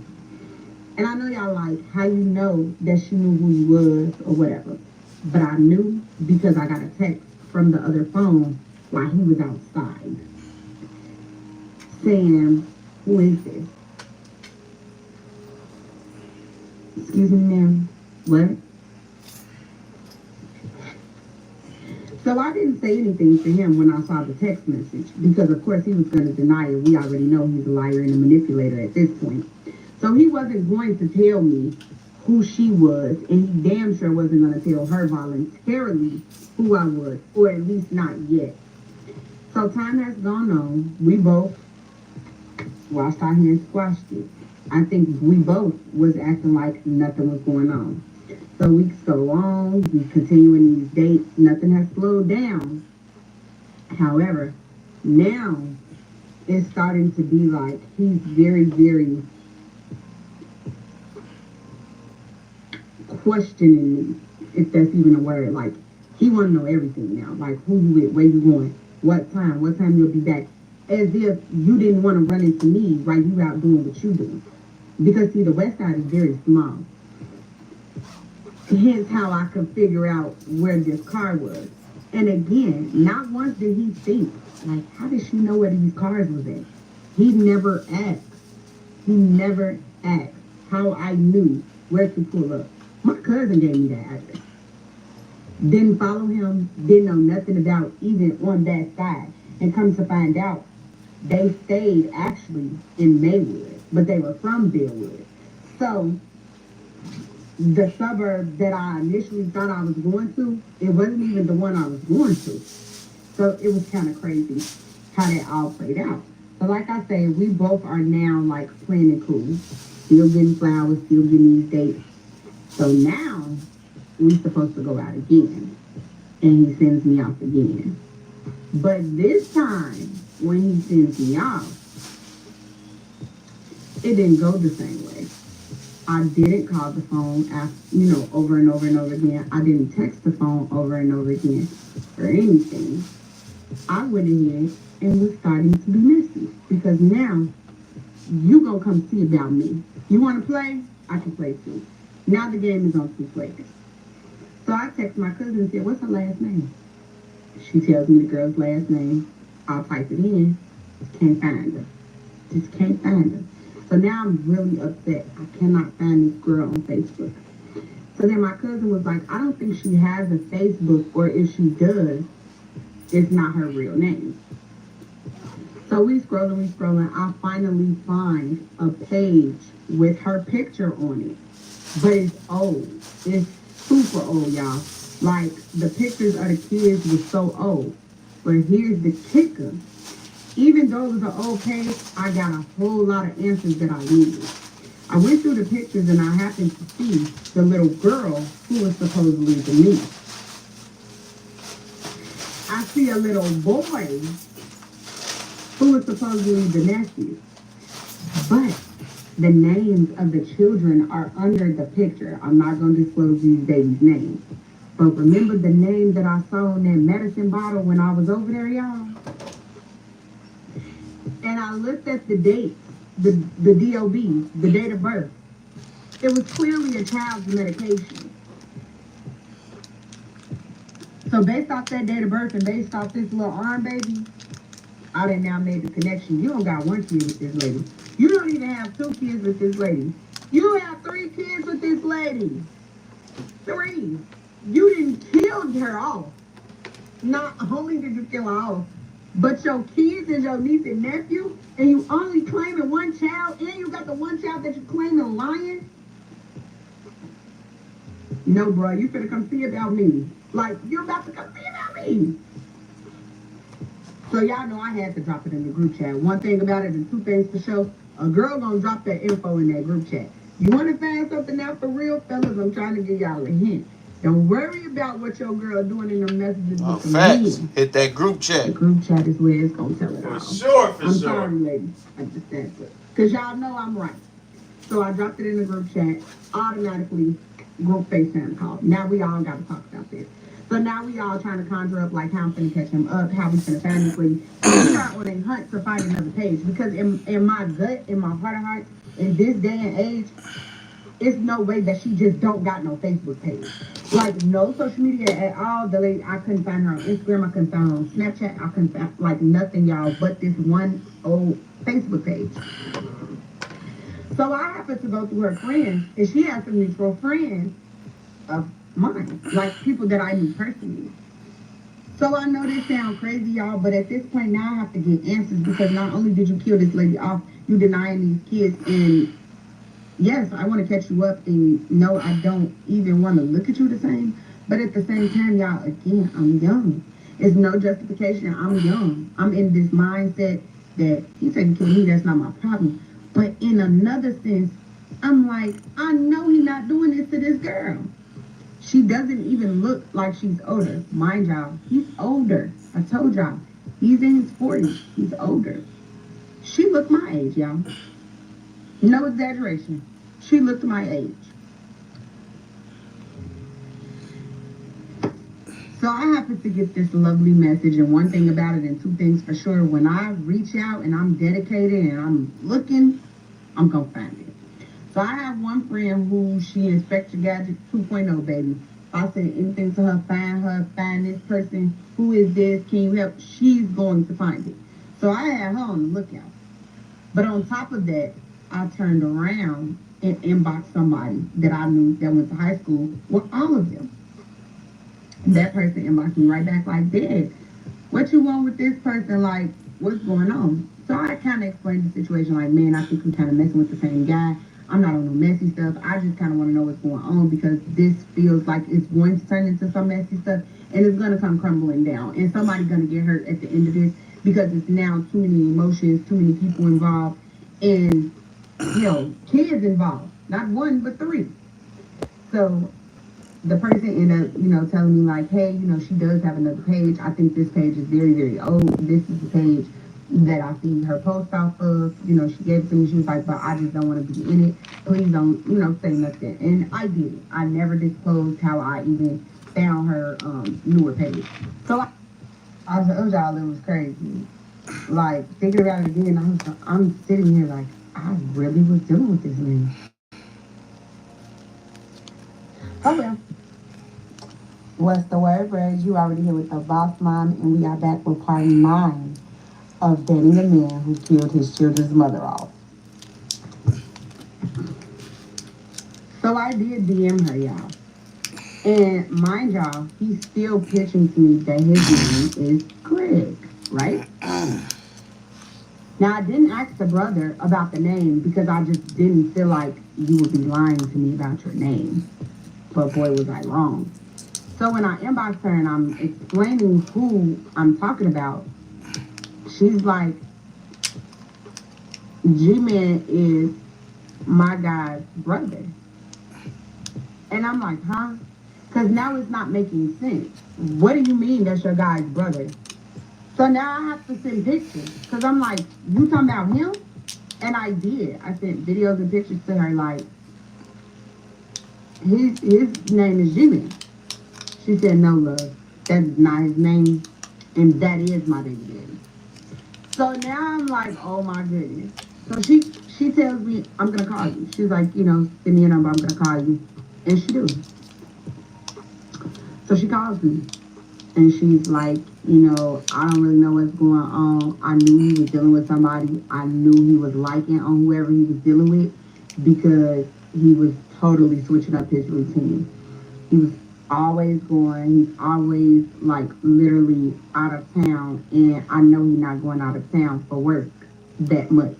And I know y'all like, how you know that she knew who you was or whatever. But I knew because I got a text from the other phone while he was outside saying, who is this? Excuse me, ma'am. What? So I didn't say anything to him when I saw the text message because, of course, he was going to deny it. We already know he's a liar and a manipulator at this point. So he wasn't going to tell me who she was, and he damn sure wasn't going to tell her voluntarily who I was, or at least not yet. So time has gone on. We both washed our hands, squashed it. I think we both was acting like nothing was going on. So weeks go on, we continuing these dates, nothing has slowed down. However, now it's starting to be like he's very, very questioning me, if that's even a word. Like, he want to know everything now. Like, who you with, where you going, what time you'll be back. As if you didn't want to run into me while you out doing what you do. Because, see, the West Side is very small. Hence how I could figure out where this car was. And again, not once did he think, like, how did she know where these cars was at? He never asked. He never asked how I knew where to pull up. My cousin gave me that address. Didn't follow him, didn't know nothing about even on that side. And come to find out, they stayed actually in Maywood, but they were from Bellwood. So, the suburb that I initially thought I was going to, it wasn't even the one I was going to. So it was kind of crazy how that all played out. So like I say, we both are now like playing it cool. Still getting flowers, still getting these dates. So now, we supposed to go out again. And he sends me off again. But this time, when he sends me off, it didn't go the same way. I didn't call the phone after, over and over and over again. I didn't text the phone over and over again or anything. I went ahead and was starting to be messy because now you gonna come see about me. You wanna play? I can play too. Now the game is on 2 players. So I text my cousin and said, what's her last name? She tells me the girl's last name. I'll type it in. Just can't find her. Just can't find her. So now I'm really upset. I cannot find this girl on Facebook. So then my cousin was like, I don't think she has a Facebook, or if she does, it's not her real name. So we scrolling. I finally find a page with her picture on it. But it's old. It's super old, y'all. Like, the pictures of the kids were so old. But here's the kicker. Even though it was an old page, I got a whole lot of answers that I needed. I went through the pictures and I happened to see the little girl who was supposedly the niece. I see a little boy who was supposedly the nephew. But the names of the children are under the picture. I'm not going to disclose these babies' names. But remember the name that I saw in that medicine bottle when I was over there, y'all? And I looked at the date, the DOB, the date of birth. It was clearly a child's medication. So based off that date of birth and based off this little arm baby, I done now made the connection. You don't got 1 kid with this lady. You don't even have 2 kids with this lady. You have 3 kids with this lady. 3. You didn't kill her off. Not only did you kill her off, but your kids and your niece and nephew, and you only claiming 1 child, and you got the 1 child that you claiming lying? No, bro, you finna come see about me. Like, you're about to come see about me. So y'all know I had to drop it in the group chat. One thing about it and 2 things for sure. A girl gonna drop that info in that group chat. You wanna find something out for real, fellas? I'm trying to give y'all a hint. Don't worry about what your girl doing in them messages with the Facts. men. Hit that group chat. The group chat is where it's gonna tell it all. For I'm sorry, ladies. I just said it. Because y'all know I'm right. So I dropped it in the group chat. Automatically, group FaceTime call. Now we all got to talk about this. So now we all trying to conjure up like how I'm finna catch him up, how we finna find this lady. And we start on a hunt to find another page. Because in my gut, in my heart of hearts, in this day and age, it's no way that she just don't got no Facebook page. Like, no social media at all. The lady, I couldn't find her on Instagram. I couldn't find her on Snapchat. I couldn't find, like, nothing, y'all, but this one old Facebook page. So I happened to go through her friends, and she has some mutual friends of mine, like people that I knew personally. So I know this sounds crazy, y'all, but at this point now I have to get answers because not only did you kill this lady off, you denying these kids, and yes, I want to catch you up, and no, I don't even want to look at you the same, but at the same time, y'all, again, I'm young. It's no justification. I'm young. I'm in this mindset that he's taking care of me, that's not my problem. But in another sense, I'm like, I know he's not doing this to this girl. She doesn't even look like she's older. Mind y'all, he's older. I told y'all, he's in his 40s. He's older. She looked my age, y'all. No exaggeration. She looked my age. So I happened to get this lovely message, and one thing about it, and two things for sure, when I reach out and I'm dedicated and I'm looking, I'm gonna find it. So I have one friend who she is Spectre Gadget 2.0, baby. If I say anything to her, find this person, who is this, can you help? She's going to find it. So I had her on the lookout. But on top of that, I turned around and inboxed somebody that I knew that went to high school with all of them. That person inboxed me right back like, Dad, what you want with this person? Like, what's going on? So I kind of explained the situation like, man, I think we kind of messing with the same guy. I'm not on no messy stuff. I just kind of want to know what's going on because this feels like it's going to turn into some messy stuff and it's going to come crumbling down. And somebody's going to get hurt at the end of this because it's now too many emotions, too many people involved, and, you know, kids involved. Not one, but three. So the person ended up, you know, telling me like, hey, you know, she does have another page. I think this page is very, very old. This is the page that I see her post off of. You know, she gave it to me. She was like, but I just don't want to be in it. Please don't, you know, say nothing. And I did it. I never disclosed how I even found her newer page. So I told y'all it was crazy. Like, thinking about it again, I'm sitting here like, I really was dealing with this man. Oh well. What's the word, Brad? You already here with the Boss Mom, and we are back with part 9 of dating a man who killed his children's mother off. So I did DM her, y'all. And mind y'all, he's still pitching to me that his name is Greg, right? Now, I didn't ask the brother about the name because I just didn't feel like you would be lying to me about your name. But boy, was I wrong. So when I inboxed her and I'm explaining who I'm talking about, she's like, G-Man is my guy's brother. And I'm like, huh? Because now it's not making sense. What do you mean that's your guy's brother? So now I have to send pictures. Because I'm like, you talking about him? And I did. I sent videos and pictures to her like, his name is Jimmy. She said, no, love. That is not his name. And that is my baby daddy. So now I'm like, oh my goodness. So she tells me, I'm going to call you. She's like, you know, send me your number. I'm going to call you. And she do. So she calls me. And she's like, you know, I don't really know what's going on. I knew he was dealing with somebody. I knew he was liking on whoever he was dealing with because he was totally switching up his routine. He was always going. He's always, like, literally out of town. And I know he's not going out of town for work that much.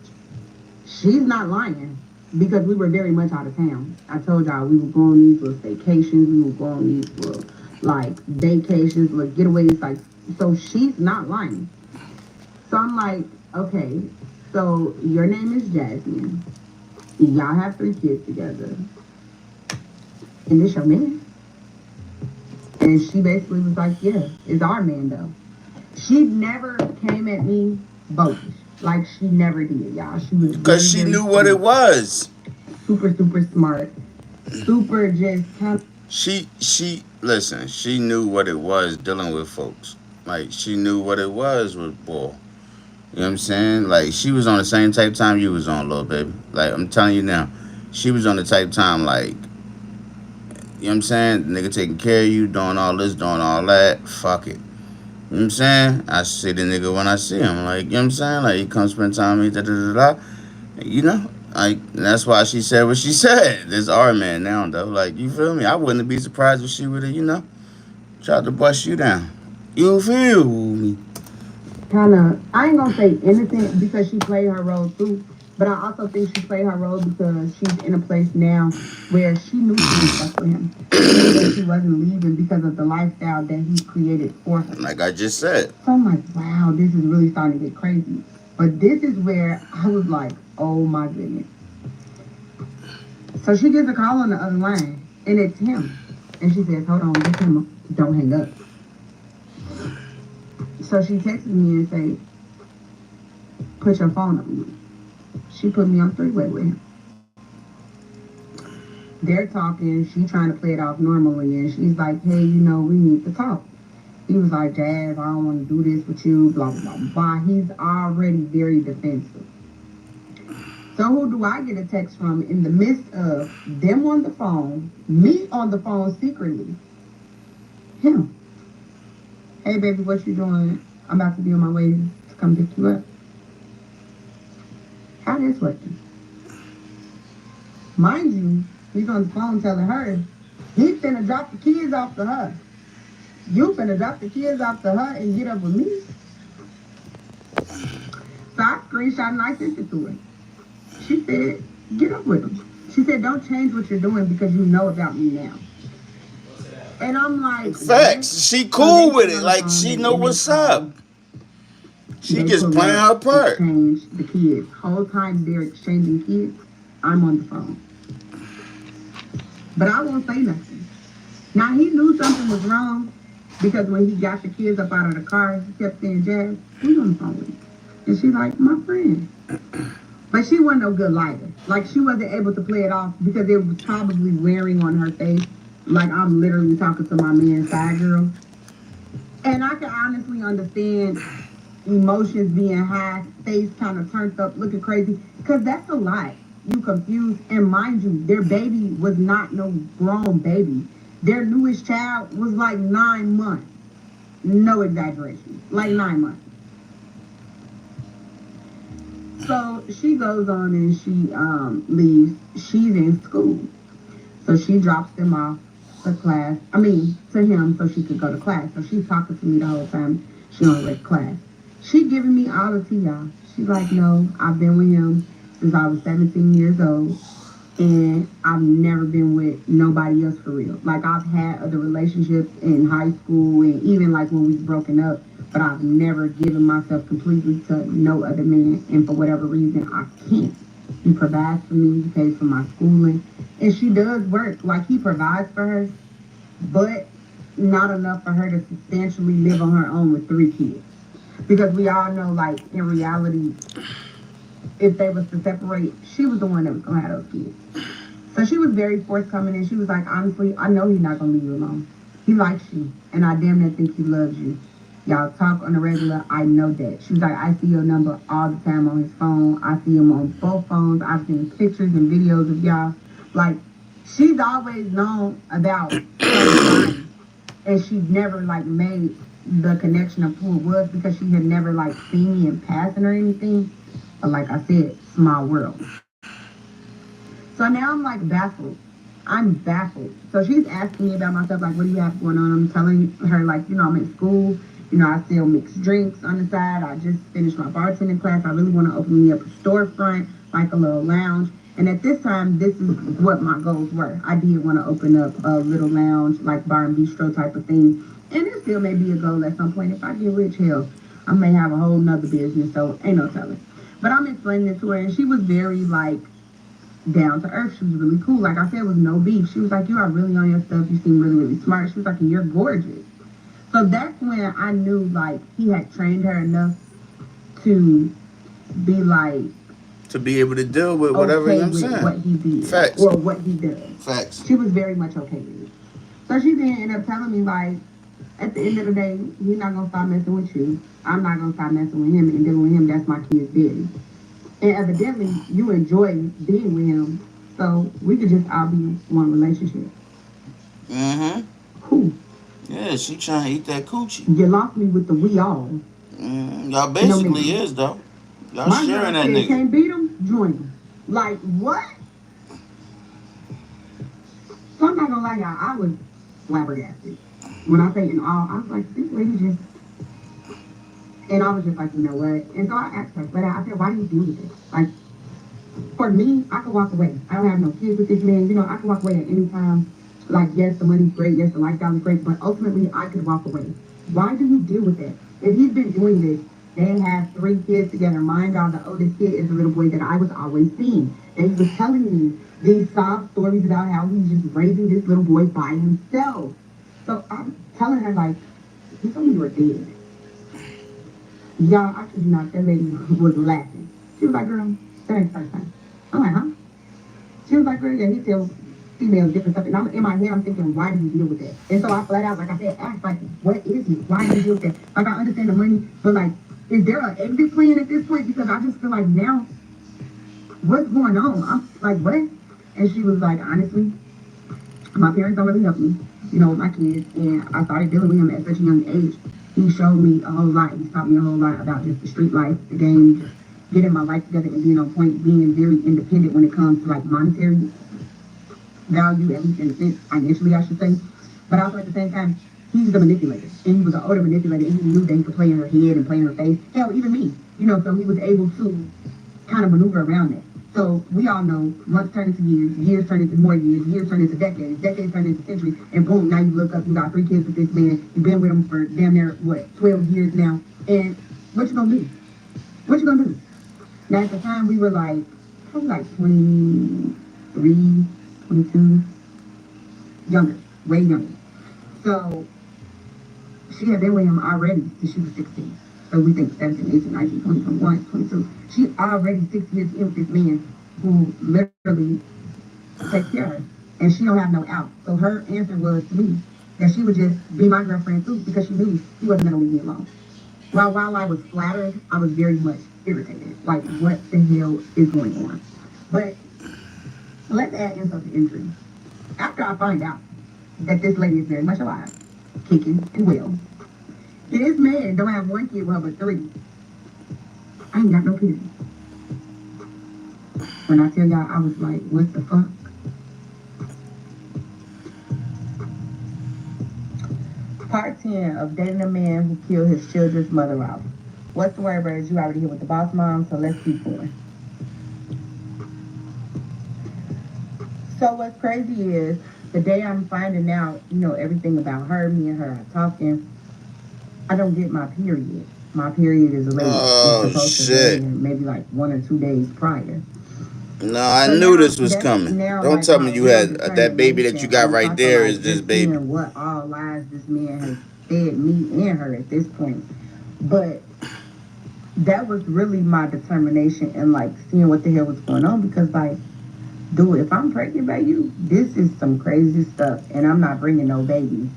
She's not lying because we were very much out of town. I told y'all we were going on these little vacations. We were going on these little, like, vacations, little getaways. Like, so she's not lying. So I'm like, okay, so your name is Jasmine. Y'all have 3 kids together. And this your man? And she basically was like, yeah, it's our man though. She never came at me bogus. Like she never did, y'all. She was because she knew what it was. Super, super smart. Super just kind of... She listen, she knew what it was dealing with folks. Like she knew what it was with boy. You know what I'm saying? Like she was on the same type of time you was on, little baby. Like I'm telling you now, she was on the type of time like, you know what I'm saying? The nigga taking care of you, doing all this, doing all that. Fuck it. You know what I'm saying? I see the nigga when I see him. Like, you know what I'm saying? Like, he comes spend time with me, da-da-da-da. You know? Like, that's why she said what she said. This our man now, though. Like, you feel me? I wouldn't be surprised if she would have, you know, tried to bust you down. You feel me? Kind of, I ain't gonna say innocent because she played her role too. But I also think she played her role because she's in a place now where she knew she was stuck with him. She wasn't leaving because of the lifestyle that he created for her. Like I just said. So I'm like, wow, this is really starting to get crazy. But this is where I was like, oh my goodness. So she gets a call on the other line, and it's him. And she says, hold on, just hang up. Don't hang up. So she texted me and say, put your phone on me. She put me on three-way with him. They're talking, she trying to play it off normally, and she's like, hey, you know, we need to talk. He was like, Jazz, I don't want to do this with you, blah, blah, blah, blah. He's already very defensive. So who do I get a text from in the midst of them on the phone, me on the phone secretly? Him. Hey, baby, what you doing? I'm about to be on my way to come pick you up. How this working? Mind you, he's on the phone telling her, he finna drop the kids off to her. You finna drop the kids off to her and get up with me? So I screenshot and I sent it to her. She said, get up with him. She said, don't change what you're doing because you know about me now. And I'm like, facts. She cool with it. Like, she know what's up. She just playing her part. Exchange the kids. Whole time they're exchanging kids, I'm on the phone. But I won't say nothing. Now, he knew something was wrong because when he got the kids up out of the car, he kept saying, Jazz, who's on the phone with you? And she's like, my friend. But she wasn't no good lighter. Like, she wasn't able to play it off because it was probably wearing on her face. Like, I'm literally talking to my man, side girl. And I can honestly understand emotions being high, face kind of turned up, looking crazy. Because that's a lot. You confused. And mind you, their baby was not no grown baby. Their newest child was like 9 months. No exaggeration. Like 9 months. So she goes on and she leaves. She's in school. So she drops them off to class. To him so she could go to class. So she's talking to me the whole time. She don't like class. She giving me all the tea, y'all. She's like, no, I've been with him since I was 17 years old. And I've never been with nobody else for real. Like, I've had other relationships in high school and even like when we've broken up. But I've never given myself completely to no other man. And for whatever reason, I can't. He provides for me. He pays for my schooling. And she does work. Like, he provides for her. But not enough for her to substantially live on her own with 3 kids. Because we all know, like, in reality, if they was to separate, she was the one that was going to have those kids. So she was very forthcoming. And she was like, honestly, I know he's not going to leave you alone. He likes you. And I damn near think he loves you. Y'all talk on the regular, I know that. She was like, I see your number all the time on his phone. I see him on both phones. I've seen pictures and videos of y'all. Like, she's always known about her. And she never, like, made the connection of who it was because she had never, like, seen me in passing or anything. But like I said, small world. So now I'm, like, baffled. I'm baffled. So she's asking me about myself, like, what do you have going on? I'm telling her, like, you know, I'm in school. You know, I sell mixed drinks on the side. I just finished my bartending class. I really want to open me up a storefront, like a little lounge. And at this time, this is what my goals were. I did want to open up a little lounge, like bar and bistro type of thing. And it still may be a goal at some point. If I get rich, hell, I may have a whole nother business, so ain't no telling. But I'm explaining it to her, and she was very, like, down to earth. She was really cool. Like I said, it was no beef. She was like, you are really on your stuff. You seem really, really smart. She was like, and you're gorgeous. So that's when I knew, like, he had trained her enough to be, like... To be able to deal with whatever, okay, you know what I'm saying? What he did. Facts. Or what he does. Facts. She was very much okay with it. So she then ended up telling me, like, at the end of the day, he's not going to stop messing with you. I'm not going to stop messing with him and dealing with him. That's my kid's daddy. And evidently, you enjoy being with him. So we could just all be in one relationship. Mm-hmm. Cool. Yeah, she trying to eat that coochie. You lost me with the we all. Y'all basically is, though. Y'all My sharing that said, nigga. Can't beat him? Join him. Like, what? So I'm not gonna lie, y'all, I was flabbergasted. When I say in all, I was like, this lady just... And I was just like, you know what? And so I asked her, but I said, why do you do this? Like, for me, I could walk away. I don't have no kids with this man. You know, I could walk away at any time. Like, yes, the money's great. Yes, the lifestyle is great. But ultimately, I could walk away. Why do you deal with that? If he's been doing this They have 3 kids together. Mind y'all, the oldest kid is a little boy that I was always seeing. And he was telling me these sob stories about how he's just raising this little boy by himself. So I'm telling her, like, he told me you were dead. Y'all, I kid you not, that lady was laughing. She was like, girl, that ain't the first time. I'm like, huh? She was like, girl, yeah, he tells females different stuff. And I'm in my head, I'm thinking, why do you deal with that? And so I flat out, like I said, ask, like, what is it? Why do you deal with that? Like, I understand the money, but like, is there an exit plan at this point? Because I just feel like now, what's going on? I'm like, what? And she was like, honestly, my parents don't really help me, you know, with my kids. And I started dealing with him at such a young age. He showed me a whole lot. He taught me a whole lot about just the street life, the games, getting my life together and being on point, being very independent when it comes to like monetary value, at least in a sense, financially, I should say. But also at the same time, he's the manipulator. And he was an older manipulator, and he knew that he could play in her head and play in her face. Hell, even me, you know, so he was able to kind of maneuver around it. So we all know months turn into years, years turn into more years, years turn into decades, decades turn into centuries, and boom, now you look up, you got 3 kids with this man, you've been with him for damn near, 12 years now, and what you gonna do? What you gonna do? Now at the time we were like, probably like 23, 22, younger, way younger. So she had been with him already since she was 16. So we think 17, 18, 19, 20, 21, 22. She already 6 years in with this man who literally takes care of her. And she don't have no out. So her answer was to me that she would just be my girlfriend too because she knew he wasn't going to leave me alone. While I was flattered, I was very much irritated. Like, what the hell is going on? But let's add insult to injury. After I find out that this lady is very much alive, kicking and well, this man don't have 1 kid with her but 3. I ain't got no period. When I tell y'all, I was like, what the fuck? Part 10 of dating a man who killed his children's mother off. What's the word, birds? You already here with the boss mom, so let's keep going. So what's crazy is, the day I'm finding out, you know, everything about her, me and her are talking, I don't get my period. My period is late. Oh, it's supposed shit. to be maybe like 1 or 2 days prior. No, I So knew now, this was that's coming. now Don't like tell my me you had real that baby that you determination. got I'm right talking there like is this just baby. seeing what all lies this man has fed me and her at this point. But that was really my determination and like seeing what the hell was going on because like, dude, if I'm pregnant by you, this is some crazy stuff and I'm not bringing no baby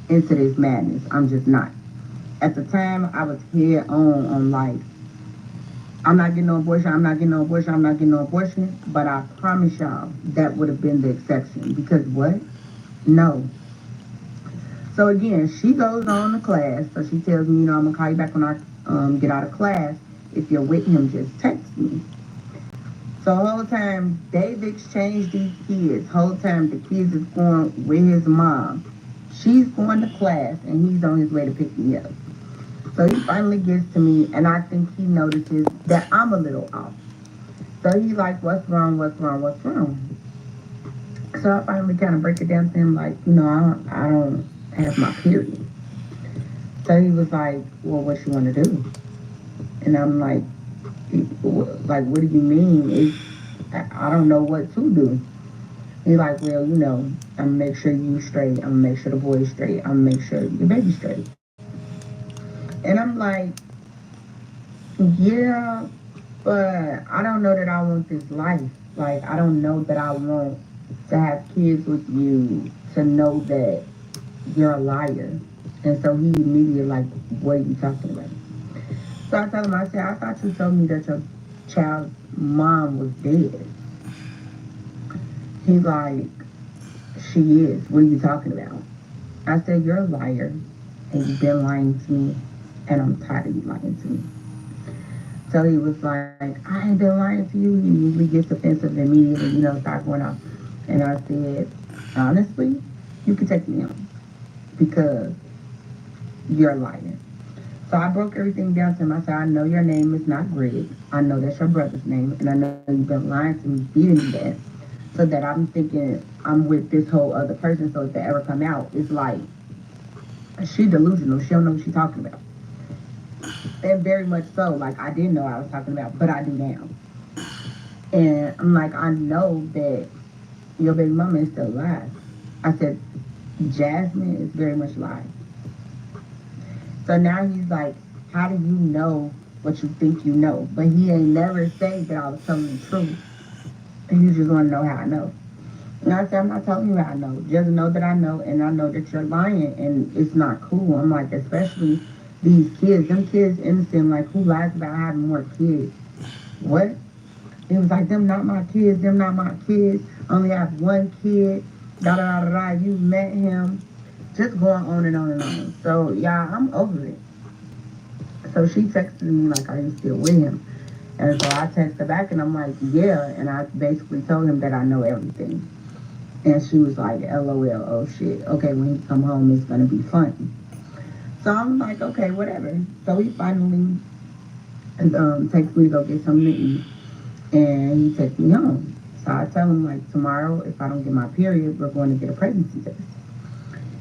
into this madness. I'm just not. At the time, I was head on like, I'm not getting no abortion, I'm not getting no abortion, I'm not getting no abortion. But I promise y'all, that would have been the exception. Because what? No. So again, she goes on to class. So she tells me, you know, I'm going to call you back when I get out of class. If you're with him, just text me. So the whole time, they've exchanged these kids. Whole time, the kids is going with his mom. She's going to class, and he's on his way to pick me up. So he finally gets to me, and I think he notices that I'm a little off. So he's like, what's wrong, what's wrong, what's wrong? So I finally kind of break it down to him like, you know, I don't have my period. So he was like, well, what you want to do? And I'm like, what do you mean? I don't know what to do. He's like, well, you know, I'm going to make sure you straight. I'm going to make sure the boy's straight. I'm going to make sure your baby's straight. And I'm like, yeah, but I don't know that I want this life. Like, I don't know that I want to have kids with you, to know that you're a liar. And so he immediately like, what are you talking about? So I told him, I said, I thought you told me that your child's mom was dead. He's like, she is. What are you talking about? I said, you're a liar, and you've been lying to me, and I'm tired of you lying to me. So he was like, I ain't been lying to you. He usually gets offensive immediately, you know, start going off. And I said, honestly, you can take me on because you're lying. So I broke everything down to him. I said, I know your name is not Greg. I know that's your brother's name. And I know you've been lying to me, feeding me that. So that I'm thinking I'm with this whole other person. So if they ever come out, it's like, she delusional. She don't know what she's talking about. And very much so. Like, I didn't know I was talking about, but I do now. And I'm like, I know that your baby mama is still alive. I said, Jasmine is very much alive. So now he's like, how do you know what you think you know? But he ain't never said that I was telling the truth. And you just want to know how I know. And I said, I'm not telling you how I know. Just know that I know, and I know that you're lying, and it's not cool. I'm like, especially these kids. Them kids innocent, like, who lies about having more kids? What? It was like, them not my kids, them not my kids. Only have one kid. Da-da-da-da-da. You met him. Just going on and on and on. So, yeah, I'm over it. So she texted me, like, are you still with him? And so I texted her back, and I'm like, yeah. And I basically told him that I know everything. And she was like, LOL, oh shit. Okay, when he come home, it's going to be funny. So I'm like, okay, whatever. So he finally takes me to go get something to eat. And he takes me home. So I tell him, like, tomorrow, if I don't get my period, we're going to get a pregnancy test.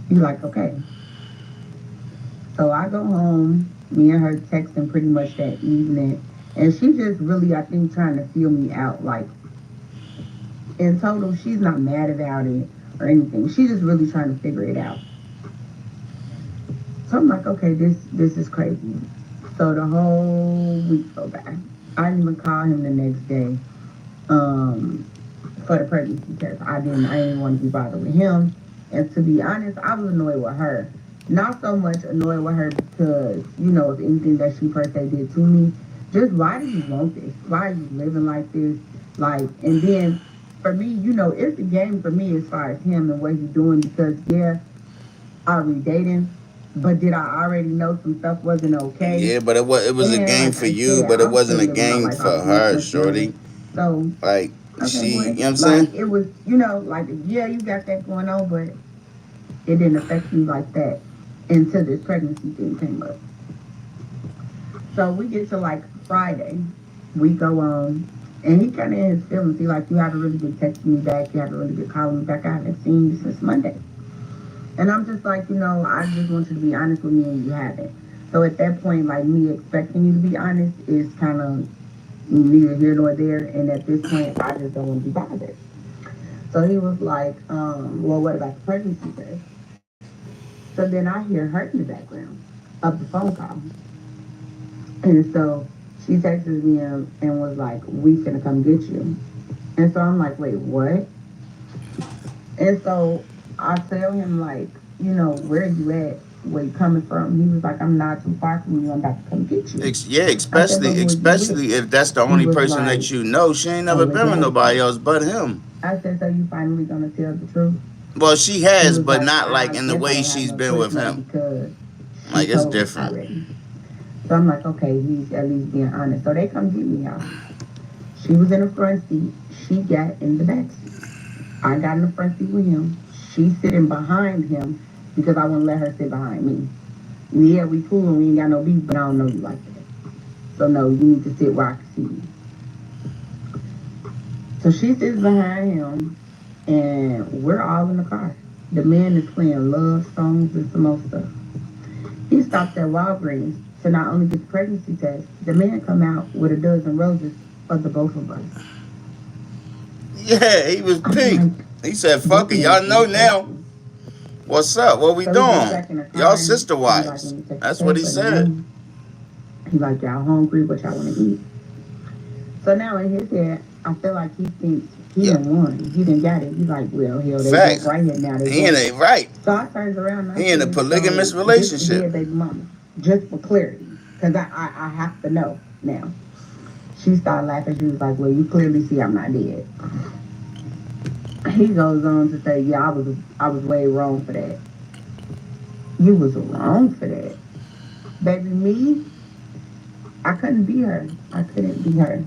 He's like, okay. So I go home. Me and her texting pretty much that evening. And she just really, I think, trying to feel me out. Like, in total, she's not mad about it or anything. She's just really trying to figure it out. So I'm like, okay, this is crazy. So the whole week go by. I didn't even call him the next day for the pregnancy test. I didn't want to be bothered with him. And to be honest, I was annoyed with her. Not so much annoyed with her because, you know, of anything that she per se did to me. Just, why do you want this? Why are you living like this? Like, and then for me, you know, it's a game for me as far as him and what he's doing because, yeah, are we dating? But did I already know some stuff wasn't okay? Yeah, but it was a game for you, but it wasn't a game for her, shorty. So, like, okay, she, you know what I'm like, saying? it was, you know, like, yeah, you got that going on, but it didn't affect me like that until this pregnancy thing came up. So we get to, like, Friday. We go on, and he kind of in his feelings. He like, you haven't really been texting me back. You haven't really been calling me back. I haven't seen you since Monday. And I'm just like, you know, I just want you to be honest with me, and you haven't. So at that point, like, me expecting you to be honest is kind of neither here nor there. And at this point, I just don't want to be bothered. So he was like, well, what about the pregnancy test? So then I hear her in the background of the phone call. And so she texted me and was like, we finna come get you. And so I'm like, wait, what? And so I tell him, like, you know, where you at? Where you coming from? He was like, I'm not too far from you. I'm about to come get you. Yeah, especially if that's the only person that you know. She ain't never been with nobody else but him. I said, so you finally gonna tell the truth? Well, she has, but not like in the way she's been with him. Like, it's different. So I'm like, okay, he's at least being honest. So they come get me out. She was in the front seat. She got in the back seat. I got in the front seat with him. She's sitting behind him because I wouldn't let her sit behind me. Yeah, we cool and we ain't got no beef, but I don't know you like that. So no, you need to sit where I can see you. So she sits behind him, and we're all in the car. The man is playing love songs and some more stuff. He stopped at Walgreens to not only get the pregnancy test, the man come out with a dozen roses for the both of us. Yeah, he was pink. He said, fuck it, y'all know now. What's up? What we doing? Y'all sister wives. That's what he said. He's like, y'all hungry? What y'all want to eat? So now in his head, I feel like he thinks he done won. He done got it. He's like, well, hell, they Facts. right here now. He in a right. So I turns around. And he in a polygamous relationship. Yeah, baby mama. Just for clarity, because I have to know now. She started laughing. She was like, well, you clearly see I'm not dead. He goes on to say, yeah, I was way wrong for that. You was wrong for that. Baby, me, I couldn't be her. I couldn't be her.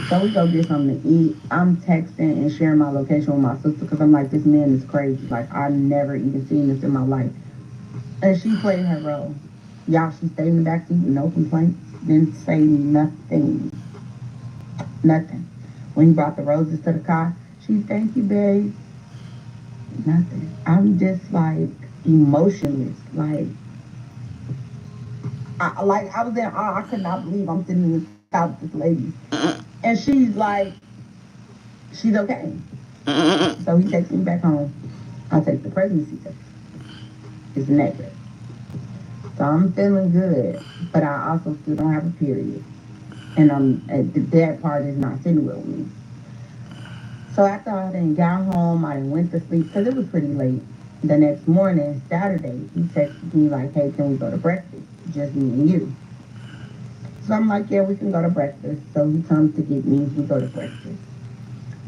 So we go get something to eat. I'm texting and sharing my location with my sister because I'm like, this man is crazy. Like, I've never even seen this in my life. And she played her role. Y'all, she stayed in the backseat, no complaints. Didn't say nothing. Nothing. When he brought the roses to the car, she, thank you, babe. Nothing. I'm just like emotionless. Like, I was there, I could not believe I'm sitting in this house with this lady. And she's like, she's okay. So he takes me back home. I take the pregnancy test. It's negative. So I'm feeling good, but I also still don't have a period. And that part is not sitting with me. So after I then got home, I went to sleep because it was pretty late. The next morning, Saturday, he texted me like, hey, can we go to breakfast? Just me and you. So I'm like, yeah, we can go to breakfast. So he comes to get me, we go to breakfast.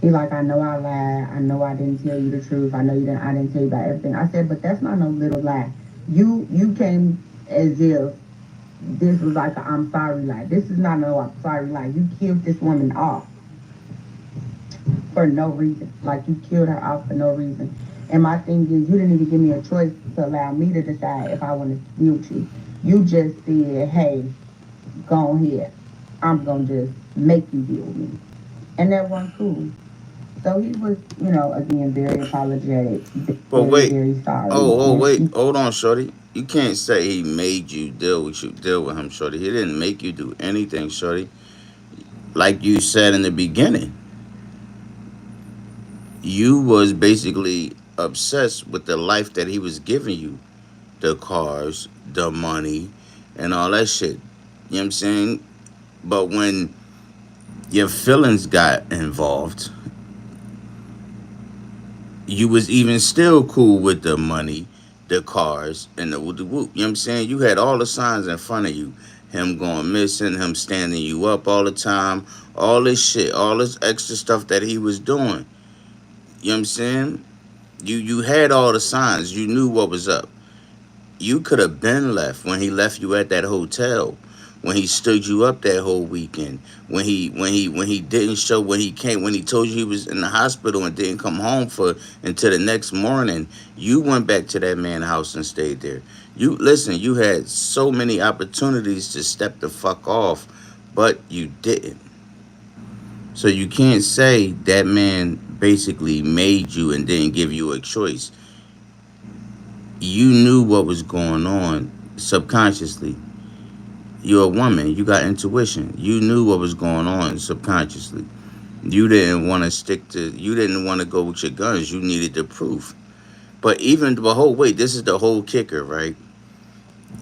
He like, I know I lied. I know I didn't tell you the truth. I know I didn't tell you about everything. I said, but that's not no little lie. You came as if this was like a I'm sorry lie. This is not no I'm sorry lie. You killed this woman off for no reason. Like, you killed her off for no reason. And my thing is, you didn't even give me a choice to allow me to decide if I wanted to deal with you. You just said, hey, go ahead. I'm going to just make you deal with me. And that wasn't cool. So he was, again, very apologetic. But wait. Very sorry. Wait. Hold on, shorty. You can't say he made you deal with him, shorty. He didn't make you do anything, shorty. Like you said in the beginning, you was basically obsessed with the life that he was giving you. The cars, the money, and all that shit. You know what I'm saying? But when your feelings got involved, you was even still cool with the money, the cars, and the whoop. You know what I'm saying? You had all the signs in front of you. Him going missing, him standing you up all the time, all this shit, all this extra stuff that he was doing. You know what I'm saying? You had all the signs. You knew what was up. You could have been left when he left you at that hotel, when he stood you up that whole weekend, when he didn't show, when he told you he was in the hospital and didn't come home until the next morning. You went back to that man's house and stayed there. You had so many opportunities to step the fuck off, but you didn't. So you can't say that man basically made you and didn't give you a choice. You knew what was going on subconsciously. You're a woman. You got intuition. You knew what was going on subconsciously. You didn't want to go with your guns. You needed the proof. But this is the whole kicker, right?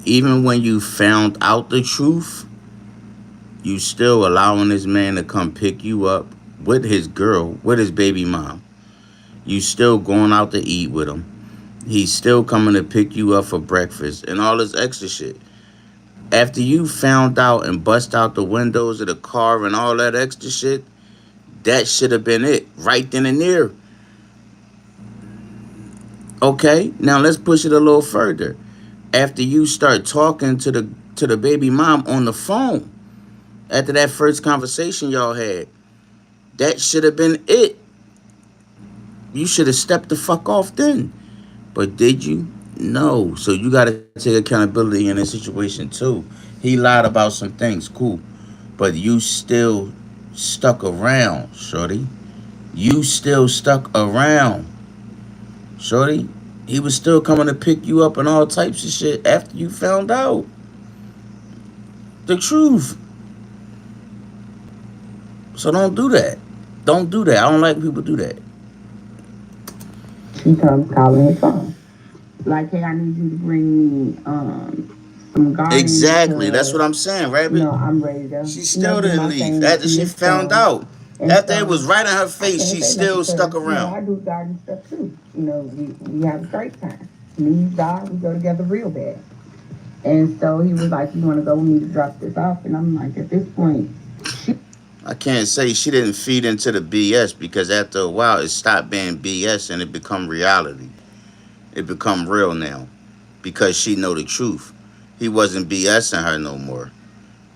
Even when you found out the truth, you still allowing this man to come pick you up with his girl, with his baby mom. You still going out to eat with him. He's still coming to pick you up for breakfast and all this extra shit. After you found out and bust out the windows of the car and all that extra shit, that should have been it right then and there. Okay, now let's push it a little further. After you start talking to the baby mom on the phone, after that first conversation y'all had, that should have been it. You should have stepped the fuck off then. But did you? No. So you got to take accountability in this situation too. He lied about some things, cool. But you still stuck around, shorty. You still stuck around, shorty. He was still coming to pick you up and all types of shit after you found out the truth. So don't do that. Don't do that. I don't like people do that. She comes calling his phone. Like, hey, I need you to bring me some garlic. Exactly. That's what I'm saying, right? No, I'm ready to. She still didn't leave. After she found out. After it was right in her face, she still stuck around. I do garden stuff too. We have a great time. Me and God, we go together real bad. And so he was like, you want to go with me to drop this off? And I'm like, at this point, I can't say she didn't feed into the BS, because after a while it stopped being BS and it become reality. It become real now because she know the truth. He wasn't BSing her no more.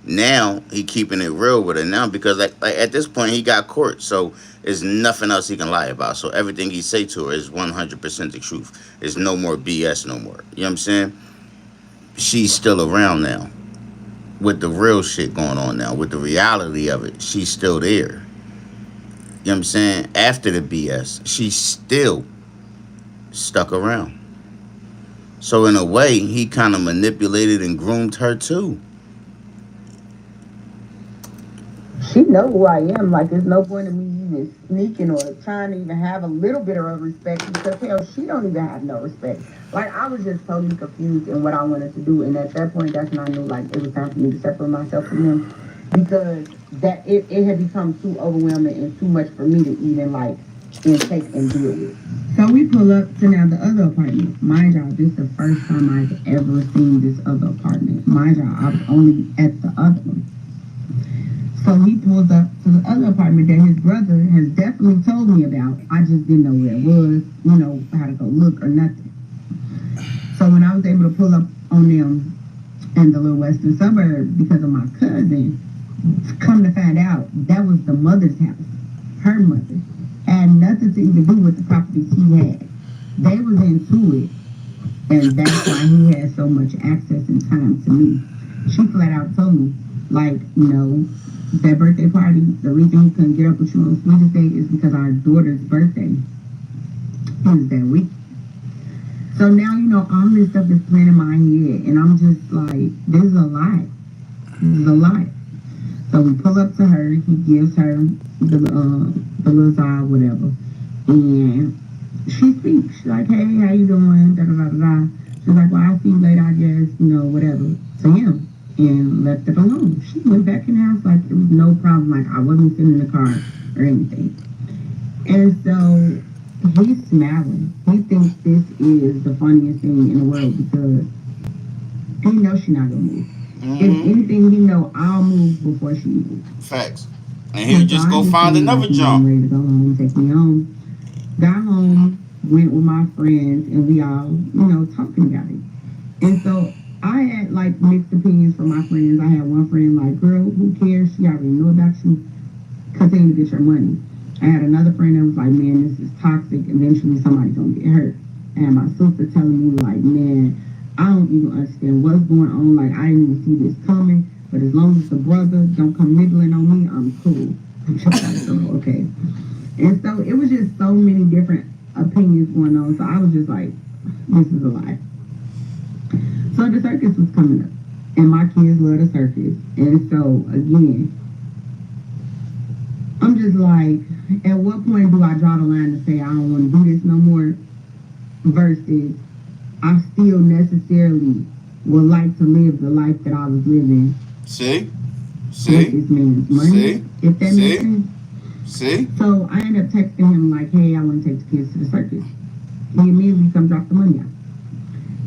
Now he keeping it real with her now, because like at this point he got court, so there's nothing else he can lie about. So everything he say to her is 100% the truth. There's no more BS no more. You know what I'm saying? She's still around now with the real shit going on now, with the reality of it. She's still there. You know what I'm saying? After the BS, she's still stuck around. So in a way, he kind of manipulated and groomed her too. She know who I am. Like, there's no point in me even sneaking or trying to even have a little bit of respect, because hell, she don't even have no respect. Like, I was just totally confused in what I wanted to do, and at that point, that's when I knew, like, it was time for me to separate myself from him, because that it had become too overwhelming and too much for me to even, like, intake and deal with. So we pull up to now the other apartment. Mind y'all, this is the first time I've ever seen this other apartment. Mind y'all, I was only at the other one. So he pulls up to the other apartment that his brother has definitely told me about. I just didn't know where it was, you know, how to go look or nothing. So when I was able to pull up on them in the little western suburb because of my cousin, come to find out, that was the mother's house, her mother. Had nothing to even do with the properties he had. They was into it, and that's why he had so much access and time to me. She flat out told me, like, you know, that birthday party, the reason he couldn't get up with you on Sweetest Day is because our daughter's birthday is that week. So now, you know, all this stuff is playing in my head, and I'm just like, this is a lot. This is a lot. So we pull up to her, he gives her the little side, whatever, and she speaks. She's like, hey, how you doing? Da da da da da. She's like, well, I'll see you later, I guess, you know, whatever, to him, and left it alone. She went back in the house like it was no problem, like I wasn't sitting in the car or anything. And so he's smiling. He thinks this is the funniest thing in the world because he knows she's not gonna move. If anything, he know I'll move before she moves. Facts. And he'll just go find another job. I'm ready to go home, take me home. Got home, went with my friends, and we all, you know, talking about it. And so I had like mixed opinions from my friends. I had one friend like, girl, who cares? She already know about you. Continue to get your money. I had another friend that was like, man, this is toxic. Eventually somebody's gonna get hurt. And my sister telling me like, man, I don't even understand what's going on. Like, I didn't even see this coming. But as long as the brother don't come nibbling on me, I'm cool. I'm just like, oh, okay. And so it was just so many different opinions going on. So I was just like, this is a lie. So the circus was coming up. And my kids love the circus. And so, again, I'm just like, at what point do I draw the line to say I don't want to do this no more versus I still necessarily would like to live the life that I was living. See? With this man's money, if that makes sense. See? So I ended up texting him like, hey, I want to take the kids to the circus. He immediately comes drop the money out.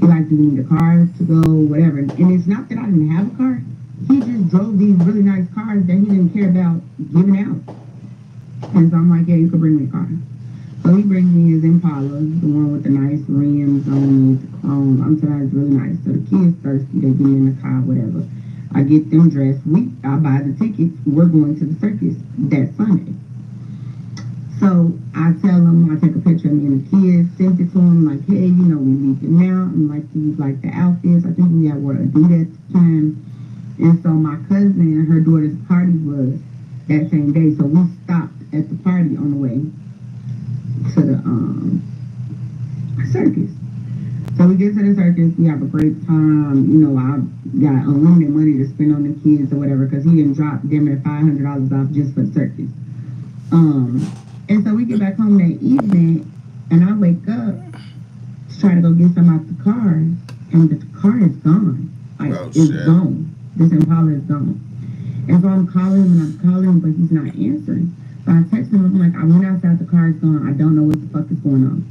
He like, do you need a car to go, whatever. And it's not that I didn't have a car. He just drove these really nice cars that he didn't care about giving out. And so I'm like, yeah, you can bring me a car. So he brings me his Impala, the one with the nice rims on it. I'm telling you, it's really nice. So the kids thirsty, they get in the car, whatever. I get them dressed. I buy the tickets. We're going to the circus that Sunday. So I tell him, I take a picture of me and the kids, send it to him, like, hey, you know, we leaving now. And like, these like the outfits. I think we had wore Adidas at the time. And so my cousin, her daughter's party was that same day. So we stopped at the party on the way to the circus. So we get to the circus, we have a great time. You know, I got unlimited money to spend on the kids or whatever because he didn't drop damn near $500 off just for the circus. And so we get back home that evening and I wake up to try to go get some out the car and the car is gone. Like, it's gone. This Impala is gone. And so I'm calling him and I'm calling him, but he's not answering. So I text him, I'm like, I went outside, the car is gone. I don't know what the fuck is going on.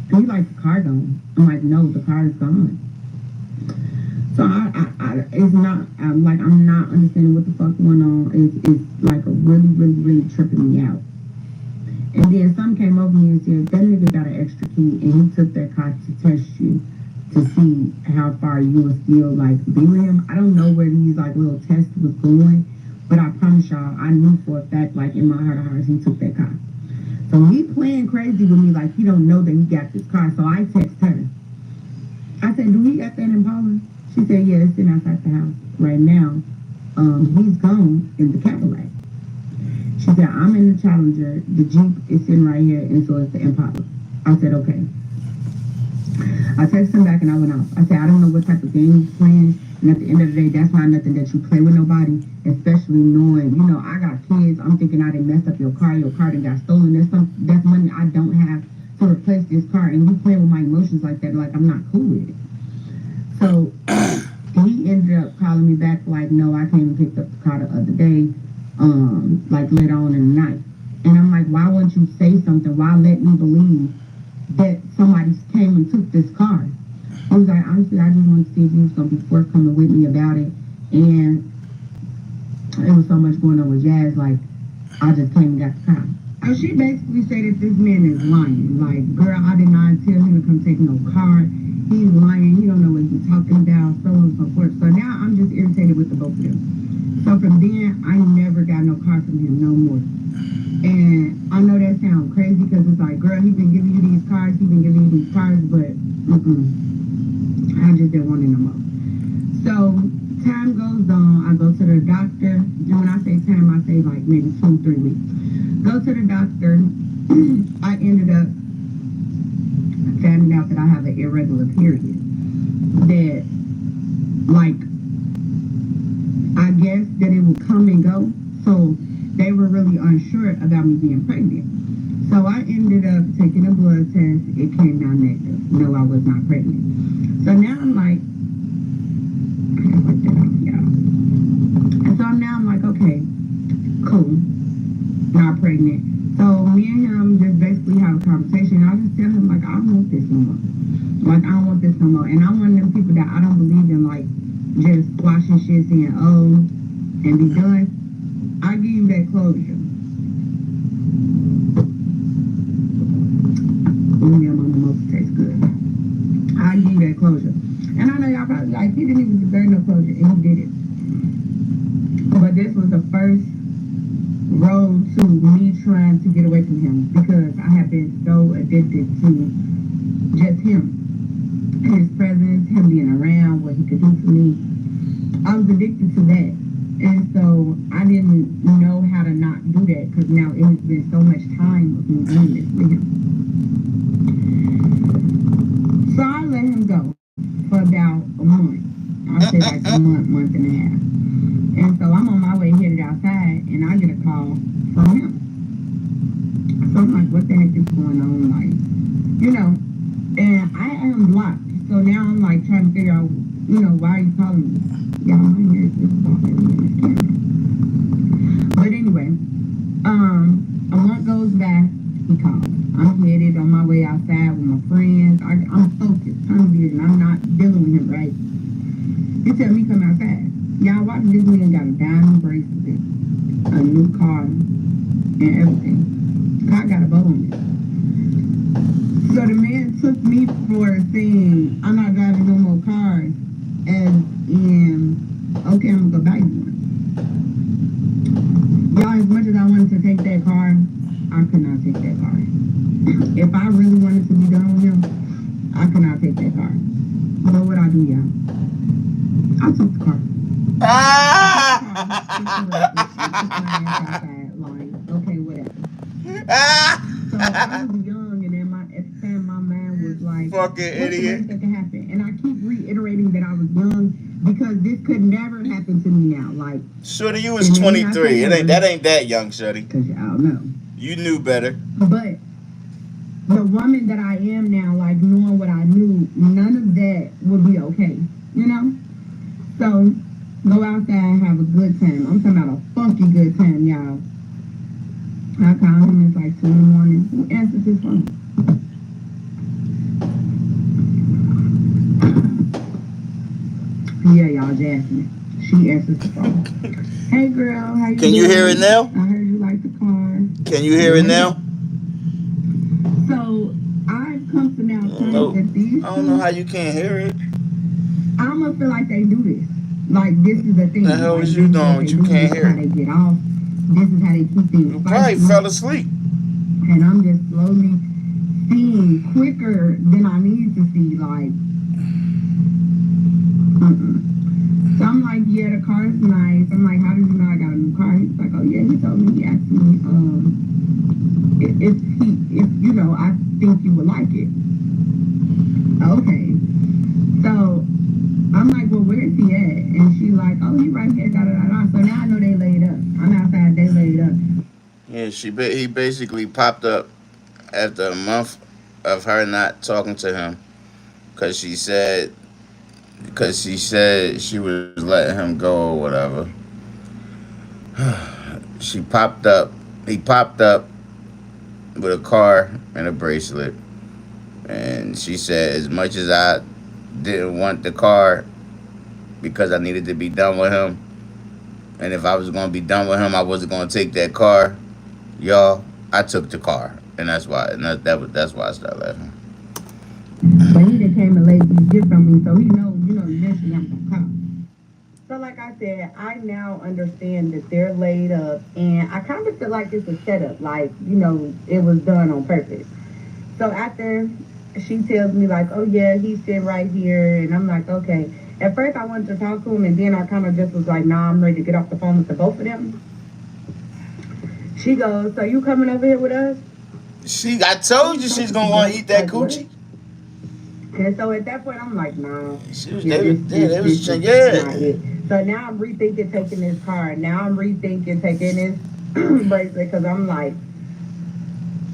And he's like, the car gone. I'm like, no, the car is gone. So it's not, I'm not understanding what the fuck going on. It's like a really, really, really tripping me out. And then some came over me and said, that nigga got an extra key and he took that car to test you to see how far you will still like be with him. I don't know where these like little tests was going. But I promise y'all, I knew for a fact, like in my heart of hearts, he took that car. So he playing crazy with me like he don't know that he got this car. So I text her. I said, do he got that Impala? She said, yeah, it's sitting outside the house right now. He's gone in the Cadillac. She said, I'm in the Challenger. The Jeep is sitting right here, and so is the Impala. I said, okay. I texted him back and I went off. I said, I don't know what type of game you're playing. And at the end of the day, that's not nothing that you play with nobody, especially knowing, you know, I got kids. I'm thinking I didn't mess up your car done got stolen. That's money I don't have to replace this car. And you playing with my emotions like that, like I'm not cool with it. So he ended up calling me back like, no, I came and picked up the car the other day, like later on in the night. And I'm like, why wouldn't you say something? Why let me believe that somebody came and took this car? He was like, honestly, I just wanted to see if you was going to be forthcoming with me about it. And there was so much going on with Jazz, like, I just came and got the car. So she basically said that this man is lying. Like, girl, I did not tell him to come take no car. He's lying. He don't know what he's talking about, so on and so forth. So now I'm just irritated with the both of them. So from then, I never got no car from him no more. And I know that sounds crazy because it's like, girl, he's been giving you these cars, but I just didn't want it no more. So time goes on, I go to the doctor, and when I say time, I say like maybe 2-3 weeks. Go to the doctor, I ended up finding out that I have an irregular period. That, like, I guess that it would come and go, so they were really unsure about me being pregnant. So I ended up taking a blood test. It came down negative. No, I was not pregnant. So now I'm like, and so now I'm like, okay, cool, not pregnant. So me and him just basically have a conversation. I just tell him, like, I don't want this no more. Like, I don't want this no more. And I'm one of them people that I don't believe in, like, just squashing shit, saying, oh, and be done. I give you that closure. Yeah, my mimosa tastes good. I give you that closure. And I know y'all probably like, he didn't even deserve no closure, and he did it. But this was the first road to me trying to get away from him because I have been so addicted to just him. His presence, him being around, what he could do for me. I was addicted to that. And so I didn't know how to not do that because now it has been so much time of me doing this with him. So I let him go for about a month. I'll say like a month and a half. And so I'm on my way headed outside and I get a call from him. So I'm like, what the heck is going on? Like, you know, and I am blocked. So now I'm like trying to figure out, you know, why are you calling me? Y'all might hear this about this camera. But anyway, a month goes by, he calls. I'm headed on my way outside with my friends. I'm focused. I'm not dealing with him, right? He tell me come outside. Y'all watch this man got a diamond bracelet, a new car, and everything. I got a bow on it. So the man took me for saying I'm not driving no more cars. And okay, I'm gonna go buy you one. Y'all, as much as I wanted to take that car, I could not take that car. If I really wanted to be done with him, I could not take that car. But what I do, y'all? I took the car. Like, okay, whatever. So I was young, and then at the time, my mind was like, fucking idiot. That can happen? And I keep reiterating that I was young because this could never happen to me now. Like, Shorty, you was 23. That ain't that young, Shorty. Cause y'all know. You knew better. But the woman that I am now, like knowing what I knew, none of that would be okay. You know? So go out there and have a good time. I'm talking about a funky good time, y'all. I call him, it's like 2 in the morning. Who answers his phone? Yeah, y'all, Jasmine. She answers the phone. Hey, girl, how you doing? Can you hear it now? I heard you like the car. Can you hear it now? So, I've come to now terms that these I don't know how you can't hear it. I almost feel like they do this. Like, this is the thing. The hell like, is you doing what you can't hear? This is how they get off. This is how they keep things You probably fell asleep. And I'm just slowly seeing quicker than I need to see, like, So I'm like, yeah, the car's nice. I'm like, how did you know I got a new car? He's like, oh yeah, he told me, he asked me, if you know, I think you would like it. Okay. So I'm like, well, where is he at? And she's like, oh, he right here, da da da da. So now I know they laid up. I'm outside, they laid up. Yeah, he basically popped up after a month of her not talking to him because she said she was letting him go or whatever. She popped up. He popped up with a car and a bracelet, and she said as much as I didn't want the car because I needed to be done with him, and if I was going to be done with him, I wasn't going to take that car. Y'all, I took the car, and that's why. And that's why I started laughing. But he done came and laid these gifts on me, so he knows, eventually I'm gonna come. So like I said, I now understand that they're laid up, and I kind of feel like it's a setup, like, it was done on purpose. So after she tells me like, oh yeah, he's sitting right here, and I'm like, okay. At first I wanted to talk to him, and then I kind of just was like, nah, I'm ready to get off the phone with the both of them. She goes, so you coming over here with us? I told you she's gonna want to eat that coochie. And so at that point, I'm like, nah. She was, Yeah. yeah. So now I'm rethinking taking this car. Now I'm rethinking taking this bracelet because I'm like,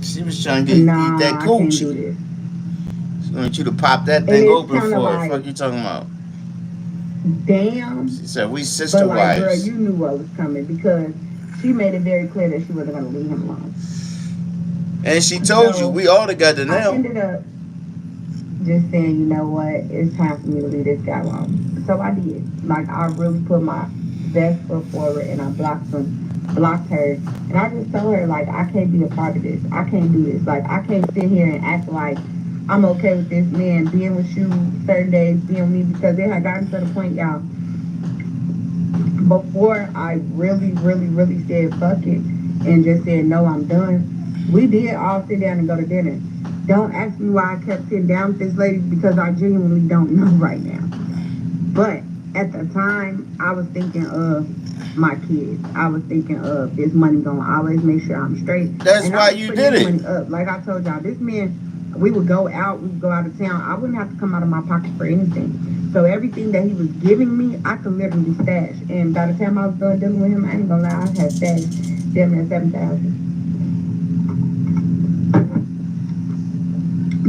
she was trying to eat that coochie. I can't do this. She wanted you to pop that thing open for her. Like, What the fuck you talking about? Damn. She said we sister but like, wives. girl, you knew what was coming because she made it very clear that she wasn't going to leave him alone. And she told you we all together now. I ended up just saying, you know what, it's time for me to leave this guy alone. So I did. Like, I really put my best foot forward and I blocked her. And I just told her, like, I can't be a part of this. I can't do this. Like, I can't sit here and act like I'm okay with this man being with you certain days, being with me, because it had gotten to the point, y'all, before I really, really, really said fuck it and just said, no, I'm done. We did all sit down and go to dinner. Don't ask me why I kept sitting down with this lady because I genuinely don't know right now. But at the time, I was thinking of my kids. I was thinking of this money gonna always make sure I'm straight. That's why you did it. Money up. Like I told y'all, this man, we would go out of town. I wouldn't have to come out of my pocket for anything. So everything that he was giving me, I could literally stash. And by the time I was done dealing with him, I ain't gonna lie, I had stashed damn near $7,000.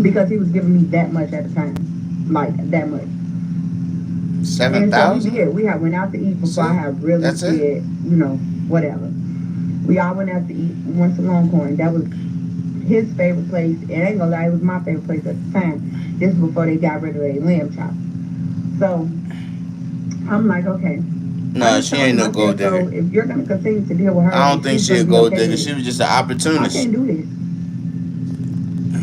Because he was giving me that much at the time. Like, that much. 7,000? So we had went out to eat before I had really said, whatever. We all went out to eat, went to Longhorn. That was his favorite place. It ain't gonna lie, it was my favorite place at the time. This was before they got rid of their lamb chop. So, I'm like, okay. No, she ain't no gold digger. So if you're gonna continue to deal with her, I don't think she's a gold digger. She was just an I opportunist. can't do this.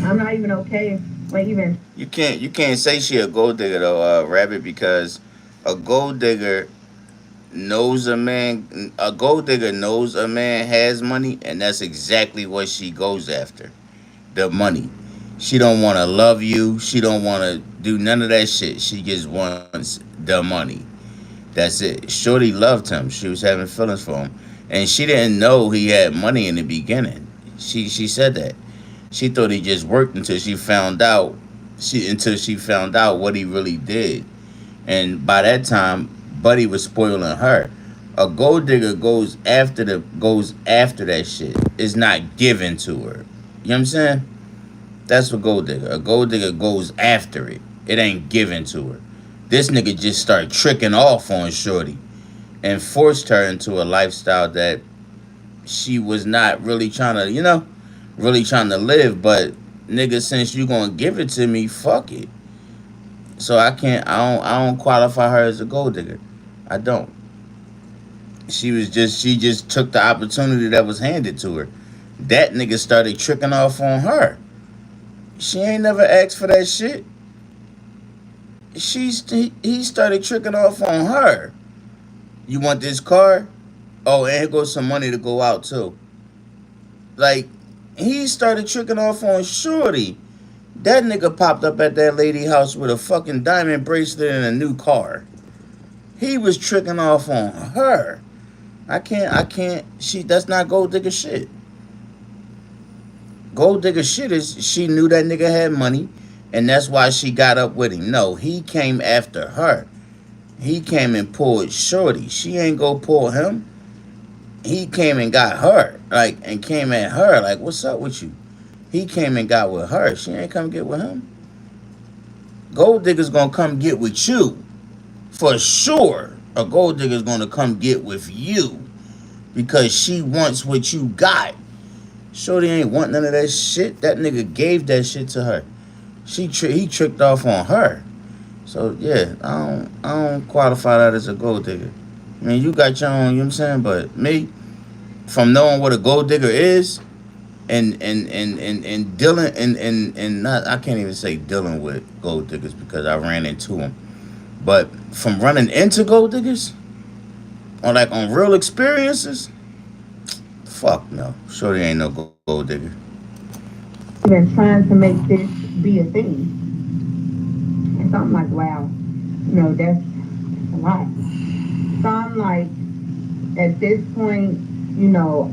I'm not even okay. Like even You can't say she a gold digger though, Rabbit, because a gold digger knows a man. A gold digger knows a man has money, and that's exactly what she goes after. The money. She don't want to love you. She don't want to do none of that shit. She just wants the money. That's it. Shorty loved him. She was having feelings for him, and she didn't know he had money in the beginning. She said that. She thought he just worked until she found out. Until she found out what he really did, and by that time, Buddy was spoiling her. A gold digger goes after that shit. It's not given to her. You know what I'm saying? That's what gold digger. A gold digger goes after it. It ain't given to her. This nigga just started tricking off on Shorty and forced her into a lifestyle that she was not really trying to, really trying to live. But nigga, since you gonna give it to me, fuck it. So I don't qualify her as a gold digger. I don't. She just took the opportunity that was handed to her. That nigga started tricking off on her. She ain't never asked for that shit. He started tricking off on her. You want this car? Oh, and here goes some money to go out too. Like, he started tricking off on Shorty. That nigga popped up at that lady house with a fucking diamond bracelet and a new car. He was tricking off on her. I can't. That's not gold digger shit. Gold digger shit is she knew that nigga had money and that's why she got up with him. No, he came after her. He came and pulled Shorty. She ain't go pull him. He came and got her, like, and came at her, like, what's up with you? He came and got with her. She ain't come get with him. Gold digger's gonna come get with you. For sure, a gold digger's gonna come get with you because she wants what you got. Shorty ain't want none of that shit. That nigga gave that shit to her. He tricked off on her. So yeah, I don't qualify that as a gold digger. I mean, you got your own, you know what I'm saying? But me, from knowing what a gold digger is, and dealing and not, I can't even say dealing with gold diggers because I ran into them. But from running into gold diggers, or like on real experiences, fuck no. Shorty ain't no gold digger. Been trying to make this be a thing. And so I'm like, wow, that's a lot. So I'm like, at this point,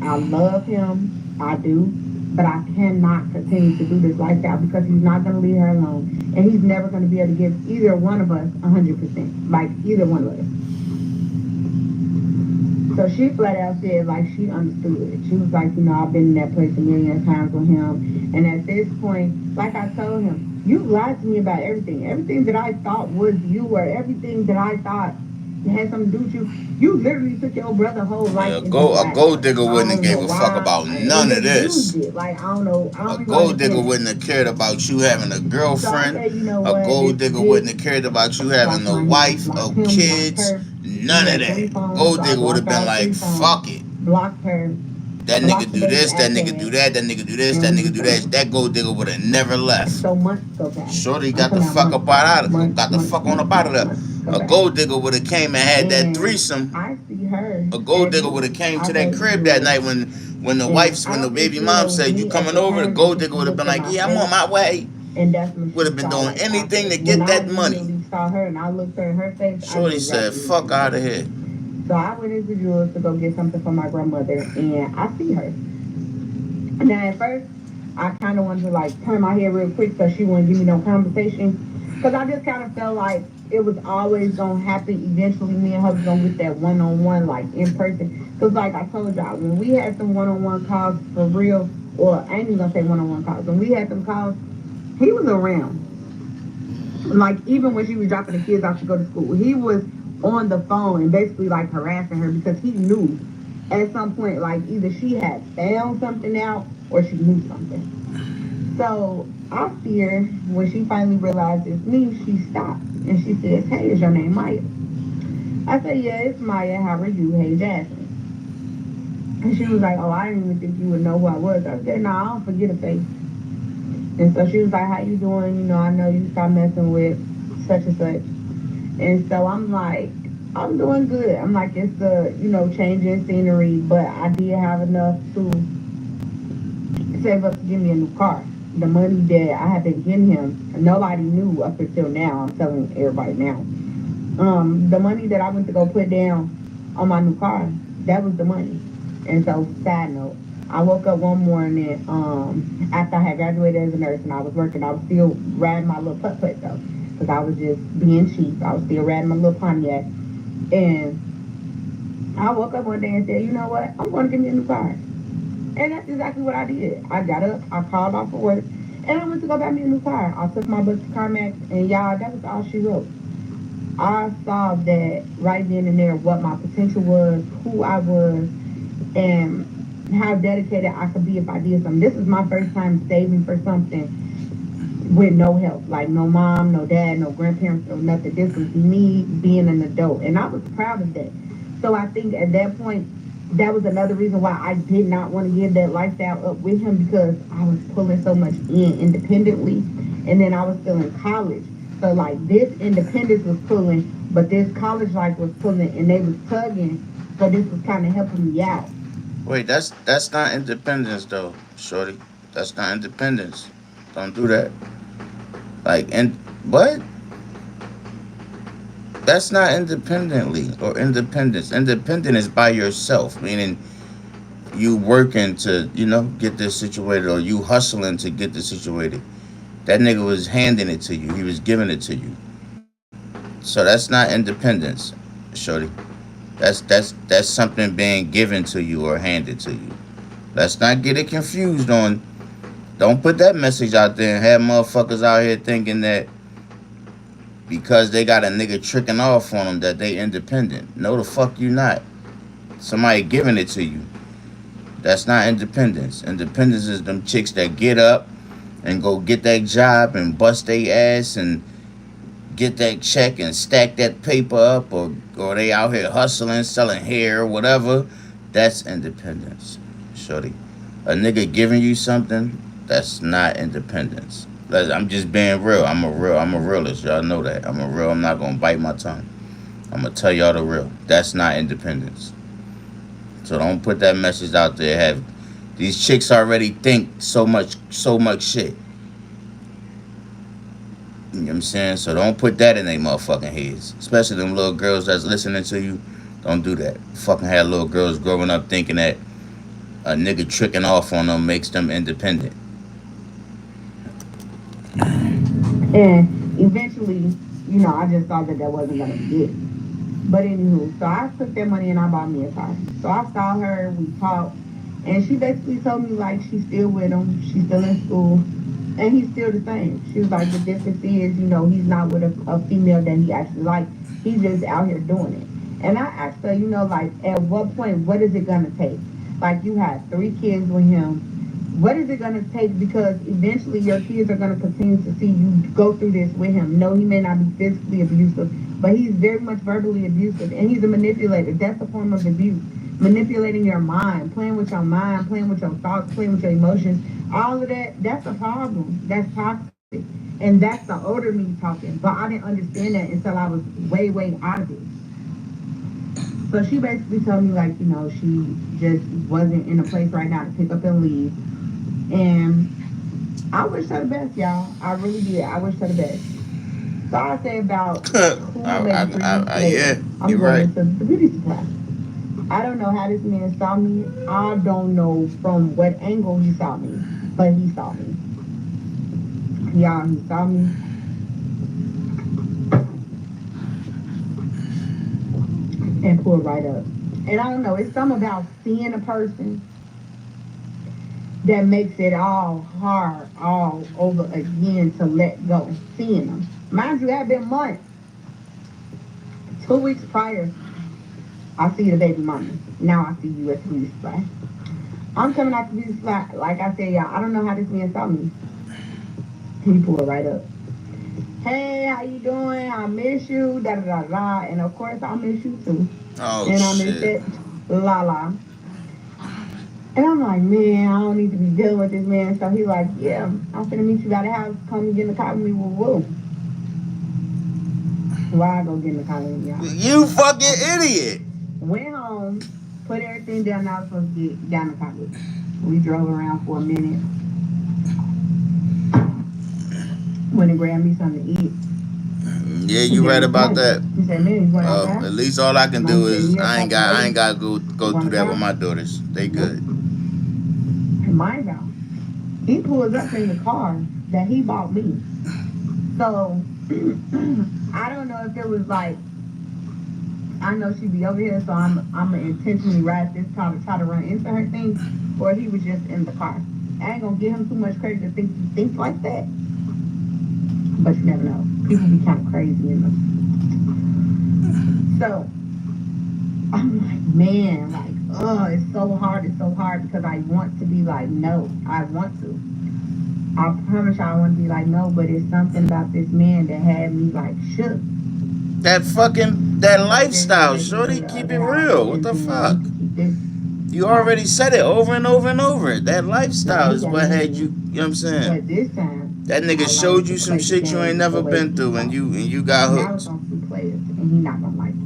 I love him. I do. But I cannot continue to do this lifestyle because he's not going to leave her alone. And he's never going to be able to give either one of us 100%. Like, either one of us. So she flat out said, like, she understood. She was like, I've been in that place a million times with him. And at this point, like I told him, you lied to me about everything. Everything that I thought was you, or everything that I thought had something to do with you. You literally took your brother's whole life. A gold digger wouldn't have gave a fuck about none of this. Like, I don't know. A gold digger wouldn't have cared about you having a girlfriend. A gold digger wouldn't have cared about you having a wife or kids. None of that. Gold digger would have been like, fuck it. Blocked her. That nigga do this, that nigga do that, that nigga do this, that nigga do that. That gold digger would have never left. So much go back. Shorty got the fuck up out of there. Got the fuck on up out of there. A gold digger would have came and had that threesome. I see her. A gold digger would have came to that crib that night when the baby mom said, you coming over, the gold digger would have been like, yeah, I'm on my way. And that's would have been doing anything to get that money. Saw her and I looked her in her face. Shorty said, fuck out of here. So I went into Jewel's to go get something for my grandmother, and I see her. Now at first, I kind of wanted to like turn my head real quick so she wouldn't give me no conversation, because I just kind of felt like it was always gonna happen. Eventually, me and her was gonna get that one-on-one, like in person. Because like I told y'all, when we had some one-on-one calls for real, or I ain't even gonna say one-on-one calls. When we had them calls, he was around. Like even when she was dropping the kids off to go to school, he was on the phone and basically like harassing her because he knew at some point like either she had found something out or she knew something. So I fear when she finally realized it's me, she stopped and she says, hey, is your name Maya? I said, yeah, it's Maya. How are you? Hey, Jasmine. And she was like, oh, I didn't even think you would know who I was. I said, no, I don't forget a face. And so she was like, how you doing? I know you stopped messing with such and such. And so I'm like, I'm doing good. I'm like, it's the, changing scenery, but I did have enough to save up to give me a new car. The money that I had been giving him, nobody knew up until now. I'm telling everybody now. The money that I went to go put down on my new car, that was the money. And so, side note, I woke up one morning after I had graduated as a nurse and I was working. I was still riding my little putt-putt though. Because I was just being cheap. I was still riding my little Pontiac. And I woke up one day and said, you know what? I'm going to get me a new car. And that's exactly what I did. I got up, I called off for work, and I went to go buy me a new car. I took my bus to CarMax, and y'all, that was all she wrote. I saw that right then and there what my potential was, who I was, and how dedicated I could be if I did something. This is my first time saving for something with no help, like no mom, no dad, no grandparents, no nothing. This was me being an adult, and I was proud of that. So I think at that point, that was another reason why I did not want to give that lifestyle up with him, because I was pulling so much in independently, and then I was still in college. So like this independence was pulling, but this college life was pulling, and they was tugging. So this was kind of helping me out. Wait, that's not independence though, shorty. That's not independence. Don't do that. Like, and what? That's not independently or independence. Independent is by yourself, meaning you working to, get this situated, or you hustling to get this situated. That nigga was handing it to you. He was giving it to you. So that's not independence, shorty. That's something being given to you or handed to you. Let's not get it confused on. Don't put that message out there and have motherfuckers out here thinking that because they got a nigga tricking off on them that they independent. No, the fuck you not. Somebody giving it to you. That's not independence. Independence is them chicks that get up and go get that job and bust their ass and get that check and stack that paper up, or they out here hustling, selling hair, whatever. That's independence, shorty. A nigga giving you something, that's not independence. I'm just being real. I'm a realist. Y'all know that. I'm not gonna bite my tongue. I'm gonna tell y'all the real. That's not independence. So don't put that message out there. Have these chicks already think so much shit. You know what I'm saying? So don't put that in their motherfucking heads. Especially them little girls that's listening to you. Don't do that. Fucking had little girls growing up thinking that a nigga tricking off on them makes them independent. And eventually, I just thought that wasn't going to be it. But anywho, so I took that money and I bought me a car. So I saw her, we talked, and she basically told me, like, she's still with him, she's still in school, and he's still the same. She was like, the difference is, he's not with a female that he actually likes. He's just out here doing it. And I asked her, like, at what point, what is it going to take? Like, you have 3 kids with him. What is it going to take? Because eventually your kids are going to continue to see you go through this with him. No, he may not be physically abusive, but he's very much verbally abusive, and he's a manipulator. That's a form of abuse. Manipulating your mind, playing with your mind, playing with your thoughts, playing with your emotions. All of that, that's a problem. That's toxic. And that's the older me talking. But I didn't understand that until I was way, way out of it. So she basically told me, like, she just wasn't in a place right now to pick up and leave. And I wish her the best, y'all. I really did. I wish her the best. So I say about 2 yeah, I'm you're going right. into the beauty supply. I don't know how this man saw me. I don't know from what angle he saw me, but he saw me. Y'all, he saw me. And pulled right up. And I don't know, it's something about seeing a person that makes it all hard all over again to let go. Seeing them. Mind you, it had been months. 2 weeks prior, I see the baby mama. Now I see you at the beauty supply. I'm coming out the beauty supply. Like I said, y'all, I don't know how this man saw me. He pulled right up. Hey, how you doing? I miss you. Da da da da. And of course, I miss you too. Oh, and I miss it. La la. And I'm like, man, I don't need to be dealing with this man. So he's like, yeah, I'm finna meet you by the house. Come and get in the car with me. Woo. Why I go get in the car with y'all? You fucking idiot. Went home, put everything down I was supposed to get down the car with. We drove around for a minute. Went and grabbed me something to eat. Yeah, you right about that. He said, man, you want outside? At least all I can do is I ain't got to go through that with my daughters. They good. Mind y'all, he pulls up in the car that he bought me. So I don't know if it was like, I know she'd be over here, so I'm gonna intentionally ride this car to try to run into her thing, or he was just in the car. I ain't gonna give him too much credit to think he thinks like that, but you never know. People be kind of crazy in them. So I'm like, man, like, it's so hard because I want to be like, no, I want to. I promise you I want to be like, no, but it's something about this man that had me like shook. That lifestyle, shorty, keep it real. What the fuck? You already said it over and over and over. That lifestyle is what had you, you know what I'm saying? But this time, that nigga showed you some shit you ain't never been through and you got hooked. I was on 2 players and he not gonna like it.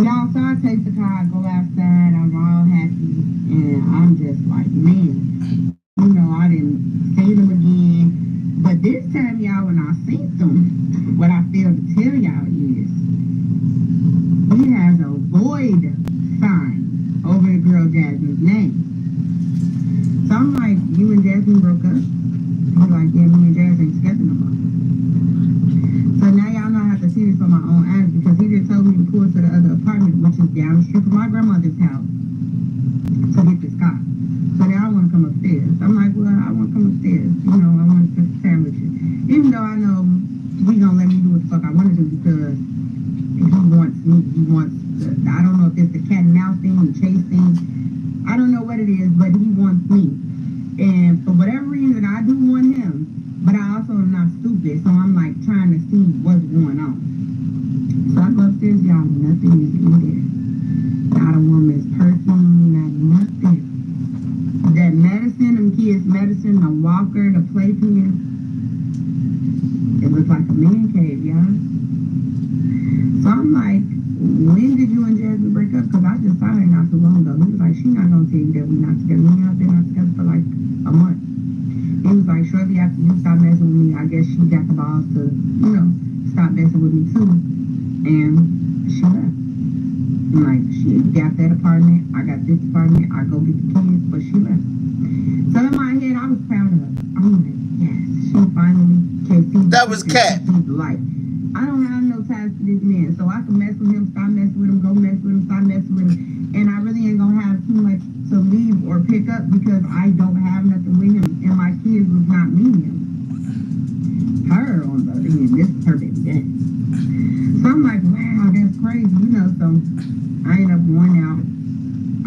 Y'all, so I take the car, I go outside, I'm all happy, and I'm just like, man, I didn't see them again. But this time, y'all, when I seen them, what I failed to tell y'all is, he has a void sign over the girl Jasmine's name. So I'm like, you and Jasmine broke up? He's like, yeah, me and Jazz ain't together no more. So now y'all know I have to see this on my own eyes because he just told me to pull to the other apartment, which is down the street from my grandmother's house, to get this car. So now I want to come upstairs. I'm like, well, I want to come upstairs. You know, I want to spend some time with you. Even though I know he gonna let me do what the fuck I want to do because he wants me. He wants, I don't know if it's the cat and mouse thing, the chase thing. I don't know what it is, but he wants me. And for whatever reason, I do want him. But I also am not stupid, so I'm like trying to see what's going on. So I go upstairs, y'all, nothing is in there. Not a woman's perfume, not nothing. That medicine, them kids' medicine, the walker, the playpen, it looks like a man cave, y'all. So I'm like, when did you and Jasmine break up? Because I just saw her not too long ago. He was like, she not going to tell you that we're not together. We have been not together for like a month. He was like, shortly after you stopped messing with me, I guess she got the balls to, you know, stop messing with me too. And she left. Like, she got that apartment, I got this apartment, I go get the kids, but she left. So in my head, I was proud of her. I'm like, yes, she finally can see. That was Cat. Life. I don't have no ties to this man, so I can mess with him, stop messing with him, go mess with him, stop messing with him. And I really ain't gonna have too much to leave or pick up because I don't have nothing with him, and my kids was not meeting him. Her, on the other hand, this is her baby daddy. So I'm like, wow, that's crazy, you know, so I end up going out.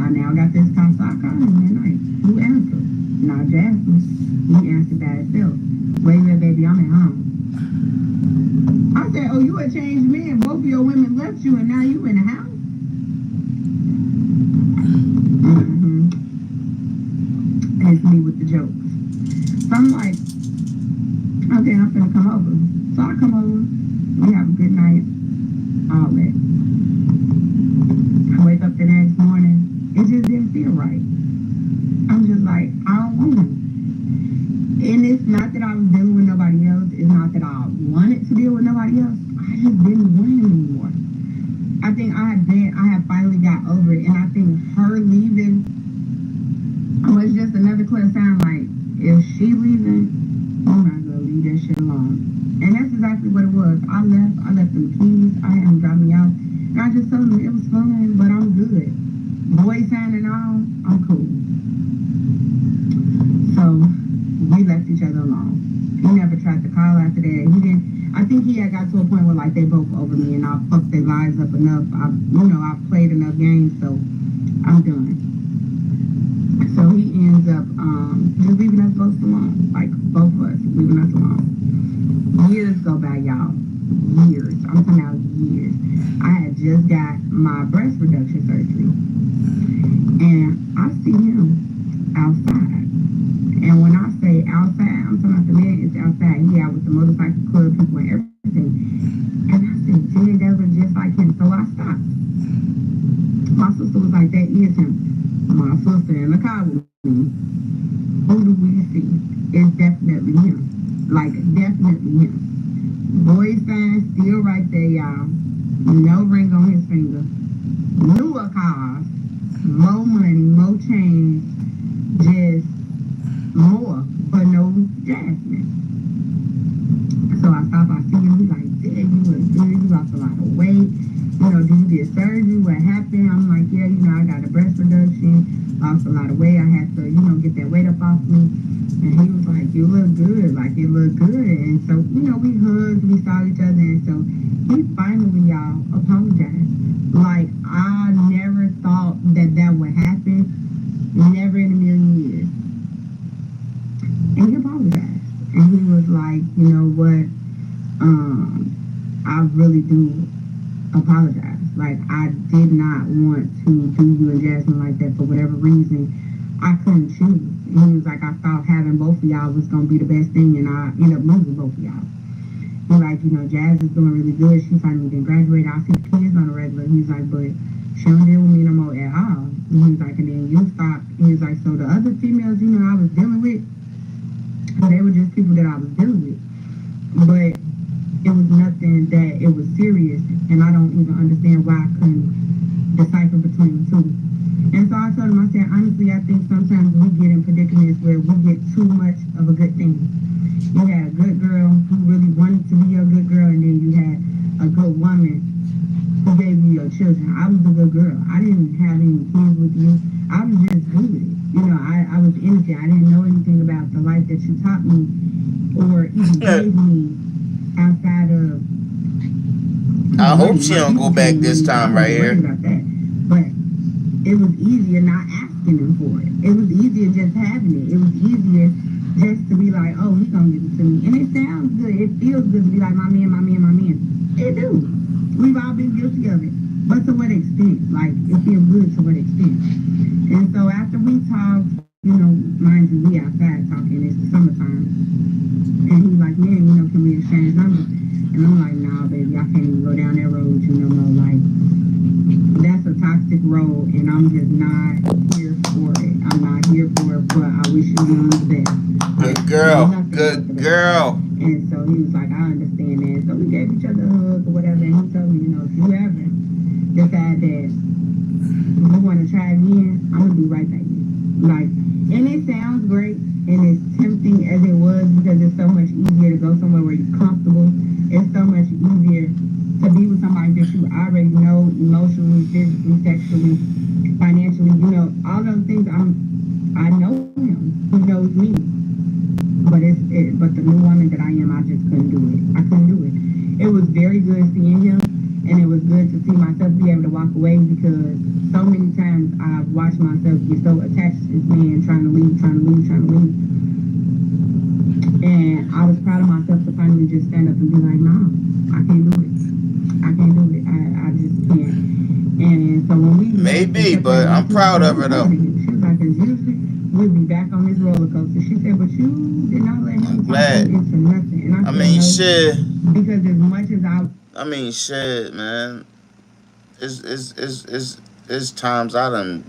I now got this time, so I called him that night. Who answered? Not Jasmine. He answered by himself. Where you at, baby? I'm at home. I said, oh, you a changed man. Both of your women left you, and now you in the house? It's me with the jokes. So I'm like, okay, I'm finna come over. So I come over. We have a good night. All that. I wake up the next morning. It just didn't feel right. I'm just like, I don't want him. And it's not that I was dealing with nobody else. It's not that I wanted to deal with nobody else. I just didn't want him anymore. I think I had finally got over it. And I think her leaving was just another clear sign. Like, if she leaving, I'm not going to leave that shit alone. And that's exactly what it was. I left them keys. I had them drop me out. And I just told them it was fun, but I'm good. Boy sign and all, I'm cool. So we left each other alone. He never tried to call after that. He didn't. I think he had got to a point where like they both over me and I fucked their lives up enough. I've played enough games, so I'm done. So he ends up just leaving us both alone, like both of us leaving us alone. Years go by, y'all. Years. I'm talking about years. I had just got my breast reduction surgery, and I see him outside. And when I say outside, I'm talking about the man is outside. He out with the motorcycle club people and everything. And I said, dang, that was just like him. So I stopped. My sister was like, that is him. My sister in the car with me. Who do we see? It's definitely him. Like, definitely him. Boy sign still right there, y'all. No ring on his finger. Newer cars. More money, more chains. Just more, but no Jasmine. So I stop, I see him, he's like, dang, you look good, you lost a lot of weight. You know, did you get surgery? What happened? I'm like, yeah, you know, I got a breast reduction, lost a lot of weight. I had to, you know, get that weight up off me. And he was like, you look good, like it looked good. And so, you know, we hugged, we saw each other, and so he finally, y'all, apologized. Like, I never thought that would happen. Never in a million years. And he apologized. And he was like, you know what, I really do apologize. Like, I did not want to do you and Jasmine like that for whatever reason. I couldn't choose. And he was like, I thought having both of y'all was going to be the best thing, and I ended up losing both of y'all. He's like, you know, Jazz is doing really good. She finally didn't graduate. I see the kids on the regular. He's like, but she don't deal with me no more at all. And he's like, and then you stopped. He's like, so the other females, you know, I was dealing with, they were just people that I was dealing with. But it was nothing that it was serious, and I don't even understand why I couldn't decipher between the two. And so I told him, I said, honestly, I think sometimes we get in predicaments where we get too much of a good thing. You had a good girl who really wanted to be your good girl, and then you had a good woman who gave you your children. I was a good girl. I didn't have any kids with you. I was just good. You know, I was innocent. I didn't know anything about the life that you taught me or even gave me outside of. I hope she don't go back this time right here. About that. But it was easier not asking him for it. It was easier just having it. It was easier just to be like, oh, he's gonna give it to me. And it sounds good. It feels good to be like, my man, my man, my man. It do. We've all been guilty of it. But to what extent? Like, it feels good to what extent? And so after we talked, you know, mind you, we outside talking, it's the summertime. And he's like, man, you know, can we exchange numbers? And I'm like, nah, baby, I can't even go down that road with you no more. Like, that's a toxic road, and I'm just not here for it. I'm not here for it, but I wish you the best. Good girl. Good girl. And so he was like, I understand that. So we gave each other a hug or whatever, and he told me, you know, if you ever decide that you want to try again, I'm going to be right back here. Like, and it sounds great, and it's tempting as it was because it's so much easier to go somewhere where you're comfortable. It's so much easier to be with somebody that you already know emotionally, physically, sexually, financially, you know, all those things. I know him. He knows me. But the new woman that I am, I just couldn't do it. I couldn't do it. It was very good seeing him, and it was good to see myself be able to walk away because so many times I've watched myself get so attached to this man, trying to leave. And I was proud of myself to finally just stand up and be like, no, I can't do it. I just can't. And so when we maybe, but I'm proud of her though. She was like, as usually, we'll be back on this roller coaster. She said, but you did not let him talk into nothing. And I mean, shit. Because as much as I mean, shit, man. It's times I done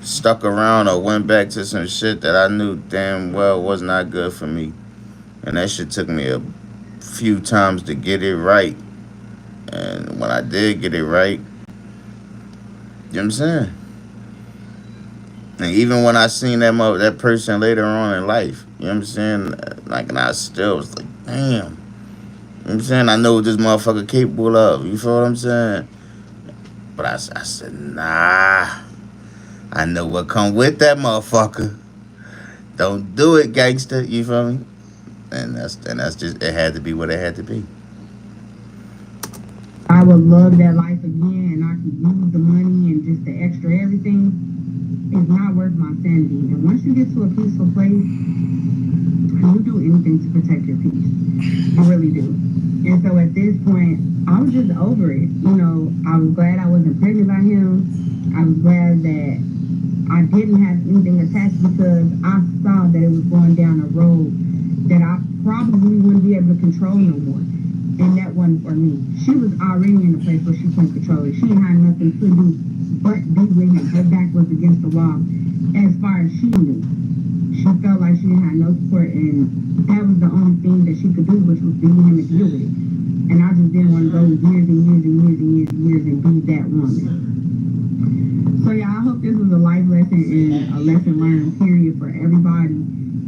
stuck around or went back to some shit that I knew damn well was not good for me. And that shit took me a few times to get it right. And when I did get it right, you know what I'm saying? And even when I seen that person later on in life, you know what I'm saying? Like, and I still was like, damn. You know what I'm saying? I know what this motherfucker capable of. You feel what I'm saying? But I said, nah. I know what come with that motherfucker. Don't do it, gangster. You feel me? And that's just, it had to be what it had to be. I would love that life again and I could use the money and just the extra everything, it's not worth my sanity. And once you get to a peaceful place, you do anything to protect your peace. You really do. And so at this point, I was just over it. You know, I was glad I wasn't pregnant by him. I was glad that I didn't have anything attached because I saw that it was going down a road that I probably wouldn't be able to control no more. And that wasn't for me. She was already in a place where she couldn't control it. She didn't have nothing to do but be with him. Her back was against the wall as far as she knew. She felt like she didn't have no support, and that was the only thing that she could do, which was be with him and deal with it. And I just didn't want to go years and years and years and years and years and be that woman. So yeah, I hope this was a life lesson and a lesson learned, period, for everybody.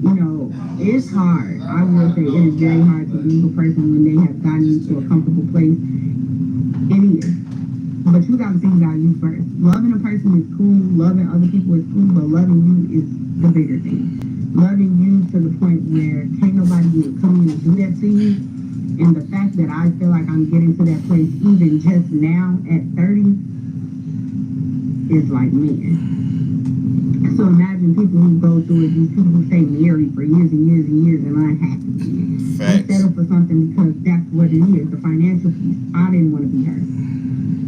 You know, it's hard. I will say it is very hard to leave a person when they have gotten into a comfortable place. It is. But you got to think about you first. Loving a person is cool. Loving other people is cool. But loving you is the bigger thing. Loving you to the point where can't nobody come in and do that to you. And the fact that I feel like I'm getting to that place even just now at 30 is like, man. So imagine people who go through it, these people who stay married for years and years and years and unhappy. They settle for something because that's what it is, the financial piece. I didn't want to be her.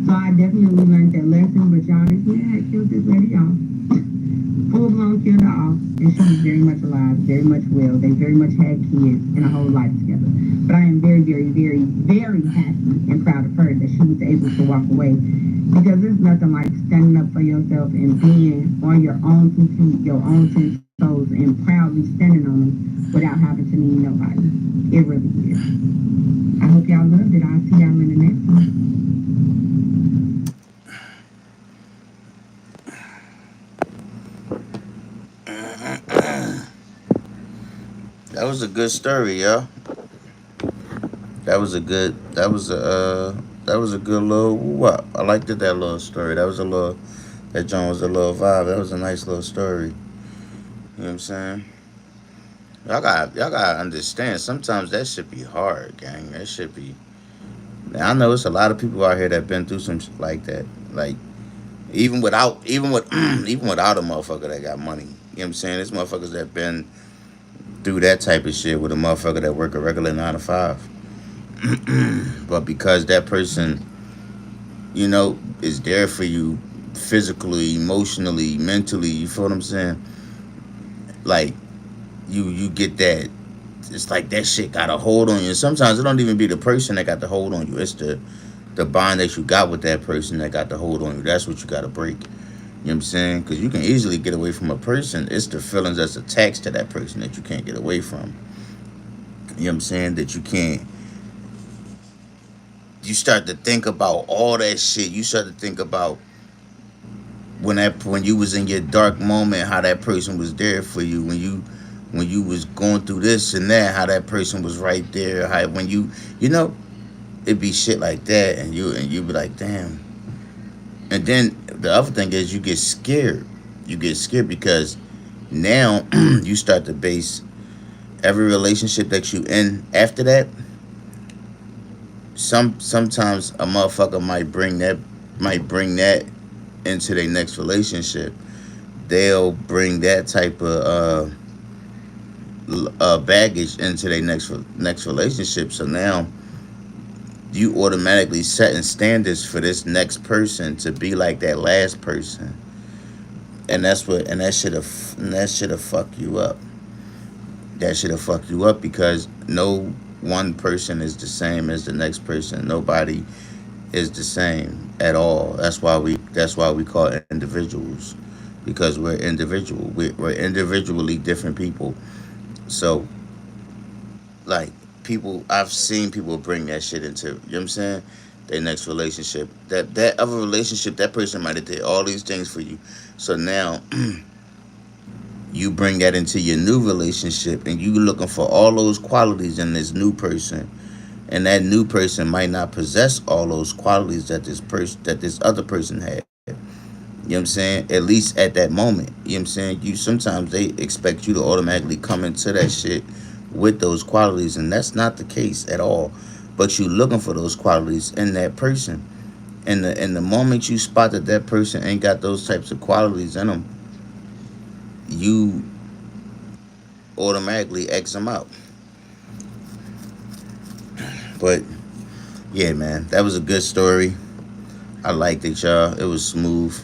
So I definitely learned that lesson, but y'all, this man had killed this lady off. Full blown killed her off, and she was very much alive, very much well. They very much had kids and a whole life together. But I am very, very, very, very happy and proud of her that she was able to walk away. Because there's nothing like standing up for yourself and being on your own 2 feet, your own 10 toes, and proudly standing on them without having to need nobody. It really is. I hope if y'all loved it, I'll see y'all in the next one. That was a good story, yo. That was a good little whoop. I liked it, that little story. That John was a little vibe. That was a nice little story. You know what I'm saying? Y'all gotta understand. Sometimes that shit be hard, gang. That shit be. Now, I know it's a lot of people out here that been through some shit like that. Like even without a motherfucker that got money. You know what I'm saying? There's motherfuckers that been through that type of shit with a motherfucker that work a regular 9 to 5. But because that person, you know, is there for you physically, emotionally, mentally, you feel what I'm saying? Like you get that. It's like that shit got a hold on you. And sometimes it don't even be the person that got the hold on you. It's the bond that you got with that person that got the hold on you. That's what you got to break. You know what I'm saying? Because you can easily get away from a person. It's the feelings that's attached to that person that you can't get away from. You know what I'm saying? That you can't. You start to think about all that shit. You start to think about when you was in your dark moment, how that person was there for you. When you was going through this and that, how that person was right there. How when you know, it'd be shit like that, and you be like, damn. And then the other thing is you get scared. You get scared because now you start to base every relationship that you in after that. Sometimes a motherfucker might bring that into their next relationship. They'll bring that type of baggage into their next relationship. So now you automatically setting standards for this next person to be like that last person, and that should have fucked you up. That should have fucked you up because no one person is the same as the next person. Nobody is the same at all. That's why we call it individuals, because we're individual. We're individually different people. So, like, I've seen people bring that shit into, you know what I'm saying, their next relationship. That other relationship, that person might have did all these things for you. So now, you bring that into your new relationship, and you looking for all those qualities in this new person, and that new person might not possess all those qualities that this other person had. You know what I'm saying? At least at that moment. You know what I'm saying? Sometimes they expect you to automatically come into that shit with those qualities, and that's not the case at all. But you looking for those qualities in that person. And the moment you spot that person ain't got those types of qualities in them, you automatically X them out. But yeah, man, that was a good story. I liked it, y'all. It was smooth.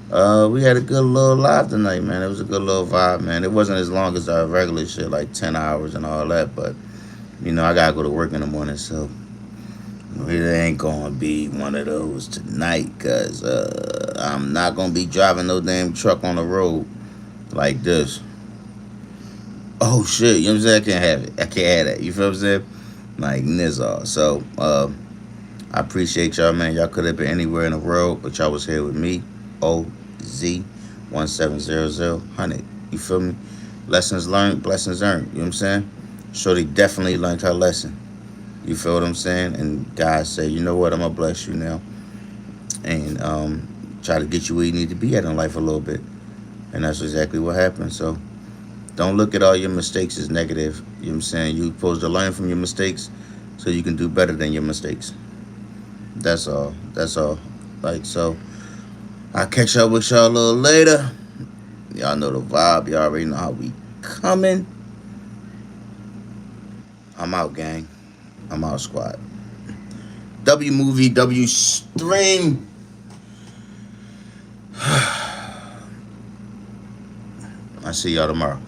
We had a good little live tonight, man. It was a good little vibe, man. It wasn't as long as our regular shit, like 10 hours and all that, but you know, I gotta go to work in the morning, so it ain't gonna be one of those tonight, cause I'm not gonna be driving no damn truck on the road like this. Oh shit, you know what I'm saying? I can't have it. I can't have that. You feel what I'm saying? Like Nizzle. So I appreciate y'all, man. Y'all could have been anywhere in the world, but y'all was here with me. OZ1700. You feel me? Lessons learned, blessings earned. You know what I'm saying? Shorty definitely learned her lesson. You feel what I'm saying? And God said, you know what? I'm gonna bless you now, and try to get you where you need to be at in life a little bit. And that's exactly what happened. So don't look at all your mistakes as negative. You know what I'm saying? You're supposed to learn from your mistakes so you can do better than your mistakes. That's all. That's all. Like, so I'll catch up with y'all a little later. Y'all know the vibe. Y'all already know how we coming. I'm out, gang. I'm out, squad. W movie, W stream. I'll see y'all tomorrow.